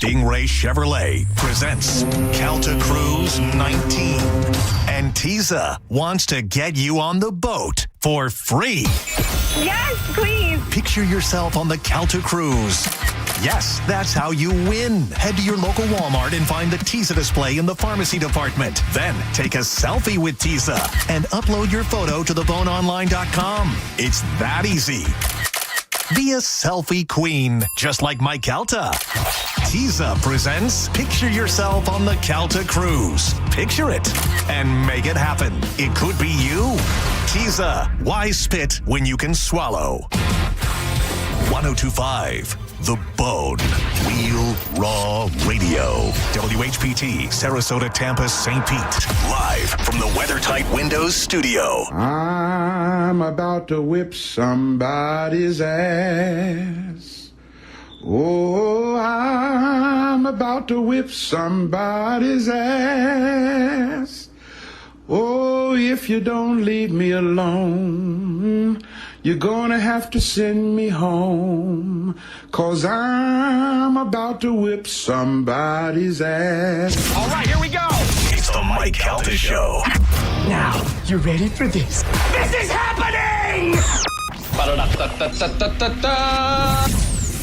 Stingray Chevrolet presents Calta Cruise 19. And Tisa wants to get you on the boat for free. Yes, please. Picture yourself on the Calta Cruise. Yes, that's how you win. Head to your local Walmart and find the Tisa display in the pharmacy department. Then take a selfie with Tisa and upload your photo to theboneonline.com. It's that easy. Be a selfie queen, just like Mike Calta. Tisa presents Picture Yourself on the Calta Cruise. Picture it and make it happen. It could be you. Tisa, why spit when you can swallow? 1025, The Bone. Wheel Raw Radio. WHPT, Sarasota, Tampa, St. Pete. Live from the WeatherTight Windows studio. I'm about to whip somebody's ass. Oh, I'm about to whip somebody's ass. Oh, if you don't leave me alone, you're gonna have to send me home, 'cause I'm about to whip somebody's ass. All right, here we go. It's the Mike Calta Show. Now, you ready for this? This is happening! Ba-da-da-da-da-da-da-da.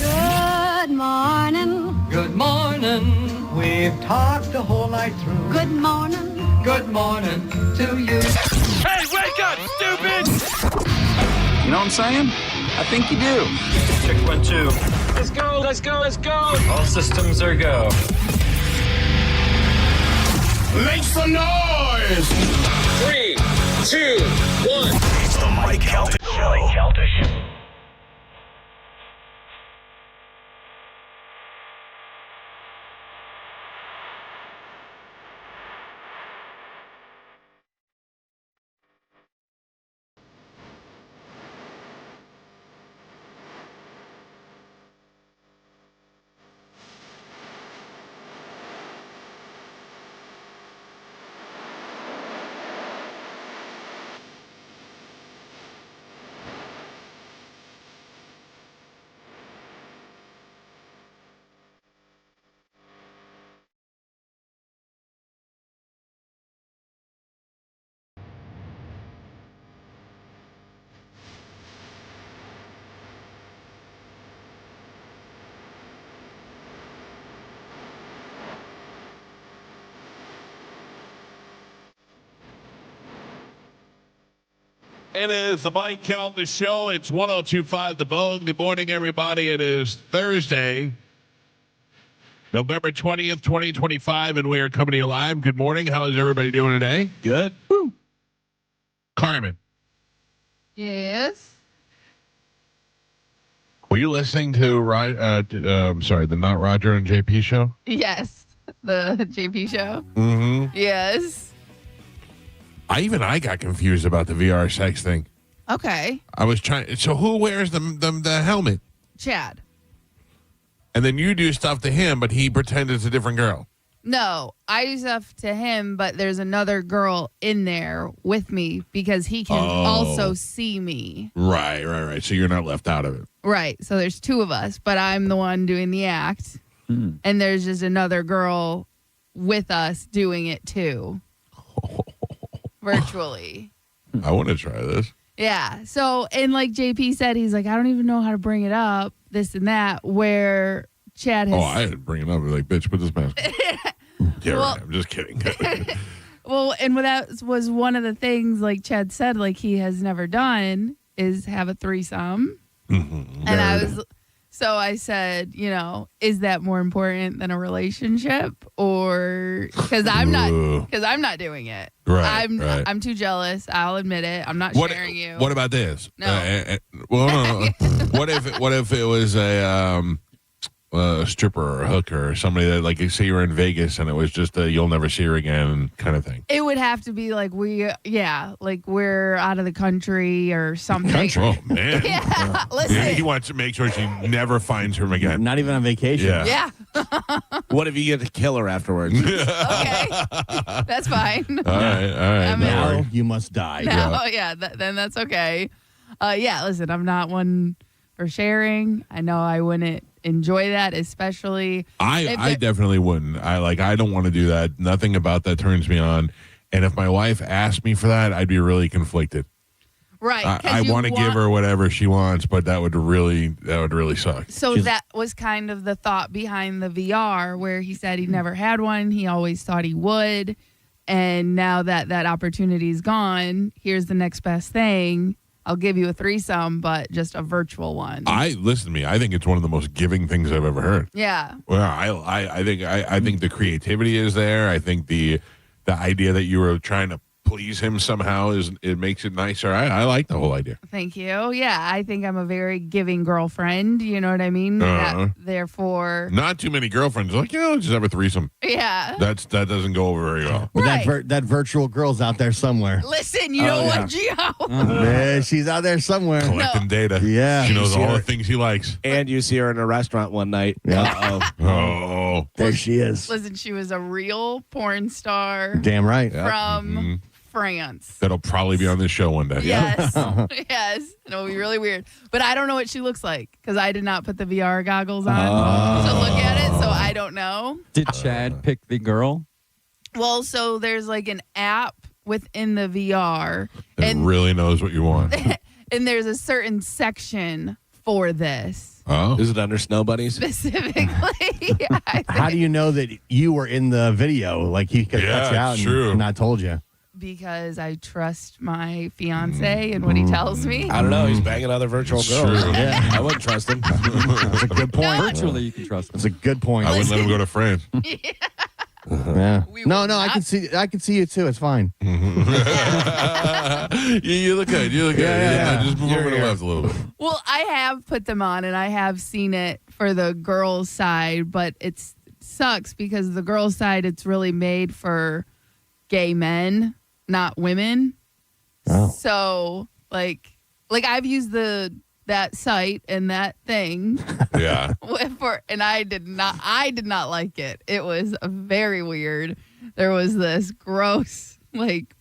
Good morning. Good morning. We've talked the whole night through. Good morning. Good morning to you. Hey, wake up, stupid! You know what I'm saying? I think you do. Check 1, 2. Let's go, let's go, let's go! All systems are go. Make some noise! 3, 2, 1. It's the Mike Calta Show. It is the Mike Calta Show. It's 1025 The Bone. Good morning, everybody. It is Thursday, November 20th, 2025, and we are coming to you live. Good morning. How is everybody doing today? Good. Woo. Carmen, Yes. were you listening to the Not Roger and JP show? Yes. The JP show. Mm-hmm. Yes. I got confused about the VR sex thing. Okay. I was trying. So who wears the helmet? Chad. And then you do stuff to him, but he pretends it's a different girl. No, I do stuff to him, but there's another girl in there with me because he can also see me. Right. So you're not left out of it. Right. So there's two of us, but I'm the one doing the act. And there's just another girl with us doing it too. Virtually. I want to try this. Yeah. So, and like JP said, he's like, I don't even know how to bring it up, this and that, where Chad has. Oh, I had to bring it up. Like, bitch, put this mask on. Yeah, Well- right. I'm just kidding. Well, and that was one of the things, like Chad said, like he has never done is have a threesome. Mm-hmm. And I said, is that more important than a relationship, or because I'm not doing it. Right, I'm too jealous. I'll admit it. I'm not sharing you. What about this? No. No. What if it was a stripper or a hooker or somebody that, like, you say you were in Vegas and it was just a you'll never see her again kind of thing? It would have to be like we're out of the country or something. Oh, man. Yeah. Listen. He wants to make sure she never finds her again. Not even on vacation. Yeah. What if you get to kill her afterwards? Okay. That's fine. All right. Now you must die. Then that's okay. Listen, I'm not one for sharing. I know I wouldn't enjoy that, especially. I definitely wouldn't. I don't want to do that. Nothing about that turns me on. And if my wife asked me for that, I'd be really conflicted. Right. I want to give her whatever she wants, but that would really suck. So that was kind of the thought behind the VR, where he said he never had one. He always thought he would. And now that opportunity's gone, here's the next best thing. I'll give you a threesome, but just a virtual one. Listen to me. I think it's one of the most giving things I've ever heard. Yeah. Well, I think the creativity is there. I think the idea that you were trying to please him somehow it makes it nicer. I like the whole idea. Thank you. Yeah, I think I'm a very giving girlfriend. You know what I mean? Therefore, not too many girlfriends like, just have a threesome. Yeah. That doesn't go over very well. But Right. that virtual girl's out there somewhere. Listen, you know what, Gio? Yeah, she's out there somewhere. Collecting data. Yeah. She knows see all her- the things he likes. And you see her in a restaurant one night. Yeah. Oh. There she is. Listen, she was a real porn star Damn right. from France. That'll probably be on this show one day. Yes. Yes. It'll be really weird. But I don't know what she looks like because I did not put the VR goggles on to look at it, so I don't know. Did Chad pick the girl? Well, so there's like an app within the VR, It really knows what you want. and there's a certain section for this Oh. Is it under Snow Bunnies? specifically. How do you know that you were in the video? Like he could cut you Yeah, out true. and not told you. Because I trust my fiance and what he tells me. I don't know. He's banging other virtual It's girls. true. Yeah. I wouldn't trust him. That's a good point. Virtually, you can trust him. That's a good point. I wouldn't let him go to France. Yeah. We No, will no, I not- can see you too. It's fine. You look good. You look good. Yeah. Just move over to the left a little bit. Well, I have put them on and I have seen it for the girls' side, but it sucks because the girls' side, it's really made for gay men, not women. Oh. So, like I've used that site and that thing Yeah. and I did not like it. It was very weird. There was this gross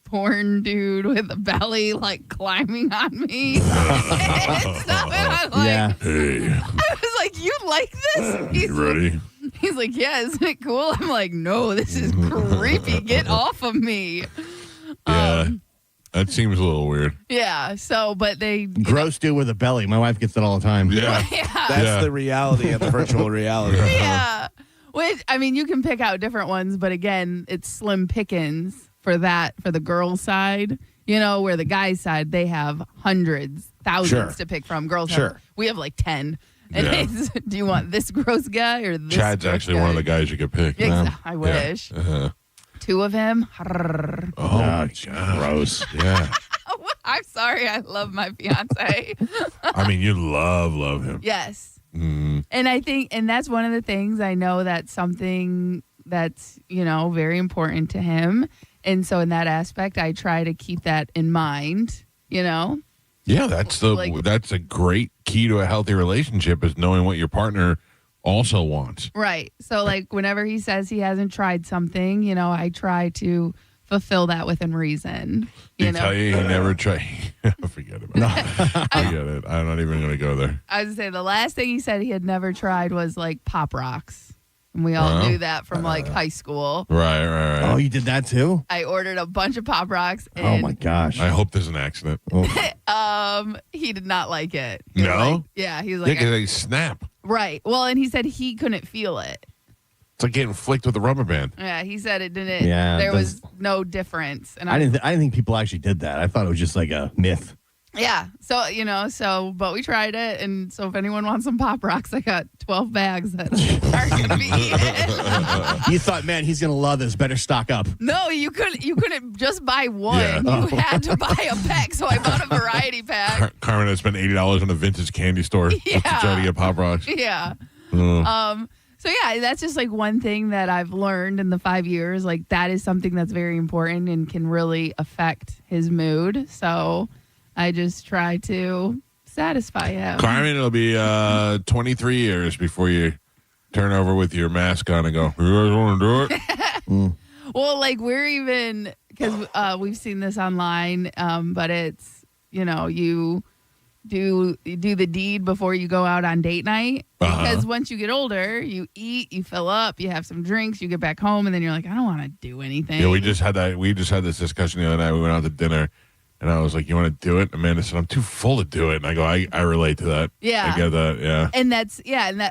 porn dude with a belly climbing on me. And stuff, and I'm like, Yeah. Hey, I was like, you like this? you ready? He's like, yeah, isn't it cool? I'm like, no, this is creepy. Get off of me. Yeah. That seems a little weird. Yeah. So, but they Gross dude with a belly. My wife gets that all the time. Yeah. That's Yeah. the reality of the virtual reality. Yeah. Which, I mean, you can pick out different ones, but again, it's slim pickings for the girls' side, where the guys' side, they have hundreds, thousands Sure. to pick from. Girls Sure. we have 10. And Yeah. it's, do you want this gross guy or this Chad's gross actually guy? one of the guys you could pick. I wish. Uh-huh. Two of him. Oh, my God. Gross. Yeah. I'm sorry. I love my fiance. I mean, you love him. Yes. Mm. And I think, and that's one of the things I know that's something that's, very important to him. And so in that aspect, I try to keep that in mind, Yeah, that's that's a great key to a healthy relationship is knowing what your partner also wants. Right. So whenever he says he hasn't tried something, I try to fulfill that within reason. He tell you he never tried. Forget about it. Forget it. I'm not even going to go there. I was going to say the last thing he said he had never tried was Pop Rocks. And we all knew that from high school. Right. Oh, you did that too? I ordered a bunch of Pop Rocks. And, Oh my gosh. I hope there's an accident. he did not like it. He was No? yeah, he was Yeah, like, 'cause they snap. right. Well, and he said he couldn't feel it. It's like getting flicked with a rubber band. Yeah, he said it didn't. Yeah, there that's- was no difference. And I didn't think people actually did that. I thought it was just like a myth. Yeah. So, but we tried it. And so if anyone wants some Pop Rocks, I got 12 bags that are going to be eaten. You thought, man, he's gonna love this. Better stock up. No, you couldn't just buy one. Yeah. You had to buy a pack. So I bought a variety pack. Carmen had spent $80 in a vintage candy store just to try to get Pop Rocks. Yeah. So yeah, that's just one thing that I've learned in the 5 years. That is something that's very important and can really affect his mood. So I just try to satisfy him. Carmen, it'll be 23 years before you turn over with your mask on and go, you guys want to do it? Well, we're even, because we've seen this online, but it's, you do the deed before you go out on date night. Because once you get older, you eat, you fill up, you have some drinks, you get back home, and then you're like, I don't want to do anything. Yeah, we just had this discussion the other night. We went out to dinner, and I was like, "You want to do it?" Amanda said, "I'm too full to do it." And I go, "I relate to that. Yeah, I get that. Yeah." And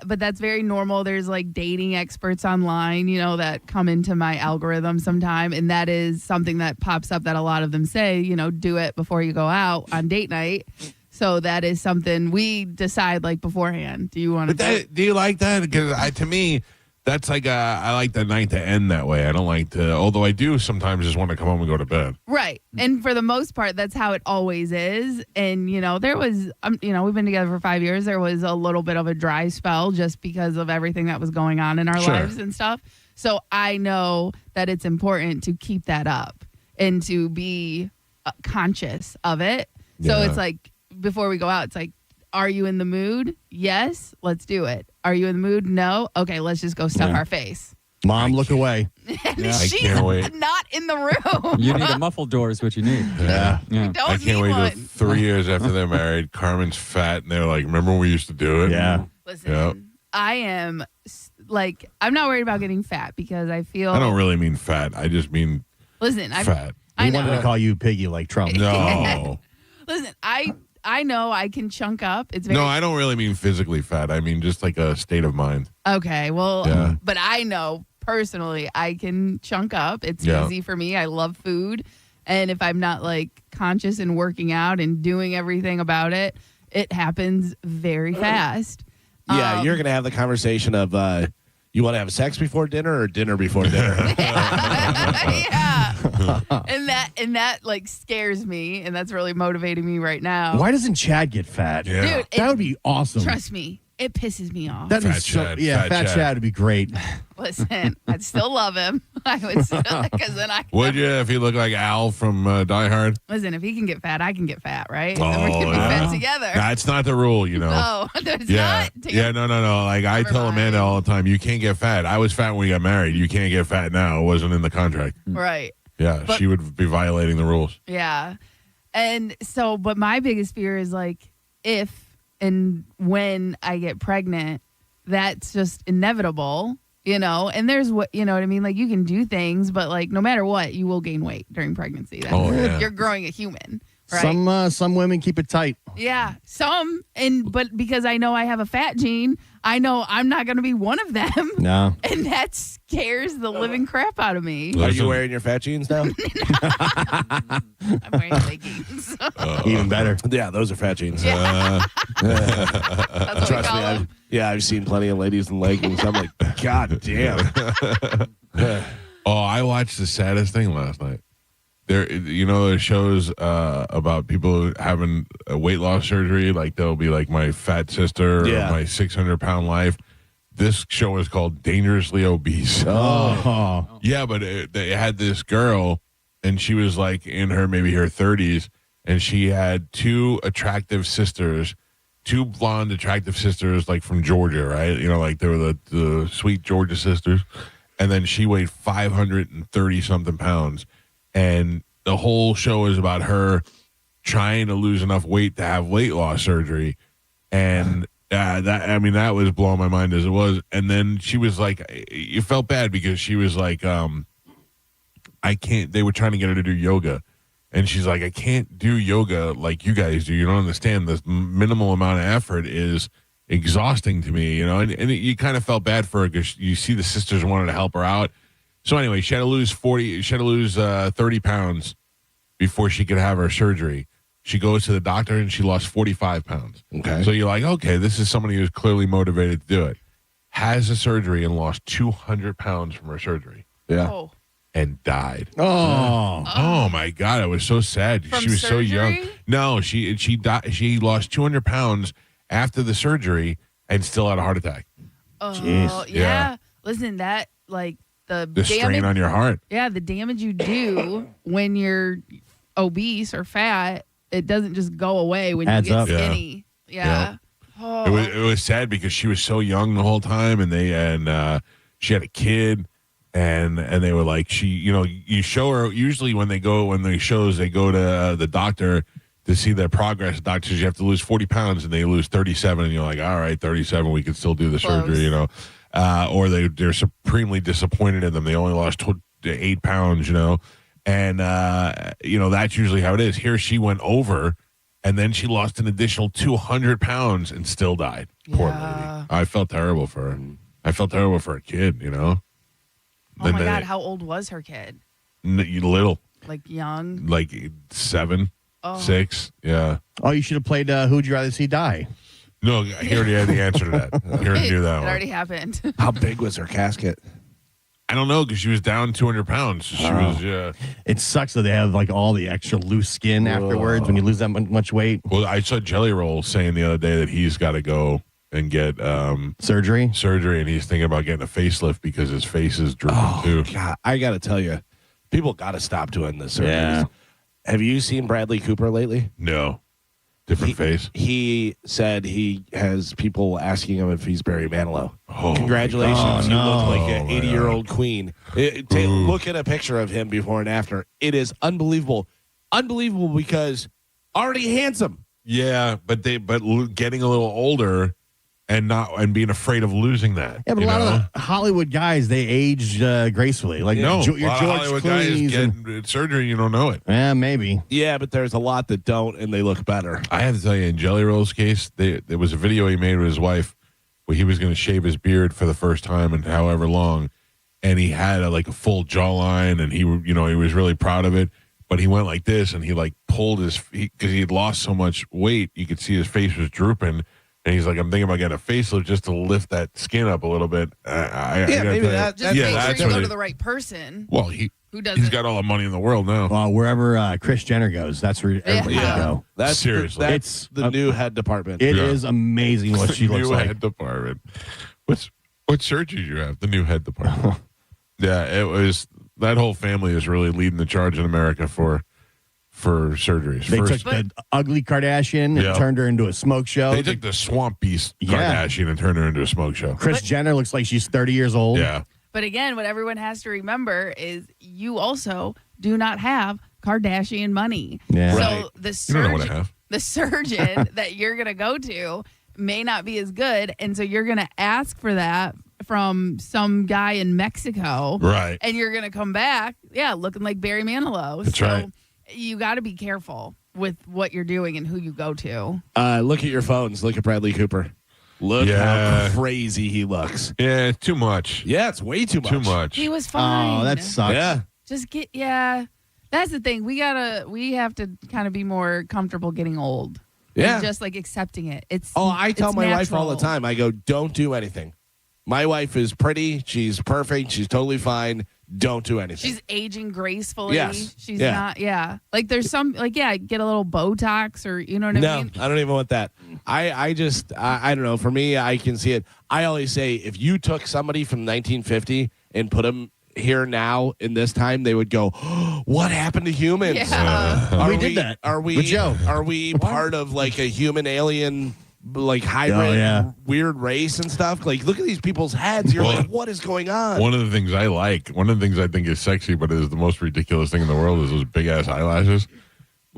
but that's very normal. There's like dating experts online, that come into my algorithm sometime, and that is something that pops up that a lot of them say, do it before you go out on date night. So that is something we decide like beforehand. Do you want to? Do you like that? Because to me, that's like I like the night to end that way. I don't like to, although I do sometimes just want to come home and go to bed. Right. And for the most part, that's how it always is. And, there was, we've been together for 5 years. There was a little bit of a dry spell just because of everything that was going on in our lives and stuff. So I know that it's important to keep that up and to be conscious of it. So it's like, before we go out, it's like, are you in the mood? Yes, let's do it. Are you in the mood? No? Okay, let's just go stuff our face. Mom, look away. She's can't wait. not in the room. You need a muffled door is what you need. Yeah. Don't I can't wait one. till 3 years after they're married. Carmen's fat, and they're like, "Remember when we used to do it?" Yeah. Listen, I am like, I'm not worried about getting fat because I feel. I don't really mean fat. I just mean fat. I We know. wanted to call you Piggy like Trump. No. Listen, I know I can chunk up. It's very No, I don't really mean physically fat. I mean just like a state of mind. okay. Well, Yeah. but I know personally I can chunk up. It's Yeah. easy for me. I love food, and if I'm not like conscious and working out and doing everything about it, it happens very fast. Yeah, you're going to have the conversation of you want to have sex before dinner or dinner before dinner? Yeah. and that like scares me, and that's really motivating me right now. Why doesn't Chad get fat? Yeah. Dude, That would be awesome. Trust me, it pisses me off. That'd be Fat Chad, fat Fat Chad. Chad would be great. Listen, I'd still love him. I would still, because then I Would you if he looked like Al from Die Hard? listen. If he can get fat, I can get fat, right? Oh, And we can be yeah. fat together. That's not the rule, you know. No, it's Yeah, not. yeah, no. Like I Never tell mind. Amanda all the time, you can't get fat. I was fat when we got married. You can't get fat now. It wasn't in the contract. Right. Yeah, But- she would be violating the rules. Yeah. And so, but my biggest fear is like if and when I get pregnant, that's just inevitable, and there's what, you know what I mean? Like you can do things, but like no matter what, you will gain weight during pregnancy. You're growing a human, right? Some women keep it tight. Yeah, but because I know I have a fat gene, I know I'm not going to be one of them. No. And that scares the living crap out of me. Are you wearing your fat jeans now? I'm wearing leggings. Even better. Yeah, those are fat jeans. That's what we Trust call me, them. I've seen plenty of ladies in leggings. I'm like, God damn. Oh, I watched the saddest thing last night. There's shows about people having a weight loss surgery. Like they'll be like my fat sister or my 600-pound life. This show is called Dangerously Obese. Oh. Yeah, but they had this girl, and she was like in maybe her 30s, and she had two blonde attractive sisters, like from Georgia, right? Like they were the sweet Georgia sisters, and then she weighed 530 something pounds. And the whole show is about her trying to lose enough weight to have weight loss surgery. And that was blowing my mind as it was. And then she was like, you felt bad because she was like, I can't, they were trying to get her to do yoga. And she's like, I can't do yoga like you guys do. You don't understand. The minimal amount of effort is exhausting to me, and you kind of felt bad for her because you see the sisters wanted to help her out. So anyway, she had to lose 30 pounds before she could have her surgery. She goes to the doctor and she lost 45 pounds. Okay. So you're like, okay, this is somebody who's clearly motivated to do it. Has the surgery and lost 200 pounds from her surgery. Yeah. Oh. And died. Oh my God. I was so sad. From she was so young. surgery? No, she died. She lost 200 pounds after the surgery and still had a heart attack. Oh, Jeez. yeah. Yeah. Listen, that like the Strain damage on your heart. Yeah, the damage you do when you're obese or fat, it doesn't just go away when Adds you get up. Yeah. skinny. Yeah. Oh. It was sad because she was so young the whole time, and she had a kid, and they were like, you show her usually when they shows, they go to the doctor to see their progress. Doctors, you have to lose 40 pounds, and they lose 37, and you're like, all right, 37, we can still do the surgery, you know. Or they're supremely disappointed in them. They only lost 8 pounds, you know. And, you know, that's usually how it is. Here she went over, and then she lost an additional 200 pounds and still died. Poor lady. I felt terrible for her. I felt terrible for her kid, you know. Oh, my God. How old was her kid? Little. Like young? Like 7, 6, yeah. Oh, you should have played Who'd You Rather See Die? No, he already had the answer to that. He already knew that It one. already happened. How big was her casket? I don't know, because she was down 200 pounds. She was, It sucks that they have like all the extra loose skin afterwards when you lose that much weight. Well, I saw Jelly Roll saying the other day that he's got to go and get surgery, and he's thinking about getting a facelift because his face is drooping too. God, I got to tell you, people got to stop doing this. Yeah. Have you seen Bradley Cooper lately? No. Different face. He said he has people asking him if he's Barry Manilow. Oh, congratulations. You look like an man. 80-year-old queen. Look at a picture of him before and after. It is unbelievable. Unbelievable because already handsome. Yeah, but getting a little older and being afraid of losing that. Yeah, but a lot of the Hollywood guys, they age gracefully. Like no, your George Hollywood guys Clooney's get surgery, you don't know it. Yeah, maybe. Yeah, but there's a lot that don't, and they look better. I have to tell you, in Jelly Roll's case, there was a video he made with his wife where he was going to shave his beard for the first time in however long, and he had a full jawline, and he was really proud of it. But he went like this, and he pulled because he had lost so much weight, you could see his face was drooping. And he's like, I'm thinking about getting a facelift just to lift that skin up a little bit. Maybe Just make sure you go to the right person. Well, who doesn't. he's got all the money in the world now. Well, wherever Kris Jenner goes, that's where everybody should go. That's seriously. That's the new head department. It is amazing what she looks new like. Head department. What surgery do you have? The new head department. Yeah, it was. That whole family is really leading the charge in America for surgeries. They took the ugly Kardashian and turned her into a smoke show. They took the swamp beast Kardashian and turned her into a smoke show. Kris Jenner looks like she's 30 years old. Yeah. But again, what everyone has to remember is you also do not have Kardashian money. Yeah. So Right. the You don't know what I have. surgeon that you're going to go to may not be as good. And so you're going to ask for that from some guy in Mexico. Right. And you're going to come back, looking like Barry Manilow. That's right. You got to be careful with what you're doing and who you go to. Look at your phones. Look at Bradley Cooper. Look how crazy he looks. Yeah, too much. Yeah, it's way too much. Too much. He was fine. Oh, that sucks. Yeah. Just that's the thing. We have to kind of be more comfortable getting old. Yeah. And just accepting it. I tell it's my wife natural. all the time, I go, don't do anything. My wife is pretty. She's perfect. She's totally fine. Don't do anything. She's aging gracefully. Yes. She's not, there's some, get a little Botox or, you know what I mean? No, I don't even want that. I don't know. For me, I can see it. I always say if you took somebody from 1950 and put them here now in this time, they would go, what happened to humans? Yeah. We did that Are we, with Joe. Are we part of a human alien hybrid weird race and stuff? Look at these people's heads. You're like, what is going on? One of the things I think is sexy, but is the most ridiculous thing in the world is those big ass eyelashes.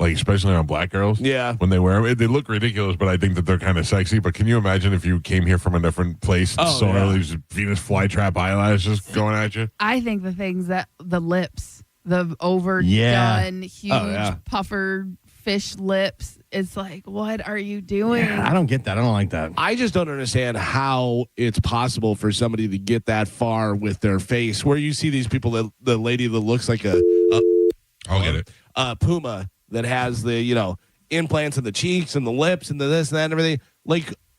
Especially on black girls. Yeah. When they wear them, they look ridiculous, but I think that they're kind of sexy. But can you imagine if you came here from a different place and saw these Venus flytrap eyelashes going at you? I think the things that the lips, the overdone, huge puffer fish lips, it's what are you doing? Yeah, I don't get that. I don't like that. I just don't understand how it's possible for somebody to get that far with their face. Where you see these people, the lady that looks like I'll get it. Puma that has the implants in the cheeks and the lips and the this and that and everything.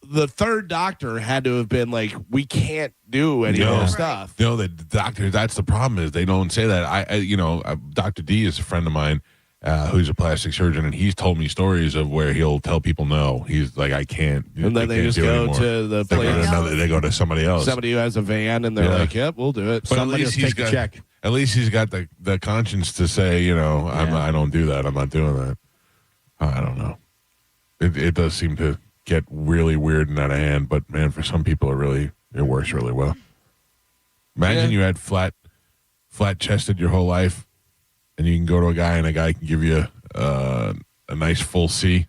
The third doctor had to have been we can't do any of this stuff. The doctors. That's the problem is they don't say that. Dr. D is a friend of mine. Who's a plastic surgeon, and he's told me stories of where he'll tell people no. He's like, I can't. And then they just go to the place. They go to somebody else. Somebody who has a van, and they're like, yep, we'll do it. But Somebody will take the check. At least he's got the conscience to say, I don't do that. I'm not doing that. I don't know. It does seem to get really weird and out of hand, but man, for some people it works really well. Imagine you had flat chested your whole life. And you can go to a guy, and a guy can give you a a nice full C.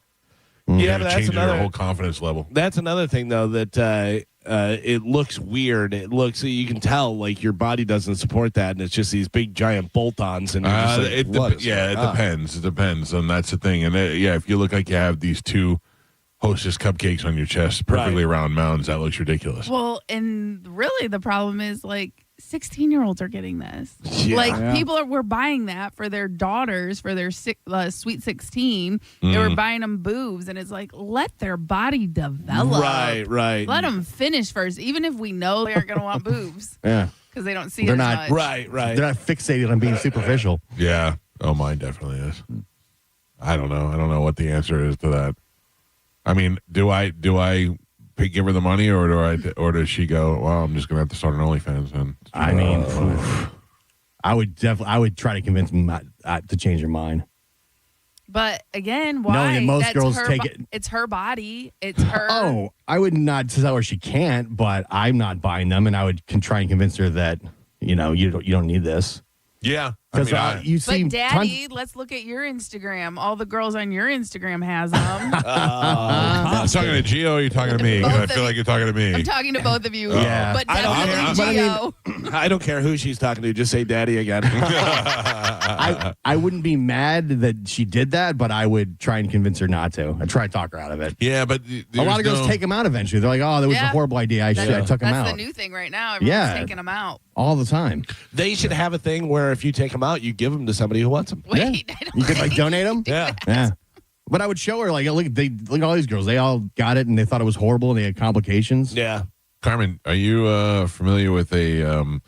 Yeah, but that's changes your another whole confidence level. That's another thing, though, that it looks weird. It looks, you can tell, like your body doesn't support that, and it's just these big giant bolt-ons. And It depends. It depends, and that's the thing. And if you look like you have these two Hostess cupcakes on your chest, perfectly round mounds, that looks ridiculous. Well, and really the problem is like 16-year-olds are getting this. Yeah. People were buying that for their daughters for their Sweet 16. They were buying them boobs, and it's like, let their body develop. Right. Let them finish first, even if we know they aren't going to want boobs. Yeah. Because they don't see They're it not as much. Right. They're not fixated on being superficial. Yeah. Oh, mine definitely is. I don't know. I don't know what the answer is to that. I mean, do I give her the money, or does she go, well, I'm just gonna have to start an OnlyFans? And I mean, I would try to convince them to change their mind. But again, why? Knowing that most That's girls her take it. It's her body. It's her. Oh, I would not tell her she can't, but I'm not buying them, and I would try and convince her that you don't need this. yeah, Because you see, But Daddy, let's look at your Instagram. All the girls on your Instagram has them. I'm talking to Gio. Or are you talking to me? Both I of feel like you're talking to me. I'm talking to both of you. Yeah. But I don't definitely care. Gio. I don't care who she's talking to. Just say daddy again. I wouldn't be mad that she did that, but I would try and convince her not to. I'd try to talk her out of it. Yeah, but A lot of girls take them out eventually. They're like, oh, that was a horrible idea. I took them out. That's the new thing right now. Everyone's taking them out. All the time. They should have a thing where if you take them out, you give them to somebody who wants them. Wait, Yeah. You could like donate them? Yeah. But I would show her, like, look at all these girls. They all got it and they thought it was horrible and they had complications. Yeah. Carmen, are you familiar with a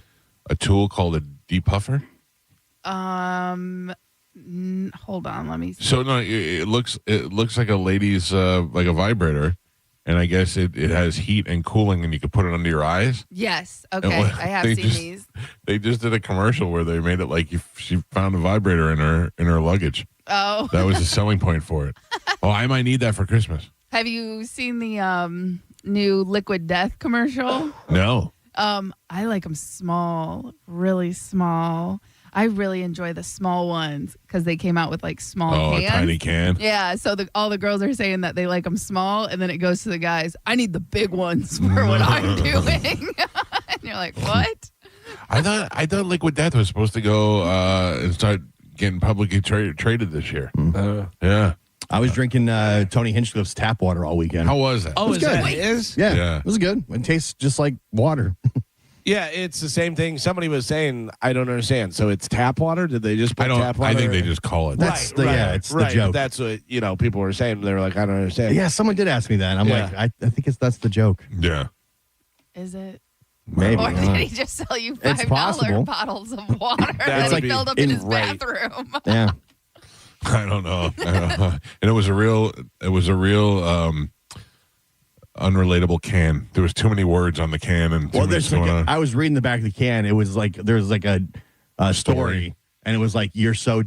tool called a depuffer? Hold on, let me see. So no, it looks like a lady's like a vibrator, and I guess it has heat and cooling, and you can put it under your eyes. Yes. Okay. I have seen these. They just did a commercial where they made it like if she found a vibrator in her luggage. Oh. That was the selling point for it. Oh, I might need that for Christmas. Have you seen the new Liquid Death commercial? No. I like them small, really small. I really enjoy the small ones because they came out with like small cans. A tiny can. Yeah, so all the girls are saying that they like them small, and then it goes to the guys, I need the big ones for what I'm doing. And you're like, what? I thought Liquid Death was supposed to go and start getting publicly traded this year. Yeah. I was drinking Tony Hinchcliffe's tap water all weekend. How was that? Oh, It was is that good. his? Yeah, it was good. It tastes just like water. Yeah, it's the same thing. Somebody was saying, I don't understand. So it's tap water? Did they just put tap water? I think they just call it. That's Right, it's right. the joke. That's what people were saying. They were like, I don't understand. Yeah, someone did ask me that. And I'm like, I think that's the joke. Yeah. Is it? Maybe. Or did he just sell you It's possible. $5 bottles of water that would he be filled up in his bathroom? Yeah. I don't know. And it was a real unrelatable can. There was too many words on the can and too much going on. I was reading the back of the can. It was like there was like a story, and it was like, you're so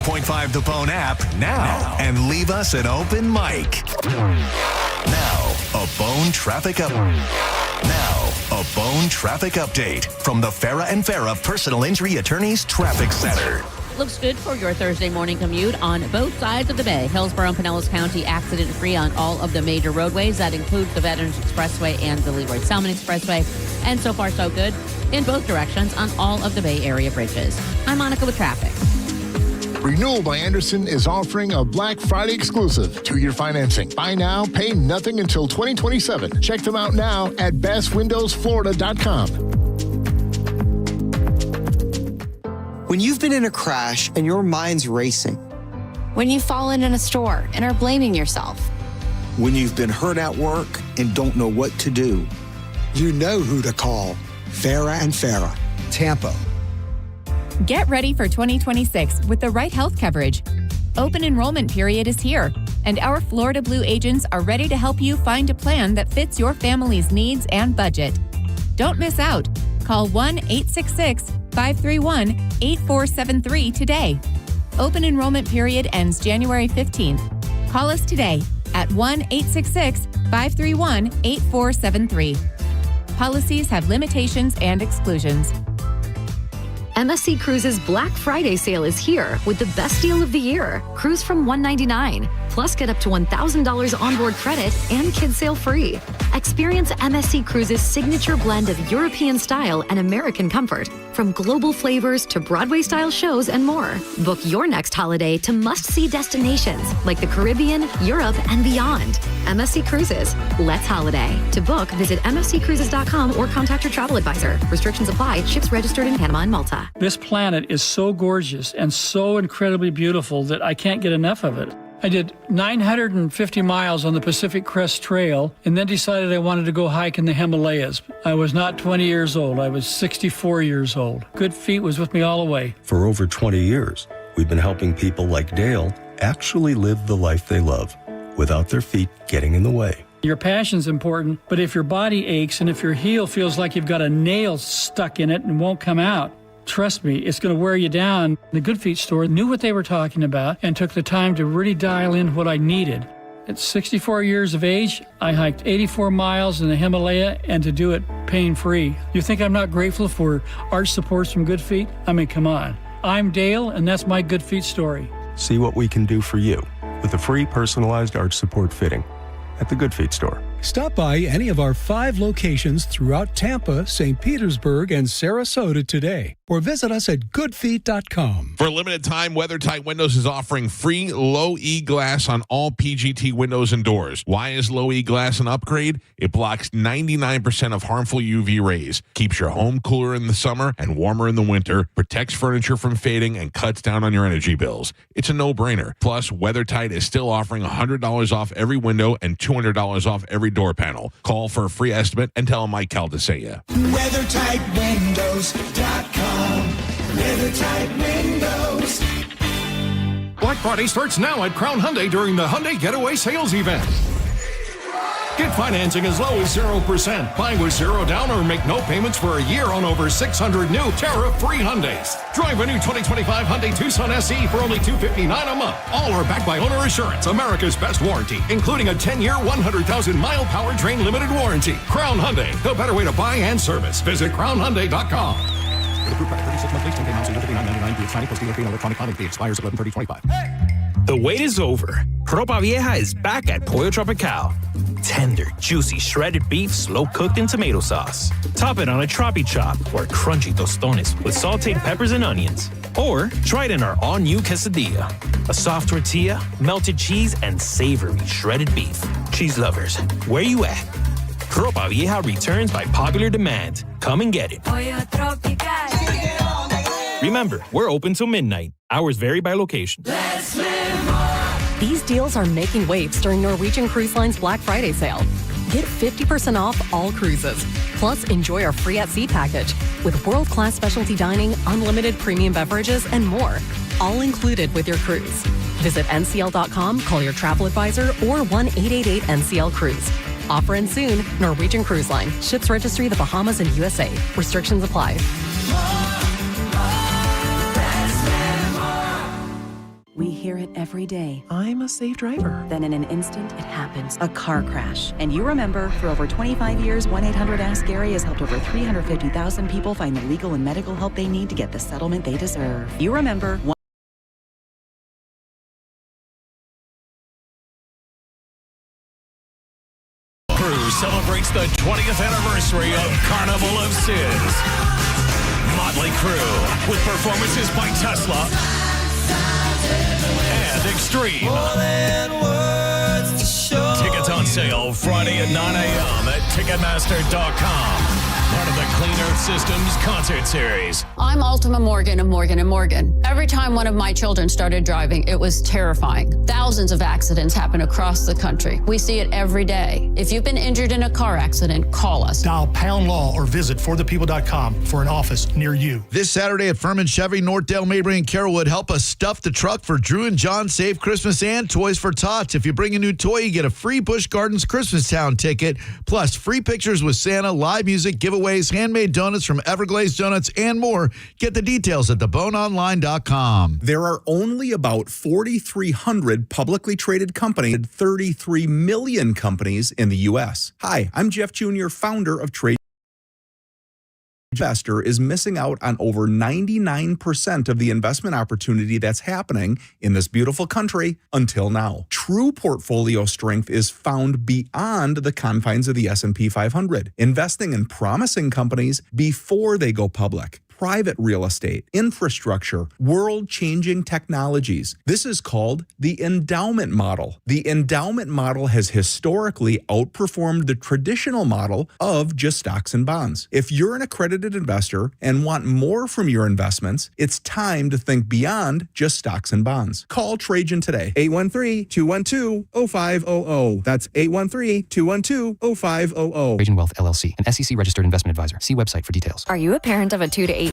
.5 The Bone app now and leave us an open mic. Now, a Bone traffic update from the Farah and Farah Personal Injury Attorneys Traffic Center. Looks good for your Thursday morning commute on both sides of the bay. Hillsborough and Pinellas County accident-free on all of the major roadways. That includes the Veterans Expressway and the Leroy Salmon Expressway. And so far, so good in both directions on all of the Bay Area bridges. I'm Monica with traffic. Renewal by Anderson is offering a Black Friday exclusive 2-year financing. Buy now, pay nothing until 2027. Check them out now at bestwindowsflorida.com. When you've been in a crash and your mind's racing. When you've fallen in a store and are blaming yourself. When you've been hurt at work and don't know what to do. You know who to call. Farah and Farah, Tampa. Get ready for 2026 with the right health coverage. Open enrollment period is here. And our Florida Blue agents are ready to help you find a plan that fits your family's needs and budget. Don't miss out. Call 1-866-531-8473 today. Open enrollment period ends January 15th. Call us today at 1-866-531-8473. Policies have limitations and exclusions. MSC Cruises Black Friday sale is here with the best deal of the year. Cruise from $199. Plus, get up to $1,000 onboard credit and kids sail free. Experience MSC Cruises' signature blend of European style and American comfort. From global flavors to Broadway-style shows and more. Book your next holiday to must-see destinations like the Caribbean, Europe, and beyond. MSC Cruises. Let's holiday. To book, visit msccruises.com or contact your travel advisor. Restrictions apply. Ships registered in Panama and Malta. This planet is so gorgeous and so incredibly beautiful that I can't get enough of it. I did 950 miles on the Pacific Crest Trail and then decided I wanted to go hike in the Himalayas. I was not 20 years old. I was 64 years old. Good Feet was with me all the way. For over 20 years, we've been helping people like Dale actually live the life they love without their feet getting in the way. Your passion's important, but if your body aches and if your heel feels like you've got a nail stuck in it and won't come out, trust me, it's going to wear you down. The Good Feet store knew what they were talking about and took the time to really dial in what I needed. At 64 years of age, I hiked 84 miles in the Himalaya and to do it pain-free. You think I'm not grateful for arch supports from Good Feet? I mean, come on. I'm Dale, and that's my Good Feet story. See what we can do for you with a free personalized arch support fitting at the Good Feet store. Stop by any of our 5 locations throughout Tampa, St. Petersburg, and Sarasota today, or visit us at goodfeet.com. For a limited time, WeatherTight Windows is offering free low-E glass on all PGT windows and doors. Why is low-E glass an upgrade? It blocks 99% of harmful UV rays, keeps your home cooler in the summer and warmer in the winter, protects furniture from fading, and cuts down on your energy bills. It's a no-brainer. Plus, WeatherTight is still offering $100 off every window and $200 off every door panel. Call for a free estimate and tell them Mike Calta sent you. WeatherTightWindows.com. WeatherTight Windows. Black Friday starts now at Crown Hyundai during the Hyundai Getaway Sales Event. Get financing as low as 0%. Buy with zero down or make no payments for a year on over 600 new tariff-free Hyundais. Drive a new 2025 Hyundai Tucson SE for only $259 a month. All are backed by Owner Assurance, America's best warranty, including a 10-year, 100,000-mile powertrain limited warranty. Crown Hyundai, the better way to buy and service. Visit crownhyundai.com. Approved credit, 36 monthly, 10-day months, $59.99 due. Signing plus dealer fee and electronic filing fee expires 11/30/25. The wait is over. Ropa Vieja is back at Pollo Tropical. Tender, juicy, shredded beef, slow-cooked in tomato sauce. Top it on a Tropi Chop or crunchy tostones with sauteed peppers and onions. Or try it in our all-new quesadilla. A soft tortilla, melted cheese, and savory shredded beef. Cheese lovers, where you at? Ropa Vieja returns by popular demand. Come and get it. Pollo Tropical. Remember, we're open till midnight. Hours vary by location. Let's live more. These deals are making waves during Norwegian Cruise Line's Black Friday sale. Get 50% off all cruises. Plus, enjoy our free at-sea package with world-class specialty dining, unlimited premium beverages, and more. All included with your cruise. Visit ncl.com, call your travel advisor, or 1-888-NCL-CRUISE. Offer ends soon. Norwegian Cruise Line. Ships registry the Bahamas and USA. Restrictions apply. We hear it every day. I'm a safe driver. Then in an instant, it happens. A car crash. And you remember, for over 25 years, 1-800-ASK-GARY has helped over 350,000 people find the legal and medical help they need to get the settlement they deserve. You remember... Cruise celebrates the 20th anniversary of Carnival of Sins. Motley Crue, with performances by Tesla and Extreme. Tickets on sale Friday at 9 a.m. at Ticketmaster.com. Part of the Clean Earth Systems concert series. I'm Ultima Morgan of Morgan & Morgan. Every time one of my children started driving, it was terrifying. Thousands of accidents happen across the country. We see it every day. If you've been injured in a car accident, call us. Dial Pound Law or visit forthepeople.com for an office near you. This Saturday at Furman Chevy, Northdale, Mabry, and Carrollwood, help us stuff the truck for Drew and John Save Christmas and Toys for Tots. If you bring a new toy, you get a free Busch Gardens Christmas Town ticket, plus free pictures with Santa, live music, giveaways, handmade donuts from Everglazed Donuts, and more. Get the details at theboneonline.com. There are only about 4,300 publicly traded companies, 33 million companies in the U.S. Hi, I'm Jeff Jr., founder of Trade. Investor is missing out on over 99% of the investment opportunity that's happening in this beautiful country until now. True portfolio strength is found beyond the confines of the S&P 500, investing in promising companies before they go public. Private real estate, infrastructure, world-changing technologies. This is called the endowment model. The endowment model has historically outperformed the traditional model of just stocks and bonds. If you're an accredited investor and want more from your investments, it's time to think beyond just stocks and bonds. Call Trajan today, 813-212-0500. That's 813-212-0500. Trajan Wealth, LLC, an SEC-registered investment advisor. See website for details. Are you a parent of a 2 to 8?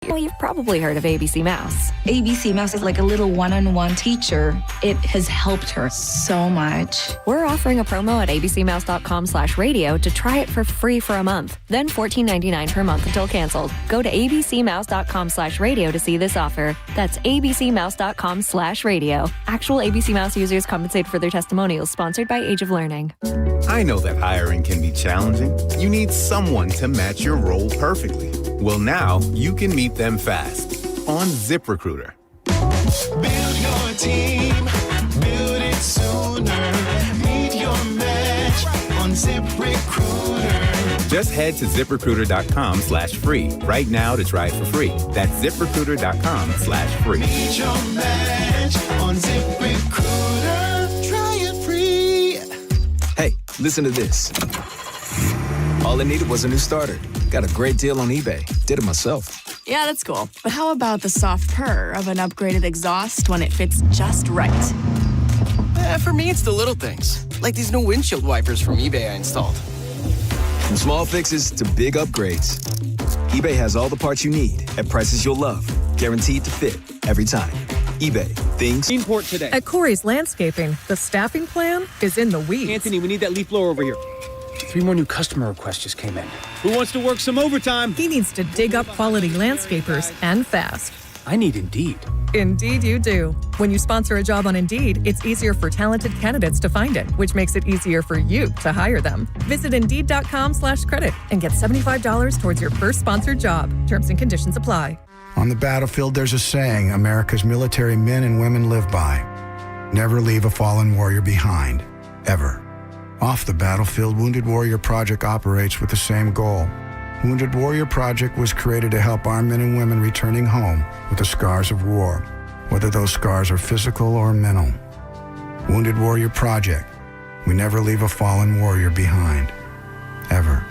Well, you've probably heard of ABC Mouse. ABC Mouse is like a little one-on-one teacher. It has helped her so much. We're offering a promo at abcmouse.com/radio to try it for free for a month. Then $14.99 per month until canceled. Go to abcmouse.com/radio to see this offer. That's abcmouse.com/radio. Actual ABC Mouse users compensated for their testimonials, sponsored by Age of Learning. I know that hiring can be challenging. You need someone to match your role perfectly. Well, now you can meet them fast on ZipRecruiter. Build your team, build it sooner. Meet your match on ZipRecruiter. Just head to ZipRecruiter.com/free right now to try it for free. That's ZipRecruiter.com/free. Meet your match on ZipRecruiter. Try it free. Hey, listen to this. All I needed was a new starter. Got a great deal on eBay. Did it myself. Yeah, that's cool. But how about the soft purr of an upgraded exhaust when it fits just right? For me, it's the little things. Like these new windshield wipers from eBay I installed. From small fixes to big upgrades, eBay has all the parts you need at prices you'll love. Guaranteed to fit every time. eBay. Things. Import today. At Corey's Landscaping, the staffing plan is in the weeds. Anthony, we need that leaf blower over here. 3 more new customer requests just came in. Who wants to work some overtime? He needs to dig up quality landscapers and fast. I need Indeed. Indeed you do. When you sponsor a job on Indeed, it's easier for talented candidates to find it, which makes it easier for you to hire them. Visit Indeed.com/credit and get $75 towards your first sponsored job. Terms and conditions apply. On the battlefield, there's a saying America's military men and women live by. Never leave a fallen warrior behind. Ever. Off the battlefield, Wounded Warrior Project operates with the same goal. Wounded Warrior Project was created to help our men and women returning home with the scars of war, whether those scars are physical or mental. Wounded Warrior Project. We never leave a fallen warrior behind. Ever.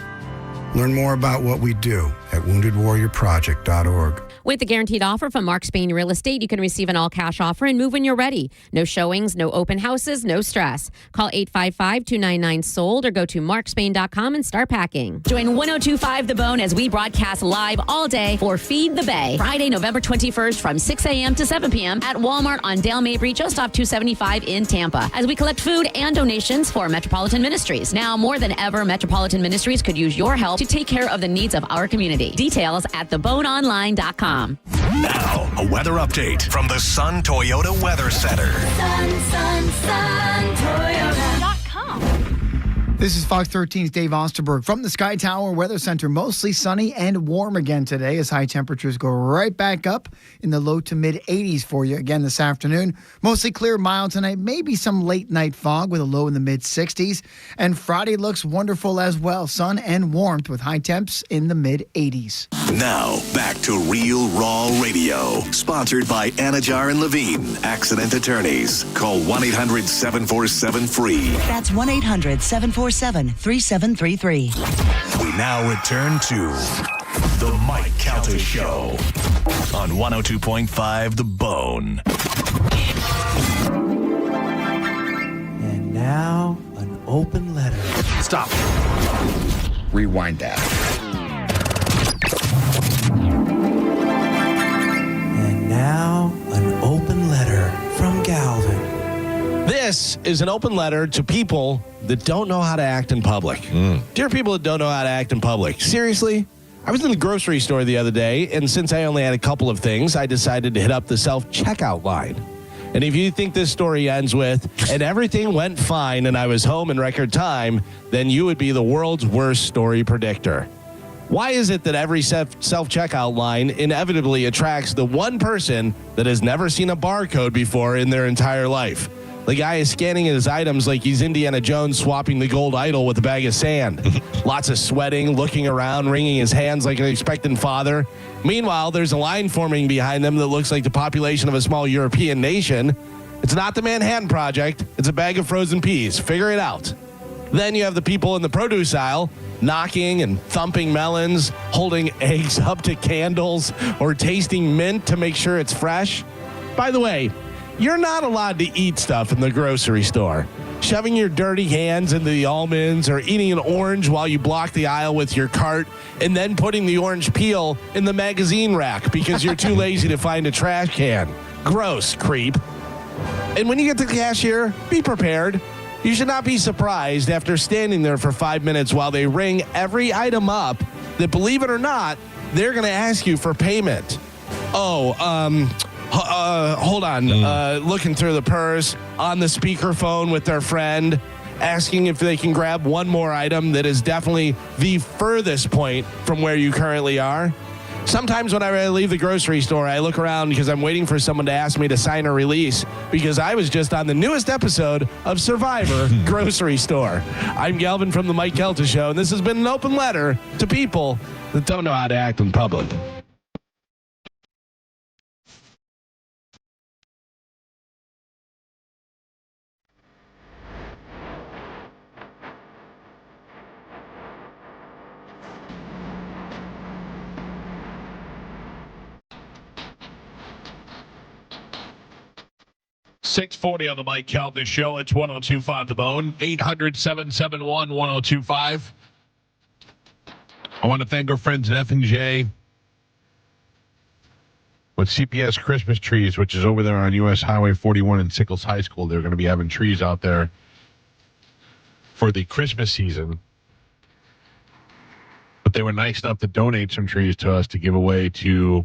Learn more about what we do at woundedwarriorproject.org. With the guaranteed offer from Mark Spain Real Estate, you can receive an all-cash offer and move when you're ready. No showings, no open houses, no stress. Call 855-299-SOLD or go to markspain.com and start packing. Join 102.5 The Bone as we broadcast live all day for Feed the Bay. Friday, November 21st from 6 a.m. to 7 p.m. at Walmart on Dale Mabry, just off 275 in Tampa, as we collect food and donations for Metropolitan Ministries. Now, more than ever, Metropolitan Ministries could use your help to take care of the needs of our community. Details at theboneonline.com. Now, a weather update from the Sun Toyota Weather Center. Sun, Toyota.com. This is Fox 13's Dave Osterberg from the Sky Tower Weather Center. Mostly sunny and warm again today as high temperatures go right back up in the low to mid 80s for you again this afternoon. Mostly clear, mild tonight, maybe some late night fog with a low in the mid 60s. And Friday looks wonderful as well. Sun and warmth with high temps in the mid 80s. Now, back to Real Raw Radio. Sponsored by Anajar and Levine, accident attorneys. Call 1-800-747-FREE. That's 1-800-747-3733. We now return to The Mike Calta Show on 102.5 The Bone. And now, an open letter. Stop. Rewind that. And now, an open letter from Galvin. This is an open letter to people that don't know how to act in public. Dear people that don't know how to act in public, seriously? I was in the grocery store the other day, and since I only had a couple of things, I decided to hit up the self-checkout line. And if you think this story ends with, and everything went fine and I was home in record time, then you would be the world's worst story predictor. Why is it that every self-checkout line inevitably attracts the one person that has never seen a barcode before in their entire life? The guy is scanning his items like he's Indiana Jones swapping the gold idol with a bag of sand. Lots of sweating, looking around, wringing his hands like an expectant father. Meanwhile, there's a line forming behind them that looks like the population of a small European nation. It's not the Manhattan Project. It's a bag of frozen peas. Figure it out. Then you have the people in the produce aisle knocking and thumping melons, holding eggs up to candles, or tasting mint to make sure it's fresh. By the way, you're not allowed to eat stuff in the grocery store. Shoving your dirty hands into the almonds or eating an orange while you block the aisle with your cart and then putting the orange peel in the magazine rack because you're too lazy to find a trash can. Gross, creep. And when you get to the cashier, be prepared. You should not be surprised after standing there for 5 minutes while they ring every item up that, believe it or not, they're going to ask you for payment. Hold on. Looking through the purse, on the speakerphone with their friend, asking if they can grab one more item that is definitely the furthest point from where you currently are. Sometimes when I leave the grocery store, I look around because I'm waiting for someone to ask me to sign a release because I was just on the newest episode of Survivor Grocery Store. I'm Galvin from the Mike Calta Show, and this has been an open letter to people that don't know how to act in public. .640 on the Mike Calta Show. It's 102.5 The Bone. 800-771-1025. I want to thank our friends at F&J with CPS Christmas trees, which is over there on U.S. Highway 41 in Sickles High School. They're going to be having trees out there for the Christmas season. But they were nice enough to donate some trees to us to give away to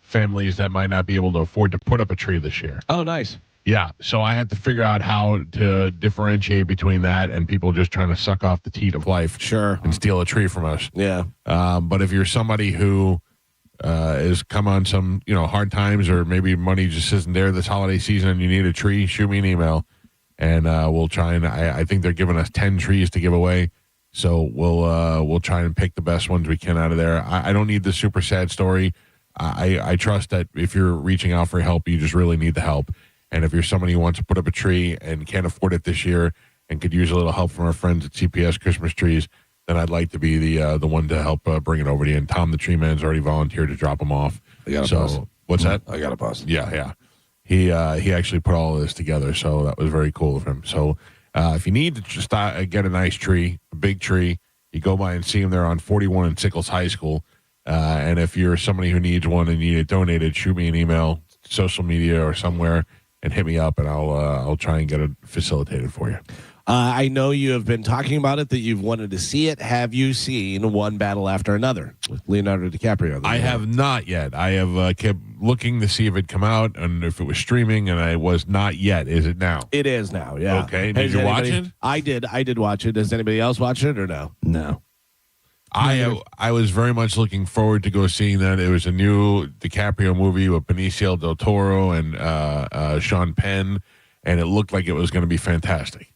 families that might not be able to afford to put up a tree this year. Oh, nice. Yeah, so I had to figure out how to differentiate between that and people just trying to suck off the teat of life. Sure. And steal a tree from us. Yeah. But if you're somebody who is come on some, hard times, or maybe money just isn't there this holiday season and you need a tree, shoot me an email and we'll try and I think they're giving us 10 trees to give away. So we'll try and pick the best ones we can out of there. I don't need the super sad story. I trust that if you're reaching out for help, you just really need the help. And if you're somebody who wants to put up a tree and can't afford it this year and could use a little help from our friends at CPS Christmas Trees, then I'd like to be the one to help bring it over to you. And Tom, the tree man's already volunteered to drop them off. I got a bus. What's that? I got a bus. Yeah. He actually put all of this together, so that was very cool of him. So if you need to just get a nice tree, a big tree, you go by and see him there on 41 in Sickles High School. And if you're somebody who needs one and you need it donated, shoot me an email, social media or somewhere, and hit me up, and I'll try and get it facilitated for you. I know you have been talking about it, that you've wanted to see it. Have you seen One Battle After Another with Leonardo DiCaprio? I have not yet. I have kept looking to see if it come out and if it was streaming, and I was not yet. Is it now? It is now, yeah. Okay. Did you watch it? I did watch it. Does anybody else watch it or no? No. I was very much looking forward to go seeing that. It was a new DiCaprio movie with Benicio del Toro and Sean Penn, and it looked like it was going to be fantastic.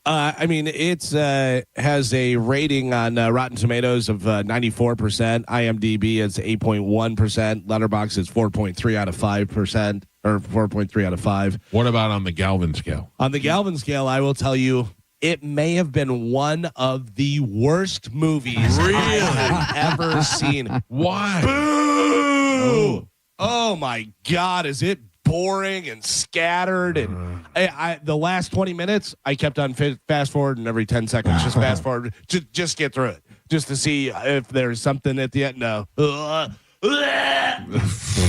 I mean, it's has a rating on Rotten Tomatoes of 94%. IMDb is 8.1%. Letterboxd is 4.3 out of 5%, or 4.3 out of 5. What about on the Galvin scale? On the Galvin scale, I will tell you, it may have been one of the worst movies I have ever seen. Why? Boo! Oh my God, is it boring and scattered? And the last 20 minutes, I kept on fast forwarding every 10 seconds. Just fast forward, just get through it, just to see if there's something at the end. No.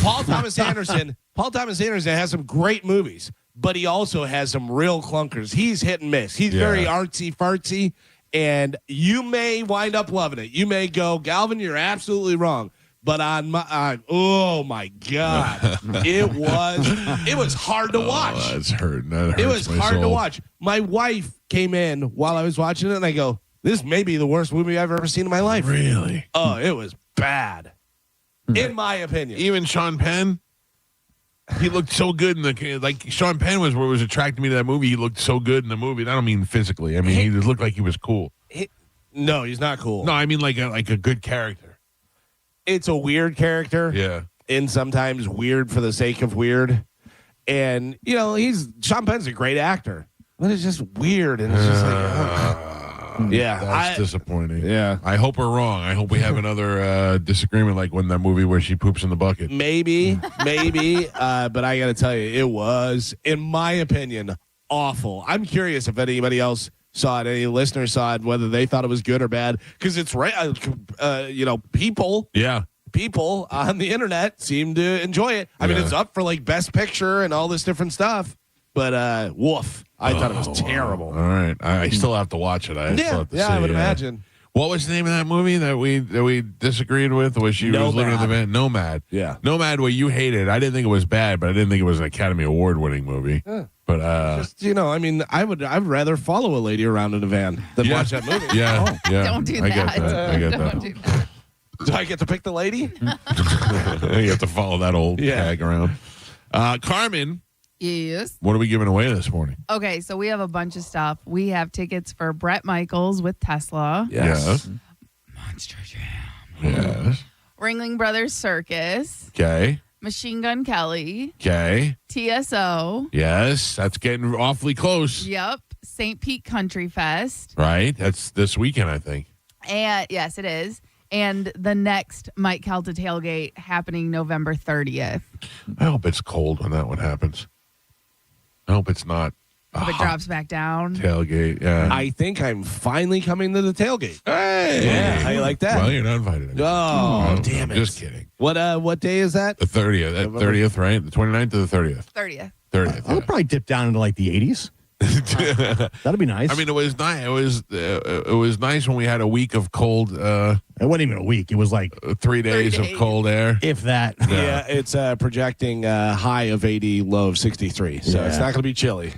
Paul Thomas Anderson has some great movies, but he also has some real clunkers. He's hit and miss. He's very artsy fartsy, and you may wind up loving it. You may go, Galvin, you're absolutely wrong. But oh my God, it was hard to watch. Oh, that's hurting. That it was hard to soul. watch. My wife came in while I was watching it, and I go, "This may be the worst movie I've ever seen in my life." Really? Oh, it was bad, in my opinion. Even Sean Penn, he looked so good in the Sean Penn was what was attracting me to that movie. He looked so good in the movie. And I don't mean physically. I mean he looked like he was cool. No, he's not cool. No, I mean like a good character. It's a weird character. Yeah. And sometimes weird for the sake of weird. And, Sean Penn's a great actor. But it's just weird. And it's just like, yeah. That's disappointing. Yeah. I hope we're wrong. I hope we have another disagreement like when that movie where she poops in the bucket. Maybe. But I got to tell you, it was, in my opinion, awful. I'm curious if anybody else saw it, any listeners saw it, whether they thought it was good or bad, because it's right. People on the internet seem to enjoy it. I mean, it's up for like Best Picture and all this different stuff. But woof, I thought it was terrible. All right, I still have to watch it. I still have to see, I would imagine. What was the name of that movie that we disagreed with? Was she was looking at the event? Nomad. Yeah, Nomad. What you hated? I didn't think it was bad, but I didn't think it was an Academy Award winning movie. Yeah. But I mean, I'd rather follow a lady around in a van than watch that movie. Yeah, yeah. Don't do I get that. that. I get Don't that. do that. Do I get to pick the lady? You have to follow that old tag around. Carmen, Yes. what are we giving away this morning? Okay, so we have a bunch of stuff. We have tickets for Bret Michaels with Tesla. Yes. Monster Jam. Yes. Ringling Brothers Circus. Okay. Machine Gun Kelly. Okay. TSO. Yes. That's getting awfully close. Yep. St. Pete Country Fest. Right. That's this weekend, I think. And yes, it is. And the next Mike Calta tailgate happening November 30th. I hope it's cold when that one happens. I hope it's not. Hope it drops back down. Tailgate, yeah. I think I'm finally coming to the tailgate. Hey. Yeah, how you like that? Well, you're not invited. Oh, damn it. Just kidding. What day is that? The 30th. That 30th, right? The 29th to the 30th. 30th. 30th. I'll probably dip down into like the 80s. That'd be nice. I mean, it was nice. It was nice when we had a week of cold. It wasn't even a week. It was like 3 days of cold air, if that. Yeah, it's projecting high of 80, low of 63. So it's not going to be chilly.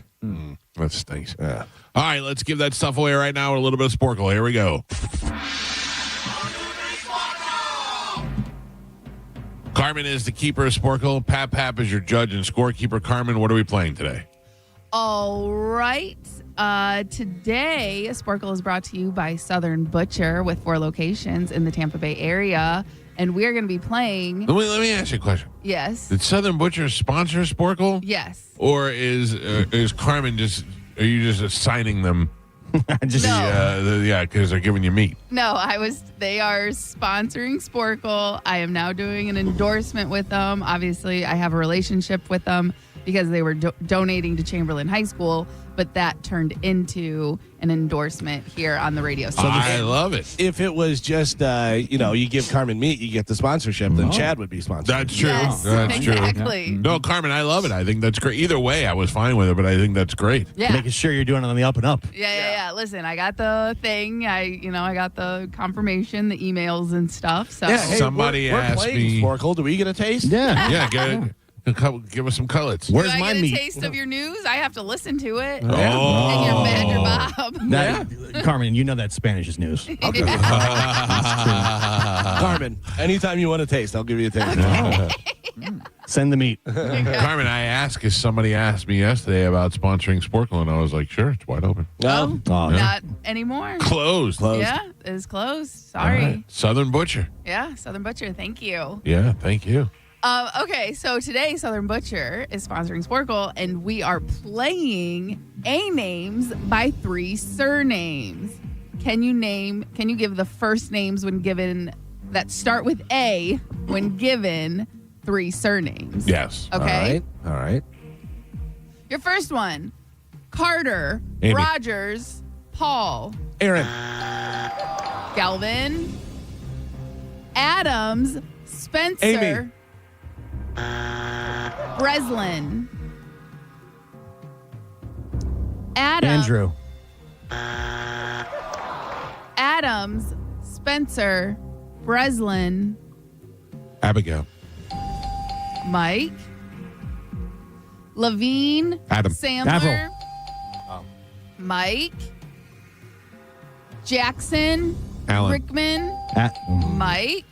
That stinks. Yeah. All right, let's give that stuff away right now with a little bit of Sporkle. Here we go. Carmen is the keeper of Sporkle. Pap is your judge and scorekeeper. Carmen, what are we playing today? All right. Today, Sporkle is brought to you by Southern Butcher with 4 locations in the Tampa Bay area. And we're going to be playing. Let me ask you a question. Yes. Did Southern Butcher sponsor Sporkle? Yes. Or is Carmen are you just assigning them? Because they're giving you meat. No, they are sponsoring Sporkle. I am now doing an endorsement with them. Obviously, I have a relationship with them. because they were donating to Chamberlain High School, but that turned into an endorsement here on the radio station. I love it. If it was just, you give Carmen meat, you get the sponsorship, then Chad would be sponsored. That's true. Yes, That's exactly. true. No, Carmen, I love it. I think that's great. Either way, I was fine with it, but I think that's great. Yeah. Making sure you're doing it on the up and up. Yeah. Listen, I got the thing. I got the confirmation, the emails and stuff. So Yeah, hey, Somebody we're asked playing me. Sporkle. Do we get a taste? Yeah. Yeah, give us some cullets. Where's do I my get a meat? taste of your news? I have to listen to it. Oh. And your Badger Bob. Carmen, you know that Spanish is news. Okay. Carmen, anytime you want a taste, I'll give you a taste. Send the meat. Carmen, I asked because somebody asked me yesterday about sponsoring Sporkle, and I was like, sure, it's wide open. No, Oh, not anymore. Closed. Yeah, it is closed. Sorry. All right. Southern Butcher. Yeah, Southern Butcher. Thank you. Yeah, thank you. Okay, so today Southern Butcher is sponsoring Sporkle, and we are playing A names by 3 surnames. Can you give the first names when given that start with A when given 3 surnames? Yes. Okay. All right. Your first one, Carter, Amy. Rogers, Paul, Aaron. Galvin, Adams, Spencer, Amy. Breslin, Adam, Andrew. Adams, Spencer, Breslin, Abigail. Mike, Levine, Adam. Sandler, Avril. Mike, Jackson, Alan. Rickman, Mike,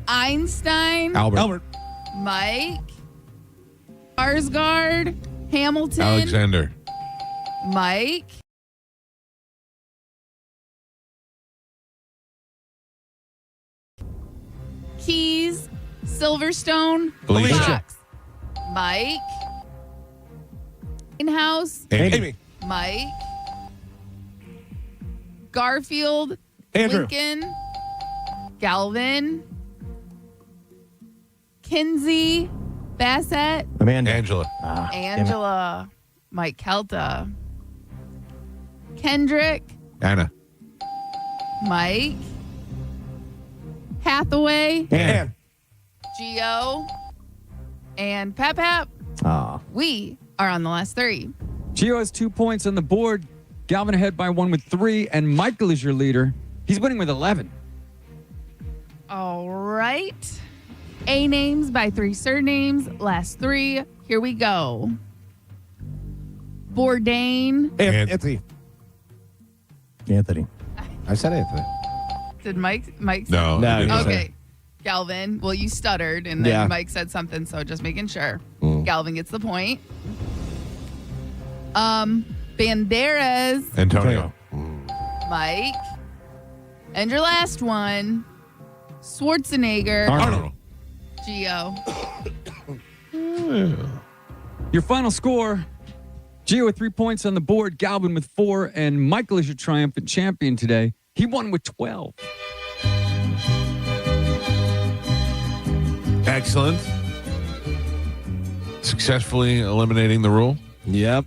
Einstein, Albert. Mike, Sarsgaard, Hamilton, Alexander. Mike, Keys, Silverstone, Felicia. Fox, Mike, In-house, Amy. Mike, Garfield, Andrew. Lincoln, Galvin, Kinsey, Bassett, Amanda. Angela. Angela, Mike Calta, Kendrick, Anna. Mike, Hathaway, Ann. Gio, and Pap. We are on the last 3. Gio has 2 points on the board. Galvin ahead by 1 with 3, and Michael is your leader. He's winning with 11. All right. A names by 3 surnames. Last 3. Here we go. Bourdain. Anthony. Anthony. I said Anthony. Did Mike say? No. No, I didn't. Okay. Galvin. Well, you stuttered, and then Yeah. Mike said something, so just making sure. Galvin gets the point. Banderas. Antonio. Mike. And your last one, Schwarzenegger. Arnold. Gio. Your final score, Gio with 3 points on the board, Galvin with 4, and Michael is your triumphant champion today. He won with 12. Excellent. Successfully eliminating the rule. Yep.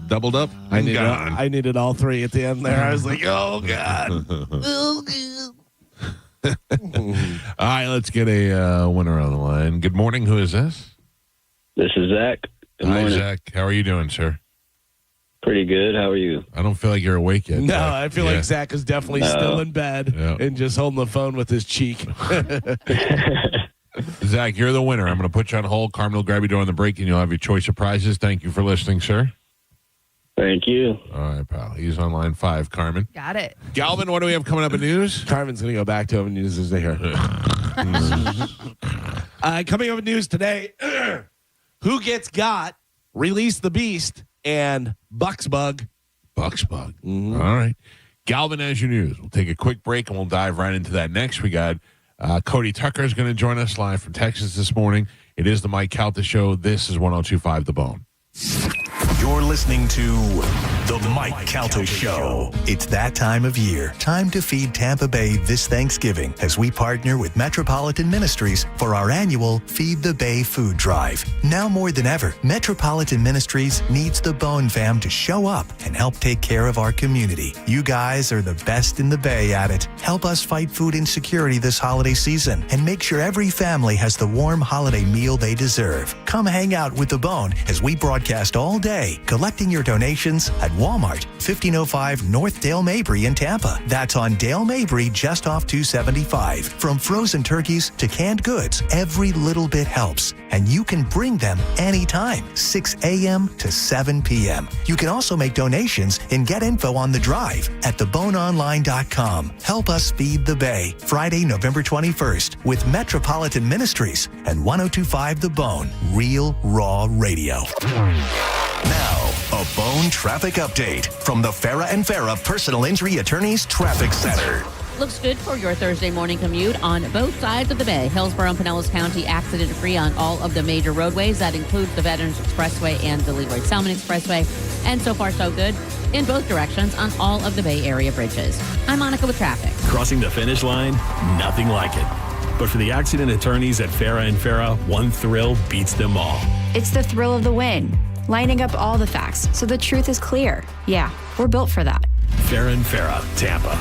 Doubled up. I needed all 3 at the end there. I was like, oh, God. All right, let's get a winner on the line. Good morning. Who is this? This is Zach. Good Hi, morning. Zach. How are you doing, sir? Pretty good. How are you? I don't feel like you're awake yet. No, Zach. I feel Yeah. like Zach is definitely No. still in bed Yeah. and just holding the phone with his cheek. Zach, you're the winner. I'm going to put you on hold. Carmen will grab you during the break, and you'll have your choice of prizes. Thank you for listening, sir. Thank you. All right, pal. He's on line 5, Carmen. Got it. Galvin, what do we have coming up in news? Carmen's going to go back to him and use his hair. Coming up in news today, Who Gets Got, Release the Beast, and Bucksbug. Bucksbug. All right. Galvin has your news. We'll take a quick break, and we'll dive right into that next. We got Cody Tucker is going to join us live from Texas this morning. It is the Mike Calta Show. This is 102.5 The Bone. You're listening to The Mike Calta Show. It's that time of year. Time to feed Tampa Bay this Thanksgiving as we partner with Metropolitan Ministries for our annual Feed the Bay food drive. Now more than ever, Metropolitan Ministries needs the Bone fam to show up and help take care of our community. You guys are the best in the Bay at it. Help us fight food insecurity this holiday season and make sure every family has the warm holiday meal they deserve. Come hang out with the Bone as we broadcast all day, collecting your donations at Walmart, 1505 North Dale Mabry in Tampa. That's on Dale Mabry, just off 275. From frozen turkeys to canned goods, every little bit helps. And you can bring them anytime, 6 a.m. to 7 p.m. You can also make donations and get info on the drive at theboneonline.com. Help us feed the Bay, Friday, November 21st, with Metropolitan Ministries and 1025 The Bone, Real Raw Radio. Now, a Bone traffic update from the Farah and Farah Personal Injury Attorneys Traffic Center. Looks good for your Thursday morning commute on both sides of the Bay. Hillsborough and Pinellas County accident-free on all of the major roadways. That includes the Veterans Expressway and the Leroy Salmon Expressway. And so far, so good in both directions on all of the Bay Area bridges. I'm Monica with traffic. Crossing the finish line, nothing like it. But for the accident attorneys at Farah and Farah, one thrill beats them all. It's the thrill of the win. Lining up all the facts so the truth is clear. Yeah, we're built for that. Farah and Farah, Tampa.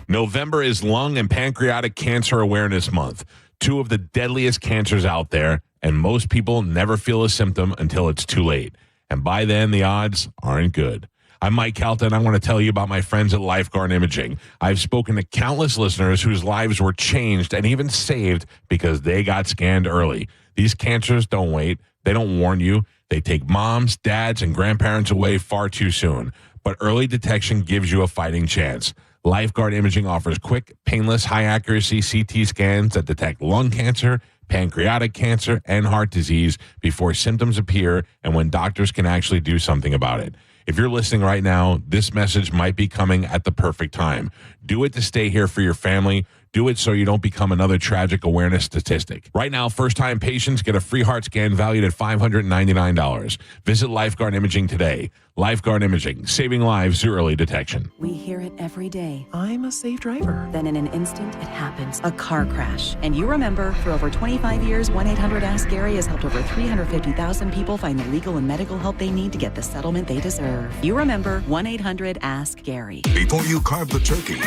November is Lung and Pancreatic Cancer Awareness Month, two of the deadliest cancers out there, and most people never feel a symptom until it's too late. And by then, the odds aren't good. I'm Mike Calta, and I want to tell you about my friends at Lifeguard Imaging. I've spoken to countless listeners whose lives were changed and even saved because they got scanned early. These cancers don't wait. They don't warn you. They take moms, dads, and grandparents away far too soon. But early detection gives you a fighting chance. Lifeguard Imaging offers quick, painless, high-accuracy CT scans that detect lung cancer, pancreatic cancer, and heart disease before symptoms appear and when doctors can actually do something about it. If you're listening right now, this message might be coming at the perfect time. Do it to stay here for your family. Do it so you don't become another tragic awareness statistic. Right now, first-time patients get a free heart scan valued at $599. Visit Lifeguard Imaging today. Lifeguard Imaging, saving lives through early detection. We hear it every day. I'm a safe driver. Then in an instant, it happens. A car crash. And you remember, for over 25 years, 1-800-ASK-GARY has helped over 350,000 people find the legal and medical help they need to get the settlement they deserve. You remember 1-800-ASK-GARY. Before you carve the turkey,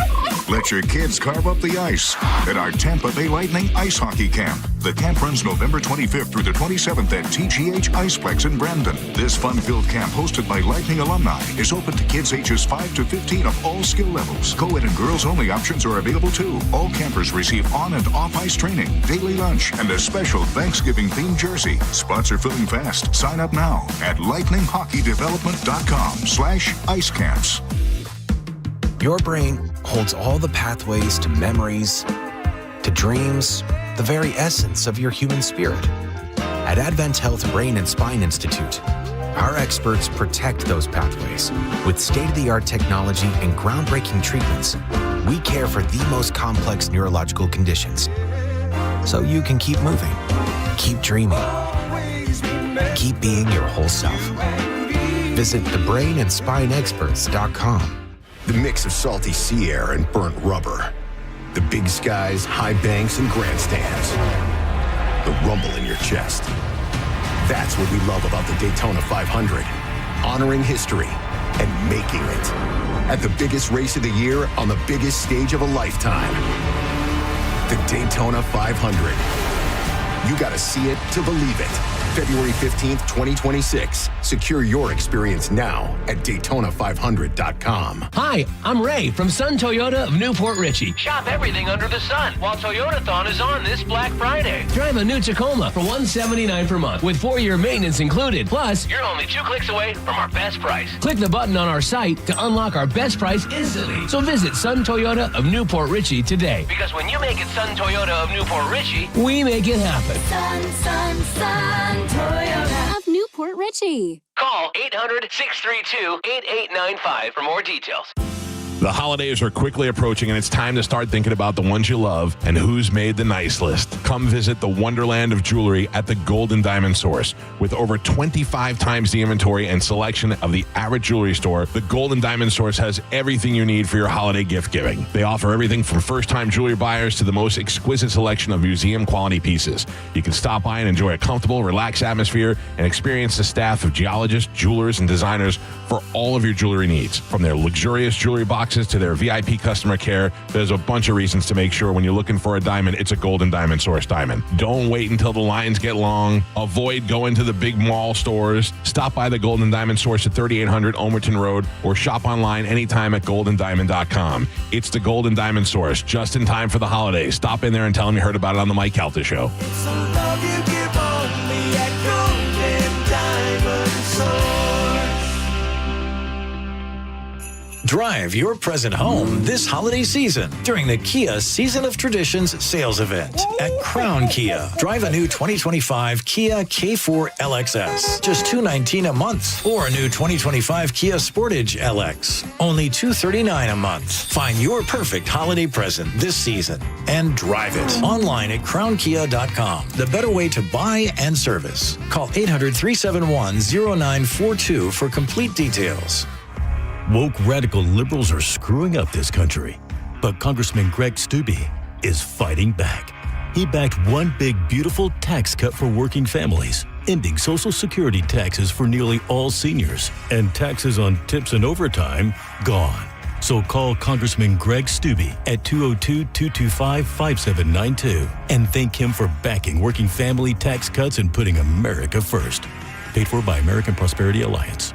let your kids carve up the ice at our Tampa Bay Lightning Ice Hockey Camp. The camp runs November 25th through the 27th at TGH Iceplex in Brandon. This fun-filled camp, hosted by Lightning alumni, is open to kids ages 5 to 15 of all skill levels. Co-ed and girls-only options are available too. All campers receive on- and off-ice training, daily lunch, and a special Thanksgiving-themed jersey. Spots are filling fast. Sign up now at lightninghockeydevelopment.com/icecamps. Your brain holds all the pathways to memories, to dreams, the very essence of your human spirit. At Advent Health Brain and Spine Institute, our experts protect those pathways. With state-of-the-art technology and groundbreaking treatments, we care for the most complex neurological conditions. So you can keep moving, keep dreaming, keep being your whole self. Visit thebrainandspineexperts.com. The mix of salty sea air and burnt rubber. The big skies, high banks, and grandstands. The rumble in your chest. That's what we love about the Daytona 500. Honoring history and making it. At the biggest race of the year on the biggest stage of a lifetime. The Daytona 500. You gotta see it to believe it. February 15th, 2026. Secure your experience now at Daytona500.com. Hi, I'm Ray from Sun Toyota of Newport Richey. Shop everything under the sun while Toyotathon is on this Black Friday. Drive a new Tacoma for $179 per month with 4-year maintenance included. Plus, you're only 2 clicks away from our best price. Click the button on our site to unlock our best price instantly. So visit Sun Toyota of Newport Richey today. Because when you make it Sun Toyota of Newport Richey, we make it happen. Sun Toyota of Newport Richey. Call 800-632-8895 for more details. The holidays are quickly approaching, and it's time to start thinking about the ones you love and who's made the nice list. Come visit the wonderland of jewelry at the Gold and Diamond Source. With over 25 times the inventory and selection of the average jewelry store, the Gold and Diamond Source has everything you need for your holiday gift giving. They offer everything from first-time jewelry buyers to the most exquisite selection of museum-quality pieces. You can stop by and enjoy a comfortable, relaxed atmosphere and experience the staff of geologists, jewelers, and designers for all of your jewelry needs. From their luxurious jewelry boxes to their VIP customer care, there's a bunch of reasons to make sure when you're looking for a diamond, it's a Gold and Diamond Source diamond. Don't wait until the lines get long. Avoid going to the big mall stores. Stop by the Gold and Diamond Source at 3800 Omerton Road or shop online anytime at goldanddiamond.com. It's the Gold and Diamond Source, just in time for the holidays. Stop in there and tell them you heard about it on the Mike Calta Show. Drive your present home this holiday season during the Kia Season of Traditions sales event at Crown Kia. Drive a new 2025 Kia K4 LXS, just $219 a month, or a new 2025 Kia Sportage LX, only $239 a month. Find your perfect holiday present this season and drive it online at crownkia.com. The better way to buy and service. Call 800-371-0942 for complete details. Woke radical liberals are screwing up this country, but Congressman Greg Steube is fighting back. He backed one big, beautiful tax cut for working families, ending Social Security taxes for nearly all seniors, and taxes on tips and overtime gone. So call Congressman Greg Steube at 202-225-5792 and thank him for backing working family tax cuts and putting America first. Paid for by American Prosperity Alliance.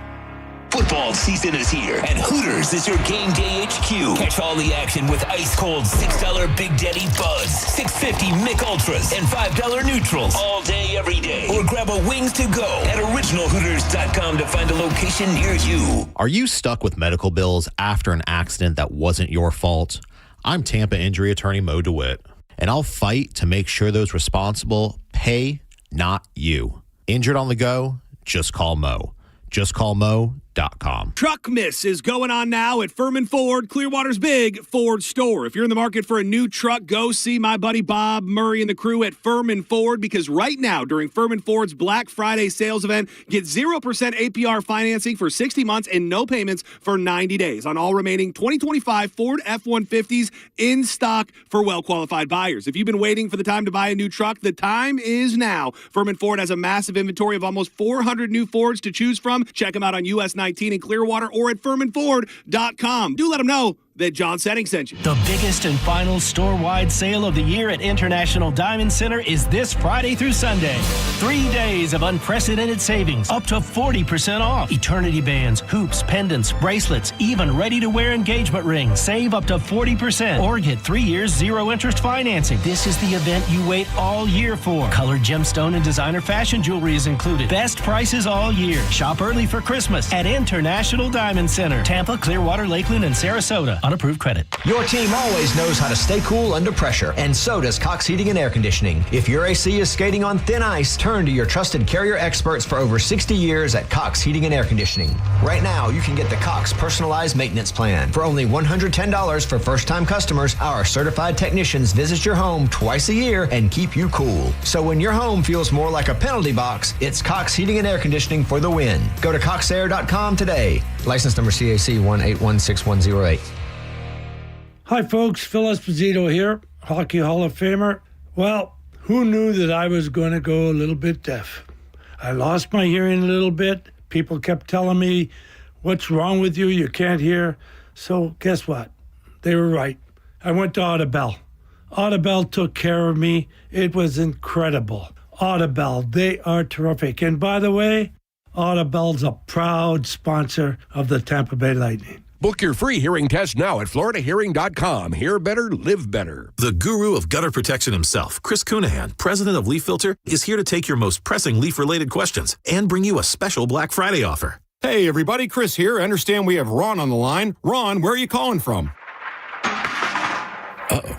Football season is here, and Hooters is your game day HQ. Catch all the action with ice-cold $6 Big Daddy Buzz, $6.50 Mick Ultras, and $5 Neutrals all day, every day. Or grab a Wings to Go at originalhooters.com to find a location near you. Are you stuck with medical bills after an accident that wasn't your fault? I'm Tampa injury attorney Mo DeWitt, and I'll fight to make sure those responsible pay, not you. Injured on the go? Just call Mo. Just call Mo.com. Truck Miss is going on now at Furman Ford, Clearwater's big Ford store. If you're in the market for a new truck, go see my buddy Bob Murray and the crew at Furman Ford, because right now during Furman Ford's Black Friday sales event, get 0% APR financing for 60 months and no payments for 90 days on all remaining 2025 Ford F-150s in stock for well-qualified buyers. If you've been waiting for the time to buy a new truck, the time is now. Furman Ford has a massive inventory of almost 400 new Fords to choose from. Check them out on US 19 in Clearwater or at FurmanFord.com. Do let them know that John Setting sent you. The biggest and final store-wide sale of the year at International Diamond Center is this Friday through Sunday. 3 days of unprecedented savings, up to 40% off. Eternity bands, hoops, pendants, bracelets, even ready-to-wear engagement rings. Save up to 40% or get 3 years zero-interest financing. This is the event you wait all year for. Colored gemstone and designer fashion jewelry is included. Best prices all year. Shop early for Christmas at International Diamond Center. Tampa, Clearwater, Lakeland, and Sarasota. Unapproved credit. Your team always knows how to stay cool under pressure, and so does Cox Heating and Air Conditioning. If your AC is skating on thin ice, turn to your trusted Carrier experts for over 60 years at Cox Heating and Air Conditioning. Right now, you can get the Cox Personalized Maintenance Plan. For only $110 for first-time customers, our certified technicians visit your home twice a year and keep you cool. So when your home feels more like a penalty box, it's Cox Heating and Air Conditioning for the win. Go to coxair.com today. License number CAC 1816108. Hi, folks. Phil Esposito here, Hockey Hall of Famer. Well, who knew that I was going to go a little bit deaf? I lost my hearing a little bit. People kept telling me, what's wrong with you? You can't hear. So guess what? They were right. I went to Audibel. Audibel took care of me. It was incredible. Audibel, they are terrific. And by the way, Audibel's a proud sponsor of the Tampa Bay Lightning. Book your free hearing test now at floridahearing.com. Hear better, live better. The guru of gutter protection himself, Chris Cunahan, president of Leaf Filter, is here to take your most pressing leaf-related questions and bring you a special Black Friday offer. Hey, everybody, Chris here. I understand we have Ron on the line. Ron, where are you calling from? Uh-oh.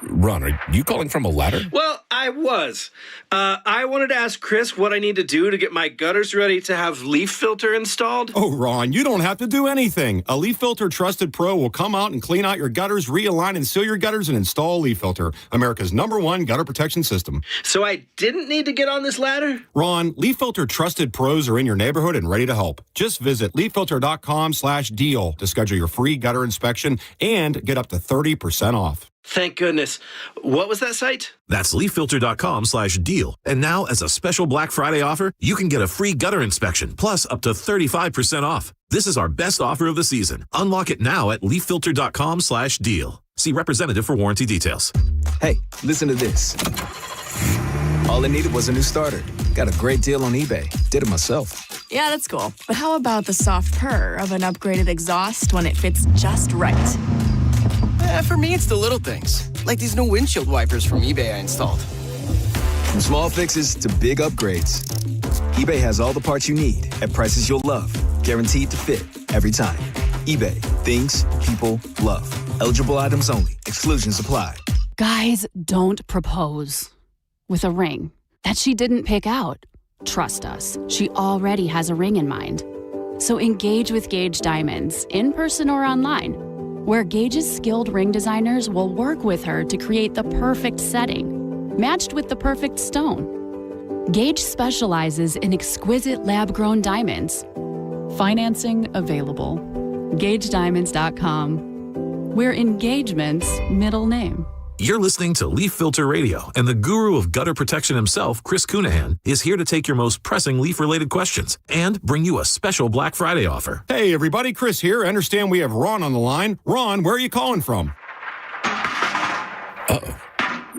Ron, are you calling from a ladder? Well, I was. I wanted to ask Chris what I need to do to get my gutters ready to have leaf filter installed. Oh, Ron, you don't have to do anything. A Leaf Filter Trusted Pro will come out and clean out your gutters, realign and seal your gutters, and install Leaf Filter, America's #1 gutter protection system. So I didn't need to get on this ladder? Ron, Leaf Filter Trusted Pros are in your neighborhood and ready to help. Just visit leaffilter.com/deal to schedule your free gutter inspection and get up to 30% off. Thank goodness. What was that site? That's leaffilter.com/deal. And now, as a special Black Friday offer, you can get a free gutter inspection, plus up to 35% off. This is our best offer of the season. Unlock it now at leaffilter.com/deal. See representative for warranty details. Hey, listen to this. All it needed was a new starter. Got a great deal on eBay. Did it myself. Yeah, that's cool. But how about the soft purr of an upgraded exhaust when it fits just right? For me, it's the little things, like these new windshield wipers from eBay I installed. From small fixes to big upgrades, eBay has all the parts you need at prices you'll love, guaranteed to fit every time. eBay, things people love. Eligible items only. Exclusions apply. Guys, don't propose with a ring that she didn't pick out. Trust us, she already has a ring in mind. So engage with Gage Diamonds, in person or online, where Gage's skilled ring designers will work with her to create the perfect setting, matched with the perfect stone. Gage specializes in exquisite lab-grown diamonds. Financing available. GageDiamonds.com, where engagement's middle name. You're listening to Leaf Filter Radio, and the guru of gutter protection himself, Chris Cunahan, is here to take your most pressing leaf-related questions and bring you a special Black Friday offer. Hey, everybody, Chris here. I understand we have Ron on the line. Ron, where are you calling from? Uh-oh.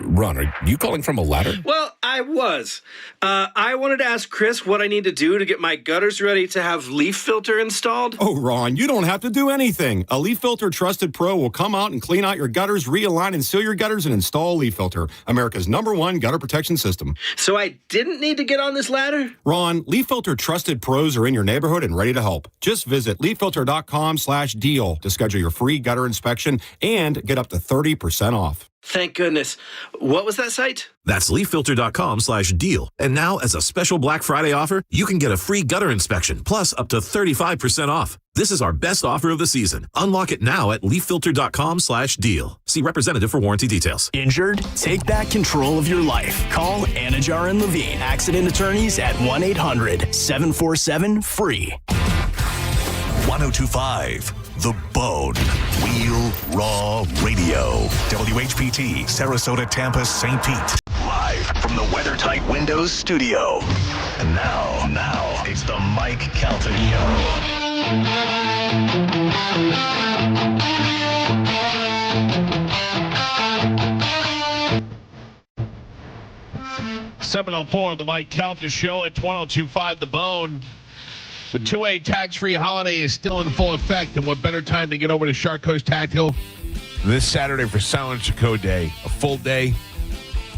Ron, are you calling from a ladder? Well, I was. I wanted to ask Chris what I need to do to get my gutters ready to have leaf filter installed. Oh, Ron, you don't have to do anything. A Leaf Filter Trusted Pro will come out and clean out your gutters, realign and seal your gutters, and install Leaf Filter, America's #1 gutter protection system. So I didn't need to get on this ladder? Ron, Leaf Filter Trusted Pros are in your neighborhood and ready to help. Just visit leaffilter.com/deal to schedule your free gutter inspection and get up to 30% off. Thank goodness. What was that site? That's leaffilter.com/deal. And now, as a special Black Friday offer, you can get a free gutter inspection, plus up to 35% off. This is our best offer of the season. Unlock it now at leaffilter.com/deal. See representative for warranty details. Injured? Take back control of your life. Call Anajar and Levine, accident attorneys at 1-800-747-FREE. 1025 The Bone. Wheel Raw Radio. WHPT, Sarasota, Tampa, St. Pete. Live from the WeatherTight Windows studio. And now, it's the Mike Calta Show. 7:04 on the Mike Calta Show at 1025 The Bone. The 2A tax-free holiday is still in full effect, and what better time to get over to Shark Coast Tactical this Saturday for Silent Chico Day. A full day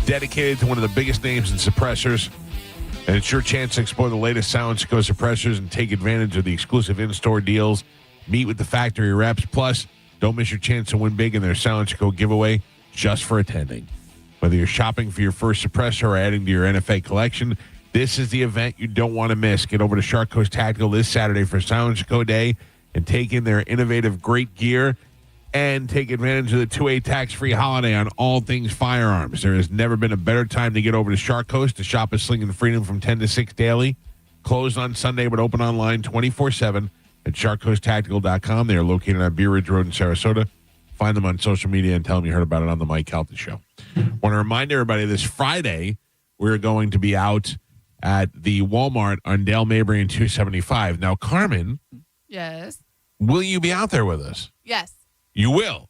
dedicated to one of the biggest names in suppressors, and it's your chance to explore the latest Silent Chico suppressors and take advantage of the exclusive in-store deals. Meet with the factory reps, plus don't miss your chance to win big in their Silent Chico giveaway just for attending. Whether you're shopping for your first suppressor or adding to your NFA collection, this is the event you don't want to miss. Get over to Shark Coast Tactical this Saturday for Silent Chico Day and take in their innovative great gear and take advantage of the 2A tax-free holiday on all things firearms. There has never been a better time to get over to Shark Coast to shop at Sling and Freedom from 10 to 6 daily. Closed on Sunday but open online 24/7 at sharkcoasttactical.com. They are located on Beer Ridge Road in Sarasota. Find them on social media and tell them you heard about it on the Mike Calta Show. Want to remind everybody this Friday we're going to be out at the Walmart on Dale Mabry and 275. Now, Carmen. Yes. Will you be out there with us? Yes. You will?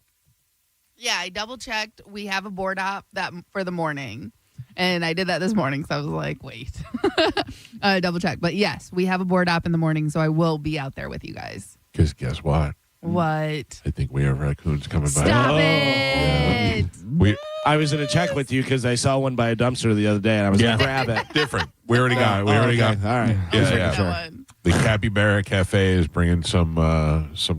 Yeah, I double-checked. We have a board op that for the morning, and I did that this morning, so I was like, wait. I double-checked. But, yes, we have a board op in the morning, so I will be out there with you guys. Because guess what? What? I think we have raccoons coming by. Stop it! I was going to check with you because I saw one by a dumpster the other day, and I was going to grab it. Different. We already got it. We already got it. All right. Yeah. Sure. The Capybara Cafe is bringing some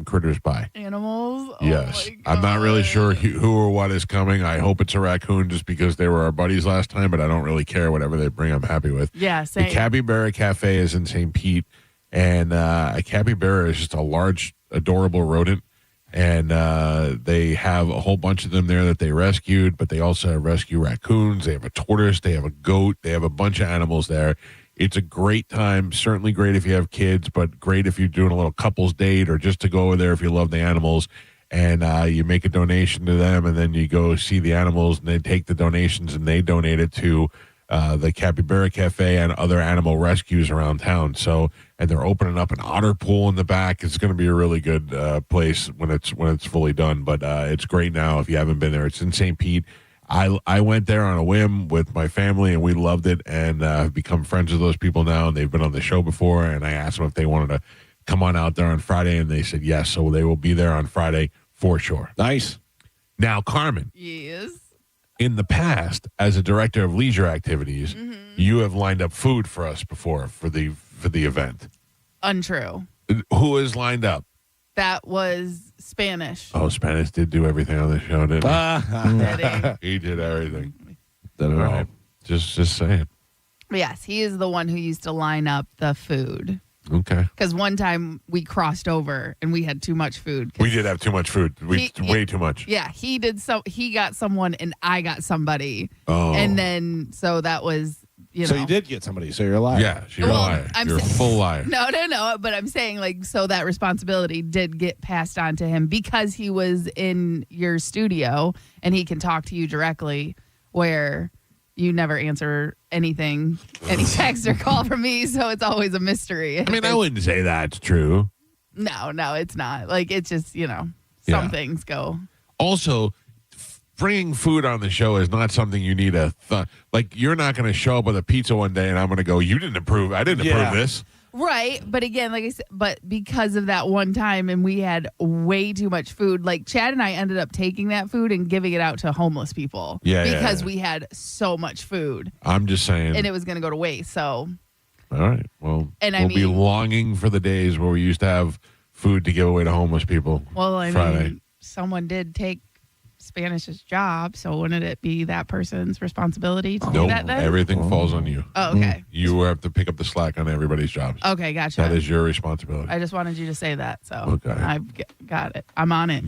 critters by. Animals? Oh Yes. I'm not really sure who or what is coming. I hope it's a raccoon just because they were our buddies last time, but I don't really care. Whatever they bring, I'm happy with. Yeah, same. The Capybara Cafe is in St. Pete, and a capybara is just a large, adorable rodent. And they have a whole bunch of them there that they rescued, but they also have rescue raccoons. They have a tortoise. They have a goat. They have a bunch of animals there. It's a great time. Certainly great if you have kids, but great if you're doing a little couples date or just to go over there if you love the animals. And you make a donation to them, and then you go see the animals, and they take the donations and they donate it to the Capybara Cafe and other animal rescues around town. So, and they're opening up an otter pool in the back. It's going to be a really good place when it's fully done. But it's great now if you haven't been there. It's in St. Pete. I went there on a whim with my family, and we loved it, and have become friends with those people now, and they've been on the show before, and I asked them if they wanted to come on out there on Friday, and they said yes, so they will be there on Friday for sure. Nice. Now, Carmen. Yes. In the past, as a director of leisure activities, you have lined up food for us before for the event. Untrue. Who is lined up? That was Spanish. Oh, Spanish did do everything on the show, didn't he? He did everything. All right. Just saying. Yes, he is the one who used to line up the food. Okay. Because one time we crossed over and we had too much food. We did have too much food. Way too much. Yeah, he did. He got someone and I got somebody. Oh. And then, so that was, So you did get somebody, so you're a liar. Yeah, you're a liar. You're a full liar. No. But I'm saying, like, so that responsibility did get passed on to him because he was in your studio and he can talk to you directly, where you never answer anything, any text or call from me, so it's always a mystery. I mean, I wouldn't say that's true. No, it's not. Like, it's just, some things go. Also, bringing food on the show is not something you need like, you're not going to show up with a pizza one day and I'm going to go, I didn't approve this. Right. But again, like I said, but because of that one time and we had way too much food, like Chad and I ended up taking that food and giving it out to homeless people. Because we had so much food. I'm just saying. And it was going to go to waste. So. All right. Well, and we'll be longing for the days where we used to have food to give away to homeless people. Well, I Friday. mean, someone did take Spanish's job, so wouldn't it be that person's responsibility to do that then? Everything falls on you. Oh, okay. You have to pick up the slack on everybody's jobs. Okay, gotcha. That is your responsibility. I just wanted you to say that, so okay. I've got it. I'm on it.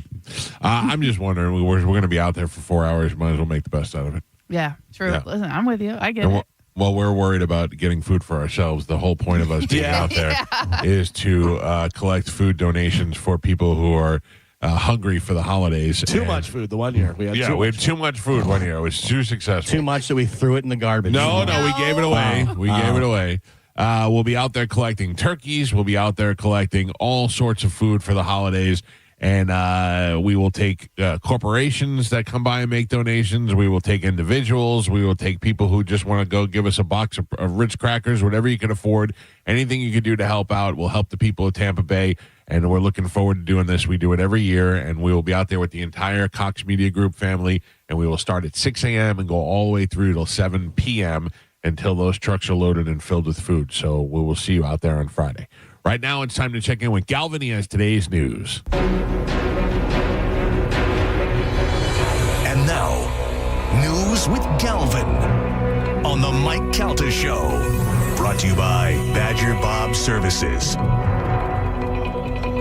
I'm just wondering, we're going to be out there for 4 hours. Might as well make the best out of it. Yeah, true. Yeah. Listen, I'm with you. I get it. Well, we're worried about getting food for ourselves. The whole point of us being out there is to collect food donations for people who are hungry for the holidays. Too much food the one year. We had too much food one year. It was too successful. Too much that we threw it in the garbage. No, we gave it away. We gave it away. We'll be out there collecting turkeys. We'll be out there collecting all sorts of food for the holidays. And we will take corporations that come by and make donations. We will take individuals. We will take people who just want to go give us a box of Ritz crackers, whatever you can afford. Anything you can do to help out will help the people of Tampa Bay. And we're looking forward to doing this. We do it every year, and we will be out there with the entire Cox Media Group family. And we will start at 6 a.m. and go all the way through till 7 p.m. until those trucks are loaded and filled with food. So we will see you out there on Friday. Right now, it's time to check in with Galvin. He has today's news. And now, news with Galvin on the Mike Calta Show. Brought to you by Badger Bob Services.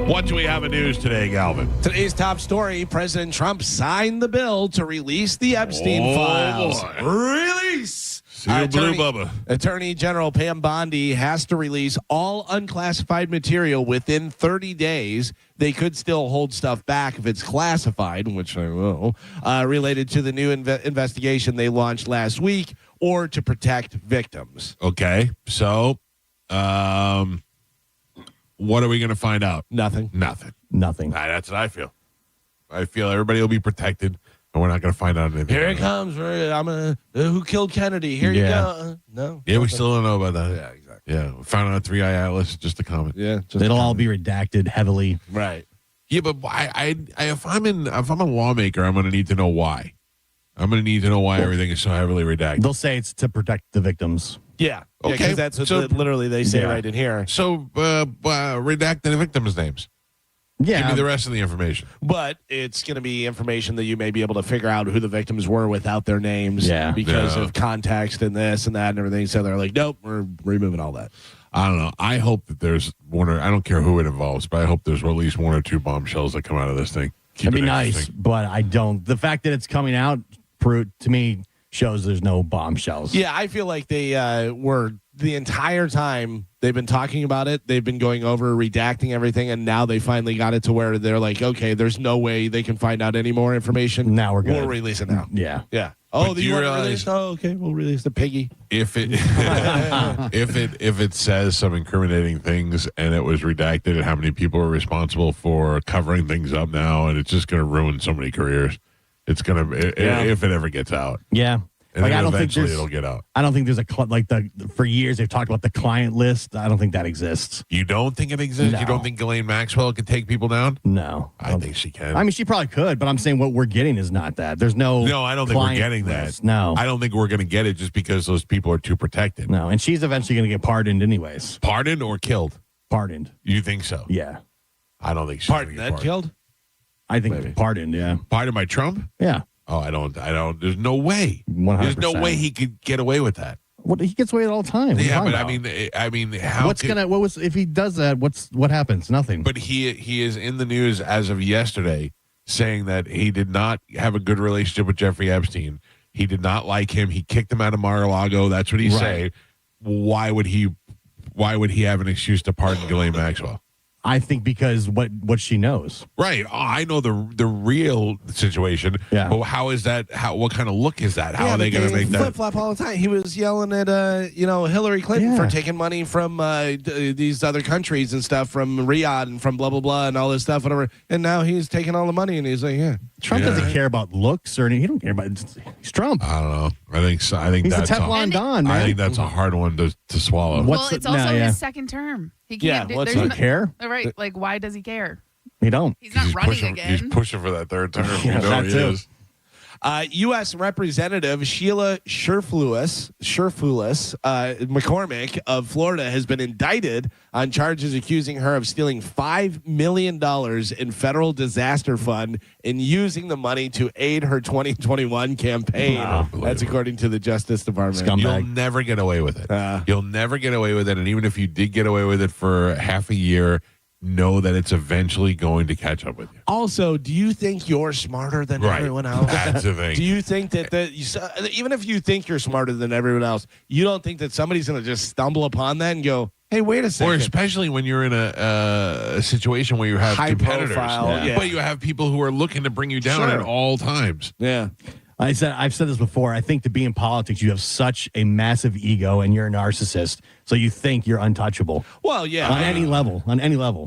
What do we have in news today, Galvin? Today's top story, President Trump signed the bill to release the Epstein files. Boy. Release! Blue Bubba. Attorney General Pam Bondi has to release all unclassified material within 30 days. They could still hold stuff back if it's classified, which they will, related to the new investigation they launched last week or to protect victims. Okay, so what are we going to find out? Nothing. That's what I feel. I feel everybody will be protected, and we're not going to find out anything. Here it comes. Who killed Kennedy? Here you go. No. Yeah, we still don't know about that. Yeah, exactly. Yeah, we found out 3i Atlas, just a comment. Yeah, it'll all be redacted heavily. Right. Yeah, but if I'm a lawmaker, I'm going to need to know why. I'm going to need to know why everything is so heavily redacted. They'll say it's to protect the victims. Yeah. Okay. Because that's what literally they say right in here. So redact the victims' names. Yeah. Give me the rest of the information. But it's going to be information that you may be able to figure out who the victims were without their names because of context and this and that and everything. So they're like, nope, we're removing all that. I don't know. I hope that there's I don't care who it involves, but I hope there's at least one or two bombshells that come out of this thing. It'd be nice, but I don't. The fact that it's coming out, to me, shows there's no bombshells. Yeah, I feel like they were the entire time they've been talking about it. They've been going over, redacting everything, and now they finally got it to where they're like, okay, there's no way they can find out any more information. Now we're good. We'll release it now. Yeah. Yeah. But Oh, do you you want to realize- release? Oh, okay, we'll release the piggy. If it if it says some incriminating things and it was redacted, and how many people are responsible for covering things up now, and it's just going to ruin so many careers. It's going to if it ever gets out. Yeah. And Like, then I don't think eventually there's- it'll get out. I don't think there's for years they've talked about the client list. I don't think that exists. You don't think it exists? No. You don't think Ghislaine Maxwell could take people down? No. I think she can. I mean, she probably could, but I'm saying what we're getting is not that. There's no. No, I don't think we're client getting that. list. No. I don't think we're going to get it just because those people are too protected. No, and she's eventually going to get pardoned anyways. Pardoned or killed? Pardoned. You think so? Yeah. I don't think she's Pardon, gonna get that killed? I think pardoned, yeah. Pardoned by Trump? Yeah. Oh, I don't. There's no way. 100%. There's no way he could get away with that. What, he gets away with it all the time. What are you Yeah, talking but about? I mean, how? If he does that, what happens? Nothing. But he is in the news as of yesterday, saying that he did not have a good relationship with Jeffrey Epstein. He did not like him. He kicked him out of Mar-a-Lago. That's what he said. Why would he have an excuse to pardon Ghislaine Maxwell? I think because what she knows. Right. Oh, I know the real situation. Yeah. But how is that? What kind of look is that? How are they going to make that? Flip flop all the time. He was yelling at Hillary Clinton for taking money from these other countries and stuff, from Riyadh and from blah blah blah and all this stuff, whatever. And now he's taking all the money and he's like, yeah. Trump doesn't care about looks or anything. He don't care about. He's Trump. I don't know. I think so. I think He's that's a Teflon Don, man. I think that's a hard one to swallow. Well, it's also his second term. He can't. Yeah, there's does he care? Right? Like, why does he care? He don't. He's not running again. He's pushing for that third term. Yeah, that he too. is. U.S. Representative Sheila Sherfulis McCormick of Florida has been indicted on charges accusing her of stealing $5 million in federal disaster fund and using the money to aid her 2021 campaign. That's according to the Justice Department. You'll never get away with it. You'll never get away with it. And even if you did get away with it for half a year, know that it's eventually going to catch up with you. Also, do you think you're smarter than Right. everyone else? That's the thing. Do you think that even if you think you're smarter than everyone else, you don't think that somebody's going to just stumble upon that and go, hey, wait a second. Or especially when you're in a situation where you have High competitors, profile, yeah. but you have people who are looking to bring you down Sure. at all times. Yeah. I've said this before. I think to be in politics, you have such a massive ego and you're a narcissist. So you think you're untouchable. Well, yeah. On any level.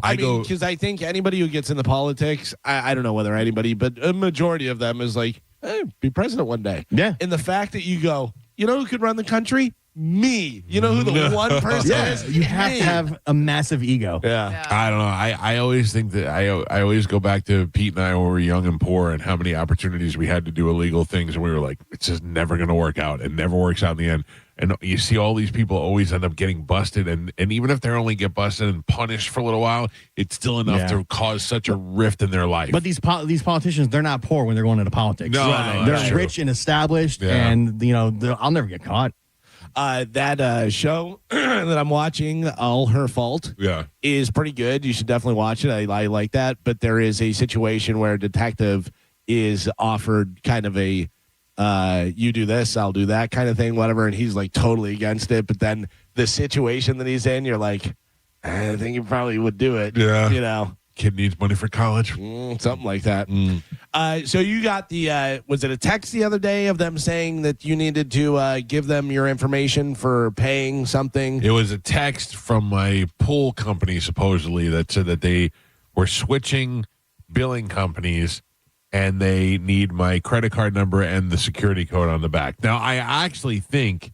I mean, because I think anybody who gets into politics, I don't know whether anybody, but a majority of them is like, hey, be president one day. Yeah. And the fact that you go, you know who could run the country? Me. You know who the one person is? You have Me. to have a massive ego. Yeah. I don't know. I always think that I always go back to Pete and I when we were young and poor and how many opportunities we had to do illegal things. And we were like, it's just never going to work out. It never works out in the end. And you see all these people always end up getting busted. And even if they only get busted and punished for a little while, it's still enough to cause such a rift in their life. But these politicians, they're not poor when they're going into politics. No, no, that's they're true. rich and established, Yeah. and I'll never get caught. That show that I'm watching, All Her Fault, is pretty good. You should definitely watch it. I like that. But there is a situation where a detective is offered kind of a you do this, I'll do that kind of thing, whatever. And he's like totally against it. But then the situation that he's in, you're like, I think he probably would do it. Yeah. You know, kid needs money for college. something like that. So you got the, was it a text the other day of them saying that you needed to give them your information for paying something? It was a text from my pool company, supposedly, that said that they were switching billing companies and they need my credit card number and the security code on the back. Now, I actually think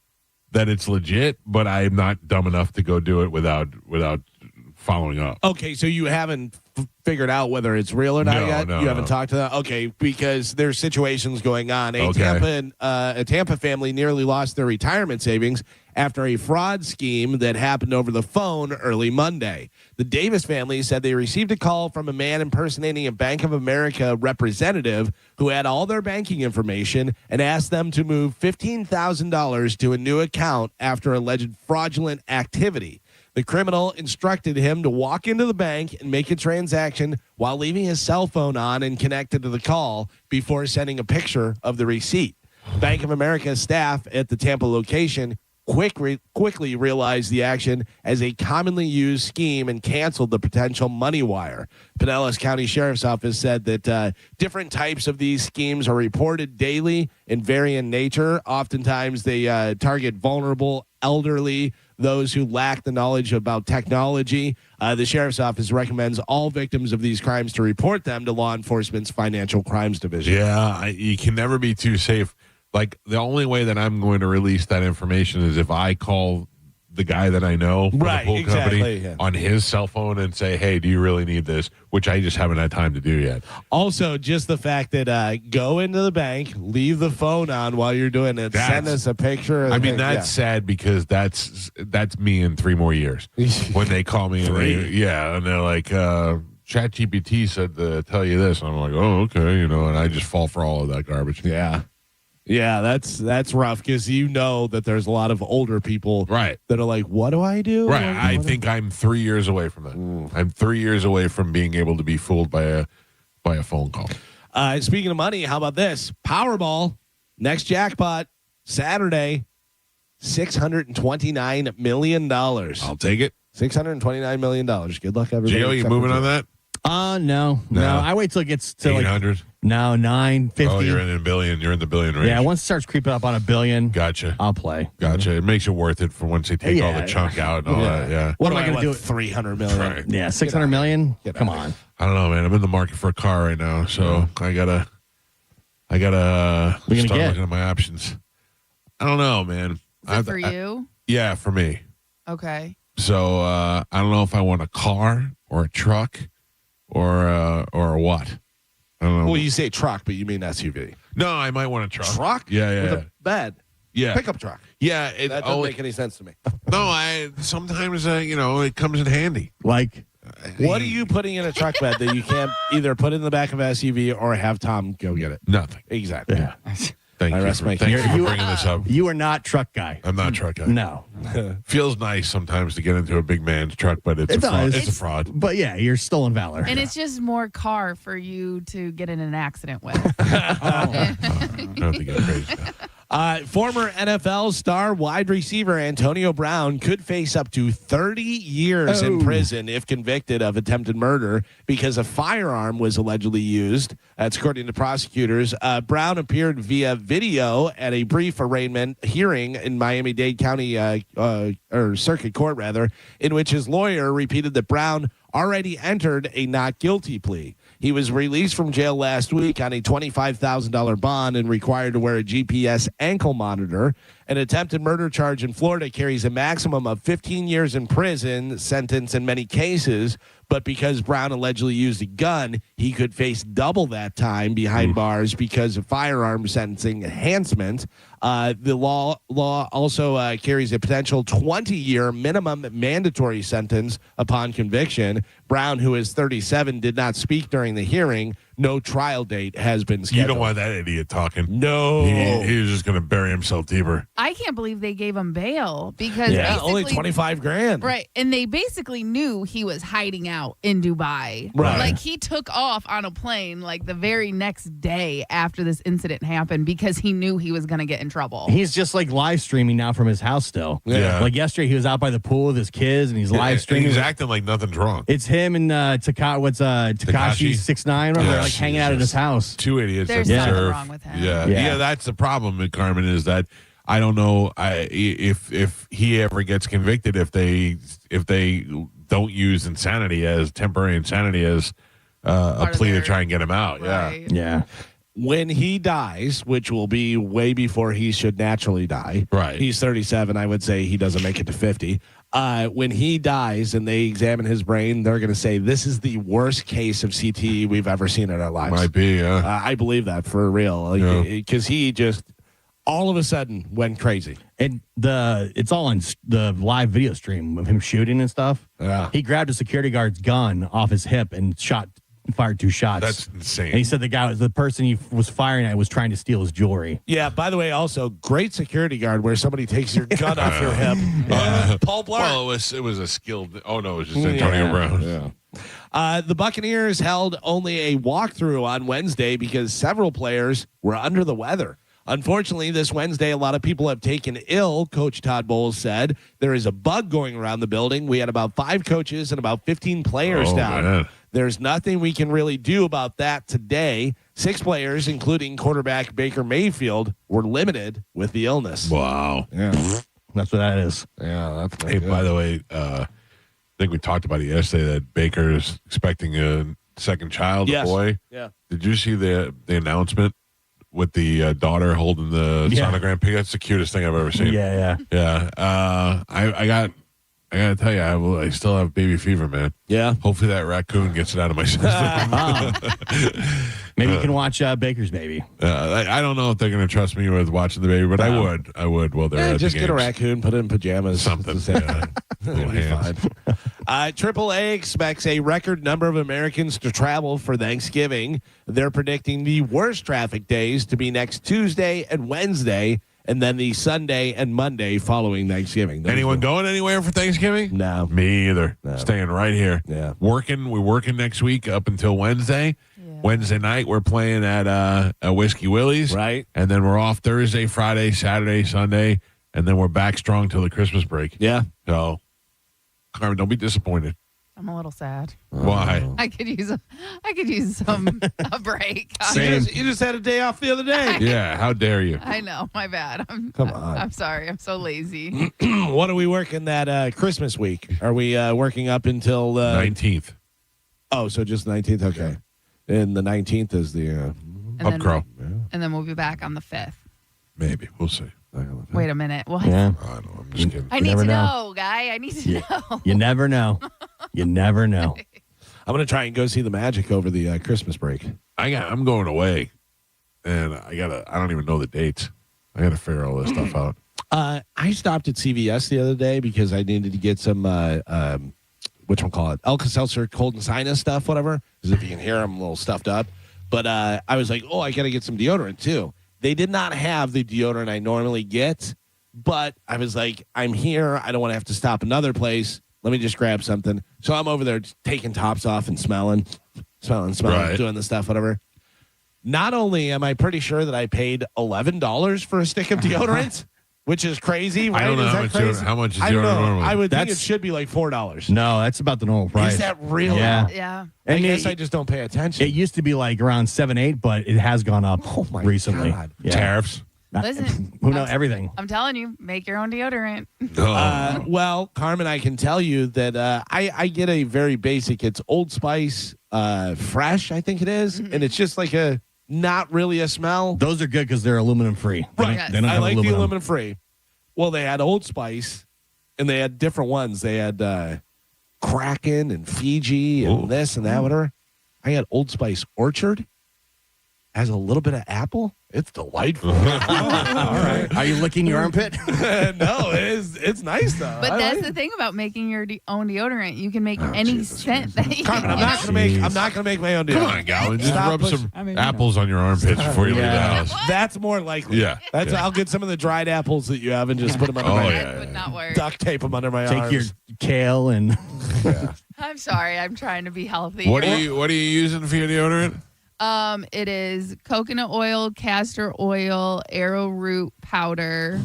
that it's legit, but I'm not dumb enough to go do it without following up. Okay, so you haven't figured out whether it's real or not yet? No, you haven't talked to them? Okay, because there's situations going on. A Tampa family nearly lost their retirement savings after a fraud scheme that happened over the phone early Monday. The Davis family said they received a call from a man impersonating a Bank of America representative who had all their banking information and asked them to move $15,000 to a new account after alleged fraudulent activity. The criminal instructed him to walk into the bank and make a transaction while leaving his cell phone on and connected to the call before sending a picture of the receipt. Bank of America staff at the Tampa location quickly realized the action as a commonly used scheme and canceled the potential money wire. Pinellas County Sheriff's Office said that different types of these schemes are reported daily and vary in nature. Oftentimes they target vulnerable, elderly, those who lack the knowledge about technology. The Sheriff's Office recommends all victims of these crimes to report them to law enforcement's Financial Crimes Division. Yeah, you can never be too safe. Like, the only way that I'm going to release that information is if I call the guy that I know from the pool company on his cell phone and say, hey, do you really need this? Which I just haven't had time to do yet. Also, just the fact that go into the bank, leave the phone on while you're doing it, send us a picture. I mean, that's sad because that's me in 3 more years when they call me. And they're like, ChatGPT said to tell you this. And I'm like, oh, okay, and I just fall for all of that garbage. Yeah, that's rough because you know that there's a lot of older people that are like, what do I do? Right. I think I'm 3 years away from that. I'm 3 years away from being able to be fooled by a phone call. Speaking of money, how about this? Powerball, next jackpot, Saturday, $629 million. I'll take it. $629 million. Good luck, everybody. Gio, you moving on that? No. I wait till it gets to 800. No, 950. Oh, you're in the billion. You're in the billion range. Yeah, once it starts creeping up on $1 billion, gotcha. I'll play. Gotcha. It makes it worth it for once they take all the chunk out and all that. Yeah. What am I going to do? $300 million. Right. Yeah, $600 million. Come on. I don't know, man. I'm in the market for a car right now, so I gotta start looking at my options. I don't know, man. Is it for you? Yeah, for me. Okay. So I don't know if I want a car or a truck or what. I don't know. Well, you say truck, but you mean SUV. No, I might want a truck. Truck? Yeah. With a bed? Yeah. Pickup truck? Yeah. That doesn't make any sense to me. No, sometimes, it comes in handy. Like, what are you putting in a truck bed that you can't either put in the back of an SUV or have Tom go get it? Nothing. Exactly. Yeah. Thank you for bringing this up. You are not truck guy. I'm not truck guy. No. Feels nice sometimes to get into a big man's truck, but it's a fraud. It's a fraud. But yeah, you're stolen valor. And it's just more car for you to get in an accident with. I don't think I'm crazy now. Former NFL star wide receiver Antonio Brown could face up to 30 years in prison if convicted of attempted murder because a firearm was allegedly used. That's according to prosecutors. Brown appeared via video at a brief arraignment hearing in Miami-Dade County or Circuit Court, rather, in which his lawyer repeated that Brown already entered a not guilty plea. He was released from jail last week on a $25,000 bond and required to wear a GPS ankle monitor. An attempted murder charge in Florida carries a maximum of 15 years in prison sentence in many cases, but because Brown allegedly used a gun, he could face double that time behind bars because of firearm sentencing enhancement. The law also carries a potential 20-year minimum mandatory sentence upon conviction. Brown, who is 37, did not speak during the hearing. No trial date has been scheduled. You don't want that idiot talking. No. He was just going to bury himself deeper. I can't believe they gave him bail because only $25,000. Right. And they basically knew he was hiding out in Dubai. Right. Like he took off on a plane like the very next day after this incident happened because he knew he was going to get in trouble. He's just like live streaming now from his house still. Yeah. Like yesterday he was out by the pool with his kids and he's live streaming. He's acting like nothing's wrong. It's him and Takashi 6ix9ine. They're like hanging out at his house. Two idiots. There's that something deserve. wrong with him. Yeah, that's the problem, Carmen, is that I don't know if he ever gets convicted if they don't use temporary insanity as a plea to try and get him out. Right. Yeah. when he dies, which will be way before he should naturally die. Right. He's 37. I would say he doesn't make it to 50. When he dies and they examine his brain, they're going to say this is the worst case of CTE we've ever seen in our lives. Might be, yeah. I believe that for real, because he just all of a sudden went crazy. And it's all on the live video stream of him shooting and stuff. Yeah. He grabbed a security guard's gun off his hip and fired 2 shots. That's insane. And he said the person he was firing at was trying to steal his jewelry. Yeah, by the way, also great security guard where somebody takes your gun off your hip. Paul Blart. Well, it was a skilled. Oh no, it was just Antonio Brown. Yeah. The Buccaneers held only a walkthrough on Wednesday because several players were under the weather. Unfortunately, this Wednesday, a lot of people have taken ill, Coach Todd Bowles said. There is a bug going around the building. We had about 5 coaches and about 15 players down. Man. There's nothing we can really do about that today. 6 players, including quarterback Baker Mayfield, were limited with the illness. Wow. Yeah. That's what that is. Yeah, that's Hey, by the way, I think we talked about it yesterday that Baker is expecting a second child, a boy. Yeah. Did you see the announcement with the daughter holding the sonogram pig? That's the cutest thing I've ever seen. Yeah. I gotta tell you, I still have baby fever, man. Yeah. Hopefully that raccoon gets it out of my system. Maybe you can watch Baker's Baby. I don't know if they're going to trust me with watching the baby, but I would while they're at just the get a games. raccoon, put it in pajamas. Something. It'll be fine. AAA expects a record number of Americans to travel for Thanksgiving. They're predicting the worst traffic days to be next Tuesday and Wednesday, and then the Sunday and Monday following Thanksgiving. Anyone going anywhere for Thanksgiving? No. Me either. No. Staying right here. Yeah. We're working next week up until Wednesday. Yeah. Wednesday night, we're playing at Whiskey Willie's. Right. And then we're off Thursday, Friday, Saturday, Sunday, and then we're back strong till the Christmas break. Yeah. So, Carmen, don't be disappointed. I'm a little sad. Why? I could use a break. You just had a day off the other day. Yeah, how dare you? I know, my bad. Come on. I'm sorry. I'm so lazy. What are we working that Christmas week? Are we working up until 19th? Oh, so just 19th? Okay. And the 19th is the pub crawl. And then we'll be back on the 5th. Maybe. We'll see. Wait a minute. What? Yeah. I don't know. I'm just kidding. I need to know, guy. I need to know. You never know. You never know. I'm going to try and go see the Magic over the Christmas break. I'm going away, and I don't even know the dates. I got to figure all this stuff out. I stopped at CVS the other day because I needed to get some, whatchamacallit, Alka-Seltzer cold and sinus stuff, whatever. Because if you can hear, I'm a little stuffed up. But I was like, I got to get some deodorant too. They did not have the deodorant I normally get, but I was like, I'm here. I don't want to have to stop another place. Let me just grab something. So I'm over there just taking tops off and smelling, Right. doing the stuff, whatever. Not only am I pretty sure that I paid $11 for a stick of deodorant, which is crazy, right? I don't know how much is deodorant normally. I would think it should be like $4. No, that's about the normal price. Is that real? Yeah. Yeah. I guess I just don't pay attention. It used to be like around 7-8, but it has gone up recently. God. Yeah. Tariffs. Listen. Who knows everything? I'm telling you, make your own deodorant. Well, Carmen, I can tell you that I get a very basic. It's Old Spice Fresh, I think it is, and it's just like a not really a smell. Those are good because they're aluminum free. Right. They don't I have like aluminum. the aluminum free. Well, they had Old Spice, and they had different ones. They had Kraken and Fiji and this and that, whatever. I had Old Spice Orchard. Has a little bit of apple. It's delightful. All right. Are you licking your armpit? No, it's nice though. But that's the thing about making your own deodorant. You can make any scent that you Carmen, I'm not gonna make my own deodorant. Come on, Galvin. Just Stop rub pushing- some apples on your armpits before you leave the house. That's more likely. Yeah. I'll get some of the dried apples that you have and just put them under my That would not work. duct tape them under my Take arms. your kale and I'm sorry. I'm trying to be healthy. What are you using for your deodorant? It is coconut oil, castor oil, arrowroot powder,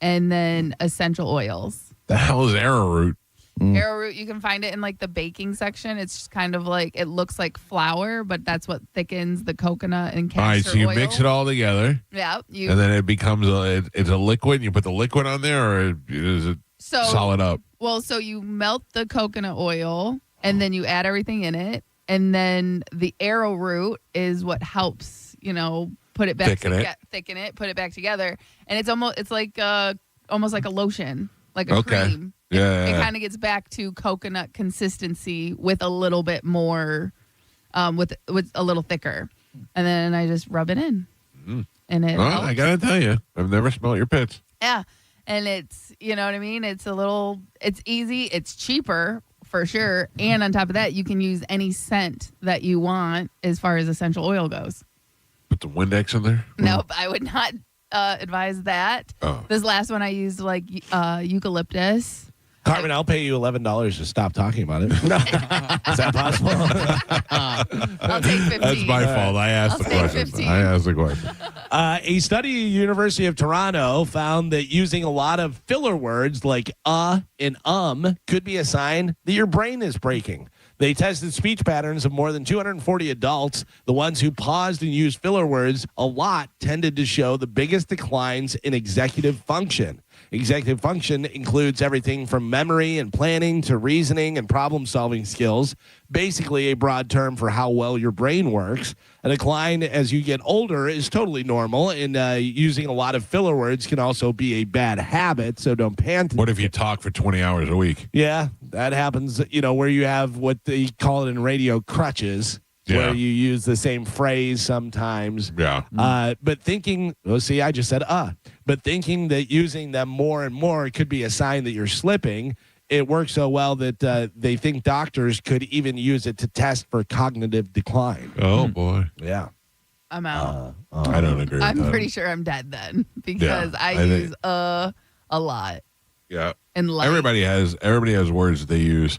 and then essential oils. The hell is arrowroot? Arrowroot, you can find it in like the baking section. It's just kind of like, it looks like flour, but that's what thickens the coconut and castor All right, so you oil. mix it all together. Yeah. And then it becomes it's a liquid. You put the liquid on there, or is it solid up? Well, so you melt the coconut oil, and then you add everything in it. And then the arrowroot is what helps put it back Thicken it. put it back together, and it's almost like a lotion, like a Okay. cream. Yeah. It kind of gets back to coconut consistency with a little bit more, with a little thicker, and then I just rub it in, and it. Well, helps. I gotta tell you, I've never smelled your pits. Yeah, and it's you know what I mean. It's easy, it's cheaper for sure, and on top of that, you can use any scent that you want as far as essential oil goes. Put the Windex in there. Nope, I would not advise that. Oh. This last one I used like eucalyptus. Carmen, I'll pay you $11 to stop talking about it. Is that possible? I'll take 15. That's my fault. I asked the question. 15. I asked the question. A study at the University of Toronto found that using a lot of filler words like and could be a sign that your brain is breaking. They tested speech patterns of more than 240 adults. The ones who paused and used filler words a lot tended to show the biggest declines in executive function. Executive function includes everything from memory and planning to reasoning and problem-solving skills, basically a broad term for how well your brain works. A decline as you get older is totally normal, and using a lot of filler words can also be a bad habit, so don't panic. What if you talk for 20 hours a week? Yeah, that happens, where you have what they call it in radio crutches. Yeah. Where you use the same phrase sometimes. Yeah. But thinking, I just said, but thinking that using them more and more could be a sign that you're slipping. It works so well that they think doctors could even use it to test for cognitive decline. Oh, boy. Yeah. I'm out. I don't agree with I'm that. pretty sure I'm dead then because Yeah, I I think- use a lot. Yeah. And light. Everybody has words that they use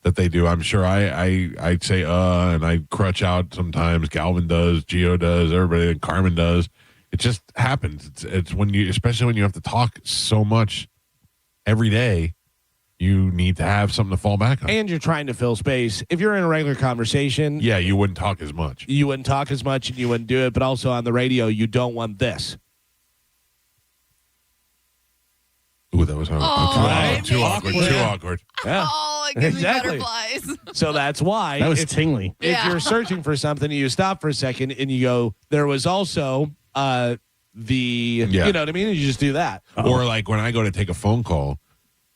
that they do. I'm sure I'd say and I crutch out sometimes. Galvin does, Gio does, everybody, and Carmen does. It just happens. It's when you, especially when you have to talk so much every day, you need to have something to fall back on. And you're trying to fill space. If you're in a regular conversation, Yeah, you wouldn't talk as much. you wouldn't talk as much and you wouldn't do it. But also on the radio, you don't want this. Ooh, that was too awkward. Too awkward. Yeah. Oh, it gives Exactly. me butterflies. So that's why. That was if- tingly. If Yeah. you're searching for something, you stop for a second and you go, there was also you know what I mean? And you just do that. Or like when I go to take a phone call,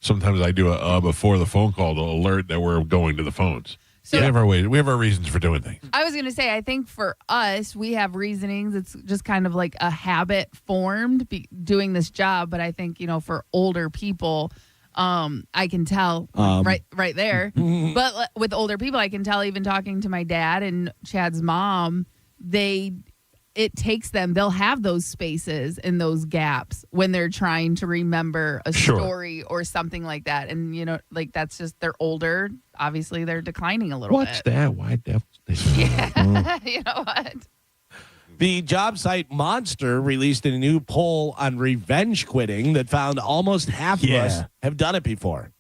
sometimes I do a before the phone call to alert that we're going to the phones. So- we have our ways. We have our reasons for doing things. I was going to say, I think for us, we have reasonings. It's just kind of like a habit formed doing this job. But I think, for older people, I can tell right there. But with older people, I can tell even talking to my dad and Chad's mom, it takes them, they'll have those spaces and those gaps when they're trying to remember a story or something like that. And, that's just, they're older. Obviously, they're declining a little What's bit. that? Why devil? Yeah. You know what? The job site Monster released a new poll on revenge quitting that found almost half of us have done it before.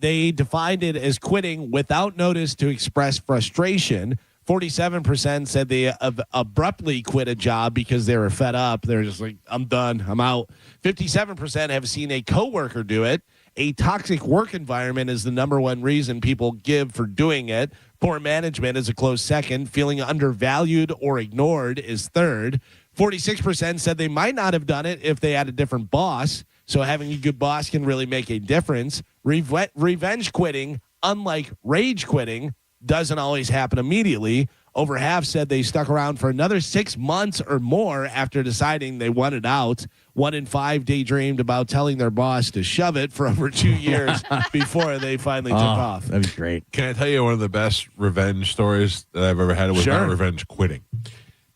They defined it as quitting without notice to express frustration. 47% said they abruptly quit a job because they were fed up. They're just like, I'm done. I'm out. 57% have seen a coworker do it. A toxic work environment is the number one reason people give for doing it. Poor management is a close second. Feeling undervalued or ignored is third. 46% said they might not have done it if they had a different boss. So having a good boss can really make a difference. Revenge quitting, unlike rage quitting, doesn't always happen immediately. Over half said they stuck around for another 6 months or more after deciding they wanted out. 1 in 5 daydreamed about telling their boss to shove it for over 2 years before they finally took off. That'd be great. Can I tell you one of the best revenge stories that I've ever had? It was not revenge quitting.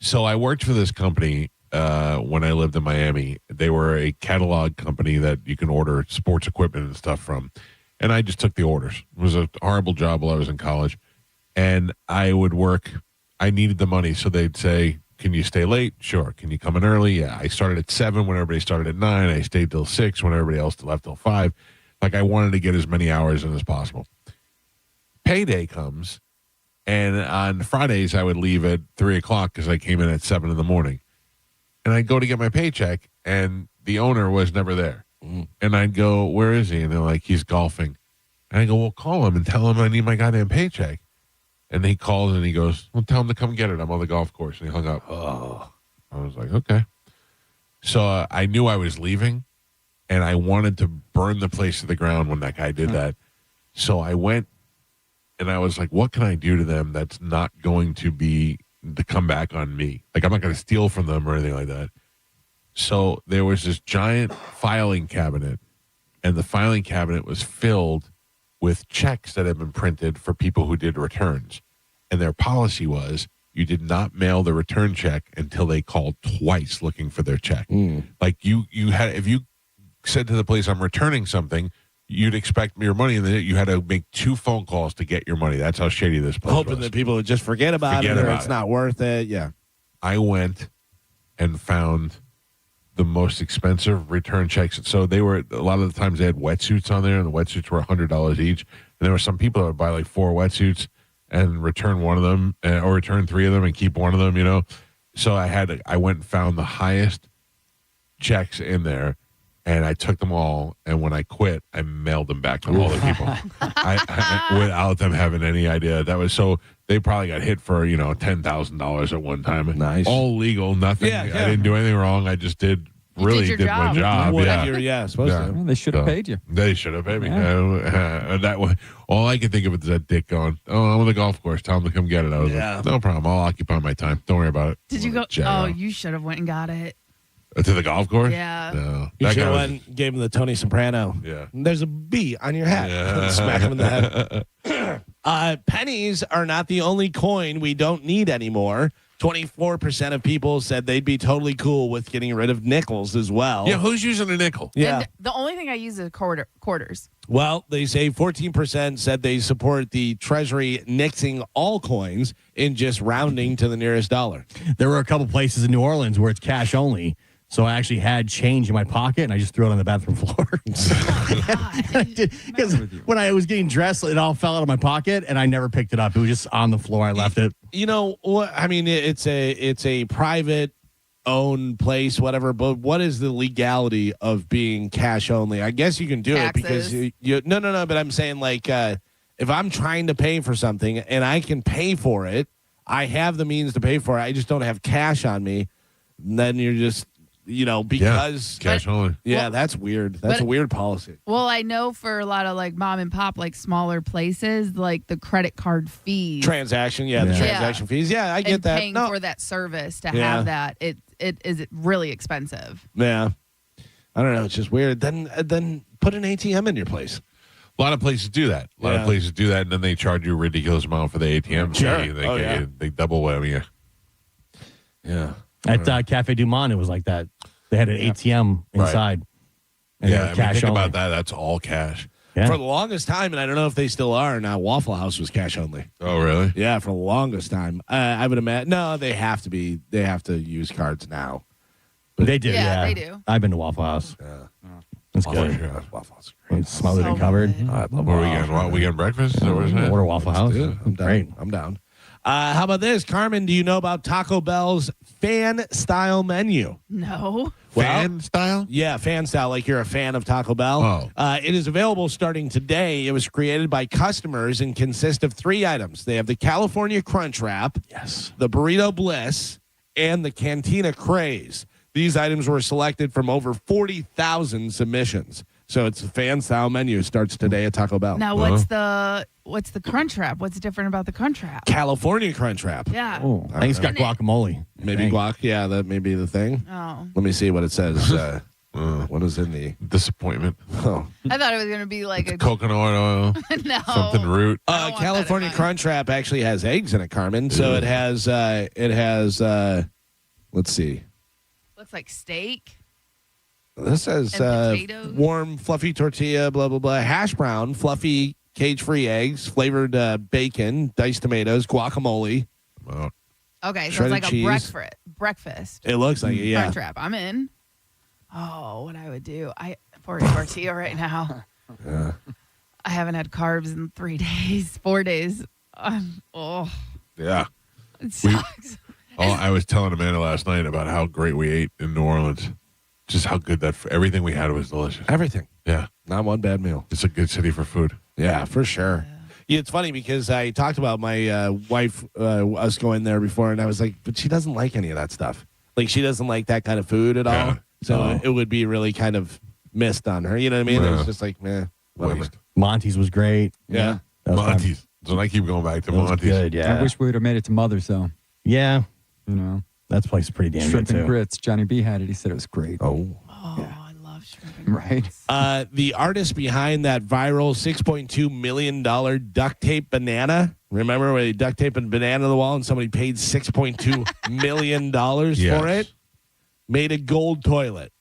So I worked for this company when I lived in Miami. They were a catalog company that you can order sports equipment and stuff from. And I just took the orders. It was a horrible job while I was in college. And I would work. I needed the money. So they'd say, can you stay late? Sure. Can you come in early? Yeah. I started at 7 when everybody started at 9. I stayed till 6 when everybody else left till 5. Like I wanted to get as many hours in as possible. Payday comes. And on Fridays, I would leave at 3 o'clock because I came in at 7 in the morning. And I'd go to get my paycheck, and the owner was never there. And I'd go, where is he? And they're like, he's golfing. And I go, well, call him and tell him I need my goddamn paycheck. And he called and he goes, well, tell him to come get it. I'm on the golf course. And he hung up. Oh, I was like, okay. So I knew I was leaving, and I wanted to burn the place to the ground when that guy did that. So I went, and I was like, what can I do to them that's not going to be to come back on me? Like, I'm not going to steal from them or anything like that. So there was this giant filing cabinet, and the filing cabinet was filled with checks that had been printed for people who did returns. And their policy was you did not mail the return check until they called twice looking for their check. Like you had, if you said to the place, I'm returning something, you'd expect your money, and then you had to make 2 phone calls to get your money. That's how shady this place Hoping was. that people would just forget about it or it's not worth it. Yeah. I went and found the most expensive return checks. So they were, a lot of the times they had wetsuits on there, and the wetsuits were $100 each. And there were some people that would buy like 4 wetsuits and return one of them, or return 3 of them and keep one of them, you know? So I went and found the highest checks in there, and I took them all. And when I quit, I mailed them back to all the people I without them having any idea. That was so, they probably got hit for, $10,000 at one time. Nice. All legal, nothing. I didn't do anything wrong. I just did my job. Supposed to. Well, they should have paid you. They should have paid me. That way, all I could think of is that dick going, I'm on the golf course. Tell him to come get it. I was like, no problem. I'll occupy my time. Don't worry about it. Did you go? Oh, you should have went and got it. To the golf course? Yeah. No. You should have went, gave him the Tony Soprano. Yeah. There's a B on your hat. Yeah. Smack him in the head. Pennies are not the only coin we don't need anymore. 24% of people said they'd be totally cool with getting rid of nickels as well. Yeah, who's using a nickel? Yeah. And the only thing I use is quarters. Well, they say 14% said they support the Treasury nixing all coins and just rounding to the nearest dollar. There were a couple places in New Orleans where it's cash only. So I actually had change in my pocket, and I just threw it on the bathroom floor. Because when I was getting dressed, it all fell out of my pocket, and I never picked it up. It was just on the floor. I left it. You know what? I mean, it's a private owned place, whatever. But what is the legality of being cash only? I guess you can do it because you. No. But I'm saying like if I'm trying to pay for something and I can pay for it, I have the means to pay for it. I just don't have cash on me. And then you're just. Because cash only. Yeah, that's weird. That's a weird policy. Well, I know for a lot of like mom and pop, like smaller places, like the credit card fees. The transaction fees. Yeah, I get and that. Paying for that service to have that, it is really expensive. Yeah, I don't know. It's just weird. Then put an ATM in your place. A lot of places do that. A lot of places do that, and then they charge you a ridiculous amount for the ATM. Sure. They double whammy you. Yeah. At Cafe Du Monde, it was like that. They had an ATM inside. Right. Think about that. That's all cash. Yeah. For the longest time, and I don't know if they still are now, Waffle House was cash only. Oh, really? Yeah, for the longest time. I would imagine. No, they have to be. They have to use cards now. But they do. Yeah, they do. I've been to Waffle House. Yeah. That's Waffle good. House. Waffle House. Great. It's smothered and covered. I love Where we getting breakfast? Is that what it's at? Order Waffle House. I'm down. Great. I'm down. How about this, Carmen? Do you know about Taco Bell's fan style menu? No. Fan style? Yeah, fan style, like you're a fan of Taco Bell. Oh. It is available starting today. It was created by customers and consists of 3 items. They have the California Crunch Wrap, the Burrito Bliss, and the Cantina Craze. These items were selected from over 40,000 submissions. So it's a fan style menu. It starts today at Taco Bell. Now, what's the Crunch Wrap? What's different about the Crunch Wrap? California Crunch Wrap. Yeah. Oh, I think it's got guacamole. Maybe guac. Yeah, that may be the thing. Oh. Let me see what it says. What is in the disappointment? Oh. I thought it was going to be like a coconut oil. No. Something root. California Crunch Wrap actually has eggs in it, Carmen. So it has let's see. Looks like steak. This says warm, fluffy tortilla, blah, blah, blah. Hash brown, fluffy, cage-free eggs, flavored bacon, diced tomatoes, guacamole. Okay, so it's like cheese. a breakfast. It looks like it, yeah. Crunch Wrap. I'm in. Oh, what I would do. For a tortilla right now. Yeah. I haven't had carbs in 3 days, 4 days. Yeah. It sucks. I was telling Amanda last night about how great we ate in New Orleans. Just how good everything we had was delicious. Everything. Yeah. Not one bad meal. It's a good city for food. Yeah, for sure. Yeah, it's funny because I talked about my wife, us going there before, and I was like, but she doesn't like any of that stuff. Like, she doesn't like that kind of food at all. So it would be really kind of missed on her. You know what I mean? Yeah. It's just like, whatever. Waste. Monty's was great. Yeah. Monty's. So I keep going back to Monty's. Good, yeah. I wish we would have made it to Mother's, though. Yeah. You know, that place is pretty damn shrimp good, and too. grits. Johnny B had it. He said it was great. Oh. I love shrimp and Right. The artist behind that viral $6.2 million duct tape banana. Remember where they duct taped a banana to the wall and somebody paid $6.2 million for it? Made a gold toilet.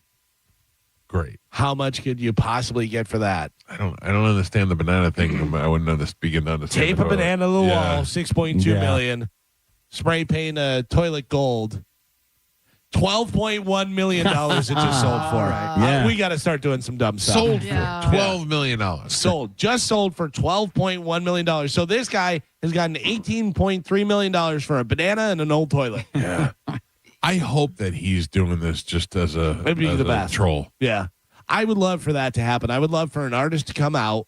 Great. How much could you possibly get for that? I don't understand the banana thing. I wouldn't begin to understand. Tape a banana to the wall, $6.2 million. Spray paint a toilet gold. $12.1 million it just sold for. Yeah. We got to start doing some dumb stuff. Sold for $12 million. Just sold for $12.1 million. So this guy has gotten $18.3 million for a banana and an old toilet. Yeah. I hope that he's doing this just as a, Maybe as the a best. troll. Yeah. I would love for that to happen. I would love for an artist to come out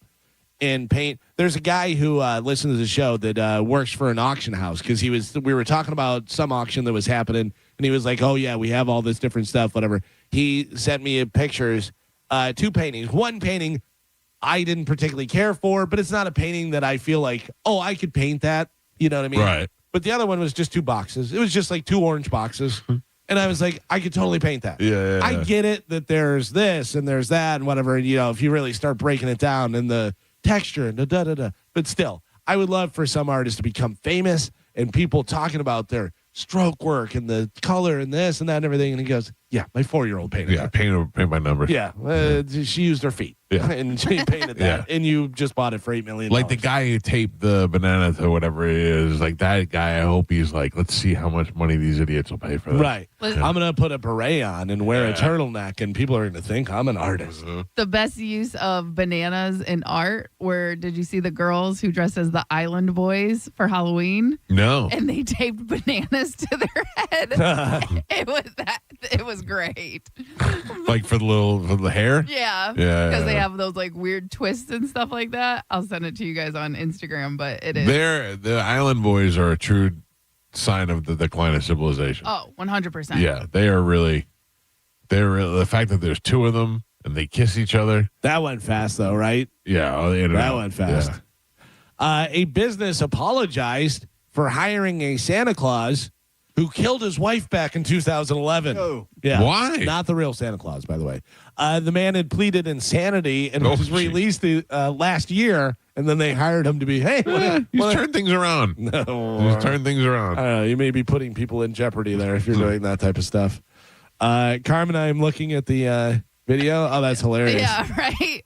and paint. There's a guy who listens to the show that works for an auction house because we were talking about some auction that was happening, and he was like, "Oh yeah, we have all this different stuff, whatever." He sent me pictures, 2 paintings. One painting I didn't particularly care for, but it's not a painting that I feel like, oh, I could paint that. You know what I mean? Right. But the other one was just 2 boxes. It was just like 2 orange boxes. And I was like, I could totally paint that. Yeah. I get it that there's this and there's that and whatever. And, if you really start breaking it down and the texture and the da-da-da. But still, I would love for some artists to become famous and people talking about their stroke work and the color and this and that and everything. And he goes, yeah, my 4-year-old painted that. Paint by numbers. Yeah. She used her feet. Yeah. And she painted that. And you just bought it for $8 million. Like the guy who taped the banana to whatever it is, like that guy, I hope he's like, let's see how much money these idiots will pay for this. Right. I'm going to put a beret on and wear a turtleneck, and people are going to think I'm an artist. The best use of bananas in art, did you see the girls who dressed as the Island Boys for Halloween? No. And they taped bananas to their head. It was great. Like for the hair? Yeah. Yeah. Because they have those like weird twists and stuff like that. I'll send it to you guys on Instagram, but it is. The Island Boys are a true sign of the decline of civilization. Oh, 100%. Yeah, they're really the fact that there's 2 of them and they kiss each other. That went fast, though, right? Yeah, on the internet. That went fast. Yeah. A business apologized for hiring a Santa Claus who killed his wife back in 2011. Oh. Yeah. Why? Not the real Santa Claus, by the way. The man had pleaded insanity and was released last year, and then they hired him to be, hey, he's turned things around. No. He's turned things around. I don't know. You may be putting people in jeopardy there if you're doing that type of stuff. Carmen, I'm looking at the video. Oh, that's hilarious. Yeah, right?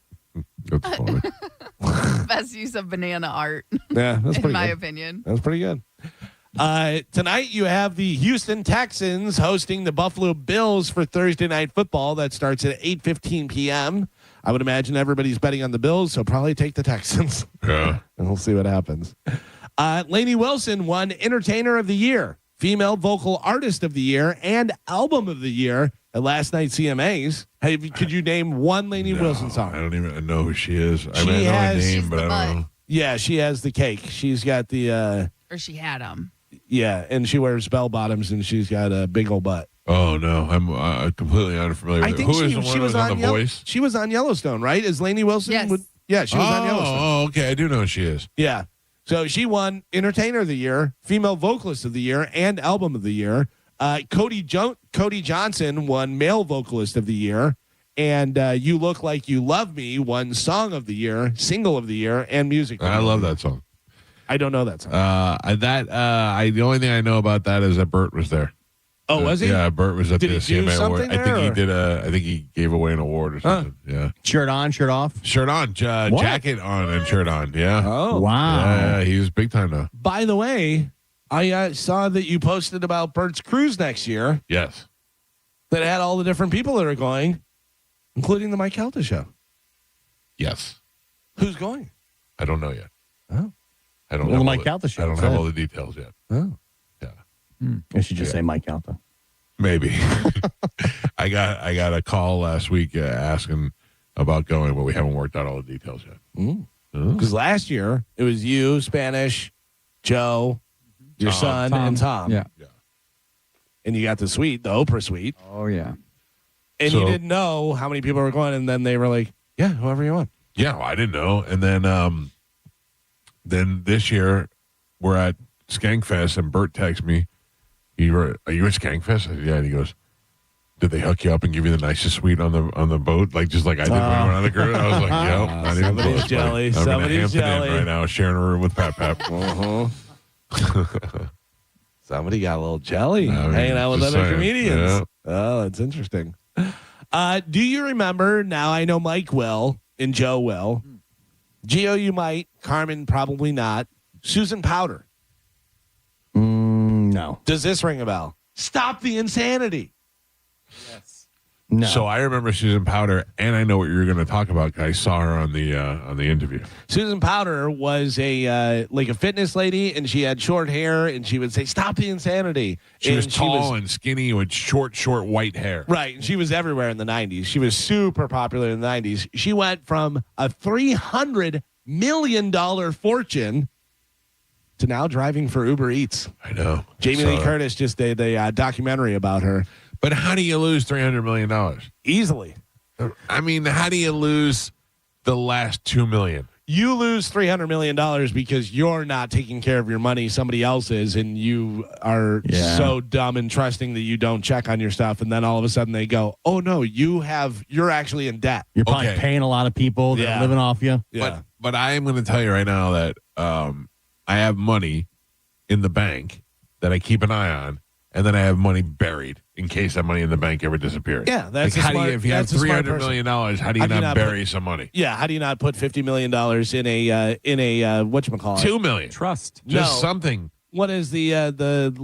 That's funny. Best use of banana art. Yeah, that's pretty in my good. opinion. That's pretty good. Tonight, you have the Houston Texans hosting the Buffalo Bills for Thursday Night Football. That starts at 8:15 p.m. I would imagine everybody's betting on the Bills, so probably take the Texans. Yeah. And we'll see what happens. Lainey Wilson won Entertainer of the Year, Female Vocal Artist of the Year, and Album of the Year at last night's CMAs. Hey, could you name one Lainey Wilson song? I don't even know who she is. I She mean, I know her has- name, She's but I don't know. Yeah, she has the cake. She's got the... Or she had them. Yeah, and she wears bell bottoms, and she's got a big old butt. Oh, no. I'm completely unfamiliar I with think it. Who is the one who was on The Voice? She was on Yellowstone, right? Is Lainey Wilson? Yes. Yeah, she was on Yellowstone. Oh, okay. I do know who she is. Yeah. So she won Entertainer of the Year, Female Vocalist of the Year, and Album of the Year. Cody Johnson won Male Vocalist of the Year, and You Look Like You Love Me won Song of the Year, Single of the Year, and Music. I love that song. I don't know that song. The only thing I know about that is that Bert was there. Oh, was he? Yeah, Bert was at Did the he do CMA award. something I think he there, did I think he gave away an award or something. Yeah. Shirt on, shirt off? Shirt on, jacket on, and shirt on. Yeah. Oh, wow. Yeah, he was big time now. By the way, I saw that you posted about Bert's cruise next year. Yes. That had all the different people that are going, including the Mike Calta show. Yes. Who's going? I don't know yet. Oh. I don't Well, have the Mike all Calta show, I don't is have that? all the details yet. Oh. Yeah. I should just say Mike Calta. Maybe. I got a call last week asking about going, but we haven't worked out all the details yet. Because last year it was you, Spanish, Joe, your son, and Tom. Yeah. And you got the Oprah suite. Oh, yeah. And So- you didn't know how many people were going, and then they were like, yeah, whoever you want. Yeah, well, I didn't know. And then this year we're at Skankfest, and Bert texts me. Are you at Skankfest? I said, yeah. And he goes, did they hook you up and give you the nicest suite on the boat, just like I did when I went on the cruise? I was like, yep, not even Somebody's close, jelly. buddy. I'm in Somebody's Hampton Inn jelly. right now, sharing a room with Pep. Somebody got a little jelly I mean, hanging out with just other saying. comedians. Yeah. Oh, that's interesting. Do you remember? Now I know Mike will and Joe will. Gio, you might. Carmen, probably not. Susan Powder. No. Does this ring a bell? Stop the insanity. No. So I remember Susan Powder, and I know what you're going to talk about 'cause I saw her on the interview. Susan Powder was a fitness lady, and she had short hair, and she would say, "Stop the insanity." She was tall and skinny with short white hair. Right. And she was everywhere in the 90s. She was super popular in the 90s. She went from a $300 million fortune to now driving for Uber Eats. I know. Jamie Lee Curtis just did a documentary about her. But how do you lose $300 million? Easily. I mean, how do you lose the last $2 million? You lose $300 million because you're not taking care of your money. Somebody else is, and you are so dumb and trusting that you don't check on your stuff. And then all of a sudden they go, oh, no, you're actually in debt. You're probably paying a lot of people that are living off you. Yeah. But I am going to tell you right now that I have money in the bank that I keep an eye on, and then I have money buried in case that money in the bank ever disappears. Yeah, that's like, a smart, if you have $300 million, how do you not bury some money? Yeah, how do you not put $50 million in a whatchamacallit? $2 million. Trust. Just something. What is the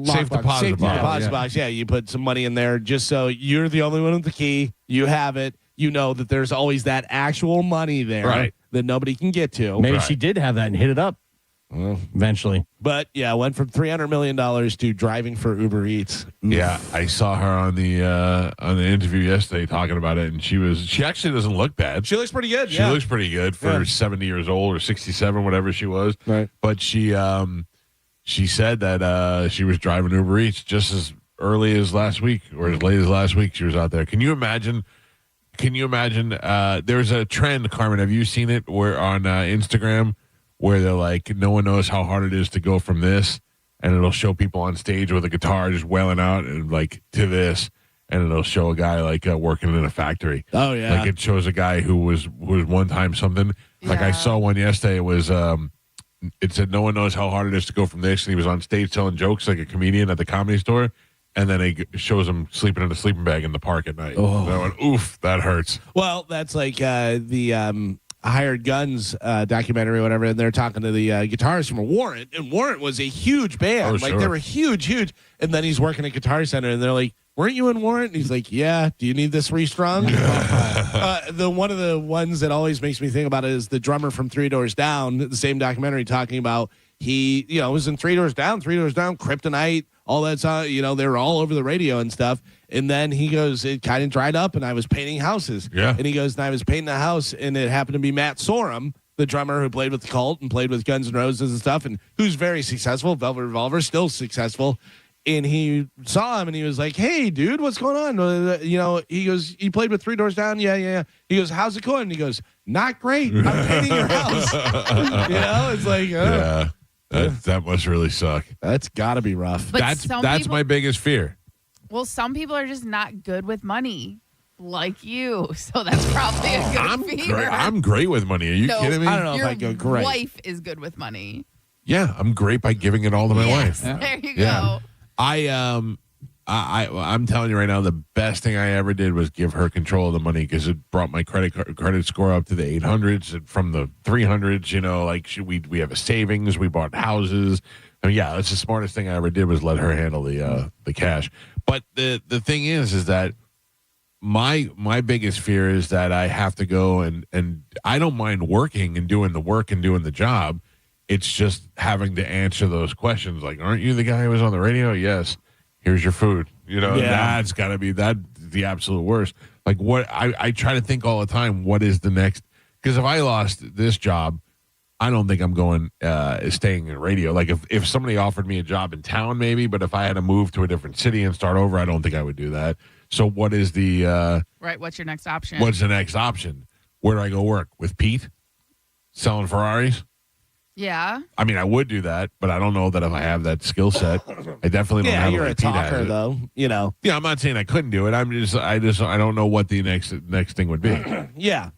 safe deposit box? Box? Yeah, you put some money in there just so you're the only one with the key. You have it. You know that there's always that actual money there that nobody can get to. Maybe she did have that and hit it up eventually. But yeah, went from $300 million to driving for Uber Eats. Yeah, I saw her on the interview yesterday talking about it, and she actually doesn't look bad. She looks pretty good. She looks pretty good for 70 years old or 67, whatever she was. Right. But she said that she was driving Uber Eats just as early as last week or as late as last week. She was out there. Can you imagine? There's a trend, Carmen. Have you seen it? Where on Instagram, where they're like, no one knows how hard it is to go from this, and it'll show people on stage with a guitar just wailing out and to this, and it'll show a guy working in a factory. Oh yeah, like it shows a guy who was one time something. Like I saw one yesterday. It was it said no one knows how hard it is to go from this, and he was on stage telling jokes like a comedian at the Comedy Store. And then it shows him sleeping in a sleeping bag in the park at night. Oh. And I went, oof, that hurts. Well, that's like the Hired Guns documentary or whatever, and they're talking to the guitarist from Warrant, and Warrant was a huge band. They were huge. And then he's working at Guitar Center, and they're like, weren't you in Warrant? And he's like, yeah. Do you need this restrung? One of the ones that always makes me think about it is the drummer from Three Doors Down, the same documentary talking about he, was in Three Doors Down, Kryptonite, all that stuff. They were all over the radio and stuff. And then he goes, it kind of dried up, and I was painting houses. Yeah. And he goes, and I was painting a house, and it happened to be Matt Sorum, the drummer who played with the Cult and played with Guns N' Roses and stuff, and who's very successful. Velvet Revolver, still successful. And he saw him, and he was like, hey, dude, what's going on? He goes, you played with Three Doors Down? Yeah. He goes, how's it going? And he goes, not great. I'm painting your house. It's like, yeah. That must really suck. That's got to be rough. But that's my biggest fear. Well, some people are just not good with money, like you. So that's probably a good fear. I'm great with money. Are you kidding me? I don't know if I go great. Your wife is good with money. Yeah, I'm great by giving it all to my wife. Yeah. There you go. I'm telling you right now, the best thing I ever did was give her control of the money because it brought my credit score up to the 800s and from the 300s. We have a savings, we bought houses. I mean, yeah, that's the smartest thing I ever did was let her handle the cash. But the thing is that my biggest fear is that I have to go and I don't mind working and doing the work and doing the job. It's just having to answer those questions. Like, aren't you the guy who was on the radio? Yes. Here's your food. That's got to be the absolute worst. Like what I try to think all the time, what is the next? Because if I lost this job, I don't think I'm going staying in radio. Like if somebody offered me a job in town, maybe, but if I had to move to a different city and start over, I don't think I would do that. So what is the Right. What's your next option? what's the next option? Where do I go work? With Pete? Selling Ferraris? Yeah. I mean, I would do that, but I don't know that if I have that skill set. I definitely don't Yeah, have it you're like a Pete has talker, it. though. You know. Yeah, I'm not saying I couldn't do it. I don't know what the next thing would be. Yeah,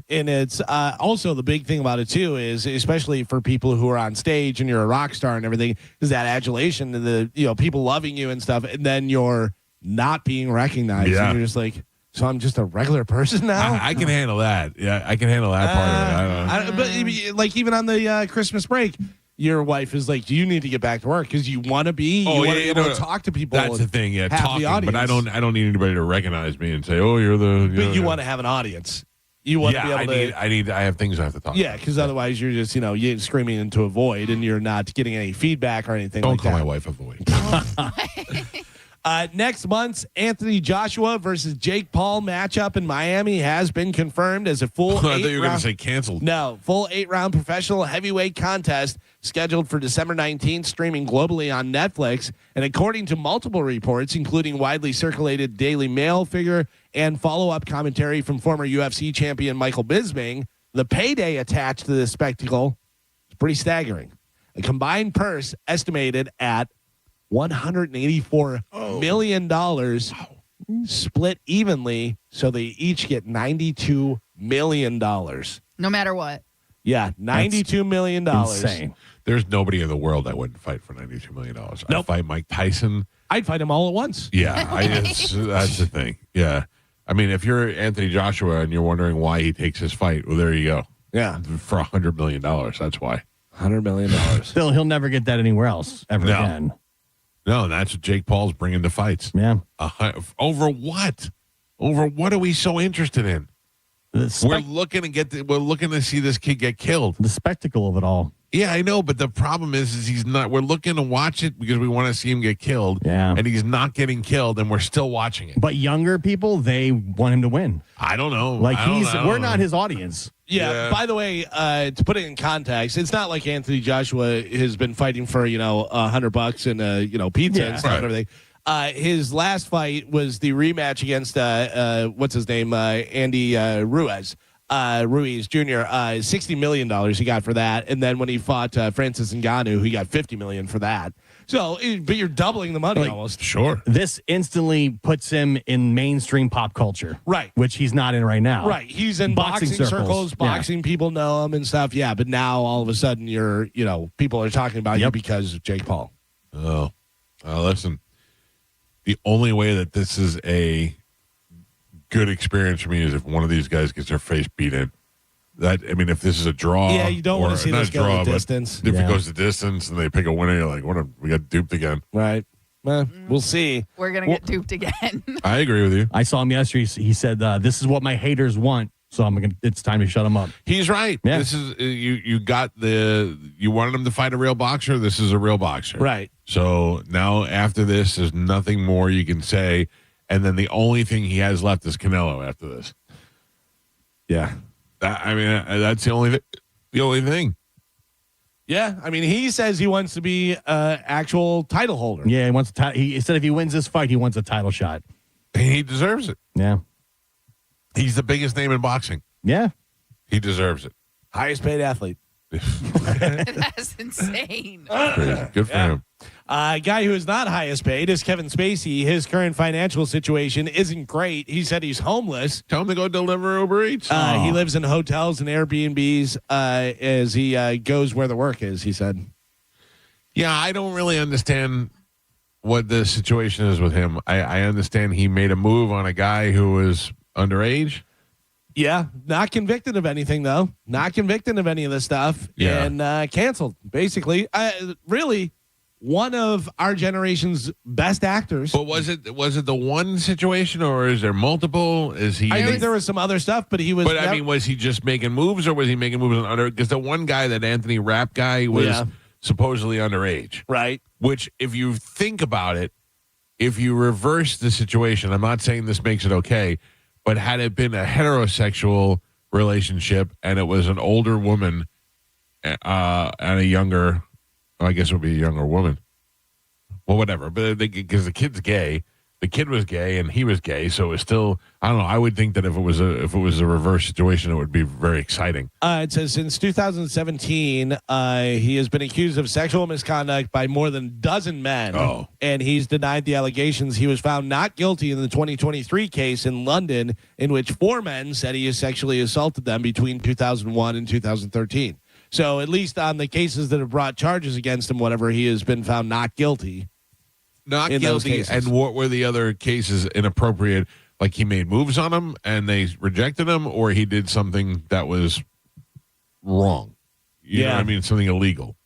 and it's also the big thing about it too is, especially for people who are on stage and you're a rock star and everything, is that adulation and the people loving you and stuff, and then you're not being recognized. Yeah. And you're just like, so I'm just a regular person now. I can handle that. Yeah, I can handle that part of it. But like even on the Christmas break, your wife is like, "Do you need to get back to work because you want to be? You want to be able to talk to people." That's the thing. Yeah, have talking. the audience. But I don't need anybody to recognize me and say, "Oh, you're the." But you want to have an audience. You want to be able to. I have things I have to talk. Yeah, because otherwise you're just you're screaming into a void and you're not getting any feedback or anything. Don't like call that. my wife a void. Next month's Anthony Joshua versus Jake Paul matchup in Miami has been confirmed as a full I thought you were going to eight-round- say canceled. No, full 8-round professional heavyweight contest scheduled for December 19th, streaming globally on Netflix. And according to multiple reports, including widely circulated Daily Mail figure and follow-up commentary from former UFC champion Michael Bisping, the payday attached to this spectacle is pretty staggering. A combined purse estimated at $184 million split evenly, so they each get $92 million. No matter what. Yeah, $92 million. Insane. There's nobody in the world that wouldn't fight for $92 million. I'd fight Mike Tyson. I'd fight them all at once. Yeah, that's the thing. Yeah. I mean, if you're Anthony Joshua and you're wondering why he takes his fight, well, there you go. Yeah. For $100 million. That's why. $100 million. Still, he'll never get that anywhere else ever again. No, that's what Jake Paul's bringing to fights. Yeah. Over what? Over what are we so interested in? We're looking to see this kid get killed. The spectacle of it all. Yeah, I know, but the problem is he's not. We're looking to watch it because we want to see him get killed. Yeah. And he's not getting killed, and we're still watching it. But younger people, they want him to win. I don't know. Like I don't know. we're not his audience. Yeah. By the way, to put it in context, it's not like Anthony Joshua has been fighting for $100 and pizza and stuff and everything. His last fight was the rematch against what's his name, Andy Ruiz Jr. $60 million he got for that, and then when he fought Francis Ngannou, he got $50 million for that. So, but you're doubling the money almost. Sure. This instantly puts him in mainstream pop culture, right? Which he's not in right now. Right. He's in boxing circles. Boxing people know him and stuff. Yeah, but now all of a sudden people are talking about you because of Jake Paul. Oh, listen. The only way that this is a good experience for me is if one of these guys gets their face beat in. If this is a draw, yeah, you don't want to see this go the distance. If it goes the distance and they pick a winner, you're like, we got duped again. Right. Well, we'll see. We're going to get duped again. I agree with you. I saw him yesterday. He said, "This is what my haters want." So it's time to shut him up. He's right. Yeah. This is you wanted him to fight a real boxer. This is a real boxer. Right. So now after this, there's nothing more you can say. And then the only thing he has left is Canelo after this. Yeah. That's the only thing. Yeah. He says he wants to be actual title holder. Yeah, he wants he said if he wins this fight, he wants a title shot. And he deserves it. Yeah. He's the biggest name in boxing. Yeah. He deserves it. Highest paid athlete. That's insane. Good for him. A guy who is not highest paid is Kevin Spacey. His current financial situation isn't great. He said he's homeless. Tell him to go deliver Uber Eats. He lives in hotels and Airbnbs as he goes where the work is, he said. Yeah, I don't really understand what the situation is with him. I understand he made a move on a guy who was underage. Yeah, not convicted of anything, though. Not convicted of any of this stuff. Yeah. And canceled, basically. Really, one of our generation's best actors. But was it the one situation, or is there multiple? Is he? I think there was some other stuff, but he was. But was he just making moves, or was he making moves on under? Because the one guy, that Anthony Rapp guy, was supposedly underage, right? Which, if you think about it, if you reverse the situation, I'm not saying this makes it okay, but had it been a heterosexual relationship and it was an older woman and a younger, I guess it would be a younger woman. Well, whatever. But because the kid's gay, the kid was gay and he was gay, so it was still. I don't know. I would think that if it was a reverse situation, it would be very exciting. It says since 2017, he has been accused of sexual misconduct by more than a dozen men. Oh. And he's denied the allegations. He was found not guilty in the 2023 case in London, in which 4 men said he sexually assaulted them between 2001 and 2013. So at least on the cases that have brought charges against him, whatever, he has been found not guilty. Not in those guilty. cases. And what were the other cases inappropriate? Like he made moves on them and they rejected him, or he did something that was wrong. You know what I mean? Something illegal.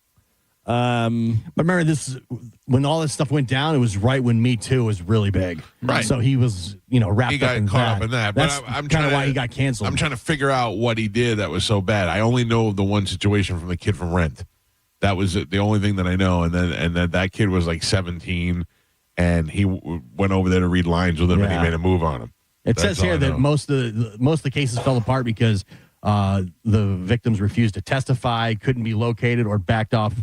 But remember, this when all this stuff went down, it was right when Me Too was really big. Right. So he was, wrapped He got up in caught that. up in that. That's But I'm kind of trying why he got canceled. I'm trying to figure out what he did that was so bad. I only know of the one situation from the kid from Rent. That was the only thing that I know. And then that kid was like 17, and he went over there to read lines with him, and he made a move on him. It says here that most of the cases fell apart because the victims refused to testify, couldn't be located, or backed off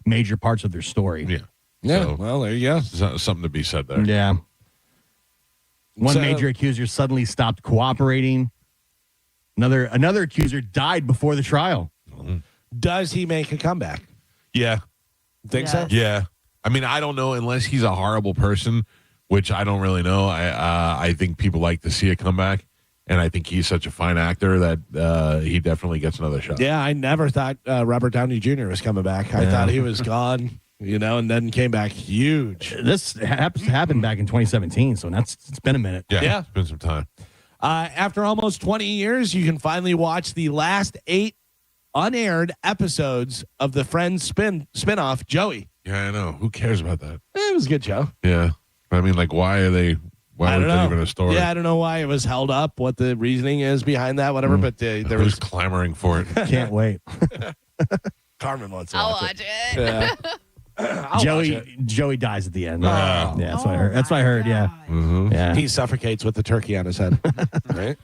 major parts of their story. Yeah. Yeah. So, well, there you go. Something to be said there. Yeah. One So- major accuser suddenly stopped cooperating. Another accuser died before the trial. Does he make a comeback? Yeah. Think so? Yeah. I mean, I don't know unless he's a horrible person, which I don't really know. I think people like to see a comeback, and I think he's such a fine actor that he definitely gets another shot. Yeah, I never thought Robert Downey Jr. was coming back. I thought he was gone, and then came back huge. This happened back in 2017, so it's been a minute. Yeah. It's been some time. After almost 20 years, you can finally watch the last 8 unaired episodes of the Friends spinoff, Joey. Yeah, I know. Who cares about that? It was a good show. Yeah. I mean, like, why I was don't there know. even a story? Yeah, I don't know why it was held up, what the reasoning is behind that, whatever, but there Who's was clamoring for it? Can't wait. Carmen wants to I'll watch watch it. it. Yeah. Joey dies at the end. Oh. Yeah, that's what I heard. That's what I heard. Yeah. Mm-hmm. Yeah. He suffocates with the turkey on his head. Right?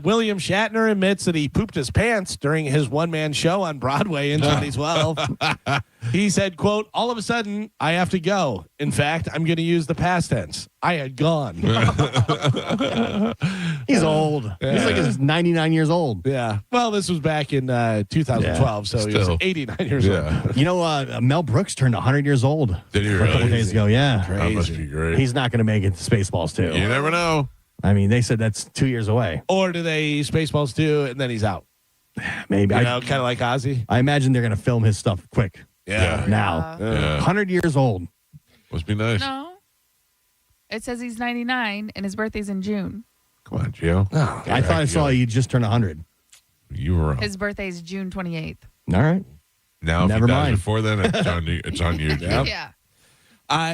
William Shatner admits that he pooped his pants during his one-man show on Broadway in 2012. He said, quote, "All of a sudden, I have to go. In fact, I'm going to use the past tense. I had gone." He's old. He's like he's 99 years old. Yeah. Well, this was back in 2012, so he was Still. 89 years old. Mel Brooks turned 100 years old. Did he A couple really? days ago. Yeah. That must be great. He's not going to make it to Spaceballs 2. You never know. I mean, they said that's 2 years away. Or do they Spaceballs 2 and then he's out? Maybe. Kind of like Ozzy? I imagine they're going to film his stuff quick. Yeah. Now. Yeah. 100 years old. Must be nice. No. It says he's 99 and his birthday's in June. Come on, Gio. I thought I saw you just turned 100. You were wrong. His birthday's June 28th. All right. Now, if Never he dies mind. before then, it's on you. It's on you, Gio. Yeah.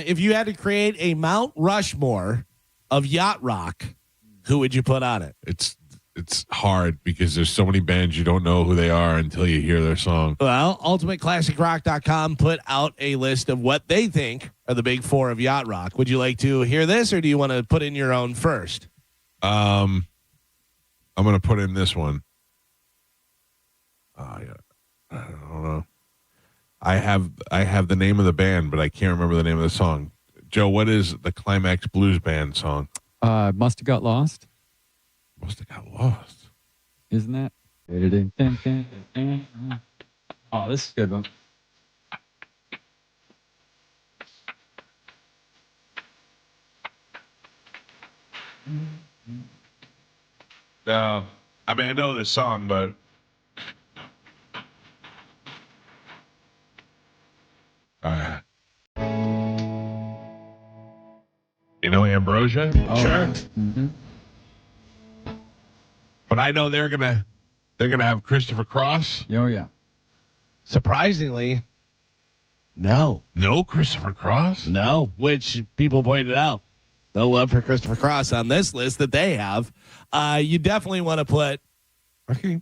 If you had to create a Mount Rushmore of yacht rock, who would you put on it? It's hard because there's so many bands you don't know who they are until you hear their song. Well, UltimateClassicRock.com put out a list of what they think are the big 4 of yacht rock. Would you like to hear this, or do you want to put in your own first? I'm going to put in this one. Yeah. I don't know. I have the name of the band, but I can't remember the name of the song. Joe, what is the Climax Blues Band song? Must have got lost. Must have got lost. Isn't that? Oh, this is a good one. No. I mean, I know this song, but. You know Ambrosia? Oh, Sure. Mm-hmm. But I know they're gonna have Christopher Cross. Oh, yeah. Surprisingly, no. No Christopher Cross? No, which people pointed out. No love for Christopher Cross on this list that they have. You definitely want to put Michael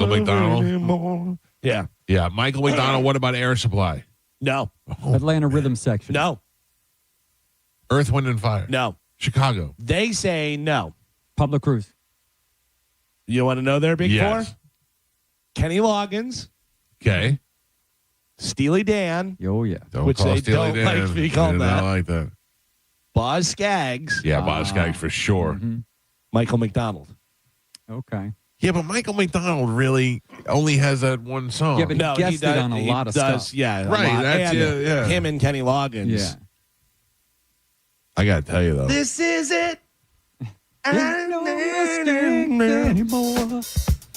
McDonald. Yeah. Yeah, Michael McDonald. What about Air Supply? No. Atlanta Rhythm Section. No. Earth, Wind, and Fire. No. Chicago. They say no. Public Cruise. You want to know their big Yes. 4? Kenny Loggins, Okay. Steely Dan, Oh, yeah. Don't which call they Steely don't Dan. like to be They called do that. not like that. Boz Scaggs, Yeah, Boz Scaggs for sure. Michael McDonald. Okay. Yeah, but Michael McDonald really only has that one song. Yeah, but he guessed it on a lot of stuff. Yeah, Right, a lot. that's- And yeah. him and Kenny Loggins. Yeah. I got to tell you, though. This is it.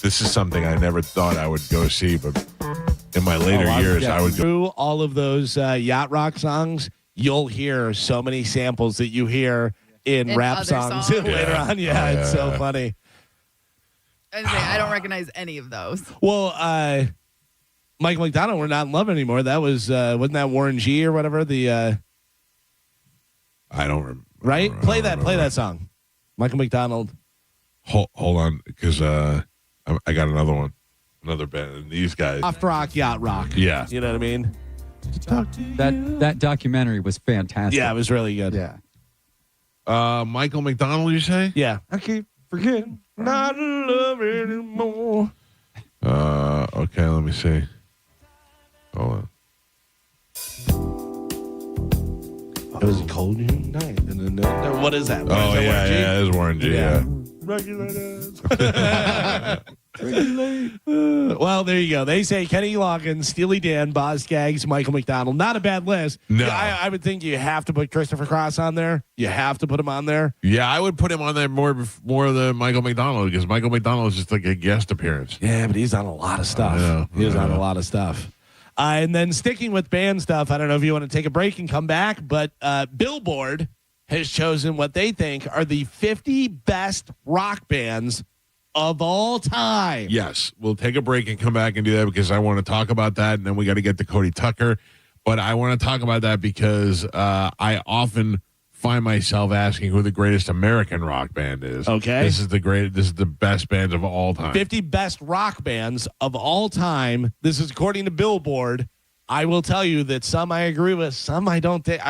This is something I never thought I would go see, but in my later years, I would go. Through all of those yacht rock songs, you'll hear so many samples that you hear in rap other songs songs. later on. Yeah, it's so yeah. funny. I don't recognize any of those. Well, Michael McDonald, we're not in love anymore. That was wasn't that Warren G or whatever? The I don't remember. right? Play that song. Michael McDonald. Hold on, because I got another one, another band. And these guys, Soft rock, yacht rock. Yeah. You know what I mean? That documentary was fantastic. Yeah, it was really good. Yeah. Michael McDonald, you say? Yeah. I keep forgetting not to love anymore. Okay, let me see. Hold on. It was a cold night. What is that? Oh, yeah, yeah, it is Warren G. Yeah. Regulators. Well, there you go. They say Kenny Loggins, Steely Dan, Boz Scaggs, Michael McDonald. Not a bad list. No. Yeah, I would think you have to put Christopher Cross on there. You have to put him on there. Yeah, I would put him on there more than Michael McDonald, because Michael McDonald is just like a guest appearance. Yeah, but he's on a lot of stuff. He's on a lot of stuff. And then sticking with band stuff, I don't know if you want to take a break and come back, but Billboard has chosen what they think are the 50 best rock bands of all time. Yes, we'll take a break and come back and do that, because I want to talk about that, and then we got to get to Cody Tucker. But I want to talk about that because I often find myself asking who the greatest American rock band is. Okay. This is the best bands of all time. 50 best rock bands of all time. This is according to Billboard. I will tell you that some I agree with, some I don't think.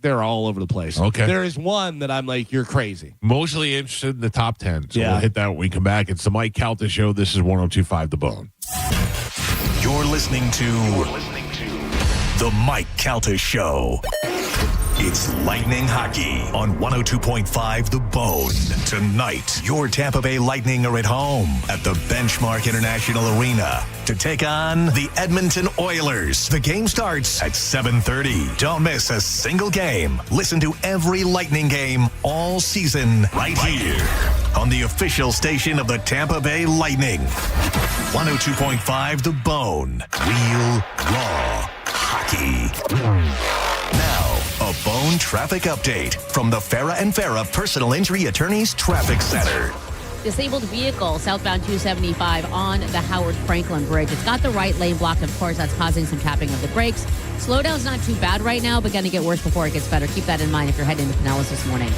They're all over the place. Okay. There is one that I'm like, you're crazy. Mostly interested in the top 10. So Yeah. we'll hit that when we come back. It's the Mike Calta Show. This is 102.5 The Bone. You're listening to The Mike Calta Show. It's Lightning Hockey on 102.5 The Bone. Tonight, your Tampa Bay Lightning are at home at the Benchmark International Arena to take on the Edmonton Oilers. The game starts at 7:30. Don't miss a single game. Listen to every Lightning game all season right here on the official station of the Tampa Bay Lightning. 102.5 The Bone. Real, raw hockey. Now, a Bone traffic update from the Farah and Farah Personal Injury Attorneys Traffic Center. Disabled vehicle southbound 275 on the Howard Franklin Bridge. It's got the right lane blocked. Of course, that's causing some tapping of the brakes. Slowdown's not too bad right now, but going to get worse before it gets better. Keep that in mind if you're heading to Pinellas this morning.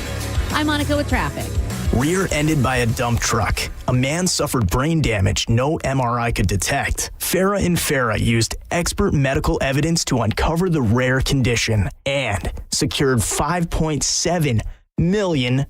I'm Monica with traffic. Rear-ended by a dump truck. A man suffered brain damage no MRI could detect. Farah and Farah used expert medical evidence to uncover the rare condition and secured $5.7 million.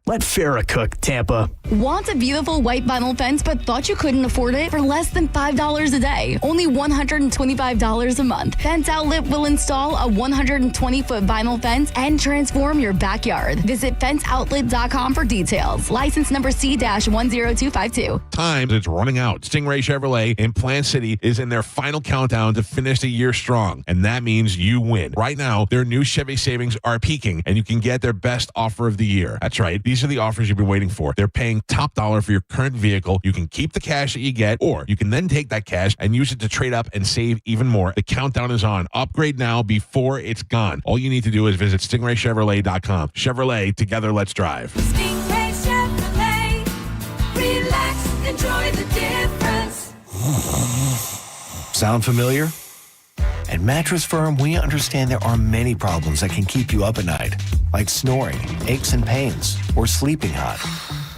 Let Farah cook, Tampa. Want a beautiful white vinyl fence but thought you couldn't afford it? For less than $5 a day, only $125 a month. Fence Outlet will install a 120-foot vinyl fence and transform your backyard. Visit fenceoutlet.com for details. License number C-10252. Times it's running out. Stingray Chevrolet in Plant City is in their final countdown to finish the year strong, and that means you win. Right now, their new Chevy savings are peaking, and you can get their best offer of the year. That's right. These are the offers you've been waiting for. They're paying top dollar for your current vehicle. You can keep the cash that you get, or you can then take that cash and use it to trade up and save even more. The countdown is on. Upgrade now before it's gone. All you need to do is visit stingraychevrolet.com. Chevrolet, together let's drive. Stingray Chevrolet. Relax, enjoy the difference. Sound familiar? At Mattress Firm, we understand there are many problems that can keep you up at night, like snoring, aches and pains, or sleeping hot.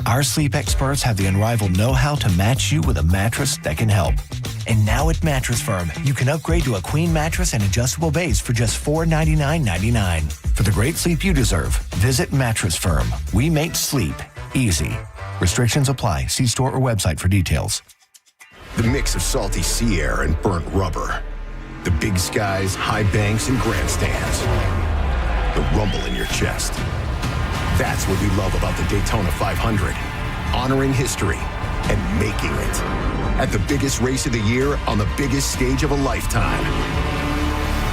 Our sleep experts have the unrivaled know-how to match you with a mattress that can help. And now at Mattress Firm, you can upgrade to a queen mattress and adjustable base for just $499.99. For the great sleep you deserve, visit Mattress Firm. We make sleep easy. Restrictions apply. See store or website for details. The mix of salty sea air and burnt rubber. The big skies, high banks, and grandstands. The rumble in your chest. That's what we love about the Daytona 500. Honoring history and making it. At the biggest race of the year on the biggest stage of a lifetime.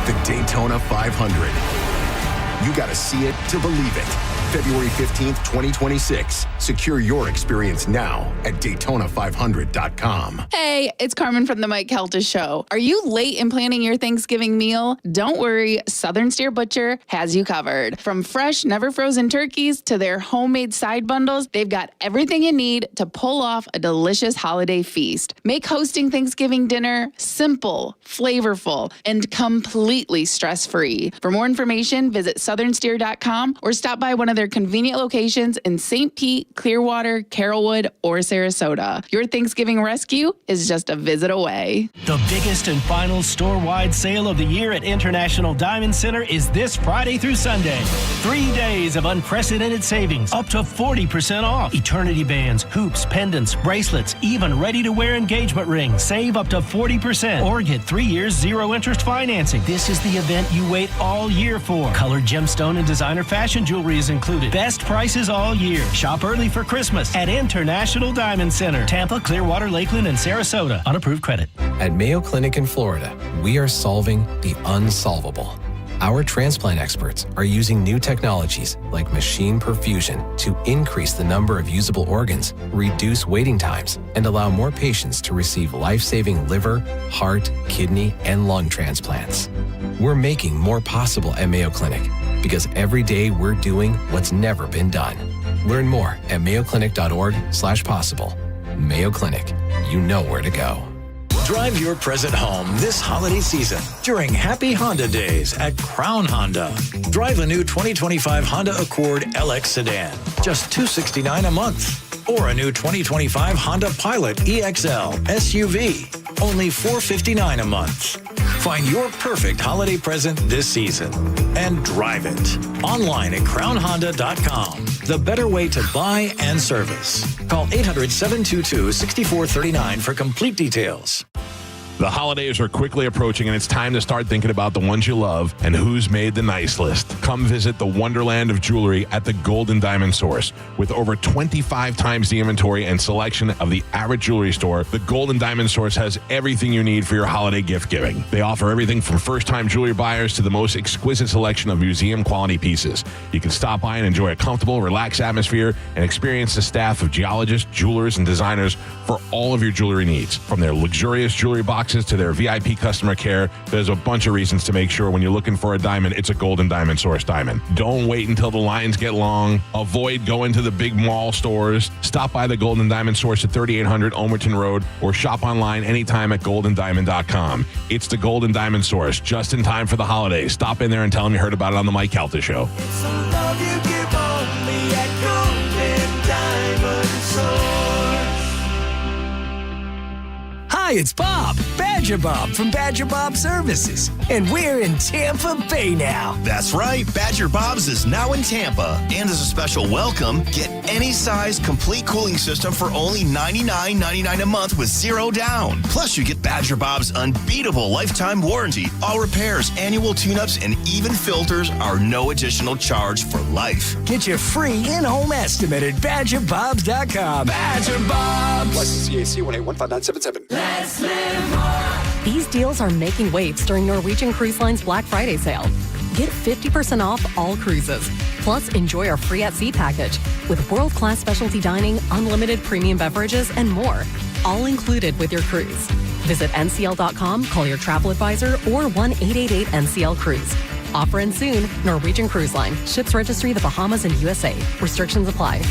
The Daytona 500. You gotta see it to believe it. February 15th, 2026. Secure your experience now at Daytona500.com. Hey, it's Carmen from the Mike Calta Show. Are you late in planning your Thanksgiving meal? Don't worry, Southern Steer Butcher has you covered. From fresh, never frozen turkeys to their homemade side bundles, they've got everything you need to pull off a delicious holiday feast. Make hosting Thanksgiving dinner simple, flavorful, and completely stress-free. For more information, visit southernsteer.com or stop by one of their convenient locations in St. Pete, Clearwater, Carrollwood, or Sarasota. Your Thanksgiving rescue is just a visit away. The biggest and final store-wide sale of the year at International Diamond Center is this Friday through Sunday. 3 days of unprecedented savings, up to 40% off. Eternity bands, hoops, pendants, bracelets, even ready-to-wear engagement rings. Save up to 40% or get 3 years zero-interest financing. This is the event you wait all year for. Colored gemstone and designer fashion jewelry is included. Best prices all year. Shop early for Christmas at International Diamond Center. Tampa, Clearwater, Lakeland, and Sarasota. On approved credit. At Mayo Clinic in Florida, we are solving the unsolvable. Our transplant experts are using new technologies like machine perfusion to increase the number of usable organs, reduce waiting times, and allow more patients to receive life-saving liver, heart, kidney, and lung transplants. We're making more possible at Mayo Clinic because every day we're doing what's never been done. Learn more at mayoclinic.org/possible. Mayo Clinic, you know where to go. Drive your present home this holiday season during Happy Honda Days at Crown Honda. Drive a new 2025 Honda Accord LX sedan, just $269 a month. Or a new 2025 Honda Pilot EXL SUV, only $459 a month. Find your perfect holiday present this season and drive it. Online at crownhonda.com. The better way to buy and service. Call 800-722-6439 for complete details. The holidays are quickly approaching, and it's time to start thinking about the ones you love and who's made the nice list. Come visit the wonderland of jewelry at the Golden Diamond Source. With over 25 times the inventory and selection of the average jewelry store, the Golden Diamond Source has everything you need for your holiday gift giving. They offer everything from first-time jewelry buyers to the most exquisite selection of museum-quality pieces. You can stop by and enjoy a comfortable, relaxed atmosphere and experience the staff of geologists, jewelers, and designers for all of your jewelry needs. From their luxurious jewelry boxes to their VIP customer care, there's a bunch of reasons to make sure when you're looking for a diamond, it's a Golden Diamond Source diamond. Don't wait until the lines get long. Avoid going to the big mall stores. Stop by the Golden Diamond Source at 3800 Omerton Road or shop online anytime at goldendiamond.com. It's the Golden Diamond Source, just in time for the holidays. Stop in there and tell them you heard about it on the Mike Calta Show. It's the love you give only at Golden Diamond Source. Hi, it's Bob, Badger Bob from Badger Bob Services, and we're in Tampa Bay now. That's right, Badger Bob's is now in Tampa. And as a special welcome, get any size complete cooling system for only $99.99 a month with zero down. Plus, you get Badger Bob's unbeatable lifetime warranty. All repairs, annual tune-ups, and even filters are no additional charge for life. Get your free in-home estimate at BadgerBobs.com. Badger Bobs! License CAC 1815977. Let's live more. These deals are making waves during Norwegian Cruise Line's Black Friday sale. Get 50% off all cruises. Plus, enjoy our free at sea package with world-class specialty dining, unlimited premium beverages, and more. All included with your cruise. Visit ncl.com, call your travel advisor, or 1-888-NCL-CRUISE. Offer ends soon. Norwegian Cruise Line. Ships registry the Bahamas and USA. Restrictions apply.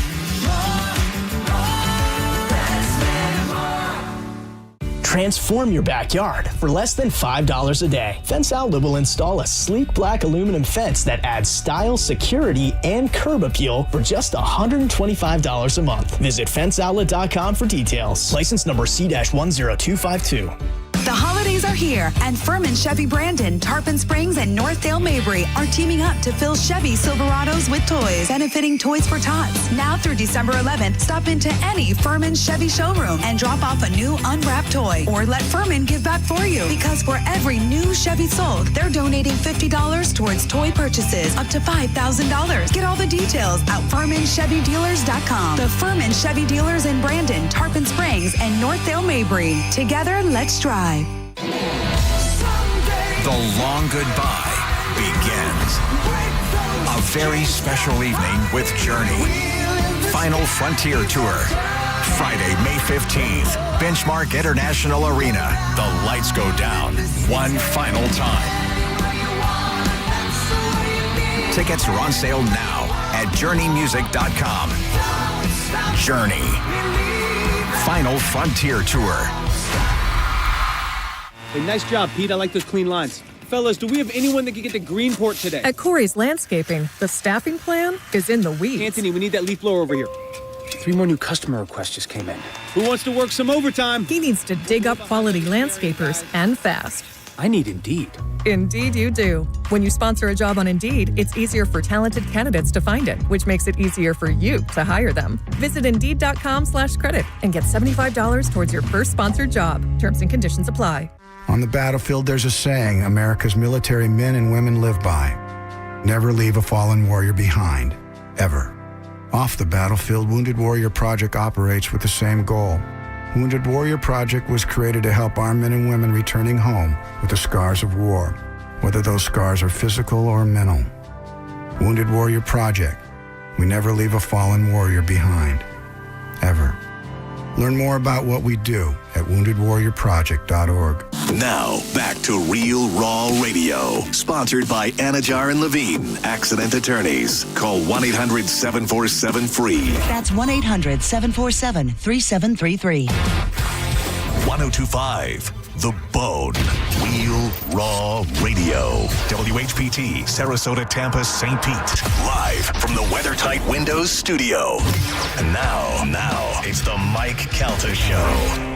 Transform your backyard for less than $5 a day. Fence Outlet will install a sleek black aluminum fence that adds style, security, and curb appeal for just $125 a month. Visit fenceoutlet.com for details. License number C-10252. The holidays are here, and Furman Chevy Brandon, Tarpon Springs, and Northdale Mabry are teaming up to fill Chevy Silverados with toys, benefiting Toys for Tots. Now through December 11th, stop into any Furman Chevy showroom and drop off a new unwrapped toy, or let Furman give back for you, because for every new Chevy sold, they're donating $50 towards toy purchases up to $5,000. Get all the details at FurmanChevyDealers.com. The Furman Chevy Dealers in Brandon, Tarpon Springs, and Northdale Mabry. Together, let's drive. The long goodbye begins. A very special evening with Journey. Final Frontier Tour. Friday, May 15th. Benchmark International Arena. The lights go down one final time. Tickets are on sale now at JourneyMusic.com. Journey. Final Frontier Tour. Hey, nice job, Pete. I like those clean lines. Fellas, do we have anyone that can get to Greenport today? At Corey's Landscaping, the staffing plan is in the weeds. Anthony, we need that leaf blower over here. 3 more new customer requests just came in. Who wants to work some overtime? He needs to dig up quality landscapers and fast. I need Indeed. Indeed you do. When you sponsor a job on Indeed, it's easier for talented candidates to find it, which makes it easier for you to hire them. Visit Indeed.com/credit and get $75 towards your first sponsored job. Terms and conditions apply. On the battlefield, there's a saying America's military men and women live by. Never leave a fallen warrior behind, ever. Off the battlefield, Wounded Warrior Project operates with the same goal. Wounded Warrior Project was created to help our men and women returning home with the scars of war, whether those scars are physical or mental. Wounded Warrior Project. We never leave a fallen warrior behind, ever. Learn more about what we do at woundedwarriorproject.org. Now, back to Real Raw Radio. Sponsored by Anajar and Levine, Accident Attorneys. Call 1-800-747-FREE. That's 1-800-747-3733. 1025, The Bone. Real Raw Radio. WHPT, Sarasota, Tampa, St. Pete. Live from the WeatherTight Windows studio. And now, it's the Mike Calta Show.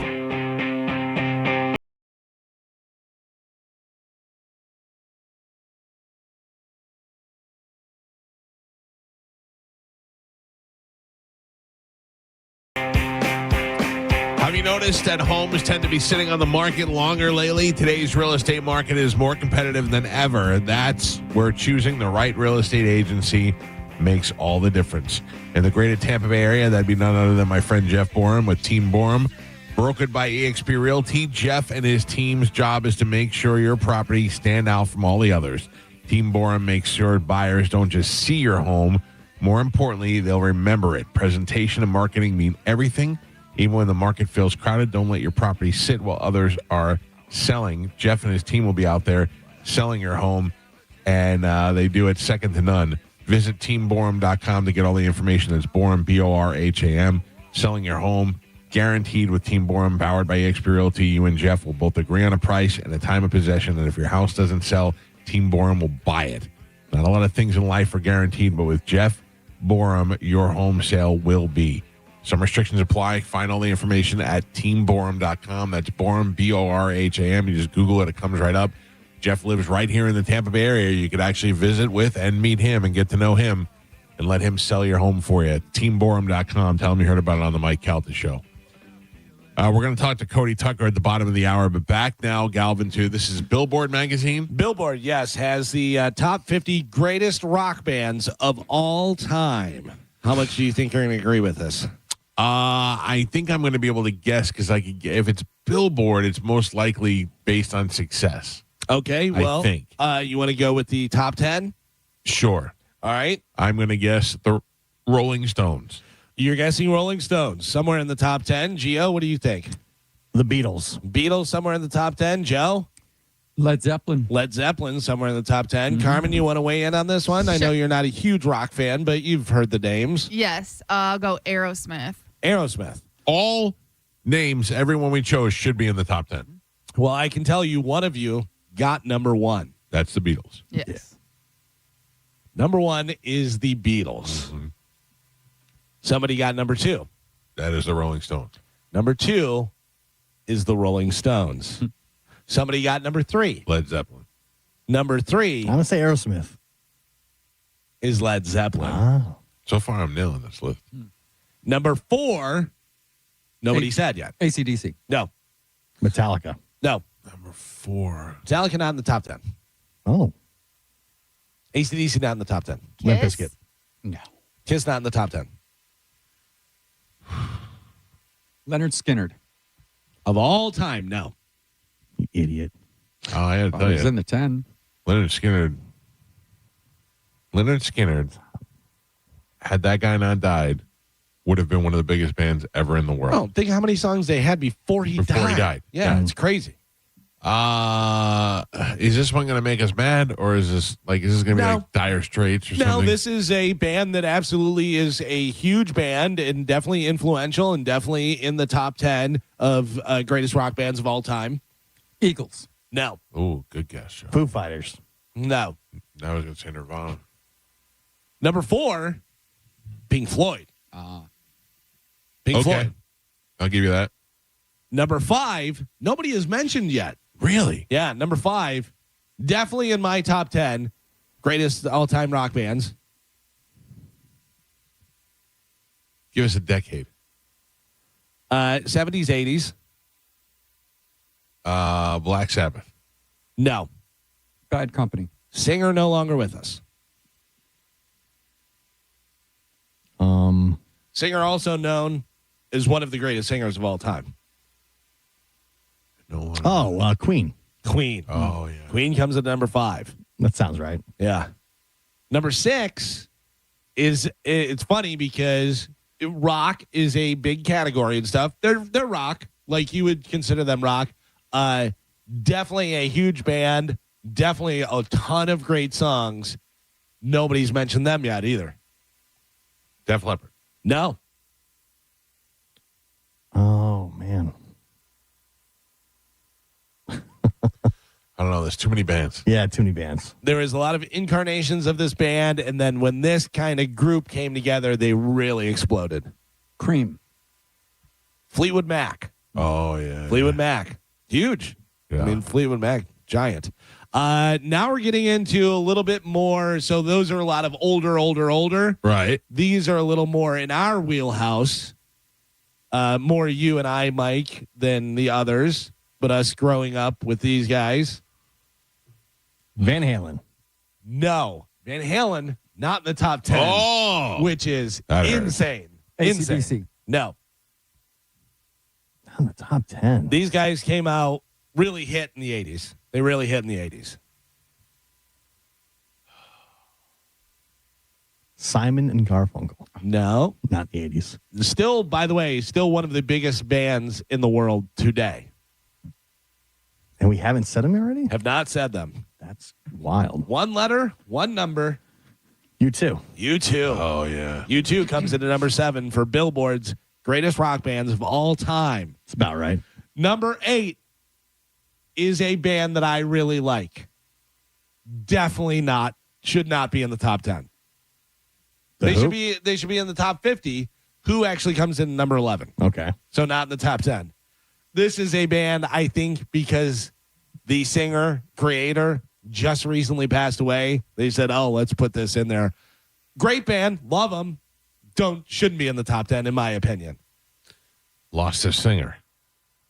Have you noticed that homes tend to be sitting on the market longer lately? Today's real estate market is more competitive than ever, and that's where choosing the right real estate agency makes all the difference. In the greater Tampa Bay area, that'd be none other than my friend Jeff Borum with Team Borum. Brokered by eXp Realty, Jeff and his team's job is to make sure your property stand out from all the others. Team Borum makes sure buyers don't just see your home. More importantly, they'll remember it. Presentation and marketing mean everything. Even when the market feels crowded, don't let your property sit while others are selling. Jeff and his team will be out there selling your home, and they do it second to none. Visit teamborum.com to get all the information. That's Borum, B-O-R-H-A-M. Selling your home, guaranteed with Team Borum, powered by eXp Realty. You and Jeff will both agree on a price and a time of possession, and if your house doesn't sell, Team Borum will buy it. Not a lot of things in life are guaranteed, but with Jeff Borum, your home sale will be. Some restrictions apply. Find all the information at teamborum.com. That's Borum, B-O-R-H-A-M. You just Google it. It comes right up. Jeff lives right here in the Tampa Bay area. You could actually visit with and meet him and get to know him and let him sell your home for you. Teamborum.com. Tell him you heard about it on the Mike Calta Show. We're going to talk to Cody Tucker at the bottom of the hour, but back now, Galvin, too. This is Billboard magazine. Billboard, yes, has the top 50 greatest rock bands of all time. How much do you think you're going to agree with this? I think I'm going to be able to guess because if it's Billboard, it's most likely based on success. Okay, well, I think. You want to go with the top 10? Sure. All right. I'm going to guess the Rolling Stones. You're guessing Rolling Stones, somewhere in the top 10. Gio, what do you think? The Beatles. Beatles, somewhere in the top 10. Joe? Led Zeppelin. Led Zeppelin, somewhere in the top 10. Mm-hmm. Carmen, you want to weigh in on this one? I know you're not a huge rock fan, but you've heard the names. Yes, I'll go Aerosmith. Aerosmith. All names, everyone we chose should be in the top 10. Well, I can tell you one of you got number one. That's the Beatles. Yes. Yeah. Number one is the Beatles. Mm-hmm. Somebody got number two. That is the Rolling Stones. Number two is the Rolling Stones. Somebody got number 3. Led Zeppelin. Number 3 I'm going to say Aerosmith. is Led Zeppelin. Wow. So far, I'm nailing this list. Number 4, nobody said yet. AC/DC. No. Metallica. No. Number 4. Metallica not in the top 10. Oh. AC/DC not in the top 10. Limp Bizkit. No. Kiss not in the top 10. Leonard Skinner. Of all time, no. You idiot. Oh, I had to Oh, tell he's you. in the 10. Leonard Skinner. Had that guy not died, would have been one of the biggest bands ever in the world. Oh, think how many songs they had before he died. Yeah, it's crazy. Is this one going to make us mad, or is this going to be No. like Dire Straits or No, something? this is a band that absolutely is a huge band and definitely influential and definitely in the top 10 of greatest rock bands of all time. Eagles. No. Oh, good guess, Sean. Foo Fighters. No. I was going to say Nirvana. Number 4, Pink Floyd. Pink Okay. Floyd. I'll give you that. Number 5, nobody has mentioned yet. Really? Yeah, number 5, definitely in my top 10 greatest all-time rock bands. Give us a decade. 70s, 80s. Black Sabbath. No. Bad Company. Singer no longer with us. Singer also known as one of the greatest singers of all time. No one. Oh, Queen. Queen. Oh, yeah. Queen comes at number 5. That sounds right. Yeah. Number 6 is, it's funny because rock is a big category and stuff. They're rock, like you would consider them rock. Definitely a huge band. Definitely a ton of great songs. Nobody's mentioned them yet either. Def Leppard. No. Oh, man. I don't know. There's too many bands. Yeah, too many bands. There is a lot of incarnations of this band, and then when this kind of group came together, they really exploded. Cream. Fleetwood Mac. Oh, yeah. Fleetwood Mac. Huge. Yeah. I mean, Fleetwood Mac, giant. Now we're getting into a little bit more. So those are a lot of older. Right. These are a little more in our wheelhouse. More you and I, Mike, than the others. But us growing up with these guys. Van Halen. No. Van Halen, not in the top 10. Oh. Which is That hurt. insane. AC/DC. Insane. No. Not in the top 10. These guys came out, really hit in the 80s. They really hit in the 80s. Simon and Garfunkel. No. Not the 80s. Still, by the way, still one of the biggest bands in the world today. And we haven't said them already? Have not said them. That's wild. One letter, one number. U2. U2. Oh, yeah. U2 comes into number 7 for Billboard's greatest rock bands of all time. It's about right. Number 8 is a band that I really like. Definitely not, should not be in the top 10. They should be in the top 50. Who actually comes in number 11? Okay. So not in the top 10. This is a band, I think, because the singer, creator, just recently passed away. They said, oh, let's put this in there. Great band. Love them. Shouldn't be in the top 10, in my opinion. Lost their singer.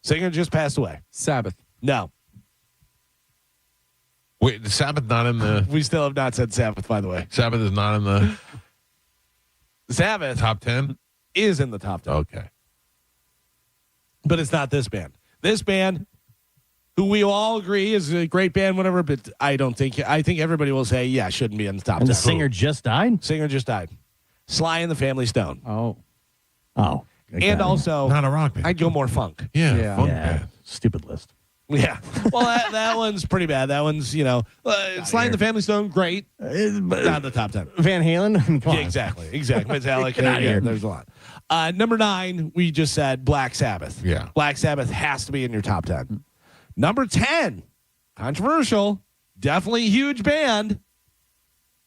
Singer just passed away. Sabbath. No. Wait, the Sabbath not in the... We still have not said Sabbath, by the way. Sabbath is not in the Sabbath top 10? is in the top 10. Okay. But it's not this band. This band, who we all agree is a great band, whatever, but I think everybody will say, yeah, shouldn't be in the top 10. And the singer just died? Singer just died. Sly and the Family Stone. Oh. Oh. And also, Not a rock band. I'd go more funk. Yeah, funk Yeah. band. Stupid list. Yeah. Well, that one's pretty bad. That one's, Sly and the Family Stone, great. Not in the top 10. Van Halen? Come on. Yeah, exactly. Metallica. Get outta here. There's a lot. Number 9, we just said Black Sabbath. Yeah. Black Sabbath has to be in your top 10. Number 10, controversial, definitely a huge band.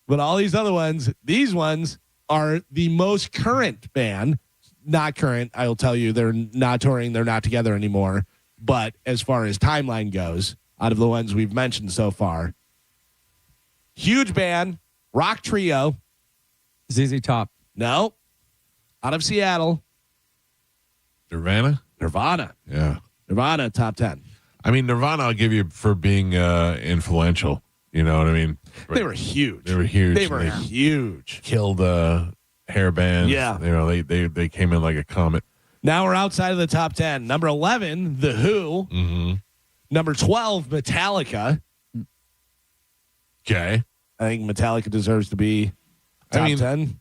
But all these other ones, these ones are the most current band. Not current, I'll tell you, they're not touring, they're not together anymore. But as far as timeline goes, out of the ones we've mentioned so far. Huge band, rock trio. ZZ Top. No. Out of Seattle. Nirvana? Yeah. Nirvana, top 10. I mean, Nirvana I'll give you for being influential. You know what I mean? They were huge. They were huge. They were huge. Killed hair bands. Yeah. You know, they came in like a comet. Now we're outside of the top 10. Number 11, The Who. Mm-hmm. Number 12, Metallica. Okay. I think Metallica deserves to be top 10.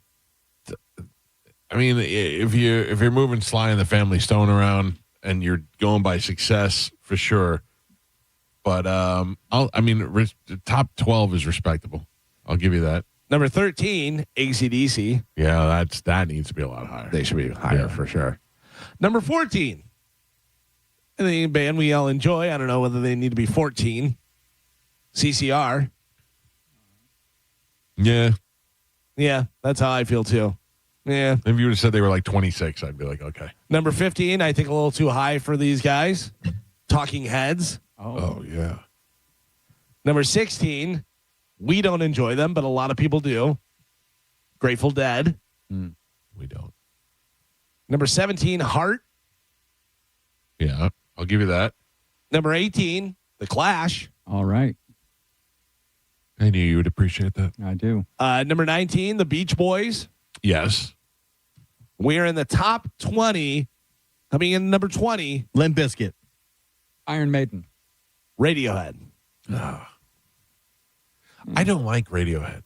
I mean, if you're moving Sly and the Family Stone around and you're going by success, for sure. But the top 12 is respectable. I'll give you that. Number 13, AC/DC. Yeah, that needs to be a lot higher. They should be higher for sure. Number 14, and the band we all enjoy. I don't know whether they need to be 14. CCR. Yeah. Yeah, that's how I feel too. Yeah. If you would have said they were like 26, I'd be like, okay. Number 15, I think a little too high for these guys. Talking Heads. Oh yeah. Number 16, we don't enjoy them, but a lot of people do. Grateful Dead. We don't. Number 17, Heart. Yeah, I'll give you that. Number 18, The Clash. All right. I knew you would appreciate that. I do. Number 19, The Beach Boys. Yes. We're in the top 20. Coming in number 20, Limp Bizkit. Iron Maiden. Radiohead. I don't like Radiohead.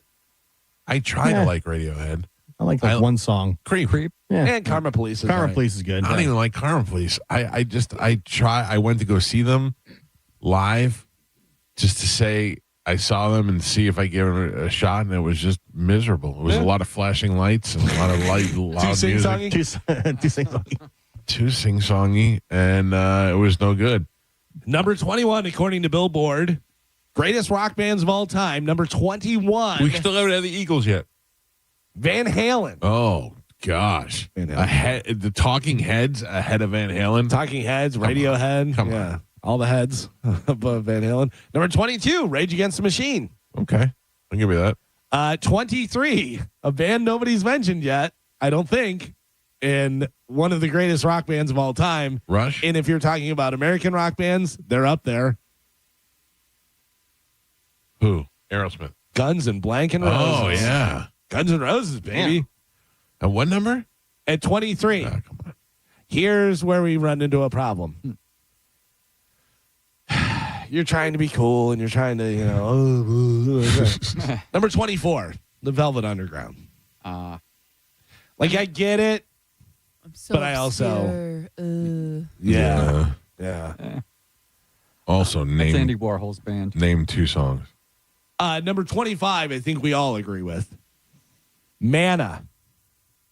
I try to like Radiohead. I like one song. Creep. Yeah. And Karma Police. Karma Police is good. I don't even like Karma Police. I went to go see them live just to say I saw them and see if I give them a shot, and it was just miserable. It was a lot of flashing lights and a lot of loud music. Too sing-songy, and it was no good. Number 21, according to Billboard, greatest rock bands of all time. Number 21. We still haven't had the Eagles yet. Van Halen. Oh, gosh. The Talking Heads ahead of Van Halen. Talking Heads, Radiohead. Come on. All the heads above Van Halen. Number 22, Rage Against the Machine. Okay. I'll give you that. 23, a band nobody's mentioned yet, I don't think, and one of the greatest rock bands of all time. Rush. And if you're talking about American rock bands, they're up there. Who? Aerosmith. Guns and Blank and Roses. Oh, yeah. Guns and Roses, baby. Yeah. At what number? At 23. Come on. Here's where we run into a problem. You're trying to be cool and you're trying to, Number 24, The Velvet Underground. Like, I get it, So but I also... obscure. Yeah. Also, That's Andy Warhol's band. Name 2 songs. Number 25, I think we all agree with. Mana.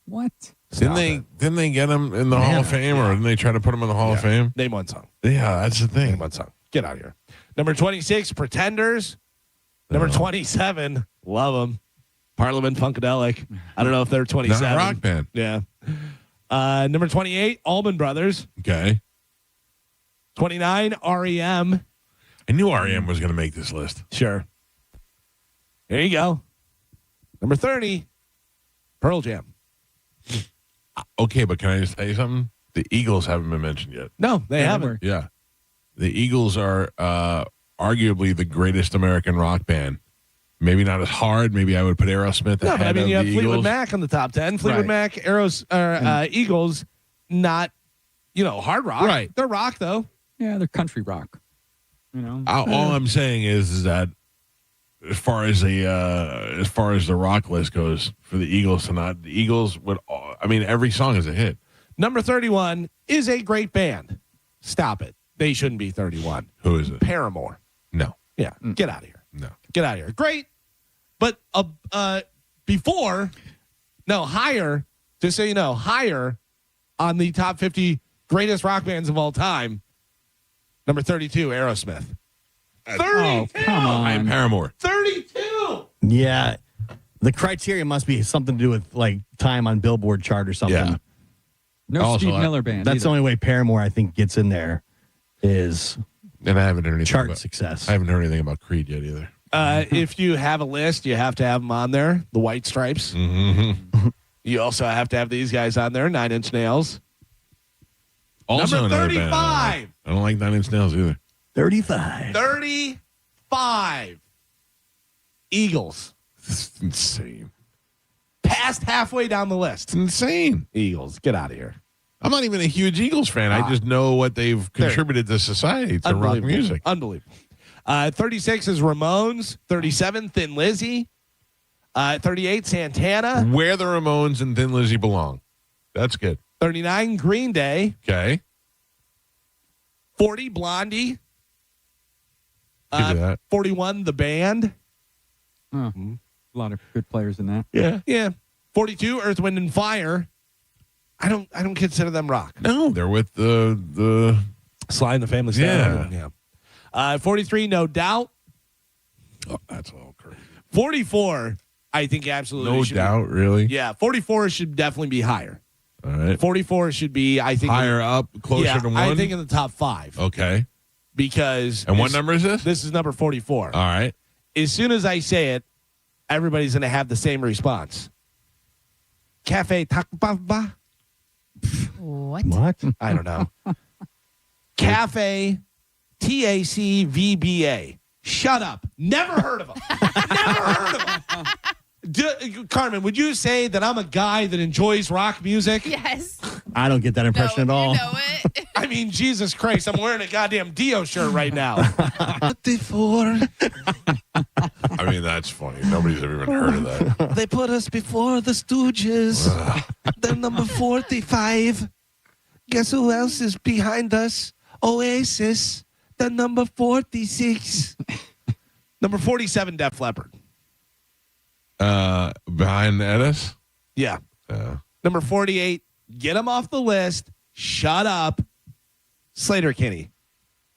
What? Didn't they get him in the Hall of Fame, or didn't they try to put him in the Hall of Fame? Name one song. Yeah, that's the thing. Name one song. Get out of here. Number 26, Pretenders. Number 27, love them. Parliament Funkadelic. I don't know if they're 27. Not a rock band. Yeah. Number 28, Allman Brothers. Okay. 29, REM. I knew REM was going to make this list. Sure. There you go. Number 30, Pearl Jam. Okay, but can I just tell you something? The Eagles haven't been mentioned yet. No, they haven't. Yeah. The Eagles are arguably the greatest American rock band. Maybe not as hard. Maybe I would put Aerosmith No, ahead but I mean, of you have the Fleetwood Eagles. Mac on the top 10. Fleetwood Mac, Eagles, not, hard rock. Right. They're rock, though. Yeah, they're country rock. All I'm saying is that as far as the rock list goes for the Eagles tonight, the Eagles would. Every song is a hit. Number 31 is a great band. Stop it. They shouldn't be 31. Who is it? Paramore. No. Yeah. Get out of here. No. Get out of here. Great. But higher, just so you know, higher on the top 50 greatest rock bands of all time. Number 32, Aerosmith. 32. Oh, come on. I'm Paramore. 32. Yeah. The criteria must be something to do with like time on Billboard chart or something. Yeah. No Also, Steve Miller band. That's the either. only way Paramore, I think, gets in there is And I haven't heard anything Chart about, success. I haven't heard anything about Creed yet either. If you have a list, you have to have them on there. The White Stripes. Mm-hmm. You also have to have these guys on there. 9 Inch Nails. Also Number another 35. band I don't like 9 Inch Nails either. 35. 35. Eagles. It's insane. Past halfway down the list. It's insane. Eagles. Get out of here. I'm not even a huge Eagles fan. I just know what they've contributed to society, to rock music. Unbelievable. 36 is Ramones. 37, Thin Lizzy. 38, Santana. Where the Ramones and Thin Lizzy belong. That's good. 39, Green Day. Okay. 40, Blondie. Give you that. 41, The Band. A lot of good players in that. Yeah. 42, Earth, Wind, and Fire. I don't consider them rock. No, they're with the Sly and the Family Stone. Yeah. 43, No Doubt. Oh, that's all crazy. 44, I think absolutely No should doubt, really? Yeah, 44 should definitely be higher. All right. 44 should be, I think. Higher up, closer to 1? I think in the top 5. Okay. Because. And what number is this? This is number 44. All right. As soon as I say it, everybody's going to have the same response. Cafe Takbaba. What? I don't know. Cafe TACVBA. Shut up. Never heard of them. Never heard of them. Carmen, would you say that I'm a guy that enjoys rock music? Yes. I don't get that impression at all. You know it. I mean, Jesus Christ, I'm wearing a goddamn Dio shirt right now. I mean, that's funny. Nobody's ever even heard of that. They put us before the Stooges. They're number 45. Guess who else is behind us? Oasis. The number 46. Number 47, Def Leppard. Behind Edis? Yeah. Number 48, get them off the list. Shut up. Slater Kinney.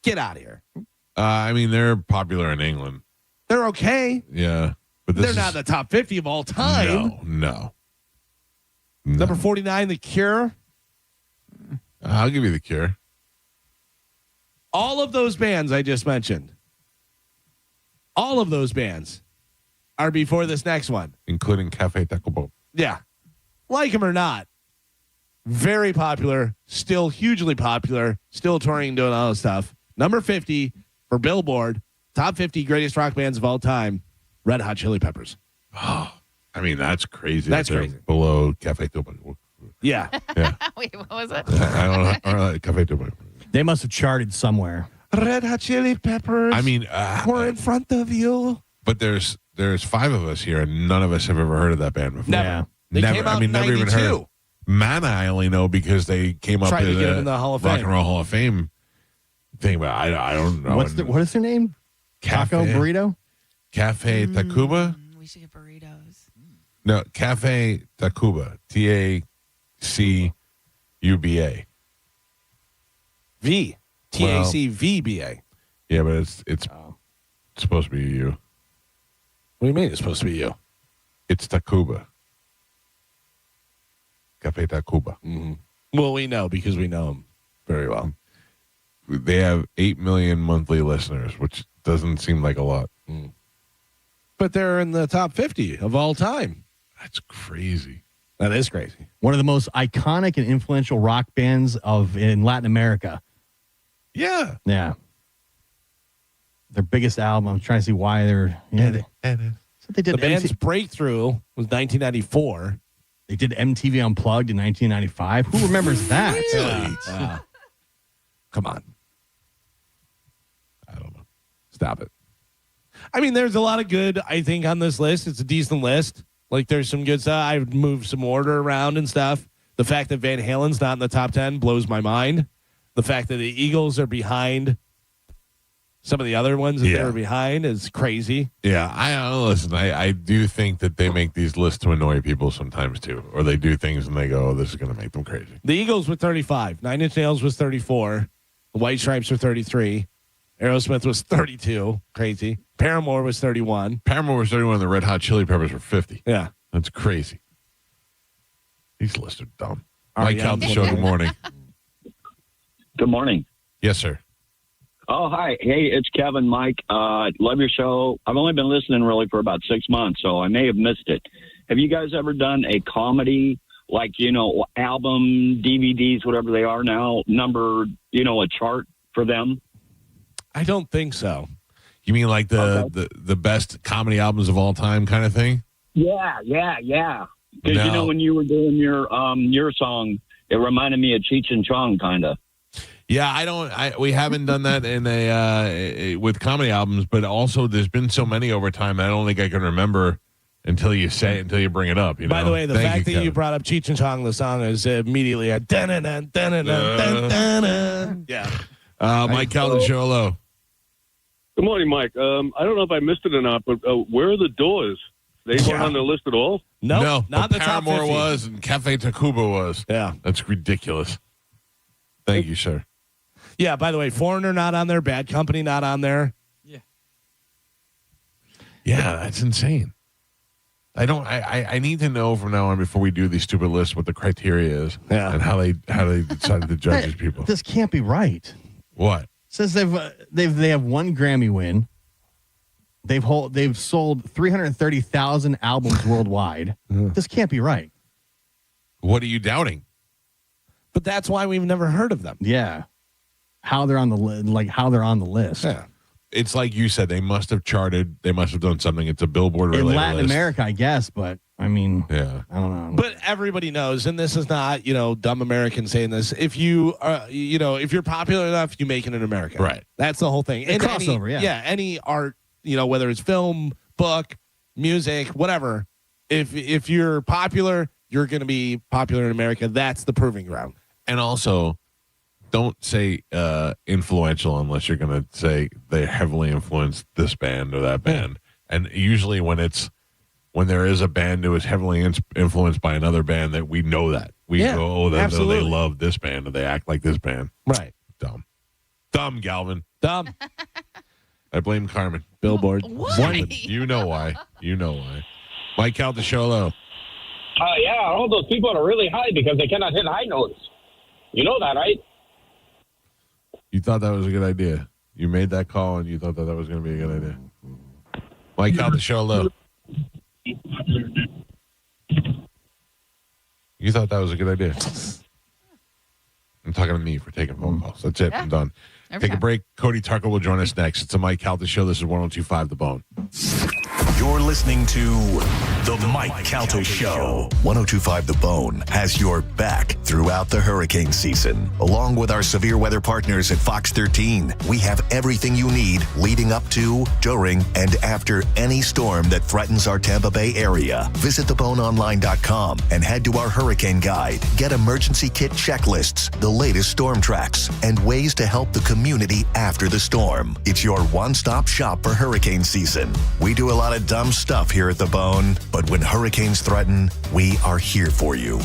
Get out of here. I mean, they're popular in England. They're okay. Yeah. But They're not in the top 50 of all time. No. Number 49, The Cure. I'll give you The Cure. All of those bands I just mentioned, all of those bands are before this next one. Including Cafe Tacuba. Yeah. Like them or not, very popular, still hugely popular, still touring, doing all this stuff. Number 50 for Billboard, top 50 greatest rock bands of all time, Red Hot Chili Peppers. Oh, I mean, that's crazy. That's they're crazy. Below Cafe Tacuba. Yeah. Yeah. Wait, what was it? I don't know. Cafe Tacuba. They must have charted somewhere. Red Hot Chili Peppers. I mean, we're in front of you. But there's 5 of us here, and none of us have ever heard of that band before. Never. Yeah. They never. came out I mean, in never even 92. heard. Mana, I only know because they came up Tried to in get them in the Hall of Rock Fame. and Roll Hall of Fame thing, but I don't know. What is their name? Taco burrito? Cafe Tacuba? We should get burritos. No, Cafe Tacuba. TACUBA. V. TACVBA. Yeah, but it's supposed to be you. What do you mean it's supposed to be you? It's Tacuba. Cafe Tacuba. Mm-hmm. Well, we know because we know them very well. They have 8 million monthly listeners, which doesn't seem like a lot. But they're in the top 50 of all time. That's crazy. That is crazy. One of the most iconic and influential rock bands in Latin America. Yeah. Yeah. Their biggest album. I'm trying to see why they're. Yeah, they did The band's breakthrough was 1994. They did MTV Unplugged in 1995. Who remembers that? Really? Come on. I don't know. Stop it. I mean, there's a lot of good, I think, on this list. It's a decent list. Like, there's some good stuff. I've moved some order around and stuff. The fact that Van Halen's not in the top 10 blows my mind. The fact that the Eagles are behind some of the other ones that they're behind is crazy. Yeah, I do think that they make these lists to annoy people sometimes too, or they do things and they go, "Oh, this is going to make them crazy." The Eagles were 35. 9 Inch Nails was 34. The White Stripes were 33. Aerosmith was 32. Crazy. Paramore was 31. Paramore was 31. The Red Hot Chili Peppers were 50. Yeah, that's crazy. These lists are dumb. All Mike right, Calta Show. Good morning. Good morning. Yes, sir. Oh, hi. Hey, it's Kevin, Mike. Love your show. I've only been listening really for about 6 months, so I may have missed it. Have you guys ever done a comedy, like, album, DVDs, whatever they are now, number, a chart for them? I don't think so. You mean like the best comedy albums of all time kind of thing? Yeah. Because, when you were doing your song, it reminded me of Cheech and Chong, kind of. Yeah, we haven't done that in with comedy albums, but also there's been so many over time I don't think I can remember until you bring it up. By the way, the fact that you brought up Cheech and Chong, the song is immediately a dun-dun-dun-dun-dun-dun-dun. Yeah. Mike Calta, show hello. Good morning, Mike. I don't know if I missed it or not, but where are the Doors? They weren't on the list at all? No, not the top 50. Paramore was and Cafe Tacuba was. Yeah. That's ridiculous. Thank you, sir. Yeah, by the way, Foreigner not on there, Bad Company not on there. Yeah, that's insane. I need to know from now on before we do these stupid lists what the criteria is and how they decided to judge these people. This can't be right. What? It says they have one Grammy win. They've sold 330,000 albums worldwide. This can't be right. What are you doubting? But that's why we've never heard of them. Yeah. How they're on the list. Yeah. It's like you said, they must have charted. They must have done something. It's a Billboard related in Latin list. America, I guess, but I mean, yeah, I don't know. But everybody knows, and this is not, dumb Americans saying this. If you if you're popular enough, you make it in America. Right. That's the whole thing. And crossover, any art, whether it's film, book, music, whatever. If you're popular, you're going to be popular in America. That's the proving ground. And also, don't say influential unless you're going to say they heavily influenced this band or that band. And usually when there is a band who is heavily influenced by another band, that we know that. We go, they love this band or they act like this band. Right. Dumb, Galvin. Dumb. I blame Carmen. Billboard. Why? You know why. Mike Calta, show hello. Yeah, all those people are really high because they cannot hit high notes. You know that, right? You thought that was a good idea. You made that call and you thought that was going to be a good idea. Mike Calta, show hello. You thought that was a good idea. I'm talking to me for taking phone calls. That's it. I'm done. Take a break. Cody Tucker will join us next. It's a Mike Calta show. This is 102.5 The Bone. You're listening to The Mike Calta Show. 102.5 The Bone has your back throughout the hurricane season. Along with our severe weather partners at Fox 13, we have everything you need leading up to, during, and after any storm that threatens our Tampa Bay area. Visit theboneonline.com and head to our hurricane guide. Get emergency kit checklists, the latest storm tracks, and ways to help the community after the storm. It's your one-stop shop for hurricane season. We do a lot of dumb stuff here at The Bone, but when hurricanes threaten, we are here for you.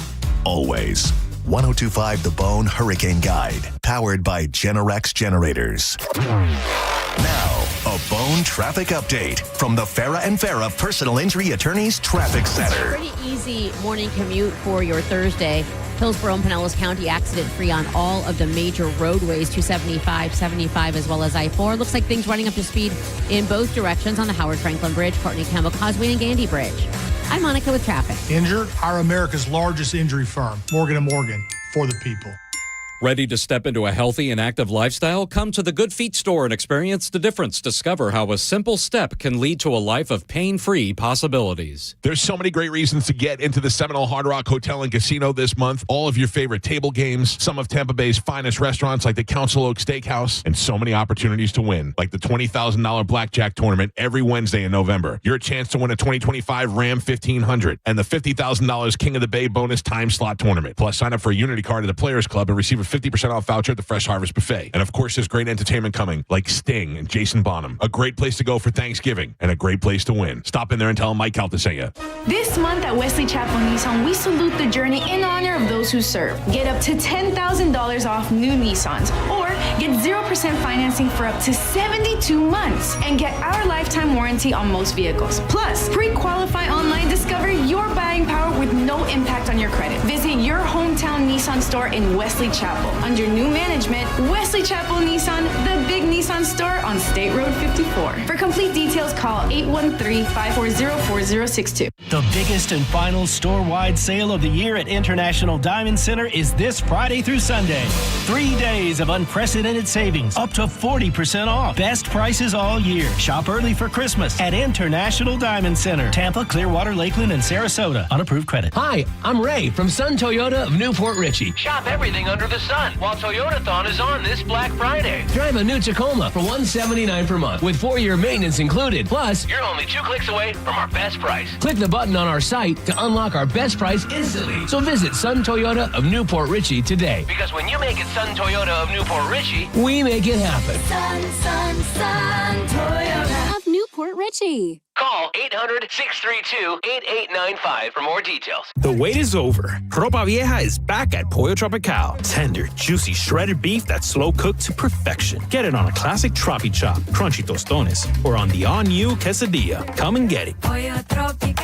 Always. 102.5 The Bone Hurricane Guide, powered by Generex Generators. Now, a Bone traffic update from the Farah and Farah Personal Injury Attorneys Traffic Center. Pretty easy morning commute for your Thursday. Hillsborough and Pinellas County accident-free on all of the major roadways, 275, 75, as well as I-4. Looks like things running up to speed in both directions on the Howard Franklin Bridge, Courtney Campbell Causeway, and Gandy Bridge. I'm Monica with traffic. Injured? Our America's largest injury firm, Morgan & Morgan, for the people. Ready to step into a healthy and active lifestyle? Come to the Good Feet store and experience the difference. Discover how a simple step can lead to a life of pain-free possibilities. There's so many great reasons to get into the Seminole Hard Rock Hotel and Casino this month. All of your favorite table games, some of Tampa Bay's finest restaurants like the Council Oak Steakhouse, and so many opportunities to win, like the $20,000 blackjack tournament every Wednesday in November. Your chance to win a 2025 Ram 1500 and the $50,000 King of the Bay bonus time slot tournament. Plus, sign up for a Unity card at the Players Club and receive a 50% off voucher at the Fresh Harvest Buffet. And of course, there's great entertainment coming, like Sting and Jason Bonham. A great place to go for Thanksgiving and a great place to win. Stop in there and tell them Mike Calta sent you. This month at Wesley Chapel Nissan, we salute the journey in honor of those who serve. Get up to $10,000 off new Nissans, or get 0% financing for up to 72 months, and get our lifetime warranty on most vehicles. Plus, pre-qualify online, discover your buying power with no impact on your credit. Visit your hometown Nissan store in Wesley Chapel. Chapel. Under new management, Wesley Chapel Nissan, the big Nissan store on State Road 54. For complete details, call 813-540-4062. The biggest and final store-wide sale of the year at International Diamond Center is this Friday through Sunday. 3 days of unprecedented savings, up to 40% off. Best prices all year. Shop early for Christmas at International Diamond Center. Tampa, Clearwater, Lakeland, and Sarasota. On approved credit. Hi, I'm Ray from Sun Toyota of Newport Richey. Shop everything under the sun while Toyotathon is on this Black Friday. Drive a new Tacoma for $179 per month with 4-year maintenance included. Plus, you're only 2 clicks away from our best price. Click the button on our site to unlock our best price instantly. So visit Sun Toyota of Newport Richey today. Because when you make it Sun Toyota of Newport Richey, we make it happen. Sun Toyota of Newport Richey. Call 800-632-8895 for more details. The wait is over. Ropa Vieja is back at Pollo Tropical. Tender, juicy, shredded beef that's slow cooked to perfection. Get it on a classic Tropi Chop, crunchy tostones, or on the all-new quesadilla. Come and get it. Pollo Tropical.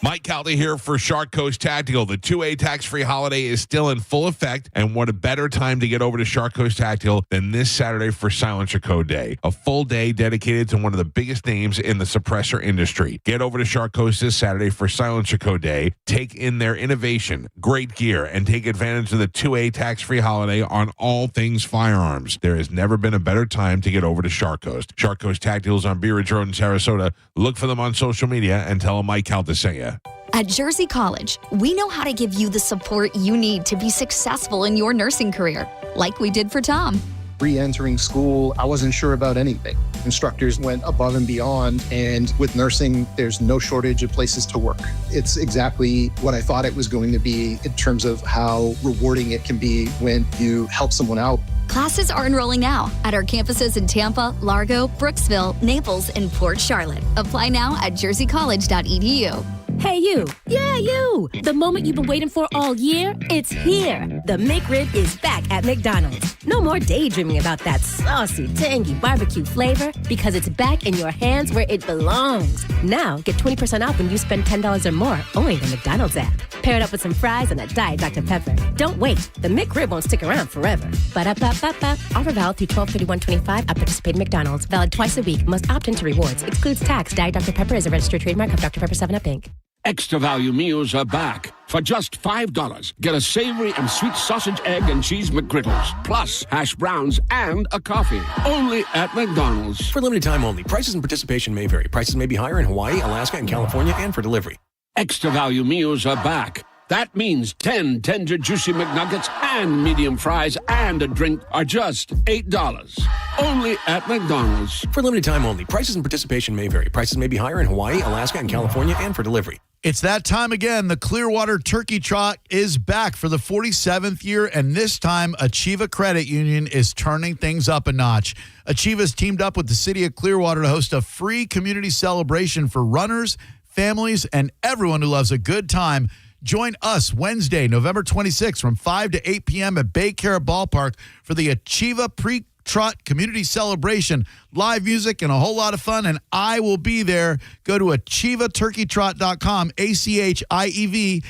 Mike Calta here for Shark Coast Tactical. The 2A tax-free holiday is still in full effect, and what a better time to get over to Shark Coast Tactical than this Saturday for Silencer Code Day, a full day dedicated to one of the biggest names in the suppressor industry. Get over to Shark Coast this Saturday for Silencer Code Day. Take in their innovation, great gear, and take advantage of the 2A tax-free holiday on all things firearms. There has never been a better time to get over to Shark Coast. Shark Coast Tactical is on Bee Ridge Road in Sarasota. Look for them on social media and tell them Mike Calta sent you. At Jersey College, we know how to give you the support you need to be successful in your nursing career, like we did for Tom. Re-entering school, I wasn't sure about anything. Instructors went above and beyond, and with nursing, there's no shortage of places to work. It's exactly what I thought it was going to be in terms of how rewarding it can be when you help someone out. Classes are enrolling now at our campuses in Tampa, Largo, Brooksville, Naples, and Port Charlotte. Apply now at jerseycollege.edu. Hey, you. Yeah, you. The moment you've been waiting for all year, it's here. The McRib is back at McDonald's. No more daydreaming about that saucy, tangy barbecue flavor because it's back in your hands where it belongs. Now, get 20% off when you spend $10 or more only in the McDonald's app. Pair it up with some fries and a Diet Dr. Pepper. Don't wait. The McRib won't stick around forever. Ba-da-ba-ba-ba. Offer valid through 12/31/25 at participating McDonald's. Valid twice a week. Must opt into rewards. Excludes tax. Diet Dr. Pepper is a registered trademark of Dr. Pepper 7-Up, Inc. Extra value meals are back. For just $5, get a savory and sweet sausage, egg, and cheese McGriddles, plus hash browns and a coffee. Only at McDonald's. For limited time only. Prices and participation may vary. Prices may be higher in Hawaii, Alaska, and California, and for delivery. Extra value meals are back. That means 10 tender, juicy McNuggets and medium fries and a drink are just $8. Only at McDonald's. For limited time only. Prices and participation may vary. Prices may be higher in Hawaii, Alaska, and California, and for delivery. It's that time again. The Clearwater Turkey Trot is back for the 47th year, and this time Achieva Credit Union is turning things up a notch. Achieva's teamed up with the city of Clearwater to host a free community celebration for runners, families, and everyone who loves a good time. Join us Wednesday, November 26th from 5 to 8 p.m. at Bay Carrot Ballpark for the Achieva Pre-Trot Community Celebration. Live music and a whole lot of fun, and I will be there. Go to achievaturkeytrot.com, ACHIEVA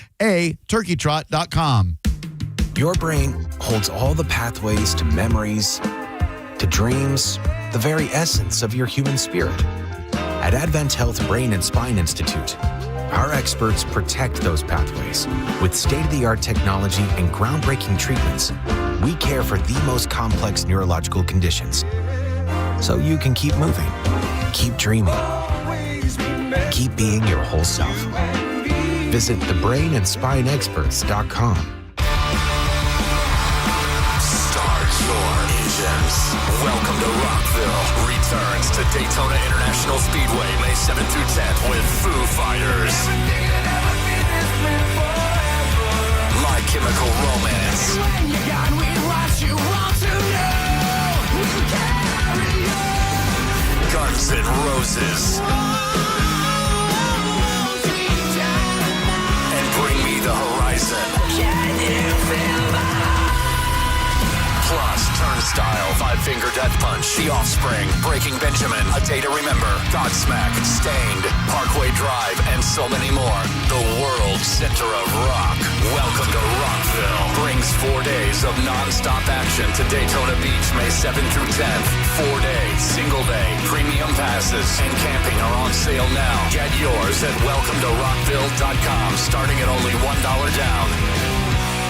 turkeytrot.com. Your brain holds all the pathways to memories, to dreams, the very essence of your human spirit. At Advent Health Brain and Spine Institute, our experts protect those pathways. With state-of-the-art technology and groundbreaking treatments, we care for the most complex neurological conditions. So you can keep moving, keep dreaming, keep being your whole self. Visit thebrainandspineexperts.com. Welcome to Rockville. Returns to Daytona International Speedway May 7th through 10th with Foo Fighters. My Chemical Romance. Guns N' Roses. And Bring Me the Horizon. Plus, turn Style, Five Finger Death Punch, The Offspring, Breaking Benjamin, A Day to Remember, Godsmack, Stained, Parkway Drive, and so many more. The world's center of rock. Welcome to Rockville. Brings 4 days of non-stop action to Daytona Beach, May 7th through 10th. 4 days, single day, premium passes, and camping are on sale now. Get yours at welcometorockville.com, starting at only $1 down.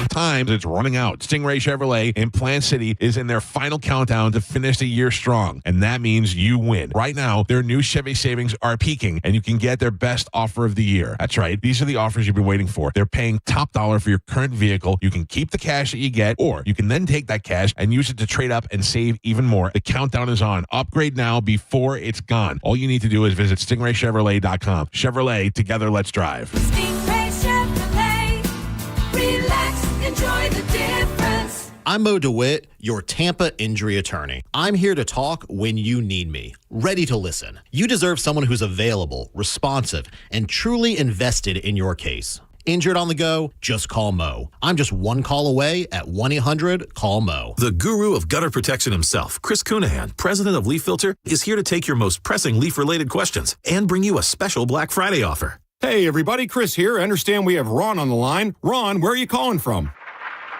Times it's running out. Stingray Chevrolet in Plant City is in their final countdown to finish the year strong, and that means you win. Right now, their new Chevy savings are peaking, and you can get their best offer of the year. That's right. These are the offers you've been waiting for. They're paying top dollar for your current vehicle. You can keep the cash that you get, or you can then take that cash and use it to trade up and save even more. The countdown is on. Upgrade now before it's gone. All you need to do is visit stingraychevrolet.com. Chevrolet, together let's drive. Stingray Chevrolet. Relax, enjoy the difference. I'm Mo DeWitt, your Tampa injury attorney. I'm here to talk when you need me, ready to listen. You deserve someone who's available, responsive, and truly invested in your case. Injured on the go? Just call Mo. I'm just one call away at 1-800-CALL-MO. The guru of gutter protection himself, Chris Cunahan, president of Leaf Filter, is here to take your most pressing leaf-related questions and bring you a special Black Friday offer. Hey, everybody, Chris here. I understand we have Ron on the line. Ron, where are you calling from?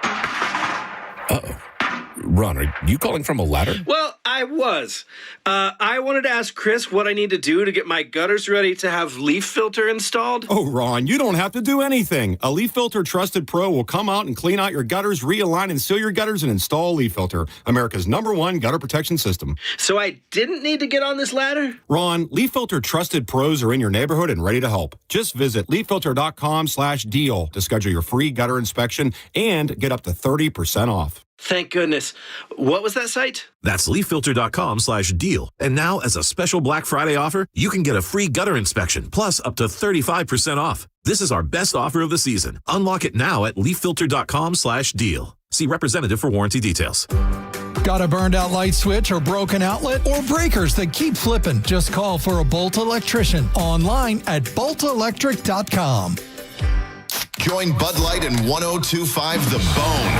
Uh-oh. Ron, are you calling from a ladder? Well, I was. I wanted to ask Chris what I need to do to get my gutters ready to have Leaf Filter installed. Oh, Ron, you don't have to do anything. A Leaf Filter Trusted Pro will come out and clean out your gutters, realign and seal your gutters, and install Leaf Filter, America's #1 gutter protection system. So I didn't need to get on this ladder? Ron, Leaf Filter Trusted Pros are in your neighborhood and ready to help. Just visit leaffilter.com/deal to schedule your free gutter inspection and get up to 30% off. Thank goodness. What was that site? That's leaffilter.com/deal. And now, as a special Black Friday offer, you can get a free gutter inspection, plus up to 35% off. This is our best offer of the season. Unlock it now at leaffilter.com/deal. See representative for warranty details. Got a burned out light switch or broken outlet or breakers that keep flipping? Just call for a Bolt electrician online at boltelectric.com. Join Bud Light and 1025 The Bone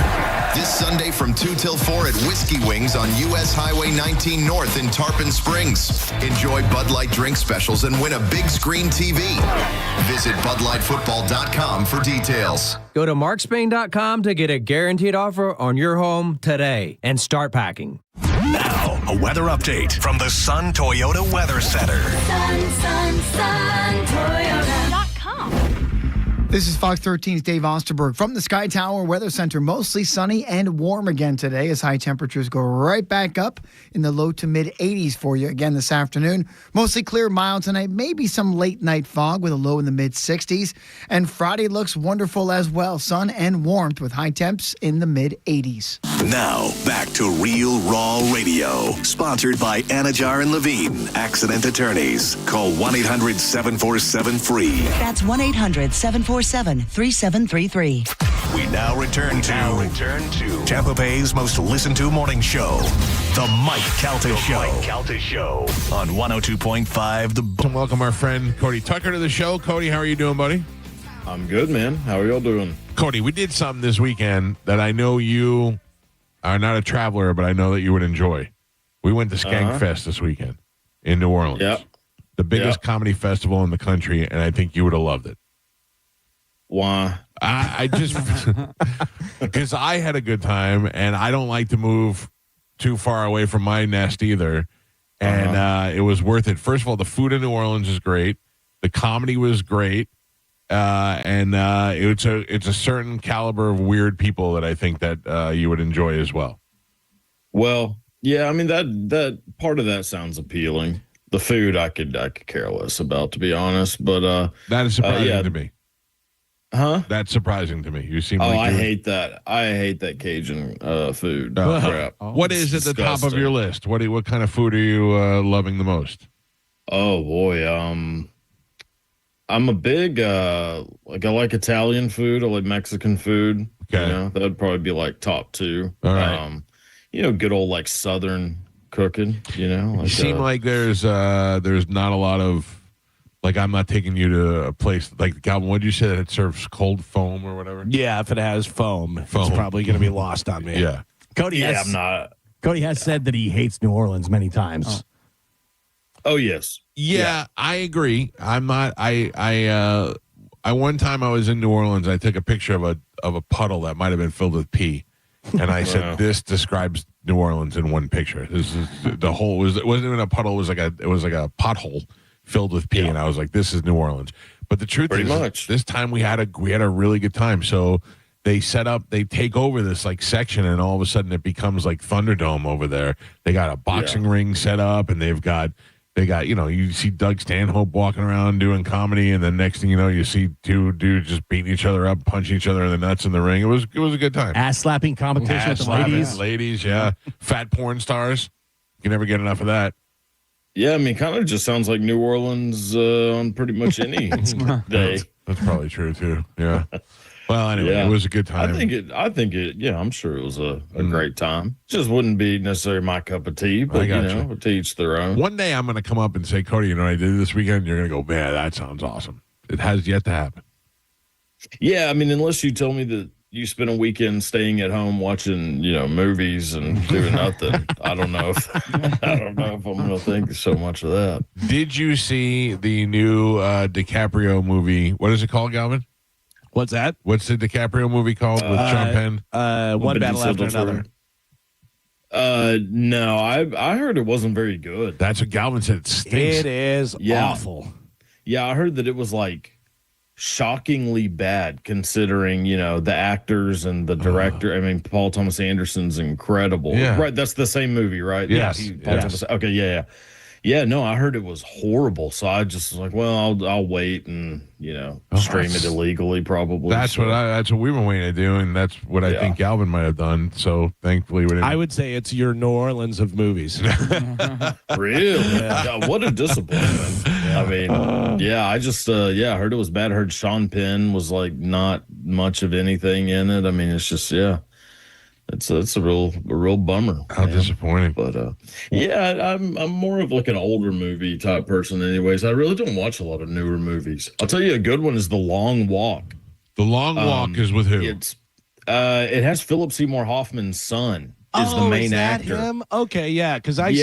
this Sunday from 2 till 4 at Whiskey Wings on U.S. Highway 19 North in Tarpon Springs. Enjoy Bud Light drink specials and win a big screen TV. Visit BudLightFootball.com for details. Go to markspain.com to get a guaranteed offer on your home today and start packing. Now, a weather update from the Sun Toyota Weather Center. Sun, Toyota.com. This is Fox 13's Dave Osterberg from the Sky Tower Weather Center. Mostly sunny and warm again today as high temperatures go right back up in the low to mid 80s for you again this afternoon. Mostly clear, mild tonight, maybe some late night fog with a low in the mid 60s. And Friday looks wonderful as well. Sun and warmth with high temps in the mid 80s. Now, back to Real Raw Radio. Sponsored by Anajar and Levine, accident attorneys. Call 1-800-747-FREE. That's 1-800-747-3733. We now return to Tampa Bay's most listened to morning show, The Mike Calta Show. On 102.5 The And welcome our friend Cody Tucker to the show. Cody, how are you doing, buddy? I'm good, man. How are y'all doing? Cody, we did something this weekend that I know you are not a traveler, but I know that you would enjoy. We went to Skank Fest this weekend in New Orleans. Yep. The biggest comedy festival in the country, and I think you would have loved it. Why? I just because I had a good time, and I don't like to move too far away from my nest either. And it was worth it. First of all, the food in New Orleans is great. The comedy was great. And it's a certain caliber of weird people that I think that you would enjoy as well. Well, yeah, I mean that part of that sounds appealing. The food I could care less about, to be honest. But that is surprising to me. Huh? That's surprising to me. You seem I hate that. I hate that Cajun food crap. What is at the top of your list? What kind of food are you loving the most? Oh boy, I'm a big I like Italian food. I like Mexican food. Okay, that would probably be like top 2. All right. Good old like Southern cooking. You seem like there's not a lot of. Like, I'm not taking you to a place like Galvin. What did you say that it serves cold foam or whatever? Yeah, if it has foam. It's probably going to be lost on me. Yeah. Cody, I'm not. Cody has said that he hates New Orleans many times. Oh yes. Yeah, I agree. I'm not. I one time I was in New Orleans. I took a picture of a puddle that might have been filled with pee, and I said, "This describes New Orleans in one picture." This is the whole. It wasn't even a puddle. It was like a pothole filled with pee, and I was like, "This is New Orleans." But the truth is, this time we had a really good time. So they take over this like section, and all of a sudden it becomes like Thunderdome over there. They got a boxing ring set up, and they got, you see Doug Stanhope walking around doing comedy, and then next thing you know, you see two dudes just beating each other up, punching each other in the nuts in the ring. It was a good time. Ass slapping competition with the ladies, yeah. Fat porn stars. You never get enough of that. Yeah, I mean, kind of just sounds like New Orleans on pretty much any day. That's probably true too. Yeah. Well, anyway, it was a good time. I think it. Yeah, I'm sure it was a great time. Just wouldn't be necessarily my cup of tea, but to each their own. One day I'm going to come up and say, Cody, you know what I did this weekend? You're going to go, man, that sounds awesome. It has yet to happen. Yeah, I mean, unless you tell me that you spent a weekend staying at home watching, movies and doing nothing, I don't know if I'm going to think so much of that. Did you see the new DiCaprio movie? What is it called, Galvin? What's that? What's the DiCaprio movie called with Sean Penn? One Battle After Another. No, I heard it wasn't very good. That's what Galvin said. It stinks. It is awful. Yeah, I heard that it was like shockingly bad considering, the actors and the director. I mean, Paul Thomas Anderson's incredible. Yeah. Right, that's the same movie, right? Yes. Okay, yeah. Yeah, no, I heard it was horrible. So I just was like, well, I'll wait and, stream it illegally probably. That's what we've been waiting to do, and that's what I think Galvin might have done. So thankfully we didn't. I would say it's your New Orleans of movies. Really? Yeah, what a disappointment. I mean, I just I heard it was bad. I heard Sean Penn was like not much of anything in it. I mean, it's just it's a real bummer. How disappointing. But I'm more of like an older movie type person anyways. I really don't watch a lot of newer movies. I'll tell you a good one is The Long Walk. The Long Walk is with who? It has Philip Seymour Hoffman's son is the main is that actor. Him? Okay, yeah, because I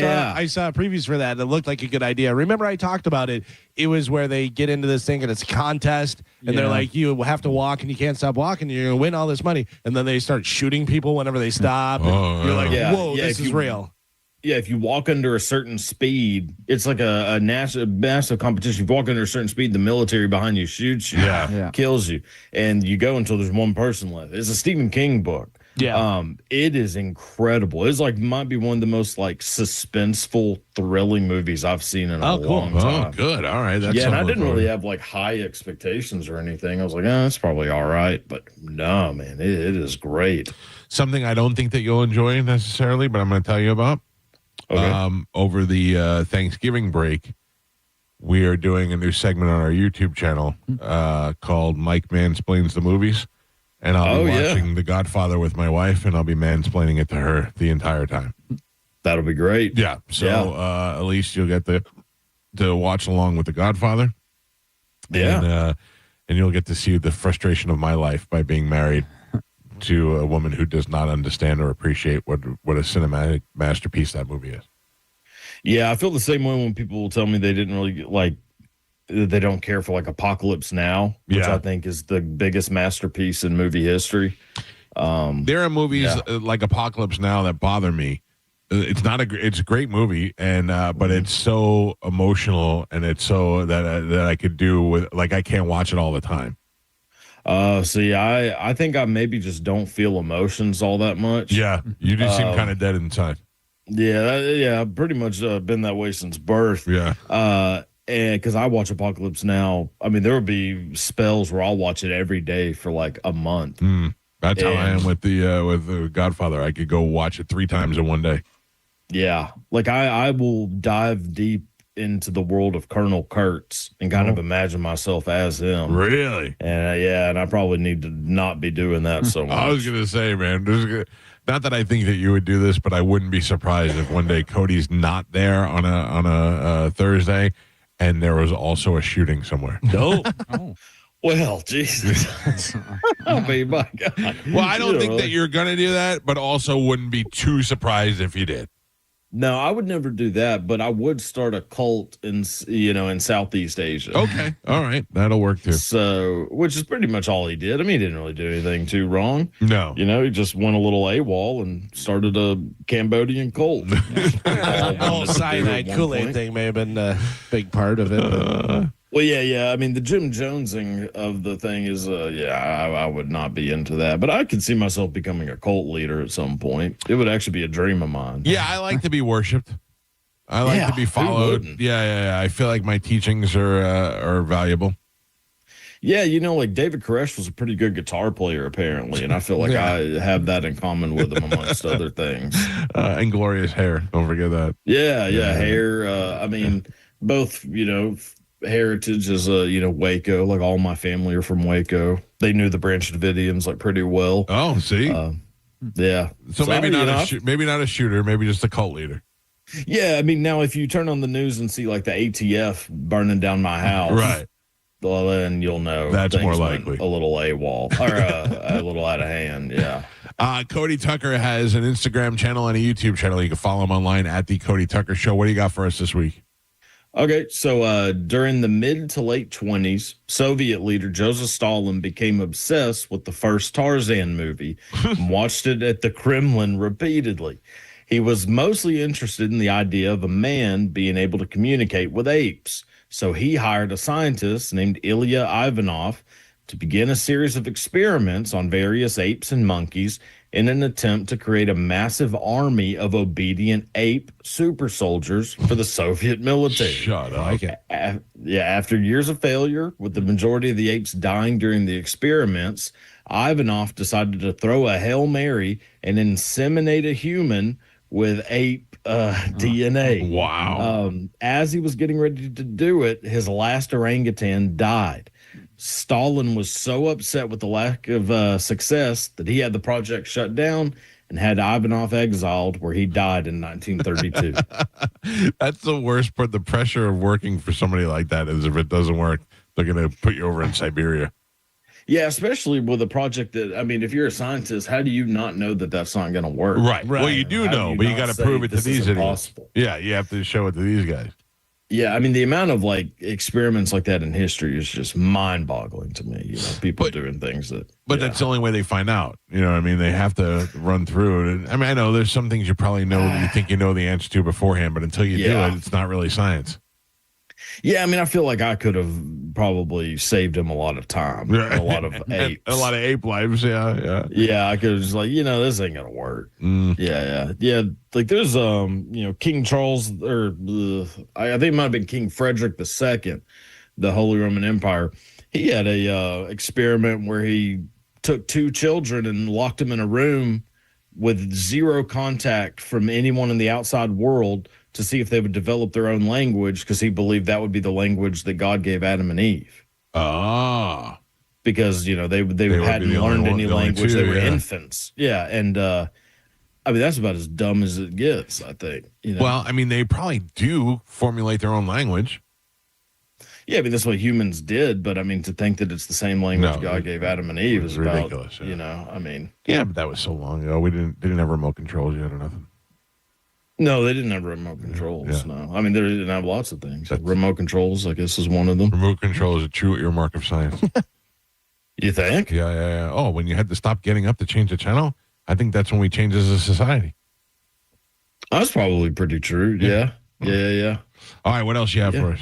saw previews for that and it looked like a good idea. Remember I talked about it. It was where they get into this thing and it's a contest and they're like, you have to walk and you can't stop walking and you're gonna win all this money. And then they start shooting people whenever they stop. And you're like, whoa, this is real. Yeah, if you walk under a certain speed, it's like a massive competition. If you walk under a certain speed, the military behind you shoots you, kills you, and you go until there's one person left. It's a Stephen King book. Yeah. It is incredible. It's like might be one of the most like suspenseful, thrilling movies I've seen in a long time. Oh, good. All right. That's and I didn't really have like high expectations or anything. I was like, that's probably all right. But no, man, it is great. Something I don't think that you'll enjoy necessarily, but I'm going to tell you about. Okay. Over the Thanksgiving break, we are doing a new segment on our YouTube channel called Mike Mansplains the Movies. And I'll be watching The Godfather with my wife, and I'll be mansplaining it to her the entire time. That'll be great. Yeah. So at least you'll get to watch along with The Godfather. Yeah. And you'll get to see the frustration of my life by being married to a woman who does not understand or appreciate what a cinematic masterpiece that movie is. Yeah, I feel the same way when people will tell me they didn't really like. They don't care for like Apocalypse Now, which I think is the biggest masterpiece in movie history. There are movies like Apocalypse Now that bother me. It's not it's a great movie, and but it's so emotional, and it's so that I could do with like I can't watch it all the time. See, I think I maybe just don't feel emotions all that much. Yeah, you do seem kind of dead inside. Yeah, I've pretty much been that way since birth. Yeah. And because I watch Apocalypse Now, I mean, there will be spells where I'll watch it every day for like a month. That's how I am with the Godfather. I could go watch it 3 times in one day. Yeah, like I will dive deep into the world of Colonel Kurtz and kind of imagine myself as him. Really? And and I probably need to not be doing that so much. I was gonna say, man, not that I think that you would do this, but I wouldn't be surprised if one day Cody's not there on a Thursday. And there was also a shooting somewhere. No. Well, Jesus. I mean, my God. Well, I don't think that you're going to do that, but also wouldn't be too surprised if you did. No, I would never do that, but I would start a cult in Southeast Asia. Okay. All right. That'll work too. So, which is pretty much all he did. I mean, he didn't really do anything too wrong. No. He just went a little AWOL and started a Cambodian cult. The whole cyanide Kool-Aid thing may have been a big part of it. Well, yeah. I mean, the Jim Jonesing of the thing is, I would not be into that. But I could see myself becoming a cult leader at some point. It would actually be a dream of mine. Yeah, I like to be worshipped. I like to be followed. Yeah. I feel like my teachings are valuable. Yeah, like David Koresh was a pretty good guitar player, apparently. And I feel like I have that in common with him, amongst other things. And glorious hair. Don't forget that. Yeah, hair. I mean, both, heritage is Waco. Like all my family are from Waco. They knew the Branch Davidians like pretty well. Oh, see, yeah. So maybe not a shooter, maybe just a cult leader. Yeah, I mean, now if you turn on the news and see like the ATF burning down my house, right? Well, then you'll know that's more likely a little AWOL or a little out of hand. Yeah. Cody Tucker has an Instagram channel and a YouTube channel. You can follow him online at the Cody Tucker Show. What do you got for us this week? Okay, so during the mid to late 20s, Soviet leader Joseph Stalin became obsessed with the first Tarzan movie and watched it at the Kremlin repeatedly. He was mostly interested in the idea of a man being able to communicate with apes. So he hired a scientist named Ilya Ivanov to begin a series of experiments on various apes and monkeys in an attempt to create a massive army of obedient ape super soldiers for the Soviet military. Shut up. After years of failure, with the majority of the apes dying during the experiments, Ivanov decided to throw a Hail Mary and inseminate a human with ape DNA. Wow. As he was getting ready to do it, his last orangutan died. Stalin was so upset with the lack of success that he had the project shut down and had Ivanov exiled, where he died in 1932. That's the worst part. The pressure of working for somebody like that is if it doesn't work, they're going to put you over in Siberia. Yeah, especially with a project that, I mean, if you're a scientist, how do you not know that that's not going to work? Right. Well, you do know, but you got to prove it to these idiots. Impossible. Yeah, you have to show it to these guys. Yeah, I mean, the amount of like experiments like that in history is just mind-boggling to me. People doing things that. But that's the only way they find out. You know what I mean? They have to run through it. And, I mean, I know there's some things you probably know that you think you know the answer to beforehand, but until you do it, it's not really science. Yeah, I mean, I feel like I could have probably saved him a lot of time, a lot of apes. A lot of ape lives, yeah. Yeah, I could have just like, this ain't gonna work. Yeah. Like there's King Charles, or I think it might have been King Frederick II, the Holy Roman Empire. He had a experiment where he took two children and locked them in a room with zero contact from anyone in the outside world to see if they would develop their own language, because he believed that would be the language that God gave Adam and Eve. Ah. Because, they hadn't learned any language. They were infants. Yeah. And, I mean, that's about as dumb as it gets, I think. Well, I mean, they probably do formulate their own language. Yeah, I mean, that's what humans did. But, I mean, to think that it's the same language God gave Adam and Eve is ridiculous. About, I mean. Yeah, but that was so long ago. They didn't have remote controls yet or nothing. No, they didn't have remote controls. Yeah. No, I mean, they didn't have lots of things. Remote controls, I guess, is one of them. Remote control is a true earmark of science. You think? Yeah. Oh, when you had to stop getting up to change the channel, I think that's when we changed as a society. That's probably pretty true. Yeah. All right, what else you have for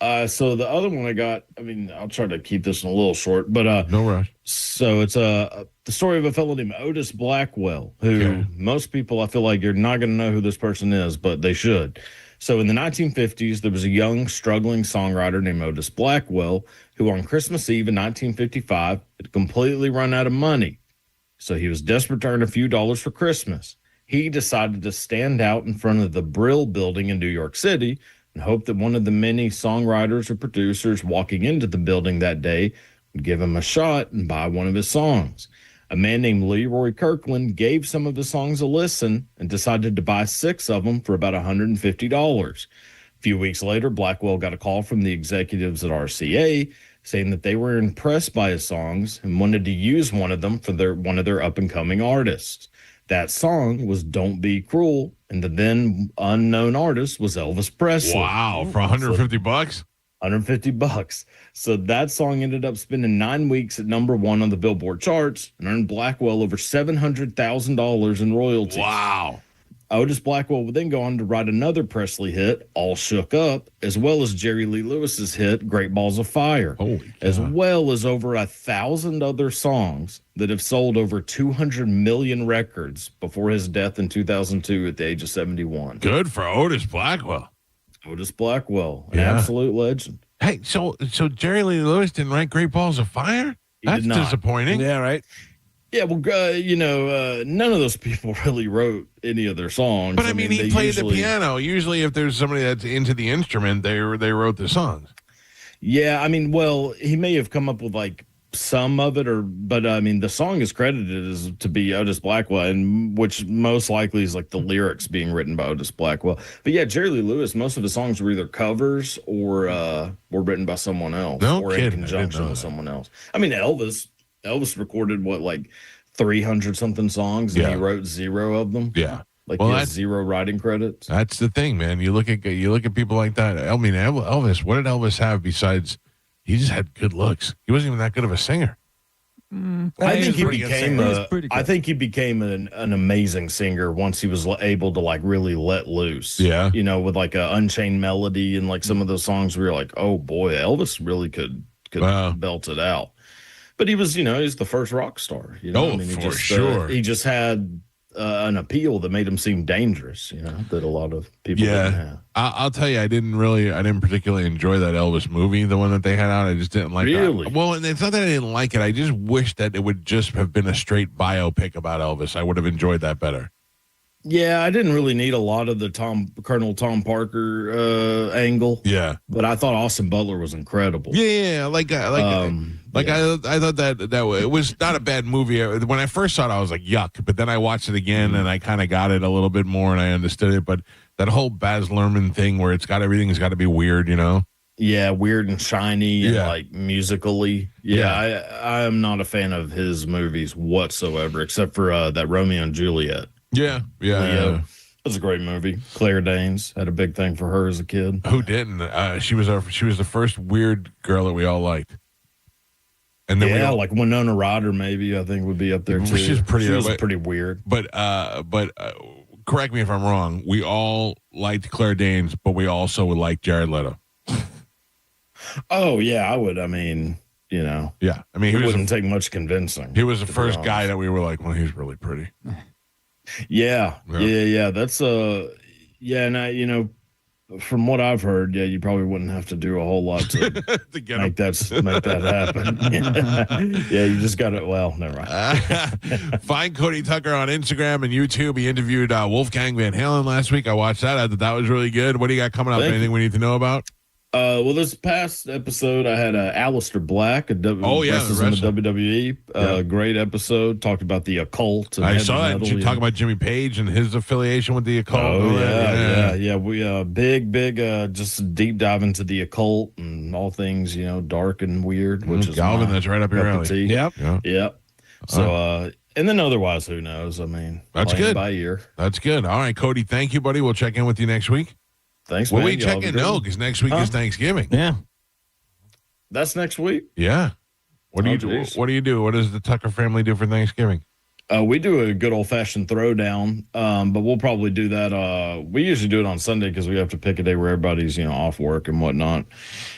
us? So the other one I got, I mean, I'll try to keep this one a little short, but no rush. So it's the story of a fellow named Otis Blackwell, who most people, I feel like you're not going to know who this person is, but they should. So in the 1950s, there was a young, struggling songwriter named Otis Blackwell, who on Christmas Eve in 1955 had completely run out of money. So he was desperate to earn a few dollars for Christmas. He decided to stand out in front of the Brill Building in New York City and hoped that one of the many songwriters or producers walking into the building that day would give him a shot and buy one of his songs. A man named Leroy Kirkland gave some of his songs a listen and decided to buy 6 of them for about $150. A few weeks later, Blackwell got a call from the executives at RCA saying that they were impressed by his songs and wanted to use one of them for one of their up-and-coming artists. That song was Don't Be Cruel, and the then unknown artist was Elvis Presley. Wow, for $150? $150. So that song ended up spending 9 weeks at number 1 on the Billboard charts and earned Blackwell over $700,000 in royalties. Wow. Otis Blackwell would then go on to write another Presley hit, All Shook Up, as well as Jerry Lee Lewis's hit, Great Balls of Fire, as well as over 1,000 other songs that have sold over 200 million records before his death in 2002 at the age of 71. Good for Otis Blackwell. Otis Blackwell, an absolute legend. Hey, so Jerry Lee Lewis didn't write Great Balls of Fire? That's disappointing. Yeah, right. Yeah, well, none of those people really wrote any of their songs. But I mean he played the piano. Usually, if there's somebody that's into the instrument, they wrote the songs. Yeah, I mean, well, he may have come up with like some of it, but I mean, the song is credited as to be Otis Blackwell, and which most likely is like the lyrics being written by Otis Blackwell. But yeah, Jerry Lee Lewis, most of his songs were either covers or were written by someone else, or in conjunction with someone else. I mean, Elvis recorded like 300 something songs, and he wrote 0 of them. Yeah, like he has 0 writing credits. That's the thing, man. You look at people like that. I mean, Elvis. What did Elvis have besides? He just had good looks. He wasn't even that good of a singer. I think he became an amazing singer once he was able to like really let loose. Yeah, with like a Unchained Melody and like some of those songs where you're like, oh boy, Elvis really could belt it out. But he was, he's the first rock star. Sure. He just had an appeal that made him seem dangerous. That a lot of people didn't have. I'll tell you, I didn't particularly enjoy that Elvis movie, the one that they had out. I just didn't like it. Really? Well, and it's not that I didn't like it. I just wish that it would just have been a straight biopic about Elvis. I would have enjoyed that better. Yeah, I didn't really need a lot of the Colonel Tom Parker angle. Yeah, but I thought Austin Butler was incredible. Yeah, I thought that it was not a bad movie. When I first saw it, I was like, yuck. But then I watched it again, and I kind of got it a little bit more, and I understood it. But that whole Baz Luhrmann thing, where everything's got to be weird, Yeah, weird and shiny and like musically. Yeah, I am not a fan of his movies whatsoever, except for that Romeo and Juliet. Yeah. It was a great movie. Claire Danes, had a big thing for her as a kid. Who didn't? She was the first weird girl that we all liked. And then like Winona Ryder, maybe I think would be up there too. She was pretty weird. But correct me if I'm wrong. We all liked Claire Danes, but we also would like Jared Leto. Oh yeah, I would. I mean, Yeah, I mean, it wouldn't take much convincing. He was the first guy that we were like, well, he's really pretty. Yeah. That's and from what I've heard, you probably wouldn't have to do a whole lot to, to make that happen. You just got it. Well, never mind. Find Cody Tucker on Instagram and YouTube. He interviewed Wolfgang Van Halen last week. I watched that. I thought that was really good. What do you got coming up? Anything we need to know about? Well, this past episode, I had Aleister Black, wrestles in the WWE. Great episode. Talked about the occult. And I saw that. Did you talk about Jimmy Page and his affiliation with the occult? Oh, yeah. We big, just deep dive into the occult and all things, dark and weird, which is Galvin. That's right up your alley. Yep. So, and then otherwise, who knows? I mean, that's good. By ear. That's good. All right, Cody. Thank you, buddy. We'll check in with you next week. Thanks, man. Will we check in? No, because next week is Thanksgiving. Yeah. That's next week? Yeah. What do you do? What do you do? What does the Tucker family do for Thanksgiving? We do a good old-fashioned throwdown, but we'll probably do that. We usually do it on Sunday because we have to pick a day where everybody's, off work and whatnot.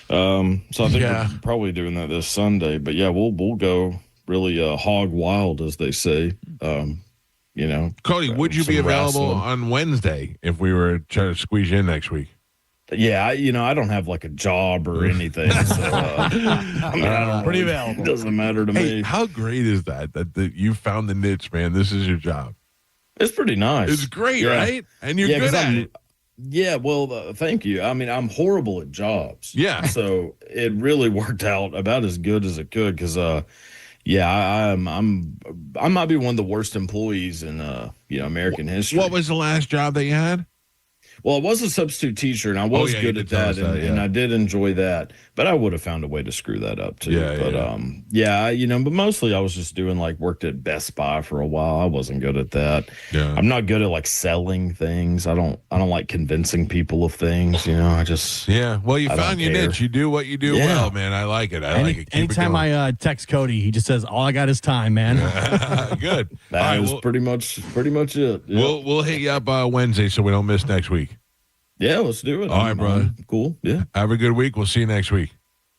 So I think we're probably doing that this Sunday. But, we'll go really hog wild, as they say. Cody, would you be available on Wednesday if we were trying to squeeze you in next week? Yeah, I don't have like a job or anything. So, I don't pretty available. It doesn't matter to me. How great is that you found the niche, man? This is your job. It's pretty nice. It's great, right? And you're good at it. Yeah, well, thank you. I mean, I'm horrible at jobs. Yeah. So it really worked out about as good as it could because I might be one of the worst employees in American history. What was the last job that you had? Well, it was a substitute teacher, and I was good at that, and I did enjoy that. But I would have found a way to screw that up too. But mostly I was just doing worked at Best Buy for a while. I wasn't good at that. Yeah. I'm not good at selling things. I don't like convincing people of things. I just Well, you found your niche. You do what you do well, man. I like it. I like it. Keep anytime I text Cody, he just says, "All I got is time, man." Good. That was pretty much it. Yeah. We'll hit you up Wednesday so we don't miss next week. Yeah, let's do it. All right, brother. Cool. Yeah. Have a good week. We'll see you next week.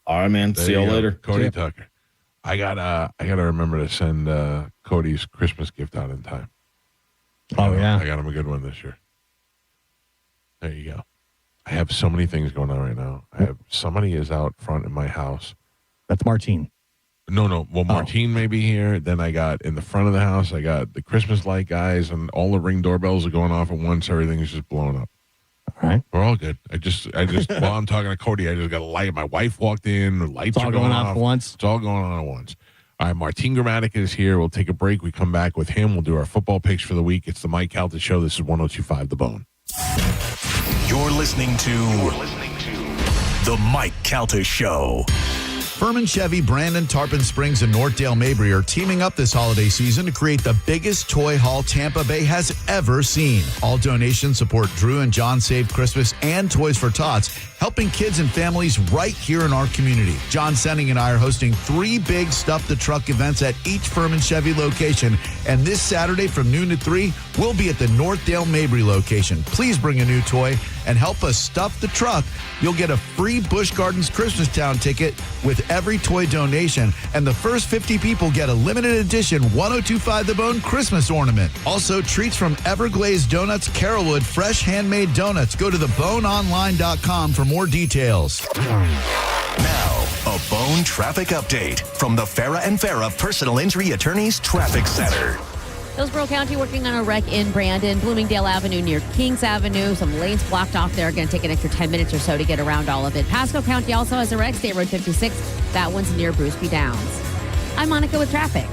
All right, man. See y'all later. Cody Tucker. I gotta remember to send Cody's Christmas gift out in time. I got him a good one this year. There you go. I have so many things going on right now. Somebody is out front in my house. That's Martine. No. Well, Martine may be here. Then I got in the front of the house, I got the Christmas light guys, and all the Ring doorbells are going off at once. Everything's just blowing up. All right. We're all good. I just while I'm talking to Cody, I just got a light. My wife walked in. The lights are going off at once. It's all going on at once. All right, Martine Gramatica is here. We'll take a break. We come back with him. We'll do our football picks for the week. It's the Mike Calta Show. This is 102.5 The Bone. You're listening to the Mike Calta Show. Furman Chevy, Brandon, Tarpon Springs, and Northdale Mabry are teaming up this holiday season to create the biggest toy haul Tampa Bay has ever seen. All donations support Drew and John Save Christmas and Toys for Tots, helping kids and families right here in our community. John Senning and I are hosting 3 big Stuff the Truck events at each Furman Chevy location, and this Saturday from noon to 3, we'll be at the Northdale Mabry location. Please bring a new toy and help us stuff the truck. You'll get a free Busch Gardens Christmastown ticket with every toy donation, and the first 50 people get a limited edition 102.5 The Bone Christmas ornament. Also, treats from Everglazed Donuts, Carrollwood, fresh handmade donuts. Go to theboneonline.com for more details. Now, a Bone traffic update from the Farah and Farah Personal Injury Attorneys Traffic Center. Hillsborough County working on a wreck in Brandon, Bloomingdale Avenue near Kings Avenue. Some lanes blocked off there. Going to take an extra 10 minutes or so to get around all of it. Pasco County also has a wreck, State Road 56. That one's near Bruceby Downs. I'm Monica with traffic.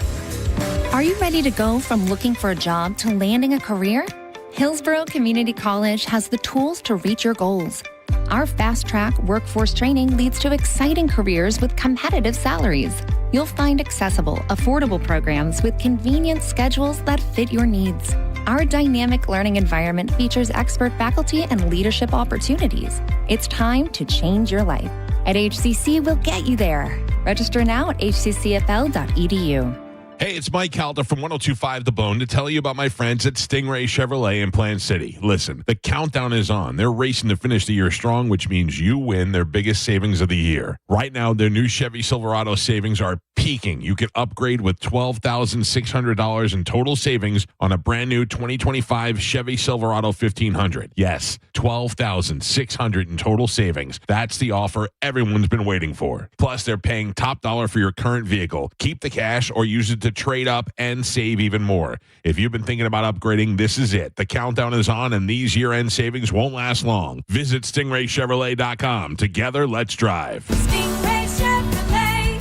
Are you ready to go from looking for a job to landing a career? Hillsborough Community College has the tools to reach your goals. Our fast-track workforce training leads to exciting careers with competitive salaries. You'll find accessible, affordable programs with convenient schedules that fit your needs. Our dynamic learning environment features expert faculty and leadership opportunities. It's time to change your life. At HCC, we'll get you there. Register now at hccfl.edu. Hey, it's Mike Calta from 102.5 The Bone to tell you about my friends at Stingray Chevrolet in Plant City. Listen, the countdown is on. They're racing to finish the year strong, which means you win their biggest savings of the year. Right now, their new Chevy Silverado savings are peaking. You can upgrade with $12,600 in total savings on a brand new 2025 Chevy Silverado 1500. Yes, $12,600 in total savings. That's the offer everyone's been waiting for. Plus, they're paying top dollar for your current vehicle. Keep the cash or use it to trade up and save even more. If you've been thinking about upgrading, this is it. The countdown is on, and these year-end savings won't last long. Visit StingrayChevrolet.com. Together, let's drive. Stingray Chevrolet.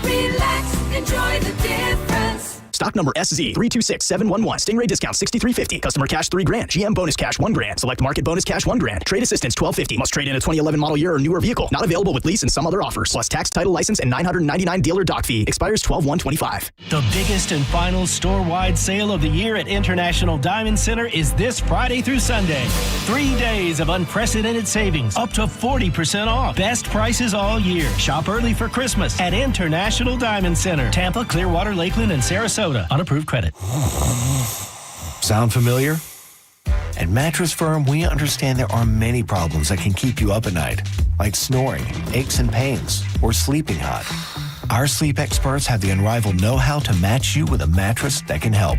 Relax, enjoy the difference. Stock number SZ326711. Stingray discount $63.50. Customer cash $3,000. GM bonus cash $1,000. Select market bonus cash $1,000. Trade assistance $12.50. Must trade in a 2011 model year or newer vehicle. Not available with lease and some other offers. Plus tax, title, license, and $999 dealer dock fee. Expires 12/1/25. The biggest and final store-wide sale of the year at International Diamond Center is this Friday through Sunday. 3 days of unprecedented savings, up to 40% off. Best prices all year. Shop early for Christmas at International Diamond Center. Tampa, Clearwater, Lakeland, and Sarasota. Unapproved credit. Sound familiar? At Mattress Firm, we understand there are many problems that can keep you up at night, like snoring, aches and pains, or sleeping hot. Our sleep experts have the unrivaled know-how to match you with a mattress that can help.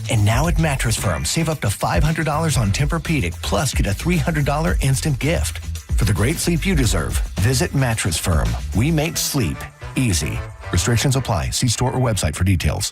And now at Mattress Firm, save up to $500 on Tempur-Pedic, plus get a $300 instant gift. For the great sleep you deserve, visit Mattress Firm. We make sleep easy. Restrictions apply. See store or website for details.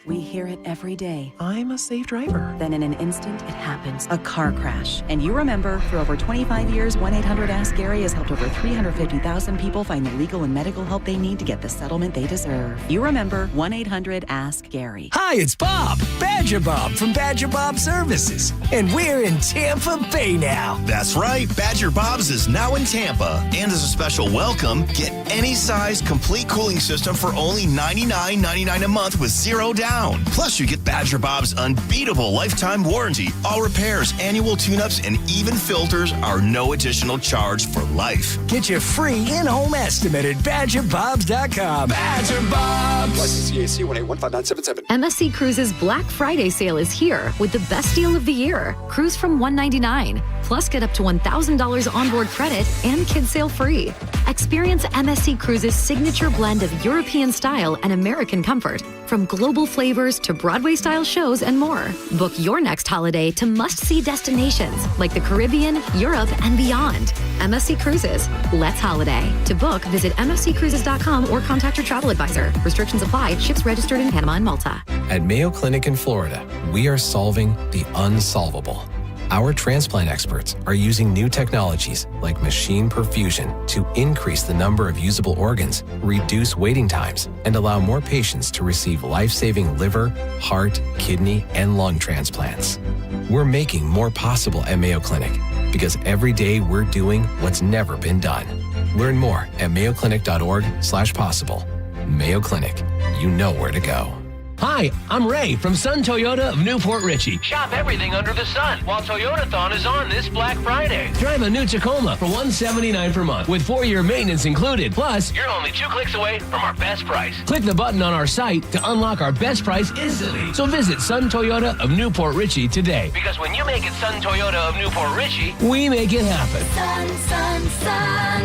We hear it every day. I'm a safe driver. Then in an instant, it happens. A car crash. And you remember, for over 25 years, 1-800-ASK-GARY has helped over 350,000 people find the legal and medical help they need to get the settlement they deserve. You remember 1-800-ASK-GARY. Hi, it's Bob, Badger Bob from Badger Bob Services. And we're in Tampa Bay now. That's right. Badger Bob's is now in Tampa. And as a special welcome, get any size complete cooling system for only $99.99 a month with $0 down. Plus, you get Badger Bob's unbeatable lifetime warranty. All repairs, annual tune-ups, and even filters are no additional charge for life. Get your free in-home estimate at BadgerBobs.com. Badger Bobs. License CAC 1815977. MSC Cruises Black Friday sale is here with the best deal of the year. Cruise from $199. Plus, get up to $1,000 onboard credit and kids sail free. Experience MSC Cruises' signature blend of European style and American comfort. From global flavors to Broadway-style shows and more. Book your next holiday to must-see destinations like the Caribbean, Europe, and beyond. MSC Cruises. Let's holiday. To book, visit msccruises.com or contact your travel advisor. Restrictions apply. Ships registered in Panama and Malta. At Mayo Clinic in Florida, we are solving the unsolvable. Our transplant experts are using new technologies like machine perfusion to increase the number of usable organs, reduce waiting times, and allow more patients to receive life-saving liver, heart, kidney, and lung transplants. We're making more possible at Mayo Clinic because every day we're doing what's never been done. Learn more at mayoclinic.org/possible. Mayo Clinic, you know where to go. Hi, I'm Ray from Sun Toyota of Newport Richey. Shop everything under the sun while Toyotathon is on this Black Friday. Drive a new Tacoma for $179 per month with 4-year maintenance included. Plus, you're only 2 clicks away from our best price. Click the button on our site to unlock our best price instantly. So visit Sun Toyota of Newport Richey today. Because when you make it Sun Toyota of Newport Richey, we make it happen. Sun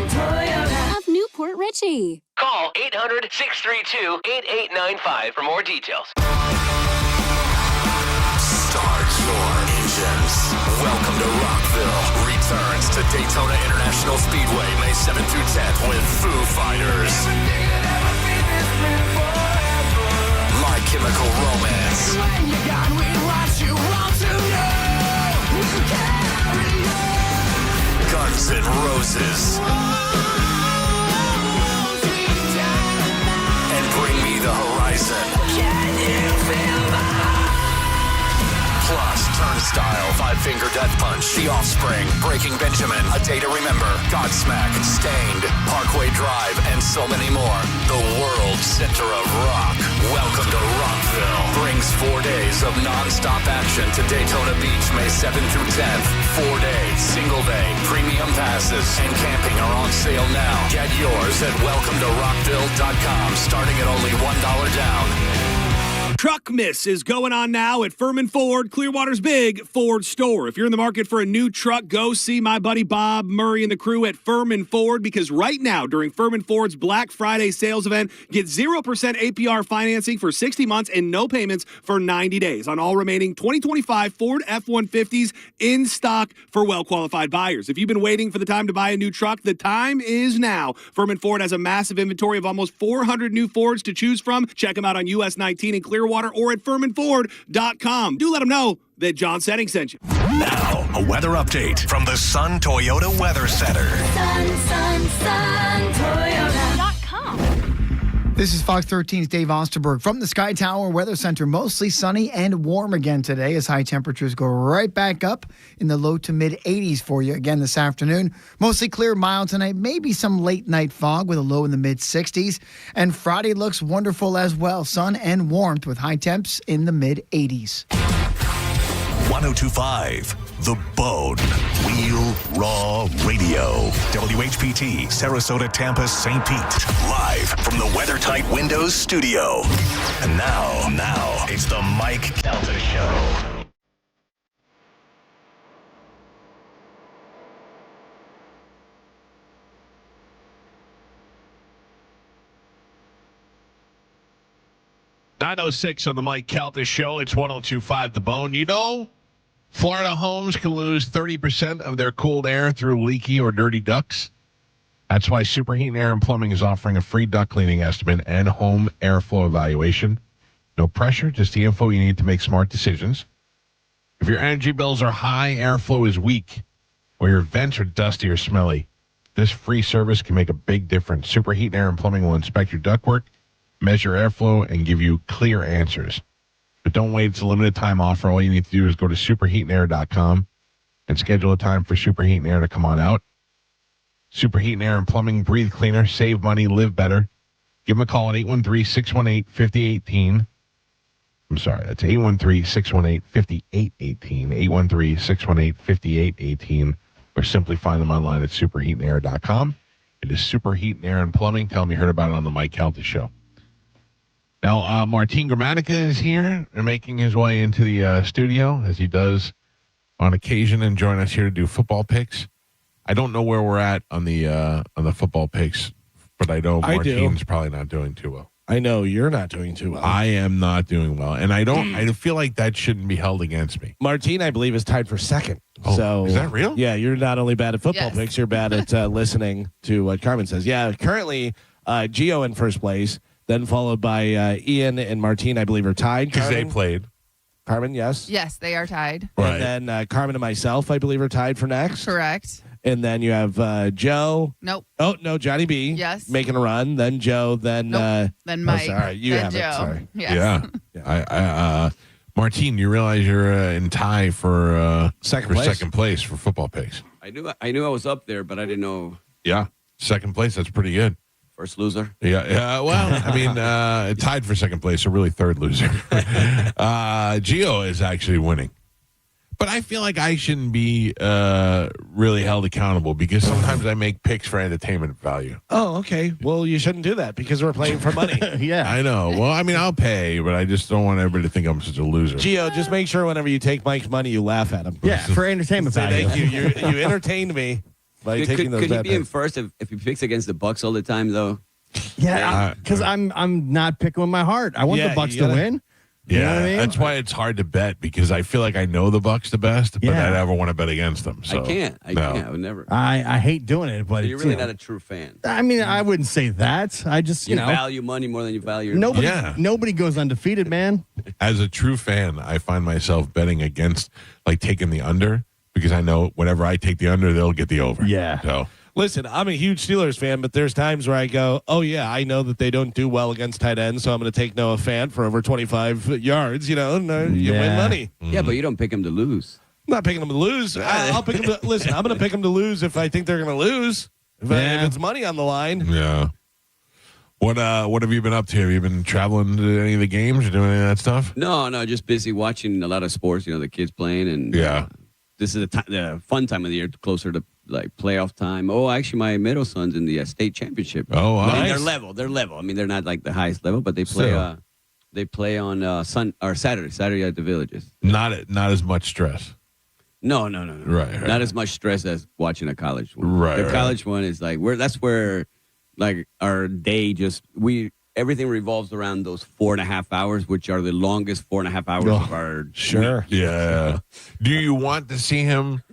Toyota of Newport Richey. Call 800-632-8895 for more details. Start your engines. Welcome to Rockville. Returns to Daytona International Speedway May 7th through 10th with Foo Fighters. My Chemical Romance. When you're gone, we want you all to know. We'll carry on. Guns N' Roses. Bring Me the Horizon. Can you feel my heart? Plus, Turnstile, Five Finger Death Punch, The Offspring, Breaking Benjamin, A Day to Remember, Godsmack, Stained, Parkway Drive, and so many more. The world center of rock. Welcome to Rockville. Brings 4 days of non-stop action to Daytona Beach, May 7th through 10th. 4 days, single day, premium passes, and camping are on sale now. Get yours at welcometorockville.com, starting at only $1 down. Truck Miss is going on now at Furman Ford, Clearwater's big Ford store. If you're in the market for a new truck, go see my buddy Bob Murray and the crew at Furman Ford, because right now during Furman Ford's Black Friday sales event, get 0% APR financing for 60 months and no payments for 90 days on all remaining 2025 Ford F-150s in stock for well-qualified buyers. If you've been waiting for the time to buy a new truck, the time is now. Furman Ford has a massive inventory of almost 400 new Fords to choose from. Check them out on US 19 in Clearwater or at FurmanFord.com. Do let them know that John Setting sent you. Now, a weather update from the Sun Toyota Weather Center. Sun Toyota.com. This is Fox 13's Dave Osterberg from the Sky Tower Weather Center. Mostly sunny and warm again today as high temperatures go right back up in the low to mid 80s for you again this afternoon. Mostly clear, mild tonight, maybe some late night fog with a low in the mid 60s. And Friday looks wonderful as well. Sun and warmth with high temps in the mid 80s. 1025 The Bone. Real Raw Radio. WHPT, Sarasota, Tampa, St. Pete. Live from the WeatherTight Windows studio. And now, it's the Mike Calta Show. .906 on the Mike Calta Show. It's 1025 The Bone. You know, Florida homes can lose 30% of their cooled air through leaky or dirty ducts. That's why Superheat Air and Plumbing is offering a free duct cleaning estimate and home airflow evaluation. No pressure, just the info you need to make smart decisions. If your energy bills are high, airflow is weak, or your vents are dusty or smelly, this free service can make a big difference. Superheat Air and Plumbing will inspect your ductwork, measure airflow, and give you clear answers. But don't wait. It's a limited time offer. All you need to do is go to superheatandair.com and schedule a time for Superheat and Air to come on out. Superheat and Air and Plumbing, breathe cleaner, save money, live better. Give them a call at 813-618-5018. I'm sorry, that's 813-618-5818, 813-618-5818, or simply find them online at superheatandair.com. It is Superheat and Air and Plumbing. Tell them you heard about it on the Mike Calta Show. Now, Martin Gramatica is here and making his way into the studio, as he does on occasion, and join us here to do football picks. I don't know where we're at on the football picks, but I know Martin's probably not doing too well. I know you're not doing too well. I am not doing well, and I feel like that shouldn't be held against me. Martin, I believe, is tied for second. Oh, so is that real? Yeah, you're not only bad at football picks, you're bad at listening to what Carmen says. Yeah, currently Gio in first place, then followed by Ian and Martin, I believe, are tied. Because they played. Carmen, yes? Yes, they are tied. Right. And then Carmen and myself, I believe, are tied for next. Correct. And then you have Joe. Nope. Oh, no, Johnny B. Yes. Making a run. Then Joe. Then then Mike. Oh, sorry. You then have Joe. it. Sorry. Yes. Yeah. Martin, you realize you're in tie for second place for football picks. I knew I was up there, but I didn't know. Yeah. Second place. That's pretty good. First loser. Yeah. Well, I mean, tied for second place, so really third loser. Gio is actually winning. But I feel like I shouldn't be really held accountable because sometimes I make picks for entertainment value. Oh, okay. Well, you shouldn't do that because we're playing for money. Yeah. I know. Well, I mean, I'll pay, but I just don't want everybody to think I'm such a loser. Gio, just make sure whenever you take Mike's money, you laugh at him. Yeah, for entertainment Say value. thank you. You entertained me by taking those Could he bad be in picks. first if he picks against the Bucks all the time, though? Yeah, because I'm not picking with my heart. I want the Bucks to win. You know what I mean? That's why it's hard to bet because I feel like I know the Bucks the best, but I never want to bet against them. So I can't. I would never. I hate doing it, but So you're really not a true fan. I mean, I wouldn't say that. I just You value money more than you value your nobody goes undefeated, man. As a true fan, I find myself betting against, like taking the under because I know whenever I take the under, they'll get the over. Yeah. So. Listen, I'm a huge Steelers fan, but there's times where I go, oh, yeah, I know that they don't do well against tight ends, so I'm going to take Noah Fant for over 25 yards, and you win money. Yeah, but you don't pick him to lose. I'm not picking them to lose. I'll pick them to listen. I'm going to pick them to lose if I think they're going to lose. If it's money on the line. Yeah. What have you been up to? Have you been traveling to any of the games or doing any of that stuff? No, just busy watching a lot of sports. The kids playing, and this is the fun time of the year, closer to like playoff time. Oh, actually, my middle son's in the state championship. Oh, wow. They're level. They're level. I mean, they're not like the highest level, but they play. They play on Saturday at the Villages. Not as much stress. No. Right. Not as much stress as watching a college one. Right. The college one is like that's where like our day everything revolves around those 4.5 hours, which are the longest 4.5 hours of our week. Yeah. Do you want to see him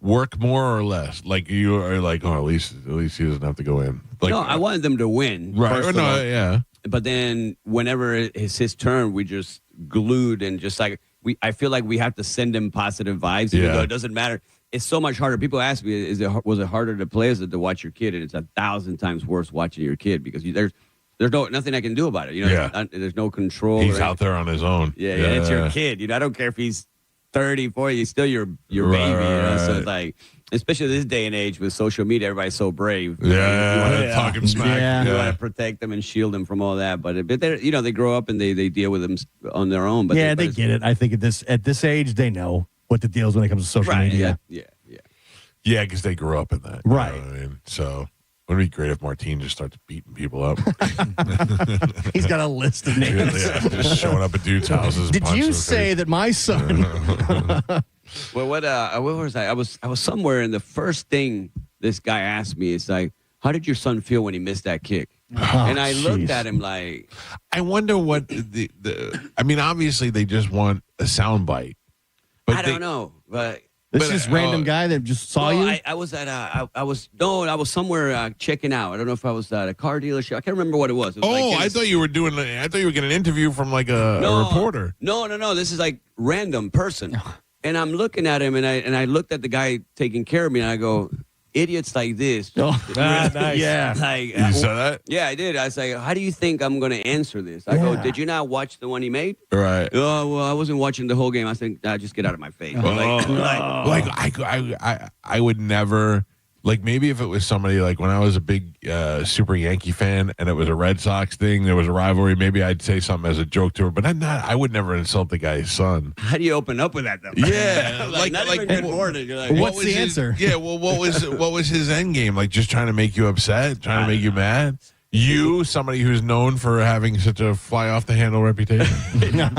work more or less? Like you are like, at least he doesn't have to go in. Like, No, I wanted them to win. Right. first of all. Yeah. But then whenever it's his turn, we just glued and just like I feel like we have to send him positive vibes, even though it doesn't matter. It's so much harder. People ask me, was it harder to play or is it to watch your kid? And it's 1,000 times worse watching your kid because there's nothing I can do about it. There's no control. He's out there on his own. Yeah, it's your kid. I don't care if he's 30, 40, he's still your baby. So it's like, especially this day and age with social media, everybody's so brave. Yeah, talking smack. You want to protect them and shield them from all that. But they grow up and they deal with them on their own. But they get it. I think at this age, they know what the deal is when it comes to social media. Yeah, because they grew up in that. Right. You know what I mean? So wouldn't it be great if Martin just starts beating people up? He's got a list of names. Just showing up at dudes' houses. Did you say that my son? Well, what was I? I was somewhere, and the first thing this guy asked me is like, "How did your son feel when he missed that kick?" And I looked at him like, I wonder what I mean, obviously they just want a sound bite. But I don't know, but This is random guy that just saw you. I was at I was somewhere checking out. I don't know if I was at a car dealership. I can't remember what it was. It was I thought you were getting an interview from like a reporter. No. This is like random person. And I'm looking at him, and I looked at the guy taking care of me, and I go, idiots like this. Nice. Yeah. You saw that? Yeah, I did. I was like, how do you think I'm going to answer this? I go, did you not watch the one he made? Right. Oh, well, I wasn't watching the whole game. I think, just get out of my face. I would never, like, maybe if it was somebody like when I was a big super Yankee fan and it was a Red Sox thing, there was a rivalry, maybe I'd say something as a joke to her, but I would never insult the guy's son. How do you open up with that, though? Yeah. not even good morning. You're like, what's the answer? What was his end game? Like, just trying to make you upset, trying to make you mad? You, somebody who's known for having such a fly off the handle reputation.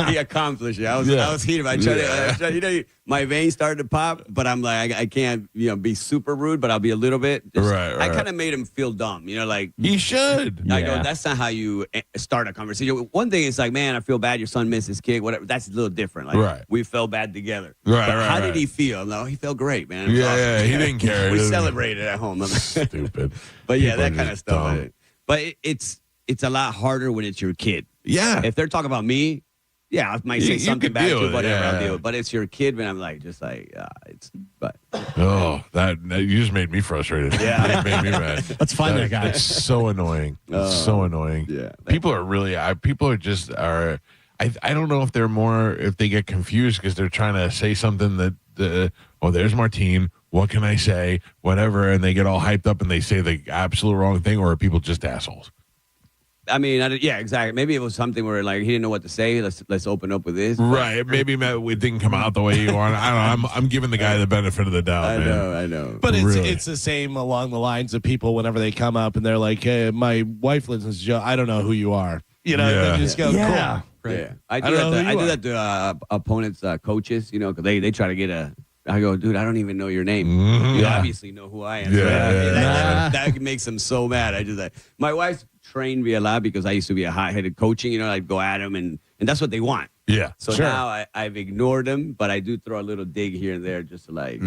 He accomplished it. I was heated. I tried my veins started to pop, but I'm like, I can't, be super rude, but I'll be a little bit. I kind of made him feel dumb, like. He should. I go, that's not how you start a conversation. One thing is like, man, I feel bad your son missed his kick, whatever. That's a little different. Like, we felt bad together. Right, but how did he feel? No, he felt great, man. Yeah, he didn't care. We celebrated at home. Stupid. But yeah, that kind of stuff. But it's a lot harder when it's your kid. Yeah. If they're talking about me, I might say something bad to whatever I'll deal with. But it's your kid, man. I'm like, but. Oh, that you just made me frustrated. Yeah. You made me mad. Let's find that guy. It's so annoying. It's so annoying. Yeah. People are just I don't know if they get confused because they're trying to say something that, there's Martine. What can I say? Whatever. And they get all hyped up and they say the absolute wrong thing, or are people just assholes? I mean, exactly. Maybe it was something where like he didn't know what to say. Let's open up with this. Right. Maybe it didn't come out the way you want. I don't know. I'm giving the guy the benefit of the doubt. I know. But it's the same along the lines of people whenever they come up and they're like, hey, my wife listens to Joe. I don't know who you are. They just go, cool. Right. Yeah. I do that to opponents' coaches, because they try to get I go, dude, I don't even know your name. Mm-hmm. You obviously know who I am. That makes them so mad. I just my wife trained me a lot because I used to be a hot-headed coaching. I'd go at them, and that's what they want. Yeah. So now I've ignored them, but I do throw a little dig here and there just to I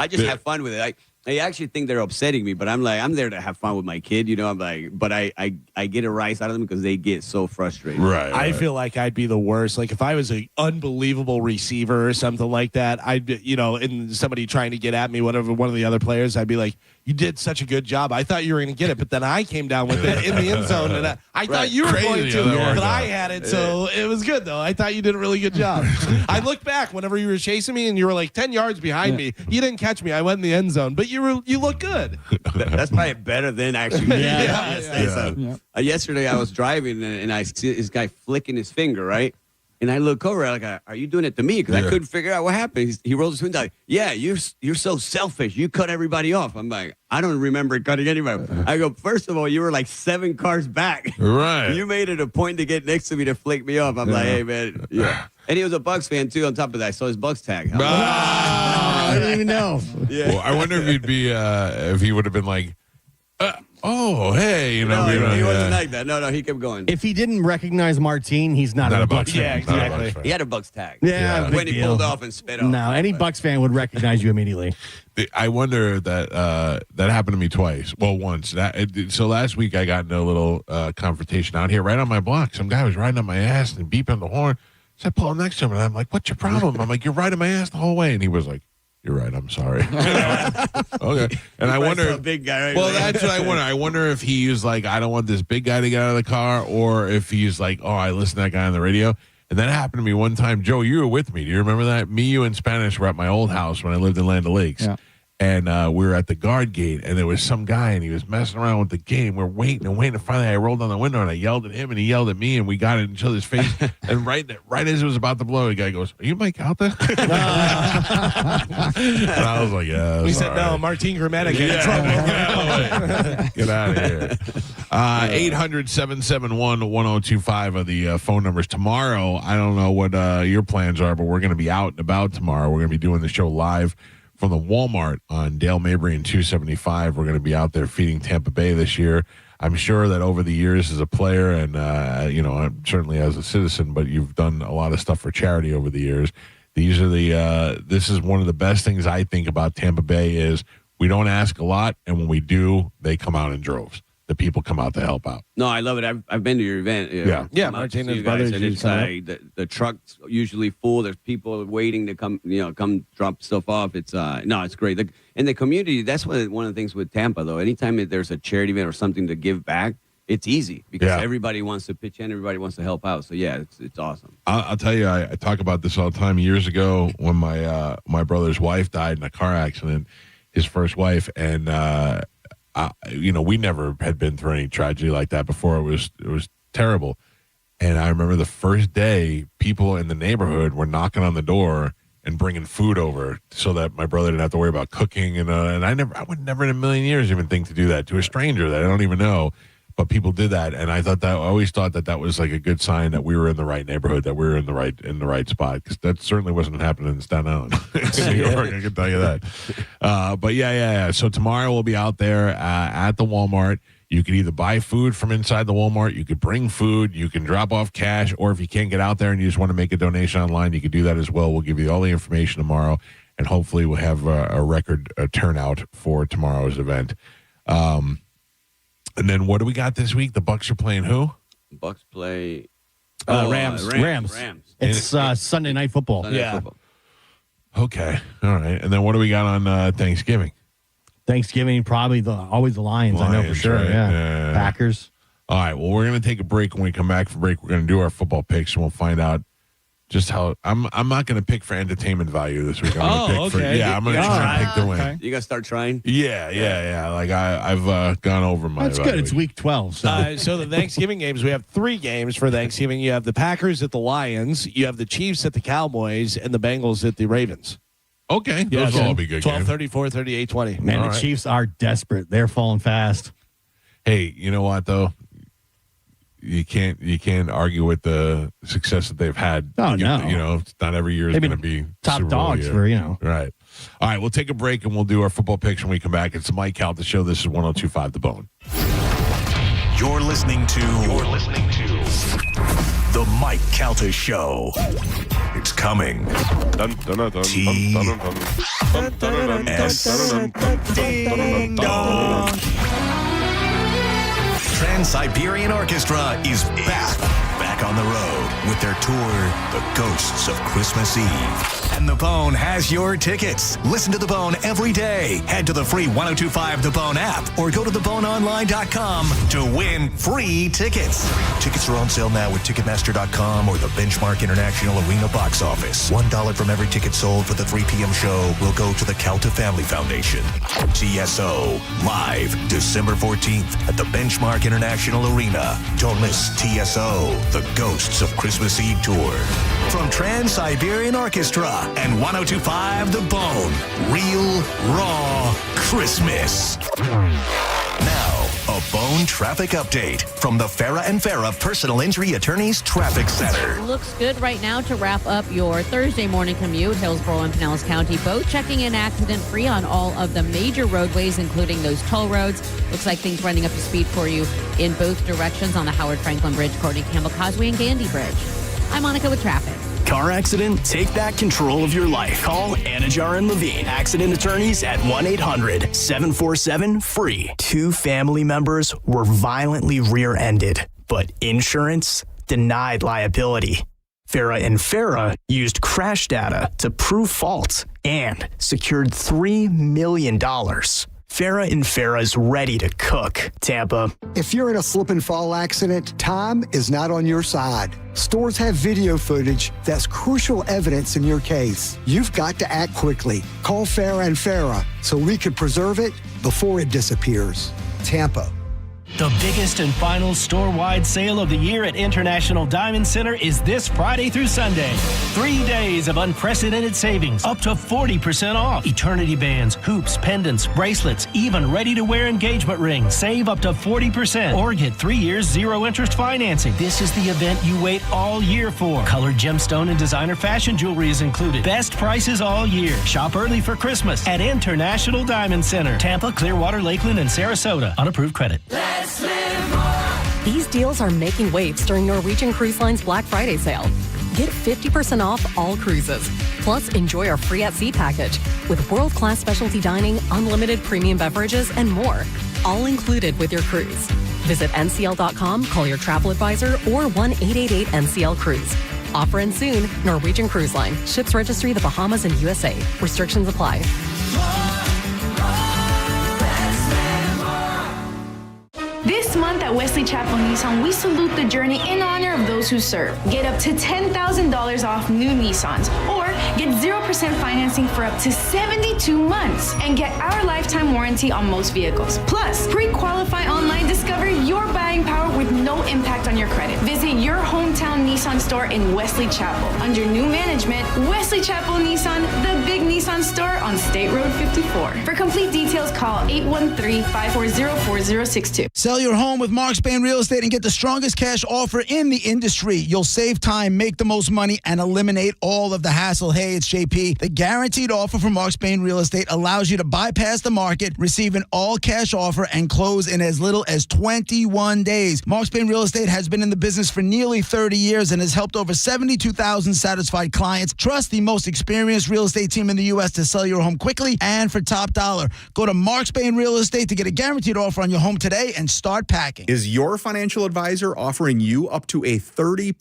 just have fun with it. I actually think they're upsetting me, but I'm there to have fun with my kid, I'm like, but I get a rise out of them because they get so frustrated. Right. I feel like I'd be the worst. Like if I was an unbelievable receiver or something like that, and somebody trying to get at me, whatever, one of the other players, I'd be like, you did such a good job. I thought you were going to get it, but then I came down with it in the end zone, and I thought you were going to, but I had it, so it was good, though. I thought you did a really good job. I looked back whenever you were chasing me, and you were like 10 yards behind me. You didn't catch me. I went in the end zone, but you look good. That's probably better than actually. Yesterday, I was driving, and I see this guy flicking his finger, right? And I look over, like, are you doing it to me? Because I couldn't figure out what happened. He rolls his window, like, yeah, you're so selfish. You cut everybody off. I'm like, I don't remember cutting anybody. I go, first of all, you were like 7 cars back. Right. You made it a point to get next to me to flick me off. I'm like, hey, man. Yeah. And he was a Bucs fan, too, on top of that. I saw his Bucs tag. I didn't even know. Yeah. Well, I wonder if he would have been like, hey, he wasn't like that. No, he kept going. If he didn't recognize Martine, he's not a Bucs fan. Yeah, exactly. He had a Bucs tag. Yeah, when he pulled off and spit off. No, any Bucs fan would recognize you immediately. I wonder that happened to me twice. Well, once. So last week I got in a little confrontation out here right on my block. Some guy was riding on my ass and beeping the horn. So I pull up next to him and I'm like, what's your problem? I'm like, you're riding my ass the whole way. And he was like, you're right. I'm sorry. Okay. And I wonder. A big guy, right? Well, that's what I wonder. I wonder if he was like, I don't want this big guy to get out of the car, or if he's like, oh, I listened to that guy on the radio. And that happened to me one time. Joe, you were with me. Do you remember that? Me, you, and Spanish were at my old house when I lived in Land O'Lakes. Yeah. And we were at the guard gate, and there was some guy, and he was messing around with the gate. We're waiting. And finally, I rolled down the window, and I yelled at him, and he yelled at me, and we got it in each other's face. And right as it was about to blow, the guy goes, "Are you Mike Calta?" And I was like, "Yeah." We said, "No, Martine Grammatic in trouble." Get out of here. 800-771-1025 are the phone numbers. Tomorrow, I don't know what your plans are, but we're going to be out and about tomorrow. We're going to be doing the show live from the Walmart on Dale Mabry and 275. We're going to be out there feeding Tampa Bay this year. I'm sure that over the years as a player and, certainly as a citizen, but you've done a lot of stuff for charity over the years. These are this is one of the best things I think about Tampa Bay is we don't ask a lot, and when we do, they come out in droves. The people come out to help out. No, I love it. I've been to your event. Yeah. Martinez Brothers. And it's like the truck's usually full. There's people waiting to come drop stuff off. It's it's great. In the community, that's one of the things with Tampa though. Anytime there's a charity event or something to give back, it's easy because everybody wants to pitch in, everybody wants to help out. So yeah, it's awesome. I'll tell you, I talk about this all the time. Years ago, when my brother's wife died in a car accident, his first wife, and we never had been through any tragedy like that before. It was terrible. And I remember the first day, people in the neighborhood were knocking on the door and bringing food over so that my brother didn't have to worry about cooking. And I would never in a million years even think to do that to a stranger that I don't even know. But people did that, and I always thought that was like a good sign that we were in the right neighborhood, that we were in the right spot, because that certainly wasn't happening in Staten Island, in New York. I can tell you that. But yeah. So tomorrow we'll be out there at the Walmart. You can either buy food from inside the Walmart, you could bring food, you can drop off cash, or if you can't get out there and you just want to make a donation online, you can do that as well. We'll give you all the information tomorrow, and hopefully we'll have a record turnout for tomorrow's event. And then what do we got this week? The Bucks are playing who? Bucks play Rams. It's Sunday Night Football. Football. Okay. All right. And then what do we got on Thanksgiving? Thanksgiving, probably always the Lions. I know for sure. Right? Yeah. Packers. All right. Well, we're going to take a break. When we come back from break, we're going to do our football picks, and we'll find out just how. I'm not going to pick for entertainment value this week. I'm going to pick I'm going to try and pick the win. Okay. You got to start trying? Yeah. Like I've gone over my. That's good. It's week 12. So the Thanksgiving games, we have 3 games for Thanksgiving. You have the Packers at the Lions, you have the Chiefs at the Cowboys, and the Bengals at the Ravens. Okay, those will all be good 12-30, 4-30, 8-20. Man, the Chiefs are desperate. They're falling fast. Hey, you know what though? You can't argue with the success that they've had. Oh, no. It's not every year is going to be top Super Bowl dogs year. for. Right. All right, we'll take a break and we'll do our football picks when we come back. It's the Mike Calta Show. This is 102.5 The Bone. You're listening to The Mike Calta Show. It's coming. Ding dong. Trans-Siberian Orchestra is back on the road with their tour, The Ghosts of Christmas Eve. And The Bone has your tickets. Listen to The Bone every day. Head to the free 102.5 The Bone app or go to theboneonline.com to win free tickets. Tickets are on sale now with Ticketmaster.com or the Benchmark International Arena box office. $1 from every ticket sold for the 3 p.m. show will go to the Calta Family Foundation. TSO, live December 14th at the Benchmark International Arena. Don't miss TSO, The Ghosts of Christmas Eve Tour. From Trans-Siberian Orchestra and 102.5 The Bone, real, raw Christmas. Now, a Bone traffic update from the Farah and Farah Personal Injury Attorneys Traffic Center. Looks good right now to wrap up your Thursday morning commute. Hillsborough and Pinellas County both checking in accident-free on all of the major roadways, including those toll roads. Looks like things running up to speed for you in both directions on the Howard Franklin Bridge, Courtney Campbell Causeway, and Gandy Bridge. I'm Monica with traffic. Car accident? Take back control of your life. Call Anajar and Levine, accident attorneys at 1-800-747-FREE. 2 family members were violently rear-ended, but insurance denied liability. Farah and Farah used crash data to prove fault and secured $3 million. Farah and Farah's ready to cook. Tampa. If you're in a slip and fall accident, time is not on your side. Stores have video footage that's crucial evidence in your case. You've got to act quickly. Call Farah and Farah so we can preserve it before it disappears. Tampa. The biggest and final store-wide sale of the year at International Diamond Center is this Friday through Sunday. 3 days of unprecedented savings, up to 40% off. Eternity bands, hoops, pendants, bracelets, even ready-to-wear engagement rings. Save up to 40% or get 3 years zero-interest financing. This is the event you wait all year for. Colored gemstone and designer fashion jewelry is included. Best prices all year. Shop early for Christmas at International Diamond Center. Tampa, Clearwater, Lakeland, and Sarasota. Unapproved credit. These deals are making waves during Norwegian Cruise Line's Black Friday sale. Get 50% off all cruises, Plus, enjoy our free at sea package with world-class specialty dining, unlimited premium beverages, and more. All included with your cruise. Visit ncl.com, call your travel advisor, or 1-888-NCL-CRUISE. Offer ends soon. Norwegian Cruise Line. Ships registry the Bahamas and USA. Restrictions apply. This month at Wesley Chapel Nissan, we salute the journey in honor of those who serve. Get up to $10,000 off new Nissans, or get 0% financing for up to 72 months, and get our lifetime warranty on most vehicles. Plus, pre-qualify online, discover your buying power with no impact on your credit. Visit your hometown Nissan store in Wesley Chapel. Under new management, Wesley Chapel Nissan, the big Nissan store on State Road 54. For complete details, call 813-540-4062. Sell your home with Mark Spain Real Estate and get the strongest cash offer in the industry. You'll save time, make the most money, and eliminate all of the hassle. Hey, it's JP. The guaranteed offer from Mark Spain Real Estate allows you to bypass the market, receive an all-cash offer, and close in as little as 21 days. Mark Spain Real Estate has been in the business for nearly 30 years and has helped over 72,000 satisfied clients. Trust the most experienced real estate team in the U.S. to sell your home quickly and for top dollar. Go to Mark Spain Real Estate to get a guaranteed offer on your home today and start packing. Is your financial advisor offering you up to a 30%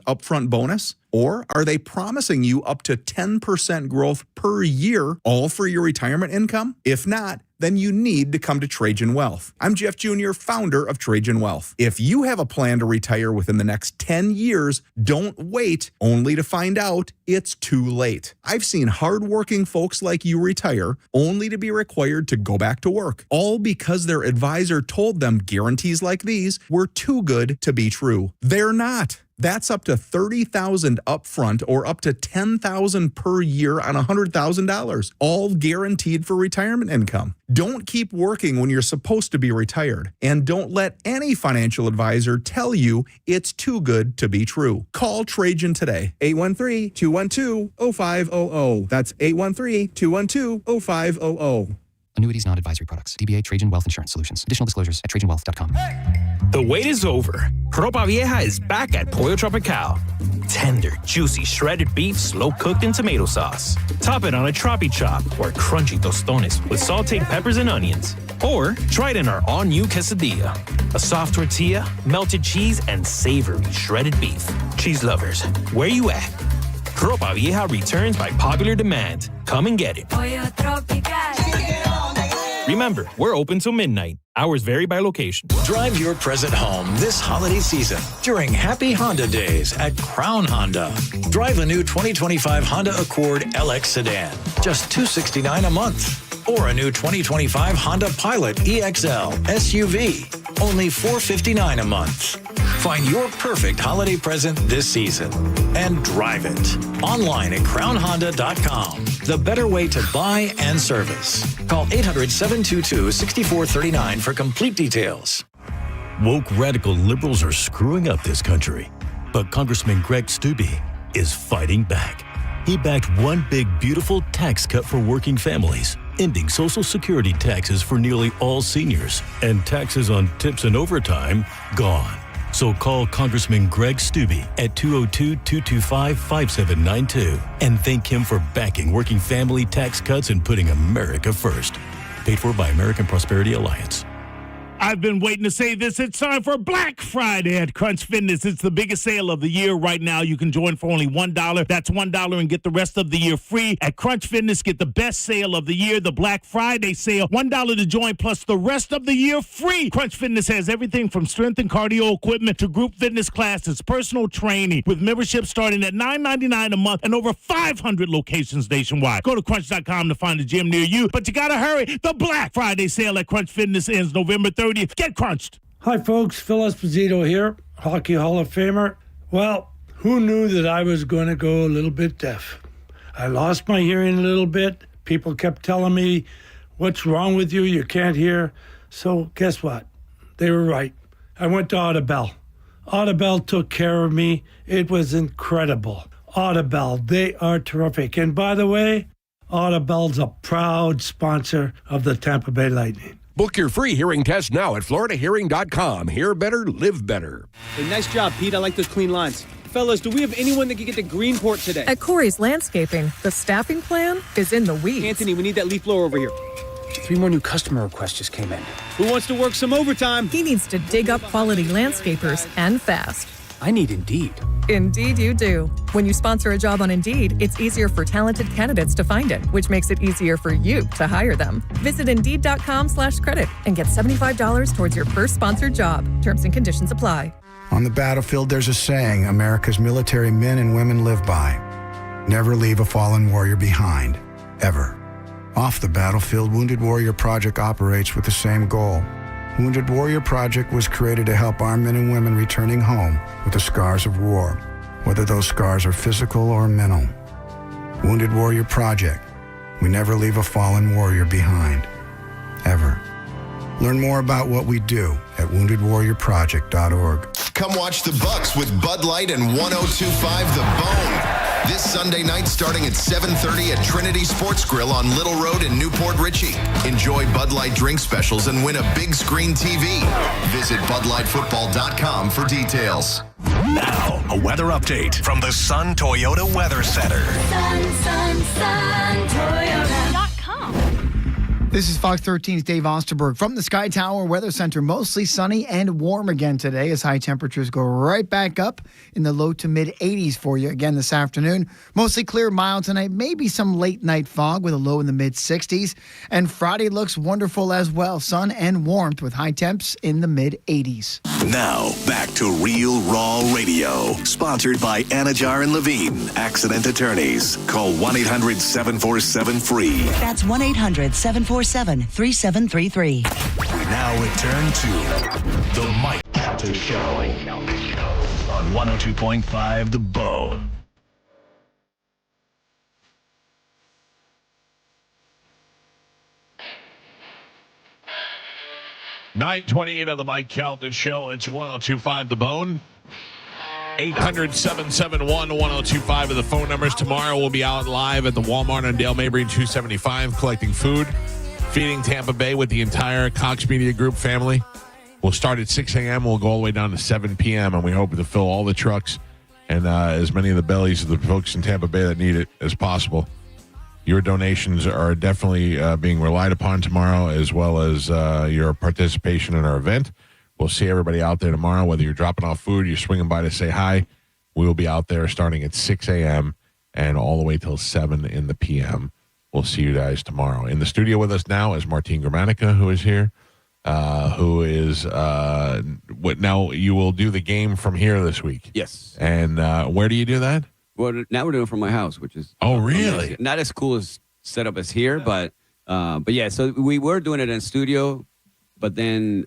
upfront bonus? Or are they promising you up to 10% growth per year, all for your retirement income? If not, then you need to come to Trajan Wealth. I'm Jeff Jr., founder of Trajan Wealth. If you have a plan to retire within the next 10 years, don't wait only to find out it's too late. I've seen hardworking folks like you retire only to be required to go back to work, all because their advisor told them guarantees like these were too good to be true. They're not. That's up to $30,000 upfront or up to $10,000 per year on $100,000, all guaranteed for retirement income. Don't keep working when you're supposed to be retired, and don't let any financial advisor tell you it's too good to be true. Call Trajan today, 813-212-0500. That's 813-212-0500. Annuities, not advisory products. DBA Trajan Wealth Insurance Solutions. Additional disclosures at trajanwealth.com. The wait is over. Ropa Vieja is back at Pollo Tropical. Tender, juicy, shredded beef, slow-cooked in tomato sauce. Top it on a tropi chop or crunchy tostones with sauteed peppers and onions. Or try it in our all-new quesadilla. A soft tortilla, melted cheese, and savory shredded beef. Cheese lovers, where you at? Ropa Vieja returns by popular demand. Come and get it. Pollo Tropical. Remember, we're open till midnight. Hours vary by location. Drive your present home this holiday season during Happy Honda Days at Crown Honda. Drive a new 2025 Honda Accord LX sedan, just $269 a month. Or a new 2025 Honda Pilot EXL SUV, only $459 a month. Find your perfect holiday present this season and drive it. Online at crownhonda.com. The better way to buy and service. Call 800-722-6439 for complete details. Woke radical liberals are screwing up this country, but Congressman Greg Steube is fighting back. He backed one big, beautiful tax cut for working families, ending Social Security taxes for nearly all seniors, and taxes on tips and overtime gone. So call Congressman Greg Steube at 202-225-5792 and thank him for backing working family tax cuts and putting America first. Paid for by American Prosperity Alliance. I've been waiting to say this. It's time for Black Friday at Crunch Fitness. It's the biggest sale of the year right now. You can join for only $1. That's $1 and get the rest of the year free. At Crunch Fitness, get the best sale of the year, the Black Friday sale. $1 to join plus the rest of the year free. Crunch Fitness has everything from strength and cardio equipment to group fitness classes, personal training, with membership starting at $9.99 a month and over 500 locations nationwide. Go to crunch.com to find a gym near you, but you got to hurry. The Black Friday sale at Crunch Fitness ends November 30th. Get crunched. Hi, folks. Phil Esposito here, Hockey Hall of Famer. Well, who knew that I was going to go a little bit deaf? I lost my hearing a little bit. People kept telling me, what's wrong with you? You can't hear. So guess what? They were right. I went to Audibel. Audibel took care of me. It was incredible. Audibel, they are terrific. And by the way, Audibel's a proud sponsor of the Tampa Bay Lightning. Book your free hearing test now at floridahearing.com. Hear better, live better. Hey, nice job, Pete. I like those clean lines. fellas, do we have anyone that can get to Greenport today? At Corey's Landscaping, the staffing plan is in the weeds. Anthony, we need that leaf blower over here. 3 more new customer requests just came in. Who wants to work some overtime? He needs to dig up quality landscapers and fast. I need Indeed. Indeed you do. When you sponsor a job on Indeed, it's easier for talented candidates to find it, which makes it easier for you to hire them. Visit Indeed.com/credit and get $75 towards your first sponsored job. Terms and conditions apply. On the battlefield, there's a saying America's military men and women live by. Never leave a fallen warrior behind, ever. Off the battlefield, Wounded Warrior Project operates with the same goal. Wounded Warrior Project was created to help our men and women returning home with the scars of war, whether those scars are physical or mental. Wounded Warrior Project. We never leave a fallen warrior behind, ever. Learn more about what we do at woundedwarriorproject.org. Come watch the Bucks with Bud Light and 102.5 The Bone. This Sunday night starting at 7:30 at Trinity Sports Grill on Little Road in Newport Richey. Enjoy Bud Light drink specials and win a big screen TV. Visit BudLightFootball.com for details. Now, a weather update from the Sun Toyota Weather Center. Toyota.com. This is Fox 13's Dave Osterberg from the Sky Tower Weather Center. Mostly sunny and warm again today as high temperatures go right back up in the low to mid 80s for you again this afternoon. Mostly clear, mild tonight, maybe some late night fog with a low in the mid 60s. And Friday looks wonderful as well. Sun and warmth with high temps in the mid 80s. Now, back to Real Raw Radio. Sponsored by Anajar and Levine, accident attorneys. Call 1-800-747-FREE. That's 1-800-747-3733. We now return to the Mike Calta Show on 102.5 The Bone. $9:28 of the Mike Calta Show. It's 102.5 The Bone. 800-771-1025 are the phone numbers. Tomorrow we'll be out live at the Walmart on Dale Mabry 275 collecting food, feeding Tampa Bay with the entire Cox Media Group family. We'll start at 6 a.m. We'll go all the way down to 7 p.m. and we hope to fill all the trucks and as many of the bellies of the folks in Tampa Bay that need it as possible. Your donations are definitely being relied upon tomorrow, as well as your participation in our event. We'll see everybody out there tomorrow, whether you're dropping off food, you're swinging by to say hi. We will be out there starting at 6 a.m. and all the way till 7 in the p.m. We'll see you guys tomorrow. In the studio with us now is Martine Gramatica, who is here, who is now you will do the game from here this week. Yes. And where do you do that? Well, now we're doing it from my house, which is really not as cool as setup as here, but yeah. So we were doing it in studio, but then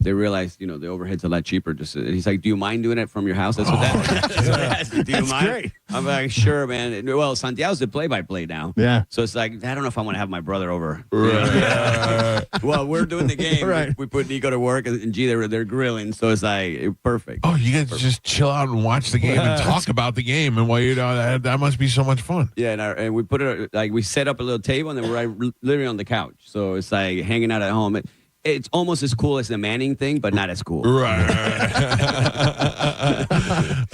they realized, the overhead's a lot cheaper. He's like, "Do you mind doing it from your house?" That's what that. Do you mind? Great. I'm like, "Sure, man." Well, Santiago's the play-by-play now. Yeah. So it's like, I don't know if I want to have my brother over. Right. Well, we're doing the game. Right. We put Nico to work, and G, they're grilling. So it's like perfect. Oh, you guys just chill out and watch the game and talk about the game, and while you know that must be so much fun. Yeah, and we put it we set up a little table, and then we're literally on the couch. So it's like hanging out at home. It's almost as cool as the Manning thing, but not as cool. Right.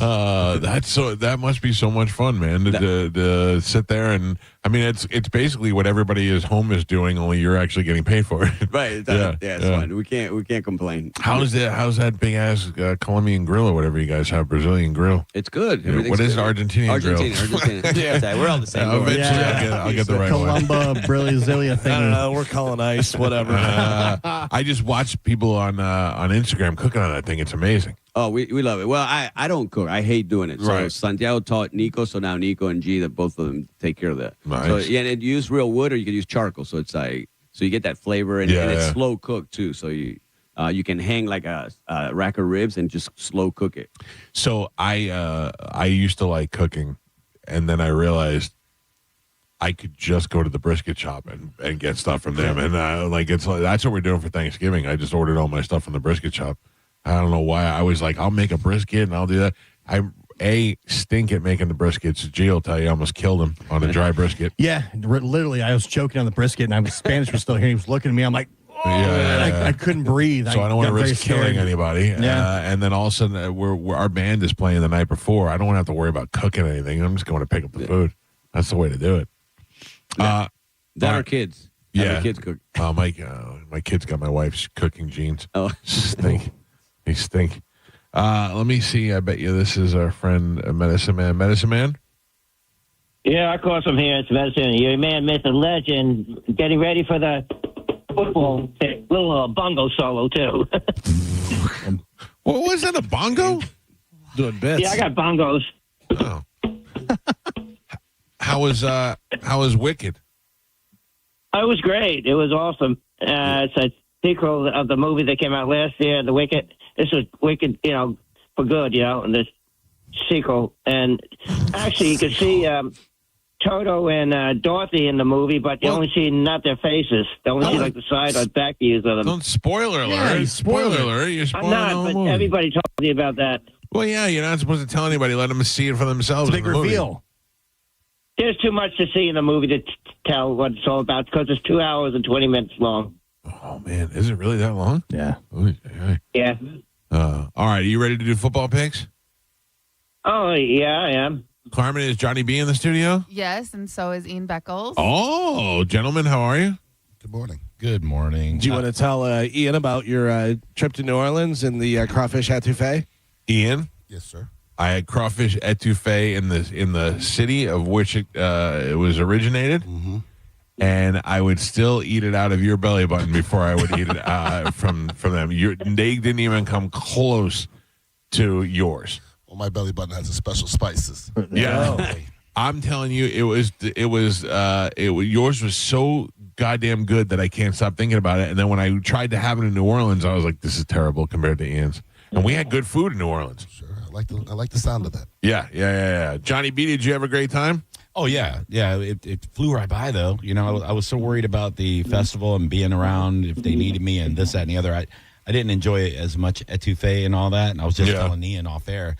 That must be so much fun, man, to sit there and it's basically what everybody at home is doing, only you're actually getting paid for it. Right. It's fun. We can't complain. How's that big ass Colombian grill or whatever you guys have, Brazilian grill? It's good. What is Argentinian grill? Argentina. Yeah, we're all the same. Eventually, I'll get the right one. Columba, Brasilia thing. I don't know. We're colonized. Whatever. I just watch people on Instagram cooking on that thing. It's amazing. Oh, we love it. Well, I don't cook. I hate doing it. So Right. Santiago taught Nico, so now Nico and G, that both of them take care of that. Nice. So yeah, and you use real wood or you can use charcoal. So it's like you get that flavor and it's slow cooked too. So you can hang like a rack of ribs and just slow cook it. So I used to like cooking, and then I realized I could just go to the brisket shop and get stuff from them. And that's what we're doing for Thanksgiving. I just ordered all my stuff from the brisket shop. I don't know why. I was like, I'll make a brisket and I'll do that. I stink at making the briskets. G will tell you I almost killed him on a dry brisket. Yeah, literally, I was choking on the brisket, and Spanish was still here. He was looking at me. I'm like, I couldn't breathe. So I don't want to got risk very killing scared. anybody. Yeah. And then all of a sudden, our band is playing the night before. I don't want to have to worry about cooking anything. I'm just going to pick up the food. That's the way to do it. That are kids. Yeah. Our kids cook. Oh, my kids got my wife's cooking jeans. Oh. Stink. They stink. Let me see. I bet you this is our friend, Medicine Man. Medicine Man? Yeah, of course I'm here. It's Medicine. Your man, Mr. Legend, getting ready for the football little bongo solo, too. What was that, a bongo? Doing bits. Yeah, I got bongos. Oh. How was Wicked? It was great. It was awesome. It's a sequel of the movie that came out last year, The Wicked. This was Wicked, for good, and this sequel. And actually, you could see Toto and Dorothy in the movie, but you only see not their faces. You only see like the side or back views of them. Don't spoiler alert. Yeah, spoiler alert. You're spoiling I'm not, the whole but movie. everybody told me about that. Well, yeah, you're not supposed to tell anybody. Let them see it for themselves. It's a big in the movie. reveal. There's too much to see in the movie to tell what it's all about because it's 2 hours and 20 minutes long. Oh, man. Is it really that long? Yeah. Yeah. All right. Are you ready to do football picks? Oh, yeah, I am. Carmen, is Johnny B in the studio? Yes, and so is Ian Beckles. Oh, gentlemen, how are you? Good morning. Good morning. Do you want to tell Ian about your trip to New Orleans and the crawfish etouffee? Ian? Yes, sir. I had crawfish etouffee in the city of which it was originated, and I would still eat it out of your belly button before I would eat it from them. They didn't even come close to yours. Well, my belly button has a special spices. Yeah, I'm telling you, yours was so goddamn good that I can't stop thinking about it. And then when I tried to have it in New Orleans, I was like, this is terrible compared to Ian's. And we had good food in New Orleans. Sure, I like the sound of that. Yeah. Johnny B, did you have a great time? Oh, yeah. It flew right by, though. I was so worried about the festival and being around if they needed me and this, that, and the other. I didn't enjoy it as much etouffee and all that. And I was just telling Ian off air,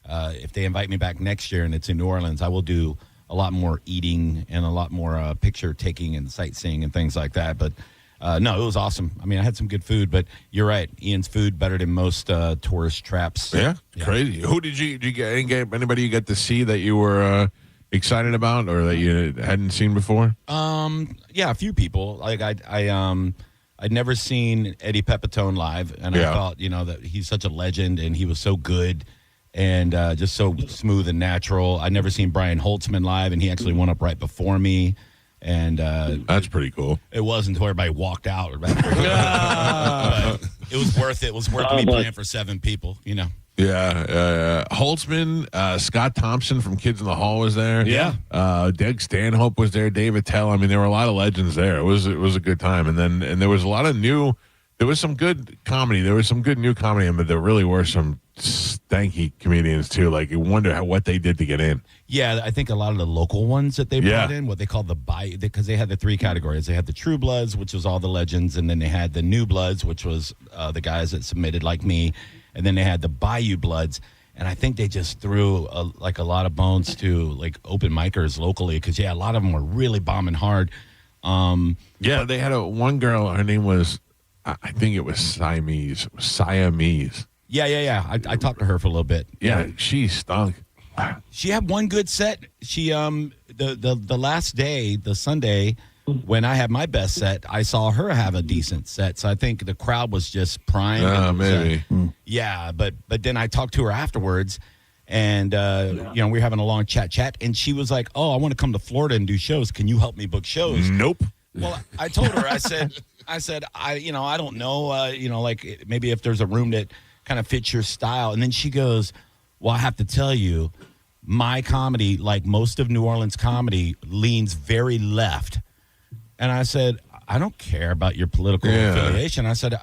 if they invite me back next year and it's in New Orleans, I will do a lot more eating and a lot more picture taking and sightseeing and things like that. But no, it was awesome. I mean, I had some good food, but you're right. Ian's food better than most tourist traps. Yeah, crazy. Who did you get? Anybody you got to see that you were excited about or that you hadn't seen before? Yeah, a few people. Like I'd never seen Eddie Pepitone live, and I thought that he's such a legend, and he was so good and just so smooth and natural. I'd never seen Brian Holtzman live, and he actually went up right before me. And that's pretty cool. It was until everybody walked out. But it was worth it. It was worth me playing for 7 people, Yeah. Holtzman, Scott Thompson from Kids in the Hall was there. Yeah. Deg Stanhope was there. David Tell. I mean, there were a lot of legends there. It was a good time. And there was a lot of new. There was some good comedy. There was some good new comedy, but there really were some stanky comedians too. Like you wonder what they did to get in. Yeah, I think a lot of the local ones that they brought in, what they called because they had the 3 categories. They had the True Bloods, which was all the legends, and then they had the New Bloods, which was the guys that submitted like me, and then they had the Bayou Bloods. And I think they just threw a lot of bones to like open micers locally because a lot of them were really bombing hard. They had one girl. Her name was, I think it was Siamese. Yeah. I talked to her for a little bit. Yeah, she stunk. She had one good set. She the last day, the Sunday, when I had my best set, I saw her have a decent set. So I think the crowd was just primed. Maybe. Yeah, but then I talked to her afterwards, and we were having a long chat, and she was like, "Oh, I want to come to Florida and do shows. Can you help me book shows?" Nope. Well, I told her, I said, I don't know, like maybe if there's a room that kind of fits your style. And then she goes, well, I have to tell you, my comedy, like most of New Orleans comedy, leans very left. And I said, I don't care about your political affiliation. I said,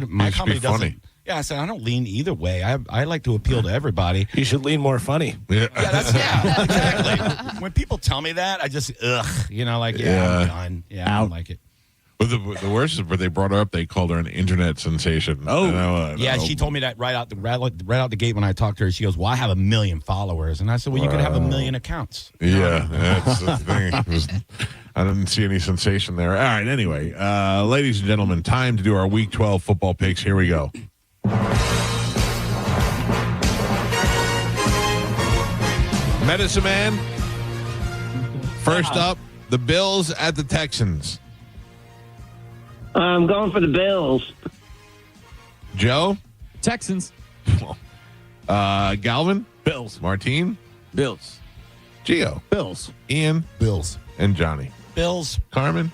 my comedy doesn't. Funny. Yeah, I said, I don't lean either way. I like to appeal to everybody. You should lean more funny. Yeah, exactly. When people tell me that, I just, I'm done. Yeah, I don't like it. But the worst is where they brought her up. They called her an internet sensation. Yeah, she told me that right out the gate when I talked to her. She goes, "Well, I have 1 million followers," and I said, "Well, you could have 1 million accounts." Yeah, that's the thing. I didn't see any sensation there. All right, anyway, ladies and gentlemen, time to do our Week 12 football picks. Here we go. Medicine Man. First up, the Bills at the Texans. I'm going for the Bills. Joe? Texans. Galvin? Bills. Martine? Bills. Gio? Bills. Ian? Bills. And Johnny? Bills. Carmen?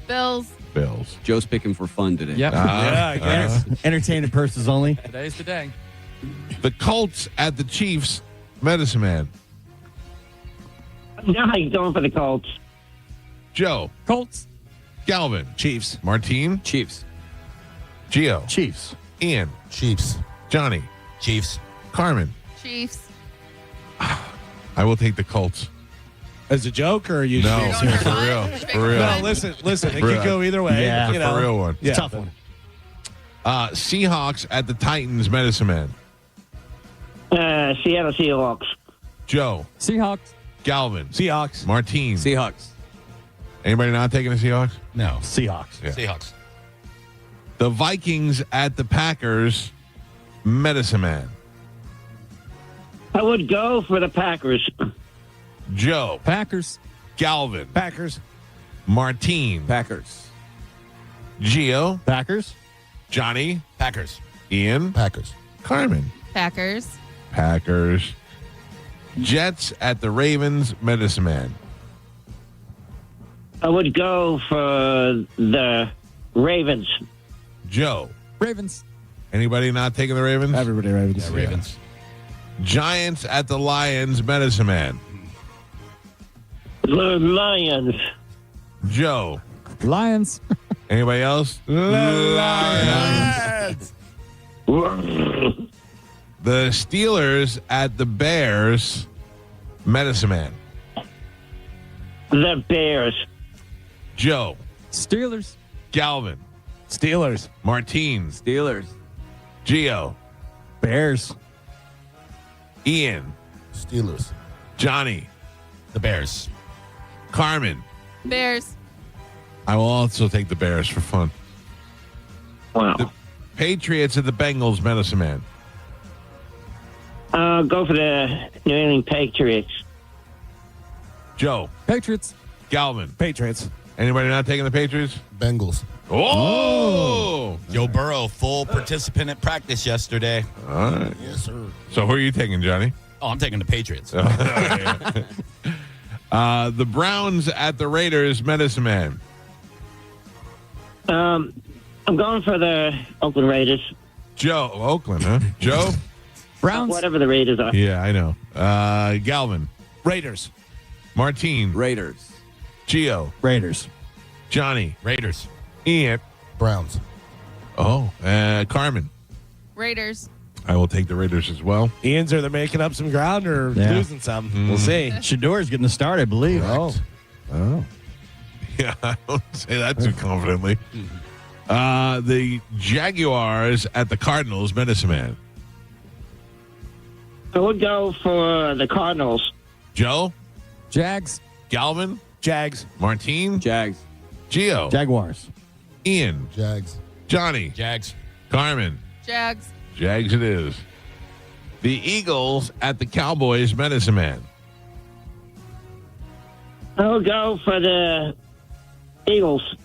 Bills. Bills. Joe's picking for fun today. Yep. I guess. Entertaining purses only. Today's the day. The Colts at the Chiefs. Medicine Man. I'm going for the Colts. Joe? Colts. Galvin? Chiefs. Martine? Chiefs. Gio? Chiefs. Ian? Chiefs. Johnny? Chiefs. Carmen? Chiefs. I will take the Colts. As a joke, or are you? No, being serious? for real. For real. No, listen. It For could real. go either way. Yeah, you know. for real one. Yeah. Tough one. Seahawks at the Titans. Medicine Man. Seattle Seahawks. Joe? Seahawks. Galvin? Seahawks. Martine? Seahawks. Anybody not taking the Seahawks? No. Seahawks. Yeah. Seahawks. The Vikings at the Packers. Medicine Man. I would go for the Packers. Joe? Packers. Galvin? Packers. Martine? Packers. Gio? Packers. Johnny? Packers. Ian? Packers. Carmen? Packers. Packers. Jets at the Ravens. Medicine Man. I would go for the Ravens. Joe? Ravens. Anybody not taking the Ravens? Everybody Ravens. Yeah, Ravens. Giants at the Lions. Medicine Man. The Lions. Joe? Lions. Anybody else? Lions. The Steelers at the Bears. Medicine Man. The Bears. Joe? Steelers. Galvin? Steelers. Martine? Steelers. Gio? Bears. Ian? Steelers. Johnny? The Bears. Carmen? Bears. I will also take the Bears for fun. Wow. The Patriots at the Bengals. Medicine Man. Go for the New England Patriots. Joe? Patriots. Galvin? Patriots. Anybody not taking the Patriots? Bengals. Oh! Joe Burrow, full participant at practice yesterday. All right. Yes, sir. So who are you taking, Johnny? Oh, I'm taking the Patriots. The Browns at the Raiders. Medicine Man. I'm going for the Oakland Raiders. Joe? Oakland, huh? Joe? Browns. Whatever the Raiders are. Yeah, I know. Galvin? Raiders. Martine? Raiders. Gio? Raiders. Johnny? Raiders. Ian? Browns. Oh, Carmen? Raiders. I will take the Raiders as well. Ian's are they making up some ground or losing some? We'll see. Shador's getting the start, I believe. Correct. Oh. Yeah, I don't say that too confidently. The Jaguars at the Cardinals. Medicine Man. I would go for the Cardinals. Joe? Jags. Galvin? Jags. Martine? Jags. Gio? Jaguars. Ian? Jags. Johnny? Jags. Carmen? Jags. Jags it is. The Eagles at the Cowboys. Medicine Man. I would go for the Eagles.